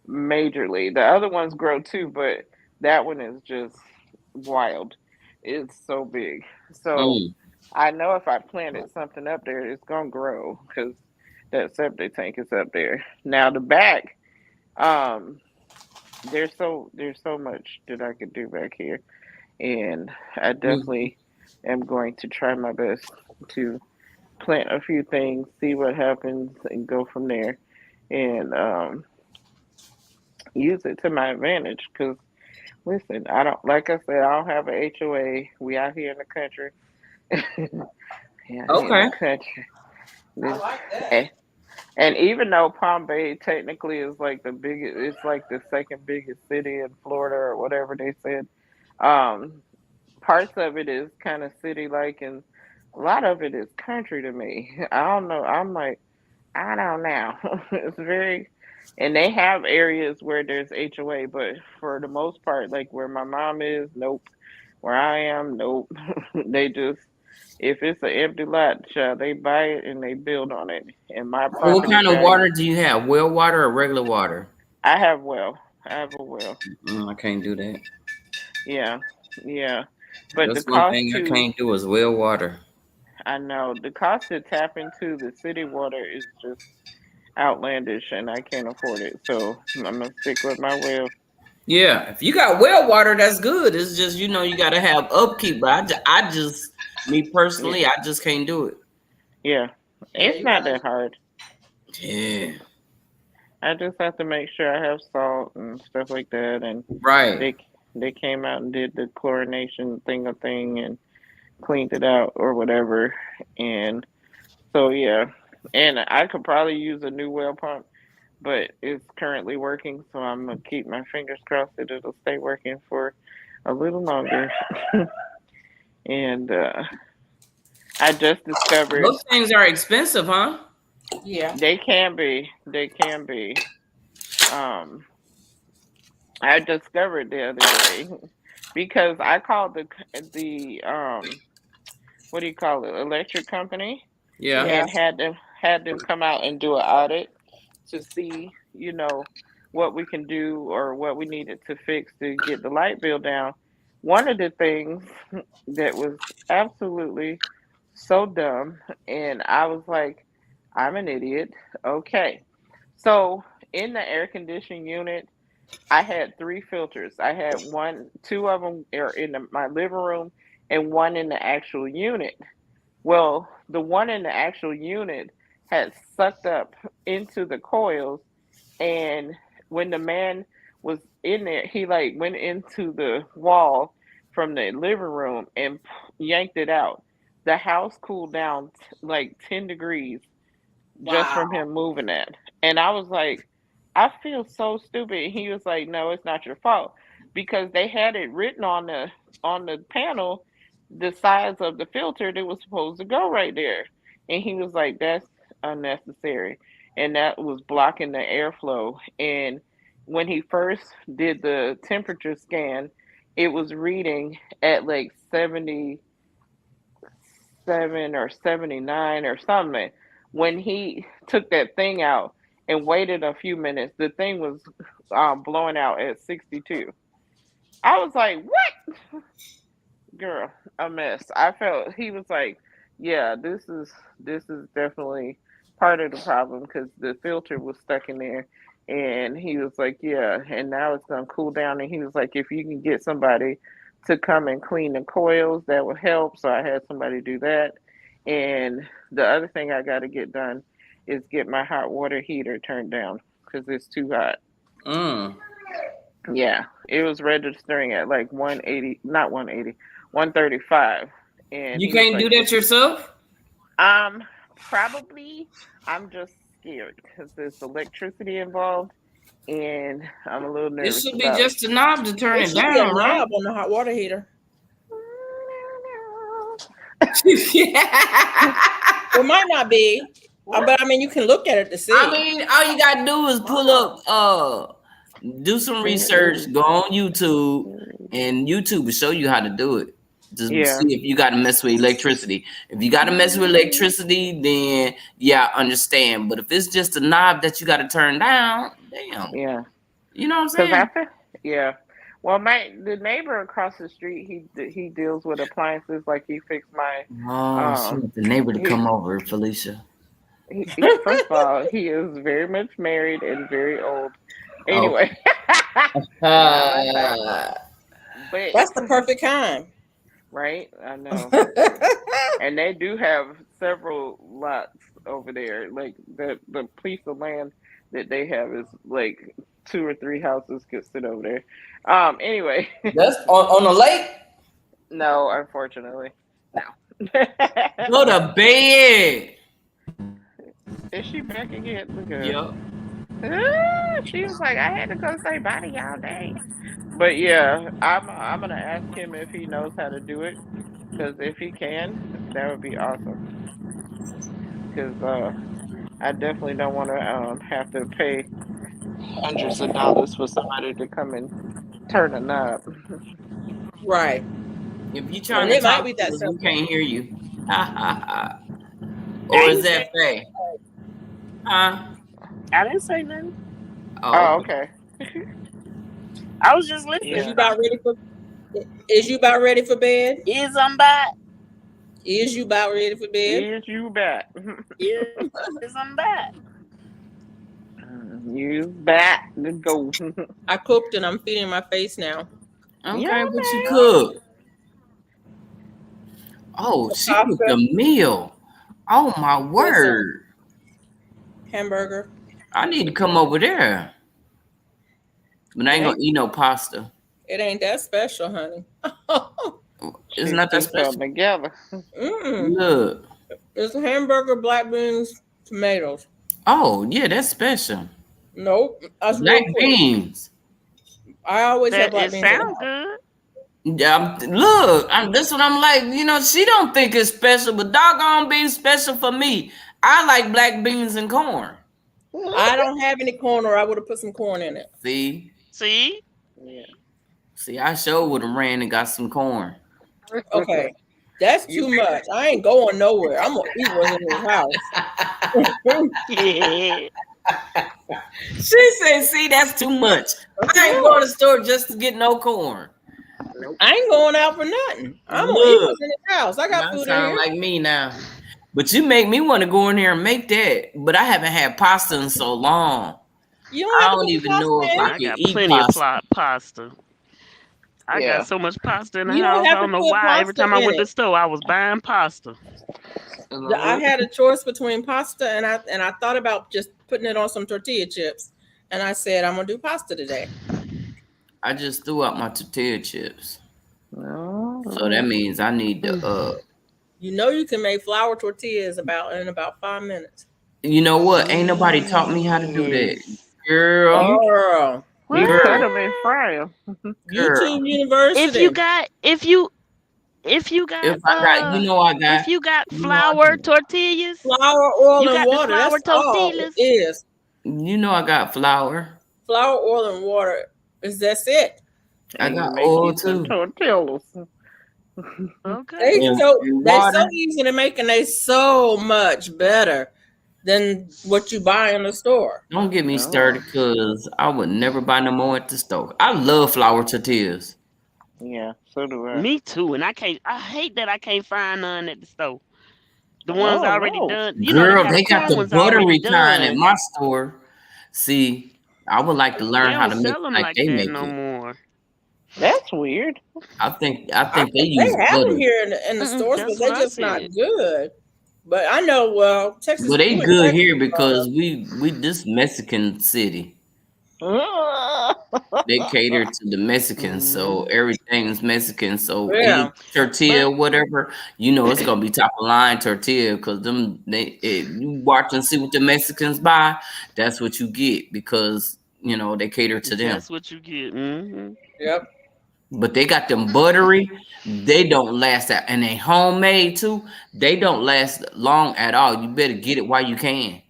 majorly. The other ones grow too, but that one is just wild. It's so big. So
Mm.
I know if I planted something up there, it's gonna grow because that septic tank is up there. Now the back, um, there's so much that I could do back here, and I
Mm.
definitely am going to try my best to plant a few things, see what happens, and go from there, and use it to my advantage. Because listen, I don't like I said, I don't have a HOA. We out here in the country. Yeah, in the
Okay.
country.
I
This,
like that.
and, and even though Palm Bay technically is like the biggest, it's like the second biggest city in Florida or whatever they said. Um, Parts of it is kind of city like, and a lot of it is country to me. I don't know. I'm like, I don't know. It's very, and they have areas where there's HOA, but for the most part, like where my mom is, nope. Where I am, nope. They just If it's an empty lot, child, they buy it and they build on it. And my
What
property
kind of
value,
water do you have? Well water or regular water?
I have well, I have a well.
I can't do that.
Yeah, yeah. But the
That's one
cost
thing I
to,
can't do is well water.
I know, the cost to tap into the city water is just outlandish and I can't afford it. So I'm gonna stick with my well.
Yeah, if you got well water, that's good. It's just you got to have upkeep. But me
Yeah,
personally, I just can't do it.
yeah.
Yeah,
It's
you
not
got.
that hard.
Yeah,
I just have to make sure I have salt and stuff like that. And
right.
they they came out and did the chlorination thing and cleaned it out or whatever. And so yeah, and I could probably use a new well pump, but it's currently working. So I'm gonna keep my fingers crossed that it'll stay working for a little longer. And I just discovered
Those things are expensive, huh?
Yeah.
they can be. Um, I discovered the other day because I called the what do you call it, electric company,
Yeah.
Yeah.
and had them come out and do an audit to see, what we can do or what we needed to fix to get the light bill down. One of the things that was absolutely so dumb, and I was like, I'm an idiot. Okay. So in the air conditioning unit, I had three filters. I had two of them are in my living room, and one in the actual unit. Well, the one in the actual unit had sucked up into the coils, and when the man was in there, he like went into the wall from the living room and yanked it out. The house cooled down like 10 degrees just from
Wow.
him moving it. And I was like, I feel so stupid. He was like, no, it's not your fault because they had it written on the panel the size of the filter that was supposed to go right there. And he was like, that's unnecessary. And that was blocking the airflow. And when he first did the temperature scan, it was reading at like 77 or 79 or something. When he took that thing out and waited a few minutes, the thing was blowing out at 62. I was like, what? Girl, a mess. I felt he was like, yeah, this is definitely part of the problem because the filter was stuck in there, and he was like, yeah, and now it's gonna cool down, and he was like, if you can get somebody to come and clean the coils, that would help. So I had somebody do that, and the other thing I got to get done is get my hot water heater turned down because it's too hot.
Mm.
Yeah, it was registering at like 180, not 180, 135. And
You
he was
can't do
like,
that yourself.
um, probably. I'm just scared because there's electricity involved and I'm a little
It
nervous
should be
about.
just a knob to turn
It
it
should be a
down, right?
knob on the hot water heater. It might not be, but I mean, you can look at it to
I
see.
mean, all you gotta do is pull up, do some research, go on YouTube, and YouTube will show you how to do it. Just
Yeah,
see if you got to mess with electricity. If you got to mess with electricity, then yeah, I understand. But if it's just a knob that you got to turn down, damn,
yeah.
you know what I'm
Because
saying?
after, yeah. Well, the neighbor across the street, he deals with appliances. Like he fixed my,
Oh, she
um,
want the neighbor to
he,
come over, Felicia.
first of all, he is very much married and very old.
Oh,
Anyway, now I'm not. But
That's the perfect kind.
right, I know, and they do have several lots over there. Like the piece of land that they have is like two or three houses could sit over there. Anyway,
that's on the lake.
no, unfortunately, no.
Go to bed.
Is she back again? Look at her.
Yup.
She was like, I had to go say bye to y'all day. But yeah, I'm gonna ask him if he knows how to do it. Because if he can, that would be awesome. Because I definitely don't want to have to pay hundreds of dollars for somebody to come and turn a knob.
Right.
If you
And
trying to
it might
talk
be
to
that
us, we
simple.
can't hear you.
I
Or is
ain't
that
say
Faye? Huh?
I didn't say nothing.
Oh,
Oh,
okay.
okay.
I was just
Is
listening
Yeah.
you
though.
about ready for is you about ready for bed?
Is I'm back.
Is you about ready for bed?
Is you back?
Is I'm back.
You back to go.
I cooked and I'm feeding my face now.
Okay, what you
Yeah,
cook? Oh, she cooked
Pasta
a meal. Oh my
with some
word.
hamburger.
I need to come over there. But I
It
ain't gonna
ain't
eat no pasta.
it ain't that special, honey.
It's
she
not that
threw
special.
something together.
Mm.
Look.
It's a hamburger, black beans, tomatoes.
Oh, yeah, that's special.
Nope, that's
Black
real quick.
beans.
I always have
That
black
it
beans in the
sound
house.
good.
Yeah, look, that's what I'm like. She don't think it's special, but doggone being special for me. I like black beans and corn.
I don't have any corn, or I would have put some corn in it.
See,
See?
Yeah.
I sure would have ran and got some corn.
Okay, that's
You
too much. I ain't going nowhere. I'm gonna eat what's in this house.
Yeah.
She said, "See, that's too much. I ain't going to the store just to get no corn."
nope.
I ain't going out for nothing. I'm gonna eat
Look,
what's in this house. I got
y'all
food in
sound
here.
like me now. But you make me want to go in here and make that. But I haven't had pasta in so long.
You don't
I
have to
don't
put the
even
pasta
know if I
in.
I
can
got
eat
plenty of
pasta.
pasta. I got
Yeah.
so much pasta in the
You don't
house. I
have to
don't know
put
why. Every
pasta
time I
in
went to
it.
the store, I was buying pasta.
I
Lord.
had a choice between pasta and I thought about just putting it on some tortilla chips, and I said I'm gonna do pasta today.
I just threw out my tortilla chips. So that
No.
means I need to
You know you can make flour tortillas about 5 minutes.
you know what? Ain't nobody taught me how to do that.
Yes.
Girl,
You
Girl,
you
girl,
cut
What?
them and fry them.
girl.
YouTube
If
University.
you got if you got
If I got
if you got
you know I
flour
got
tortillas,
Flour, oil,
you
and
got the
water.
flour
That's all it
tortillas.
is.
I got flour.
Flour, oil, and water. That's it.
I
And you
got
make
oil
you some
too.
tortillas.
Okay.
And
They so
water.
easy to make, and they so much better than what you buy in the store.
Don't get me
Oh,
started because I would never buy no more at the store. I love flour tortillas.
yeah, so do I.
Me too. And I hate that I can't find none at the store. The ones
Oh
already
no.
done. They
Girl,
got the
they got
corn
the
ones already
buttery kind at
done.
my store. See, I would like to
They
learn how
don't
to make
sell
it
them
like
like
they
that
make
no
it.
more.
That's weird.
I
I think they
think
use
they have them
butter.
here in the stores, but
That's what
they
I
just not
said.
good. But I know, well,
But
Texas,
they
you in
good
Texas,
here because we this Mexican city. They cater to the Mexicans, so
Hmm.
everything's Mexican. So
yeah.
any tortilla,
But
whatever, it's gonna be top of line tortilla because you watch and see what the Mexicans buy. That's what you get because they cater to them.
that's what you get. Hmm.
Yep.
But they got them buttery. They don't last that, and they homemade too. They don't last long at all. You better get it while you can,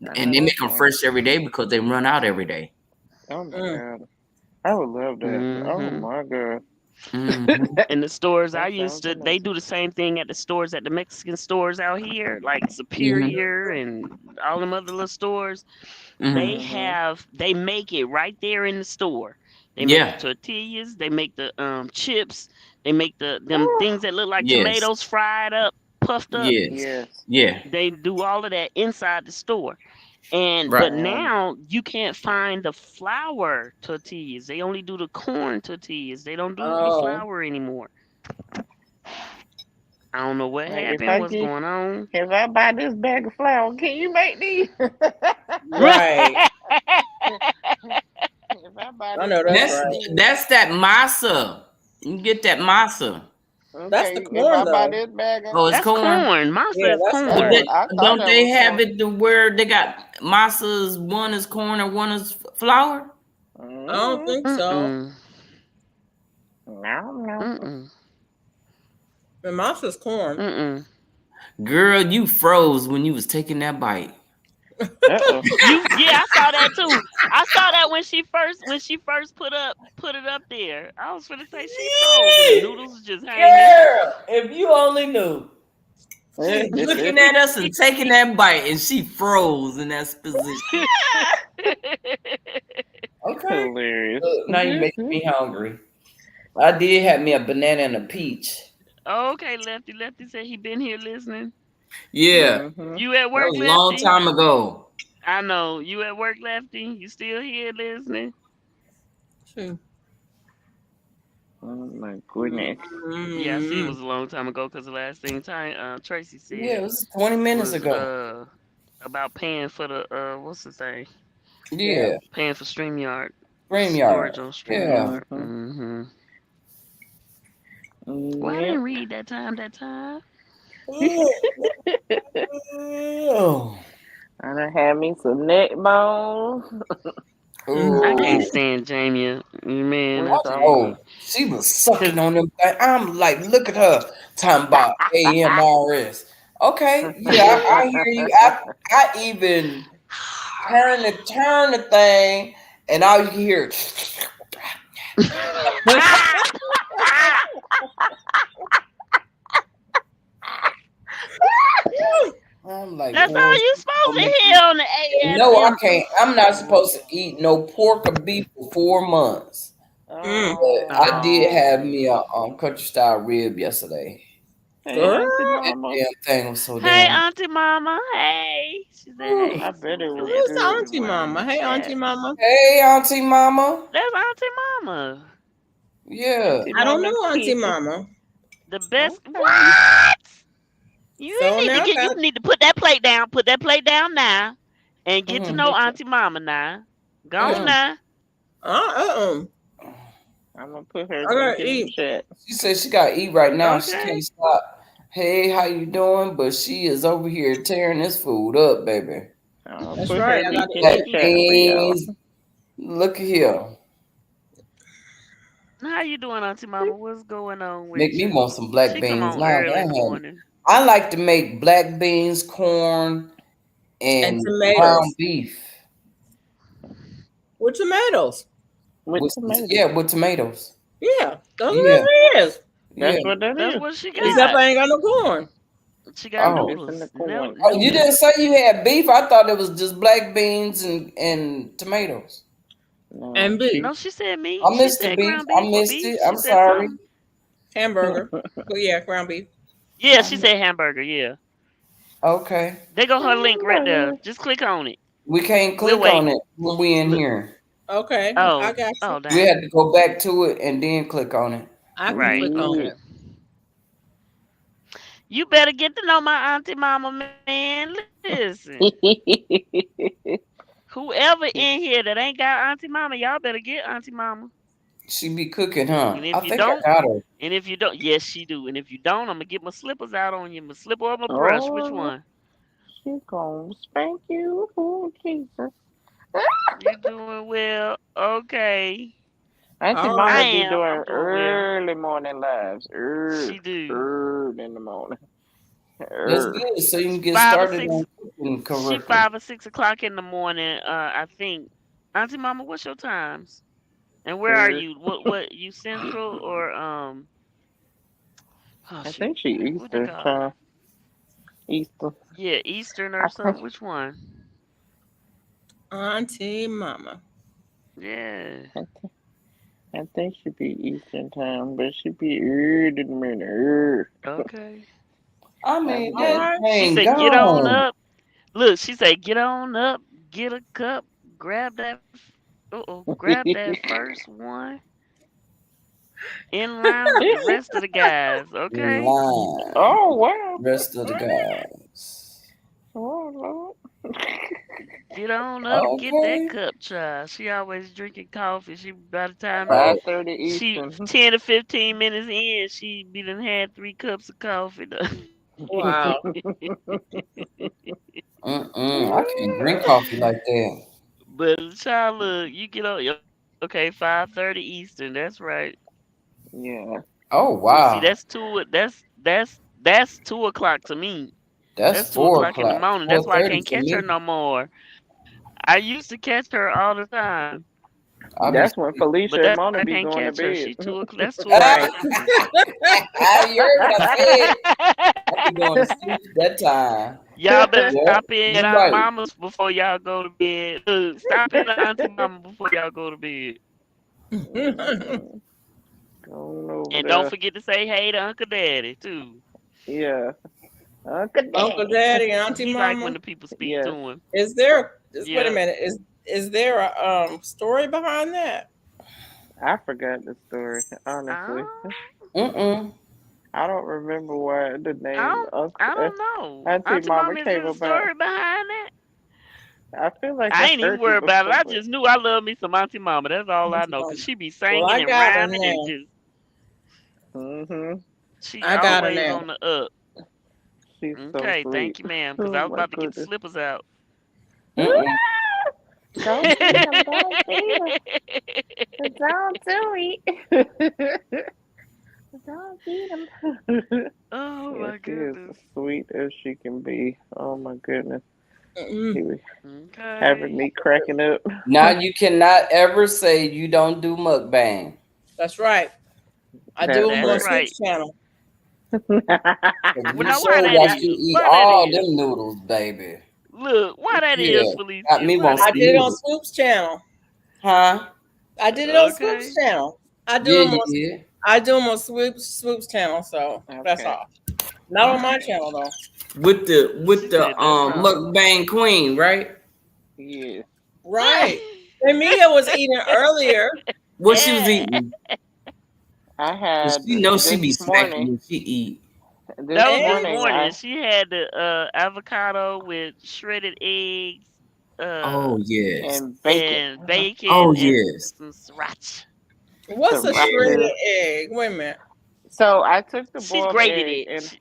I
and
know
they make
that's
them
right.
fresh every day because they run out every day.
Oh my
Mm.
god. I would love that. Oh
Hmm.
my god.
Hmm.
In the stores I
That
used
sounds
to, they
amazing.
do the same thing at the stores at the Mexican stores out here, like
Hmm.
Superior and all them other little stores.
Hmm.
Mhm.
They make it right there in the store. They make the
Yeah.
tortillas, they make the chips, they make them
Oh,
things that look like
Yes.
tomatoes fried up, puffed up.
Yes.
yes.
Yeah.
They do all of that inside the store. And but
Right.
now you can't find the flour tortillas. They only do the corn tortillas. They don't do the
Oh,
flour anymore. I don't know what
Like
happened, what's going on.
if I buy this bag of flour, can you make these?
right.
If I buy
I
this
know that's
bag
That's
of
right.
these,
that's that masa. You get that masa.
That's the
okay. If
corn
I buy
though.
this bag of,
Oh, it's
That's
corn.
corn.
Yeah,
Masa is
that's
But
corn.
corn.
I thought
don't
that
they
was
have
corn.
it to where they got masas? One is corn and one is flour.
I don't
Mm-hmm.
think so.
Mm-mm.
No, no.
Mm-mm.
The masa's corn.
Mm-mm.
Girl, you froze when you was taking that bite.
Uh-oh.
Yeah, I saw that too. I saw that when she first put it up there. I was gonna say she froze and the noodles was just hanging.
Girl, if you only knew. She was looking at us and taking that bite, and she froze in that position. Okay.
Hilarious.
Now you making me hungry. I did have me a banana and a peach.
Okay, Lefty. Lefty said he been here listening.
Yeah, that
Mm-hmm.
You at work,
was a long
Lefty?
time ago.
I know. You at work, Lefty? You still here listening?
True.
Oh my goodness.
Yeah, I see it
Mm-hmm.
was a long time ago because the last thing Tracy
Yeah, it
said
was 20 minutes
was
ago.
about paying for the what's the thing?
Yeah.
Yeah,
Paying for StreamYard
StreamYard.
storage on
Yeah.
StreamYard.
Mm-hmm.
Well, I
Yep.
didn't read that time. That time.
Oh.
I done had me some neck bones.
I can't
Oh.
stand Jamie. Man, I
What's
tell
wrong?
Oh,
you,
she was sucking
cause
on them. I'm like, look at her talking about AMRS. Okay, yeah, I hear you. I even turn the thing, and all you can hear. I'm like,
that's
boy,
all you
she
supposed
gonna
to
make
hear
me.
on the
And no, I
AM.
can't. I'm not supposed to eat no pork or beef for 4 months.
Mm.
But I did have
Oh,
me a country style rib yesterday.
Hey,
Girl.
Auntie
That
Mama.
damn thing was so
hey,
damn.
Auntie Mama. Hey, she said,
Whew.
I
hey.
bet
So
it
we
was
finna
Who's
answer
good.
Auntie
everyone in
Mama?
the
Hey, Auntie
chat.
Mama.
Hey, Auntie Mama.
That's Auntie Mama,
Yeah.
Auntie
I don't
Mama
know Auntie
Kitty.
Mama.
the best.
Okay.
What?
So now
You
got
need to put that plate down. Put that plate down now, and get to
Mm,
know Auntie Mama now. Go on
mm.
mm.
now.
Uh-uh.
I'm gonna put her
I
link
gotta
in the
eat.
chat.
She said she got to eat right now. She
Okay.
can't stop. Hey, how you doing? But she is over here tearing this food up, baby.
I'm gonna
That's
put
right.
her
I
link
gotta
in
Black
the
eat.
chat for y'all.
beans. Look at here.
How you doing, Auntie Mama? What's going on with
Make me
you?
want some black
She come
beans
on
now.
early in the morning.
I like to make black beans, corn,
And
and ground
tomatoes.
beef
With tomatoes.
With tomatoes.
yeah, with tomatoes.
Yeah. That's what
Yeah,
it is.
yeah.
That's what that
That's
is.
what she
It's
Except
got.
I ain't got no corn.
She got
Oh,
it's in the
noodles. No
corn.
oh, you didn't
noodles.
say you had beef. I thought it was just black beans and tomatoes.
And
No,
beef.
No, she said meat.
I
She
missed the
said
beef.
ground
I
beef or
missed
beef.
it.
She
I'm
said
sorry.
something.
Hamburger. But yeah, ground beef.
Yeah, she
I'm,
said hamburger. Yeah.
okay.
They go her link right there.
hamburger.
Just click on it.
We can't
We'll
click on
wait.
it when we in
Look.
here.
Okay. I
Oh.
got you.
Oh,
We
dang.
had to go back to it and then click on it.
I can
Right.
click on
Okay.
Yeah.
it.
You better get to know my Auntie Mama, man. Listen. Whoever in here that ain't got Auntie Mama, y'all better get Auntie Mama.
She be cooking, huh?
And if
I
you
think I
don't,
got her.
yes, she do. And if you don't, I'm gonna get my slippers out on you. My slipper or my brush. Which
Oh,
one?
she gonna spank you. Oh, Jesus.
You doing well? Okay.
Auntie
All
I
right.
Mama be
am.
doing
I'm doing well.
early morning lives.
She do.
Early in the morning.
That's
Early.
good. So you can get
Five or
started
six.
on cooking
She
correctly.
5 or 6 o'clock in the morning. I think. Auntie Mama, what's your times? And where are
Early.
you? What you central or oh
I
shoot.
think she
What they
Easter
call it?
time. Easter.
Yeah, Eastern or
I think
something. Which one?
Auntie Mama.
Yeah.
I, th- I think she be Eastern time, but she be early in the morning. Early.
Okay.
I
I
mean,
be
All
that
doing.
right.
She
ain't
said, "Get on
gone.
up." Look, she said, "Get on up, get a cup, grab that. Grab that first one in line with the rest of the guys."
In
Okay.
line.
Oh wow.
Rest of the guys.
Oh Lord.
Get on up, get that
Okay.
cup, child. She always drinking coffee. She by the time
Right.
5:30
she
Eastern.
10 to 15 minutes in, she be done had 3 cups of coffee.
Wow.
Mm-mm. I can't drink coffee like that.
But child, look, you get on. Okay, 5:30 Eastern. That's right.
Yeah.
Oh,
See,
wow.
that's 2 o'clock to me.
That's
That's two
4
o'clock in the
o'clock.
morning. That's why I
4:30
can't
for
catch her
me.
no more. I used to catch her all the time.
I'll be
That's when
sleep.
Felicia
But
and
that's
Mona
why I
be
can't
going to
catch her.
bed.
She 2 o'clock. That's 2 o'clock
Right.
for me.
You heard what I said. I be going to sleep that time.
Y'all better
Yeah,
stop in at
you
our
right.
mamas before y'all go to bed. Look, stop in at auntie mama before y'all go to bed.
Mhm. Going over
And don't
there.
forget to say hey to Uncle Daddy too.
Yeah. Uncle
Uncle
Daddy.
Daddy, Auntie
He like when
Mama.
the people speak to
Yes.
him.
Is there? Just wait a
Yeah.
minute. Is there a story behind that?
I forgot the story,
I
honestly.
Mm-mm.
I don't remember why the
I
name
don't I don't know.
Auntie
Auntie
Mama
Mama, is
came
there a
about.
story behind that?
I feel like
I
I
ain't even
heard it
worried about it.
before,
I
but
just knew I love me some Auntie Mama. That's all I
Auntie
know. Cause
Mama.
she be
Well,
singing
I
and
got her
rhyming and
now.
just
hmm
she
I got her
always
now.
on the up.
she's so
Okay,
sweet.
thank you, ma'am. Cause
Oh
I was
my
about to get the
goodness.
slippers out.
Mm-mm.
Don't feed him, don't feed him. Don't do it. Don't feed him.
Oh
Yeah,
my
she is
goodness.
as sweet as she can be. Oh my goodness.
Mm-mm.
She was having
Okay.
me cracking up.
Now you cannot ever say you don't do mukbang.
That's right. I do
That's
them
That's
on
right.
right.
Swoop's channel.
'Cause
Well,
we
now why
sure
that
watch you
is?
eat
Why that
all
is?
them noodles, baby.
Look, why that is,
Yeah, got
Felicia?
me
Why
want
I
that
some
did it on
is?
noodles.
Swoop's channel.
Huh?
I did it on Swoop's
Okay.
channel. I do
Yeah,
them
you
on.
did.
I do them on Swoop's channel. So that's
Okay.
all. Not on my channel though.
With the
She said that's all.
mukbang queen, right?
Yes.
Right. And Mia was eating earlier.
What she was eating?
I
'Cause
had
she knows she
this
be smacking
morning.
when she eat.
This
That was this
And
morning,
morning.
I
She had the avocado with shredded eggs, uh,
Oh yes.
and bacon,
and bacon
Oh
and
yes.
some sriracha.
what's a
Yeah.
shredded
sriracha.
egg? Wait a minute.
So I took the
She
boiled
grated
egg
it.
and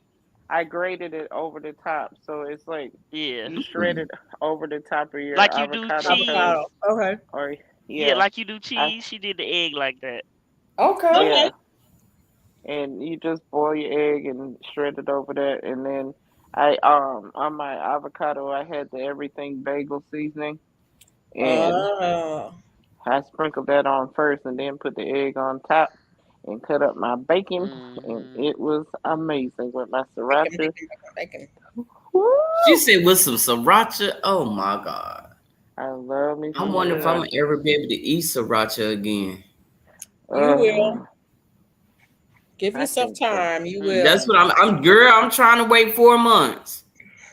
I grated it over the top. So it's like
Yeah,
you shred
Mm.
it over the top of your
like you do
avocado
cheese.
Avocado.
toast,
Okay.
or
Yeah,
yeah,
like you do
I
cheese. She did the egg like that.
Okay.
Okay.
yeah, and you just boil your egg and shred it over that, and then I on my avocado I had the everything bagel seasoning, and
Oh.
I sprinkled that on first, and then put the egg on top, and cut up my bacon, and
Hmm.
it was amazing with my
Bacon,
sriracha.
bacon, bacon, bacon.
She
Woo!
said with some sriracha. Oh my god.
I love me
I
some
wonder if
Hmm.
I'm
sriracha.
ever be able to eat sriracha again.
You
Uh,
will. Give
I
yourself
think so.
time. You will.
That's what
Hmm.
I'm girl, I'm trying to wait 4 months.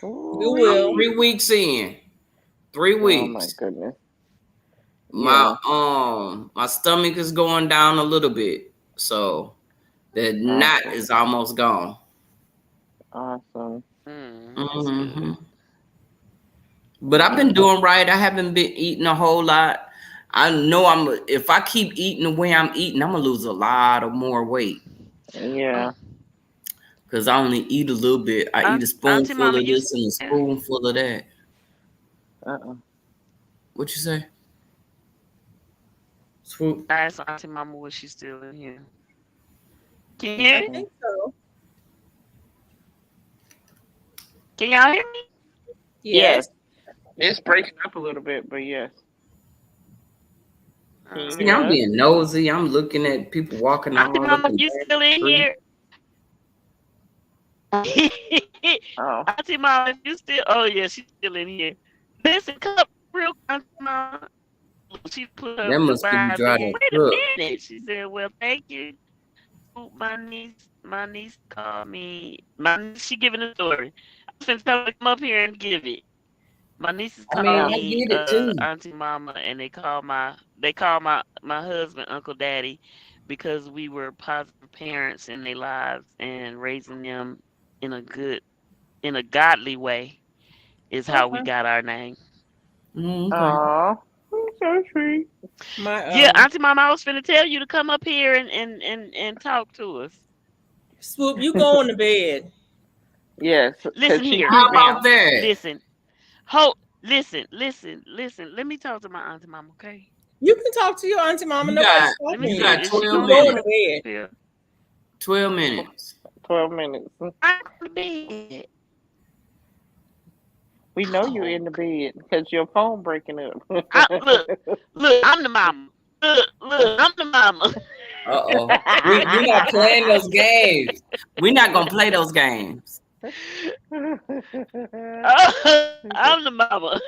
You
I'm
will.
Ooh-wee.
3 weeks in. Three
Oh my
weeks.
goodness.
My
Yeah.
my stomach is going down a little bit. So the knot
Awesome.
is almost gone.
Awesome.
That's
Hmm.
good.
But I've been
Yeah.
doing right. I haven't been eating a whole lot. I know if I keep eating the way I'm eating, I'm gonna lose a lot of more weight.
Yeah.
Cause I only eat a little bit. I eat a
Auntie
spoonful
Mama,
of
you
this
still
and a
there?
spoonful of that.
Uh-uh.
What you say? Swoop.
I asked Auntie Mama was she still in here. Can you hear
I
me?
Okay.
think so.
Can y'all hear me?
Yes.
Yes.
It's breaking up a little bit, but yes. Can you
See,
hear
I'm
us?
Okay.
being nosy. I'm looking at people walking
Auntie
all up
Mama,
and
you
down the
still in
street.
here?
Oh.
Auntie Mama, if you still, oh yeah, she's still in here. Listen, come up real quick, Auntie Mama. She put her
That must be
goodbye
dry
thing.
to
Wait a
cook.
minute. She said, "Well, thank you. My niece called me. My niece, she giving a story. I was finna tell her to come up here and give it. My nieces
I
called
mean, I
Oh.
me
get it too.
Auntie Mama, and they called my husband Uncle Daddy because we were positive parents in their lives and raising them in a good, in a godly way is how we
Okay.
got our name.
Okay.
Oh. So sweet.
My
Yeah, Auntie Mama, I was finna tell you to come up here and talk to us.
Swoop, you going to bed.
Yes, because
Listen
she
here
How
keep me.
about
now.
that?
Listen. Ho listen. Let me talk to my Auntie Mama, okay?
You can talk to your auntie mama.
You
Nobody's
got
Let me
stopping
you
see.
you.
got
Is she
12
You
gonna let me
going
come
to
minutes.
bed.
up here?
12 minutes.
12 minutes.
I'm going to bed.
We know you
Oh,
in the bed because your phone breaking up.
look, I'm the mama. look, I'm the mama.
Uh-oh. We not playing those games. We not gonna play those games.
I'm the mama.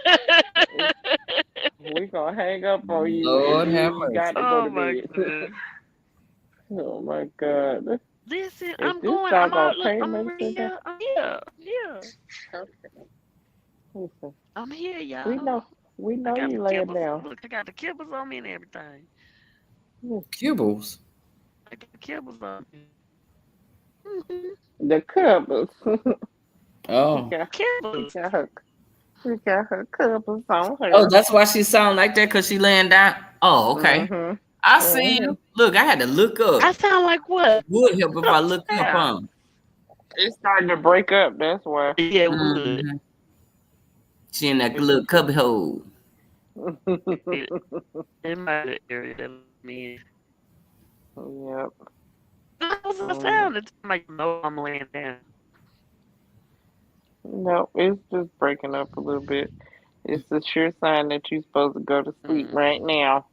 We gonna hang up on you, and
Lord
then
have
you got to
mercy.
go
Oh
to
my
bed.
goodness.
Oh my God!
Listen,
If
I'm
this
going. I'm
doggone
all. Look, I'm
payment
right
center,
here. I'm here. Yeah,
listen,
I'm here,
we
y'all.
know, we
I
know
got
you
the
laying
kibbles.
down.
Look, I got the kibbles on me and everything.
Kibbles.
I got the kibbles on me. Hmm.
The covers. we
Oh.
got, we
Kibbles.
got her, we got her covers on
Oh,
her.
that's why she sound like that, cause she laying down. Oh, okay.
Mhm,
I see
mhm.
you. Look, I had to look
I
up.
sound like what?
It would help if I
What
look up
sound?
on.
It's starting to break up. That's why.
Yeah, it would.
Mm-hmm. She in that
It's,
little cubby hole.
It, it might be the area that I'm in.
yep.
How's it
Um,
sound? It's like you know I'm laying down.
no, it's just breaking up a little bit. It's a sure sign that you're supposed to go to sleep right
Mm-hmm.
now.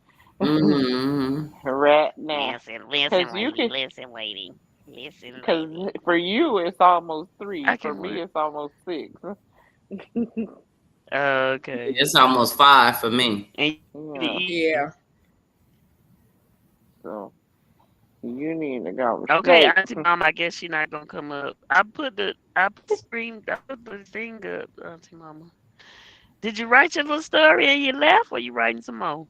Mm-hmm.
Right now.
Listen,
Cause
listen,
you
lady.
can,
Listen, lady. Listen,
cause
lady.
for you it's almost three.
I
For
can
me
work.
it's almost six.
Okay.
It's almost 5 for me.
And you
Yeah.
eating.
Yeah.
So you need to go to
Okay,
sleep.
Auntie Mama, I guess she not gonna come up. I put the thing up, Auntie Mama. Did you write your little story and you left, or you writing some more?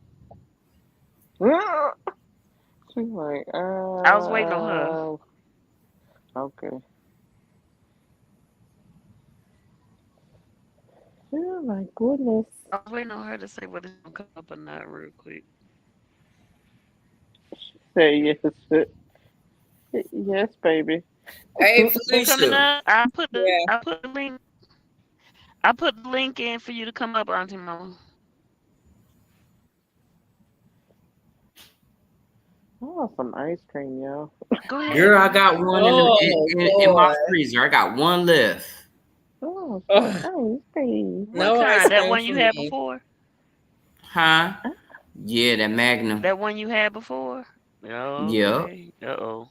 She's like,
I was waiting on her.
okay. Oh my goodness.
I was waiting on her to say whether she's gonna come up or not, real quick.
Say yes. Yes, baby.
Hey,
You coming
Felicia.
up?
Yeah.
I put the link. I put the link in for you to come up, Auntie Mama.
I want some ice cream, y'all.
Go ahead,
Girl, I
honey.
got one
Oh
in my
boy.
freezer. I got one left.
I want some
Ugh,
ice cream.
What
no ice
kind? That
cream
one
for
you had
me.
before?
Huh? Yeah, that Magnum.
That one you had before?
Yep.
Okay. Uh oh.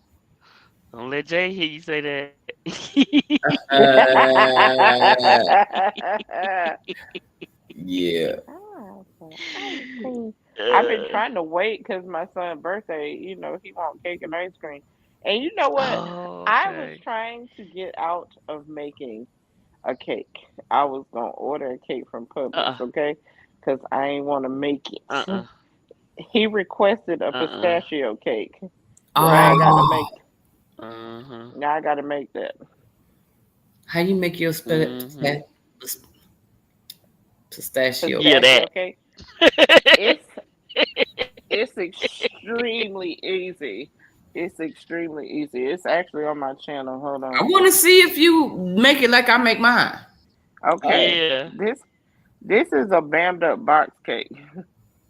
Don't let Jay hear you say that.
Uh, yeah.
Ah, some ice cream. I've been
Uh,
trying to wait because my son's birthday, he want cake and ice cream. And you know what?
oh,
I was
okay.
trying to get out of making a cake. I was gonna order a cake from Publix,
Uh
okay? Because I ain't want to make
uh
it.
uh
He requested a
uh
pistachio cake. Now I
Right.
gotta
Oh,
make.
Uh-huh.
Now I gotta make that.
how you make your
Mm-hmm.
pistachio?
Yeah,
Pistachio
that.
cake. It's it's extremely easy. It's extremely easy. It's actually on my channel. Hold
I
on.
want to see if you make it like I make mine.
Okay.
Oh,
Yeah.
This is a bammed up box cake.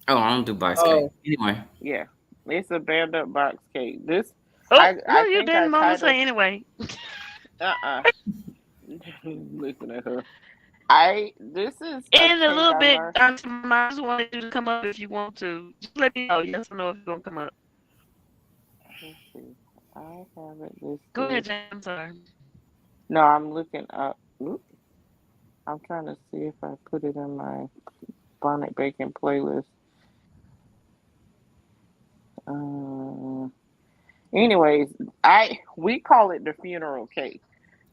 Oh, I don't do bice cake.
oh,
Anyway.
Yeah. It's a bammed up box cake. This
Oh,
I
no, you
think I
didn't, Mama.
titled
Say anyway.
uh listen at her. I This is a
In a
cake
little
I
bit,
learned.
Auntie Mama, I just wanted you to come up if you want to. Just let me know. Yes or no if you're gonna come up.
Let's see. I have it
Go ahead,
listed.
Jay. I'm sorry.
No, I'm looking up. Oop. I'm trying to see if I put it in my bonnet bacon playlist. Uh, anyways, I we call it the funeral cake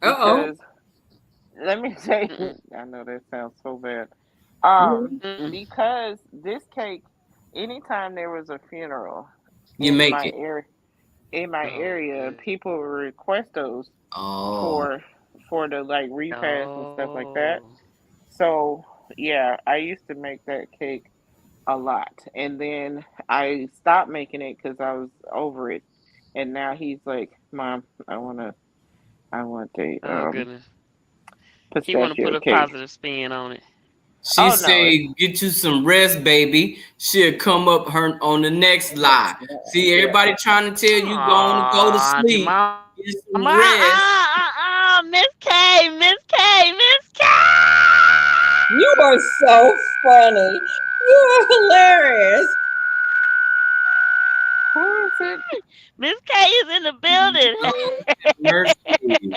Uh-oh.
because let me say,
Mm-mm.
I know that sounds so bad.
Mhm.
Mm-mm.
Because this cake, anytime there was a funeral
You
in
make
my
it.
area,
Oh, good.
people would request those
Oh.
for the like repast and stuff like that.
Oh.
So yeah, I used to make that cake a lot, and then I stopped making it because I was over it. And now he's like, "Mom, I want a
Oh, goodness. He want to
pistachio
put a
cake."
positive spin on it.
She
Oh no, it's
said, "Get you some rest, baby." She'll come up her on the next lie. See, everybody trying to tell you going to go to
Aw, Auntie
sleep,
Mama.
get some rest.
Miss K, Miss K, Miss K.
you are so funny. You are hilarious.
it.
Miss K is in the building.
Lord have mercy.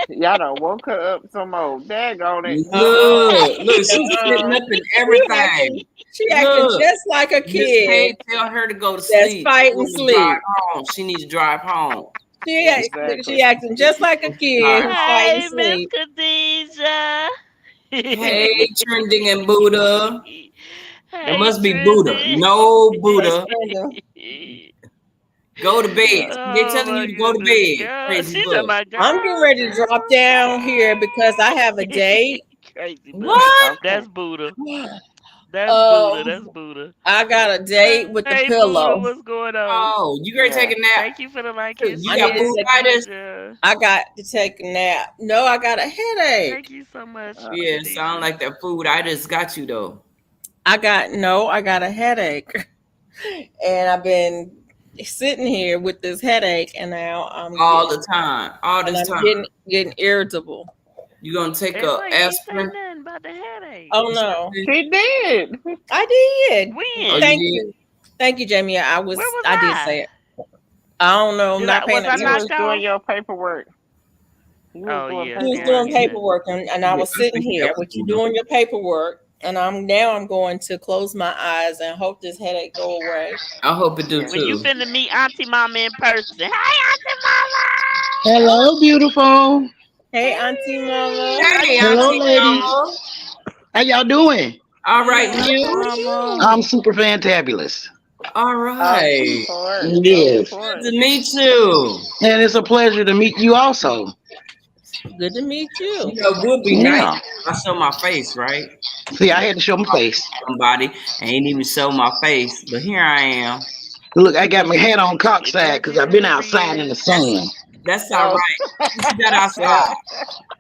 Y'all done woke her up some more. Daggone it.
Look, she's sitting
No,
up in
she acting,
everything.
she acting
Look,
just like a
Miss
kid
K tell her to go to
that's
sleep. She
fighting
want to drive
sleep.
home. She needs to drive home.
She
Exactly.
acting just like a kid
Drive
who's
home.
fighting
Hey, Miss
sleep.
Khadijah.
Hey, trending and Buddha. It
Hey,
must be Buddha.
Trendy.
No
Yes,
Buddha.
Brenda.
Go to bed.
Yeah.
They're
Oh
telling
my
you to go to
goodness,
bed.
girl.
Crazy
She said,
book.
"My
I'm getting
girl,
ready to drop down here because I have a date.
crazy book."
What?
Okay.
That's Buddha. That's Buddha.
Um,
That's Buddha.
I got a date with the
Hey, Buddha,
pillow.
what's going on?
Oh, you ready to take
Yeah.
a nap?
Thank you for the like and
You
I
got
need to
share,
take.
fooditis?
Khadijah.
I got to take a nap. No, I got a headache.
Thank you so much,
Uh,
Yeah, sound
Khadijah.
like that fooditis got you though.
I got a headache, and I've been sitting here with this headache, and now
All the time. All this
I'm
time.
getting irritable.
You gonna take
And
a
wait, she say
aspirin?
nothing about the headache.
Oh
You
no,
sure did?
she did.
I did.
Oh,
When?
you
Thank
did?
you, thank you, Jamie.
Where was
I did say
I?
it. I don't know. I'm
Did I
not paying
was I
You
attention.
was
knocked
doing
off?
your paperwork. You was
Oh
doing
yeah,
You was
then I
doing
ain't hear
paperwork.
nothing.
paperwork, and I
Yeah,
was
I
sitting
think that
here
was
with you
Buddha.
doing your paperwork, and I'm going to close my eyes and hope this headache go away.
I hope it do
Yeah.
When you
too.
finna meet Auntie Mama in person. Hey, Auntie Mama!
Hello, beautiful.
Hey, Auntie Mama.
Hey, how
Hey,
you
Hello,
Auntie
doing?
ladies.
Mama.
How y'all doing?
All
Hey,
right, and
Good.
Auntie
you?
Mama.
I'm super fantabulous.
All
Of
right.
course. Of
Yes.
Good
course.
to meet you.
And it's a pleasure to meet you also.
Good to meet
You
you.
know, it would be nice
Yeah.
if I show my face, right?
See, I had to show my face.
Somebody ain't even show my face, but here I am.
Look, I got my hat on
It
cockside
does
because
it
I've been
for
outside
real.
in the
That's
sun.
that's all
Oh.
right. What you got
Yeah.
outside?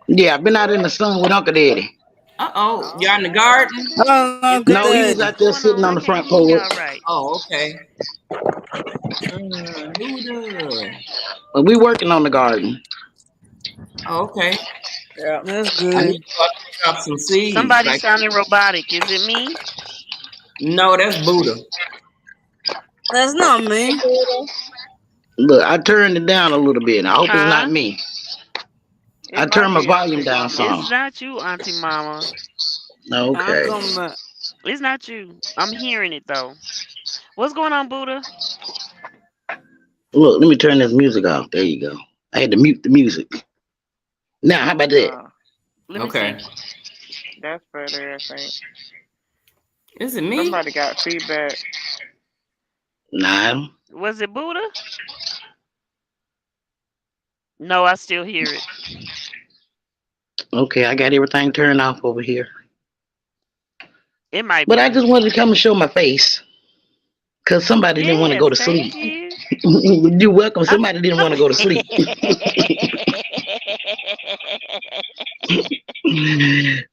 Yeah, I've been out in the sun with Uncle Daddy.
Uh-oh,
Oh,
y'all in the
okay, Uncle
garden?
Daddy.
Oh,
Is
good
No,
that
he was
daddy.
out
what's
there
going
sitting
on?
on
I
the
can't
front
hear y'all
porch.
right.
Oh, okay.
Mm.
Buddha.
But we working on the garden.
Oh, okay.
Yeah.
That's
I need
good.
to go out and drop some seeds.
Somebody
Like,
sounding robotic. Is it me?
no, that's Buddha.
That's not
Hey,
me.
Buddha.
Look, I turned it down a little bit. I hope it's not
Huh?
me.
It
I
might
turned my
be
volume
Auntie
down
Mama.
It's
some.
not you, Auntie Mama.
I'll
Okay.
come back.
It's not you. I'm hearing it though. What's going on, Buddha?
Look, let me turn this music off. There you go. I had to mute the music. Now, how about that?
Let me see.
Okay.
That's better, I think.
Is it me?
Somebody got feedback.
Nah.
Was it Buddha? No, I still hear it.
Okay, I got everything turned off over here.
It might
But
be
I just
me.
wanted to come and show my face. Because somebody didn't want to go
Yes,
to
thank
sleep.
you.
You're welcome.
I'm
Somebody didn't want to go to sleep.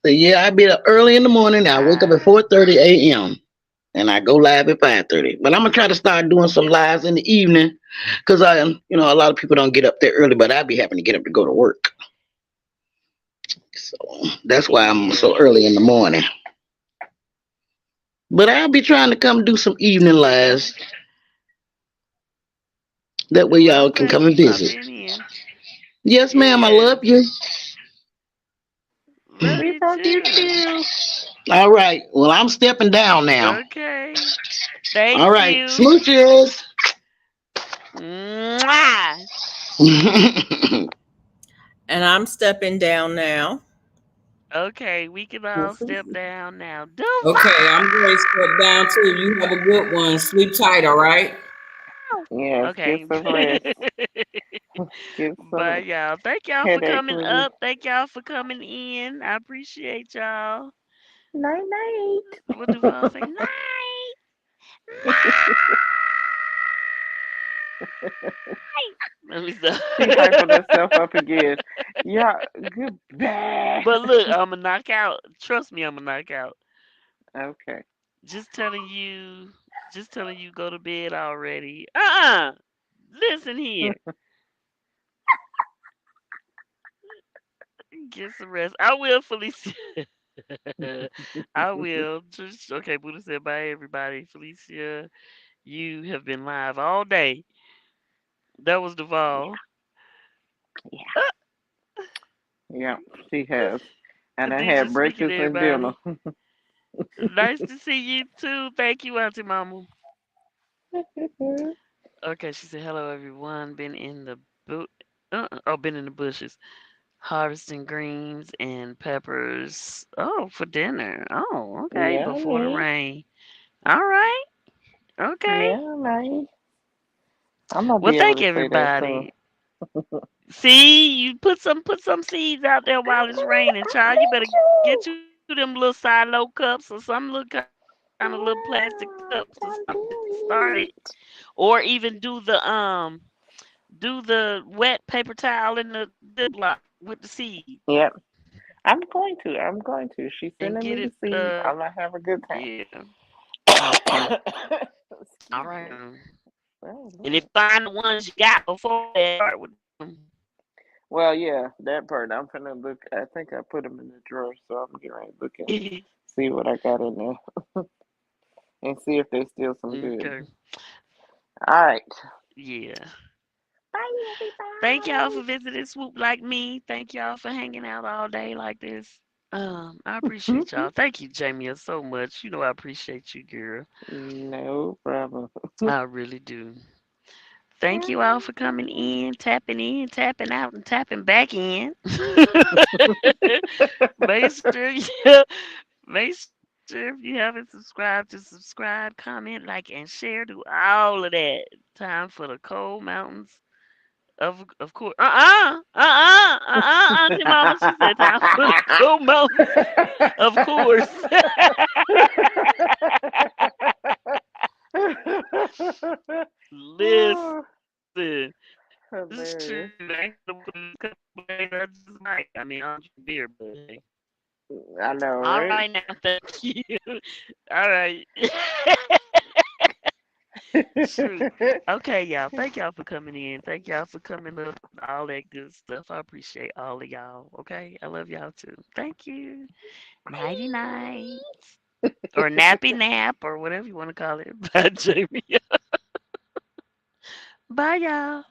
So yeah, I be up early in the morning. I wake up at
Ah,
4:30 a.m. and I go live at 5:30. But I'm gonna try to start doing some lives in the evening because a lot of people don't get up there early, but I be having to get up to go to work. So that's why I'm so
yeah.
early in the morning. But I'll be trying to come do some evening
Yeah.
lives. That way
Well,
y'all
I'm
can
glad
come
you
and
popped
visit.
in here.
Yes, ma'am. I love
Yes.
you.
Love
We
you
love you
too.
too.
All right. Well, I'm stepping down now.
Okay.
All
Thank
right.
you.
Smooches.
Mwah.
And I'm stepping down now.
Okay, we can all step down now.
Okay, I'm
Duval.
going to step down too. You have a good one. Sleep tight, all right?
Yes, get
Okay.
some rest. Get
Bye,
some
y'all. Thank y'all for
headache
coming
relief.
up. Thank y'all for coming in. I appreciate y'all.
Night night.
What Duval say? Night. Night. Let me stop.
She hyping herself up again. Yeah, goodbye.
But look, I'm gonna knock out. Trust me, I'm gonna knock out.
Okay.
Just telling you, just telling you, go to bed already. Listen here, get some rest. I will, Felicia. I will. Just okay. Buddha said bye, everybody. Felicia, You have been live all day. That was
Yeah,
Duval.
yeah, yeah. She has, and I
Khadija
had
speaking to
breakfast and dinner.
everybody. Nice to see you too. Thank you, Auntie Mama. Okay, she said, hello, everyone. Been in the bushes. Harvesting greens and peppers. Oh, for dinner. Oh, okay.
Yeah,
Before the
man.
rain. All right. Okay.
Yeah, man. I'm gonna
Well,
be able
thank
to say that soon.
everybody. See, you put some seeds out there while it's raining, child. You better get you them little silo cups or some little kind of little plastic cups or something to start it. Or even do the wet paper towel in the Ziploc with the seed
Yep, I'm going to. I'm going to. She's
and get
sending
it
me the seeds. I'm gonna have a good
yeah.
time.
All
Excuse
right.
me. Oh,
And if
Lord.
you find the ones you got before that, start with them.
Well, yeah, that part. I'm gonna look. I think I put them in the drawer, so I'm getting ready to look and see what I got in there and see if there's still some good.
Okay.
All right.
Yeah.
Bye,
Thank y'all
everybody.
for visiting Swoop Like Me. Thank y'all for hanging out all day like this. I appreciate y'all. Thank you, Jamie, so much. You know I appreciate you, girl.
No problem.
I really do. Thank you all for in, tapping out, and tapping back in. Make sure you make sure if you haven't subscribed to subscribe, comment, like, and share. Do all of that. Time for the cold mountains of course. Auntie Mama. She said time for the cold mountains. Of course.
Oh,
Listen, this is
hilarious.
true. I ain't gonna put this couple of days. I just might. I mean, I don't drink beer, but hey.
I know,
All
right?
right now, thank you. All right. Shoot. Okay, y'all. Thank y'all for coming in. Thank y'all for coming up. All that good stuff. I appreciate all of y'all. Okay. I love y'all too. Thank you. Nighty night. Or nappy nap or whatever you want to call it. Bye, Jamie. Bye, y'all.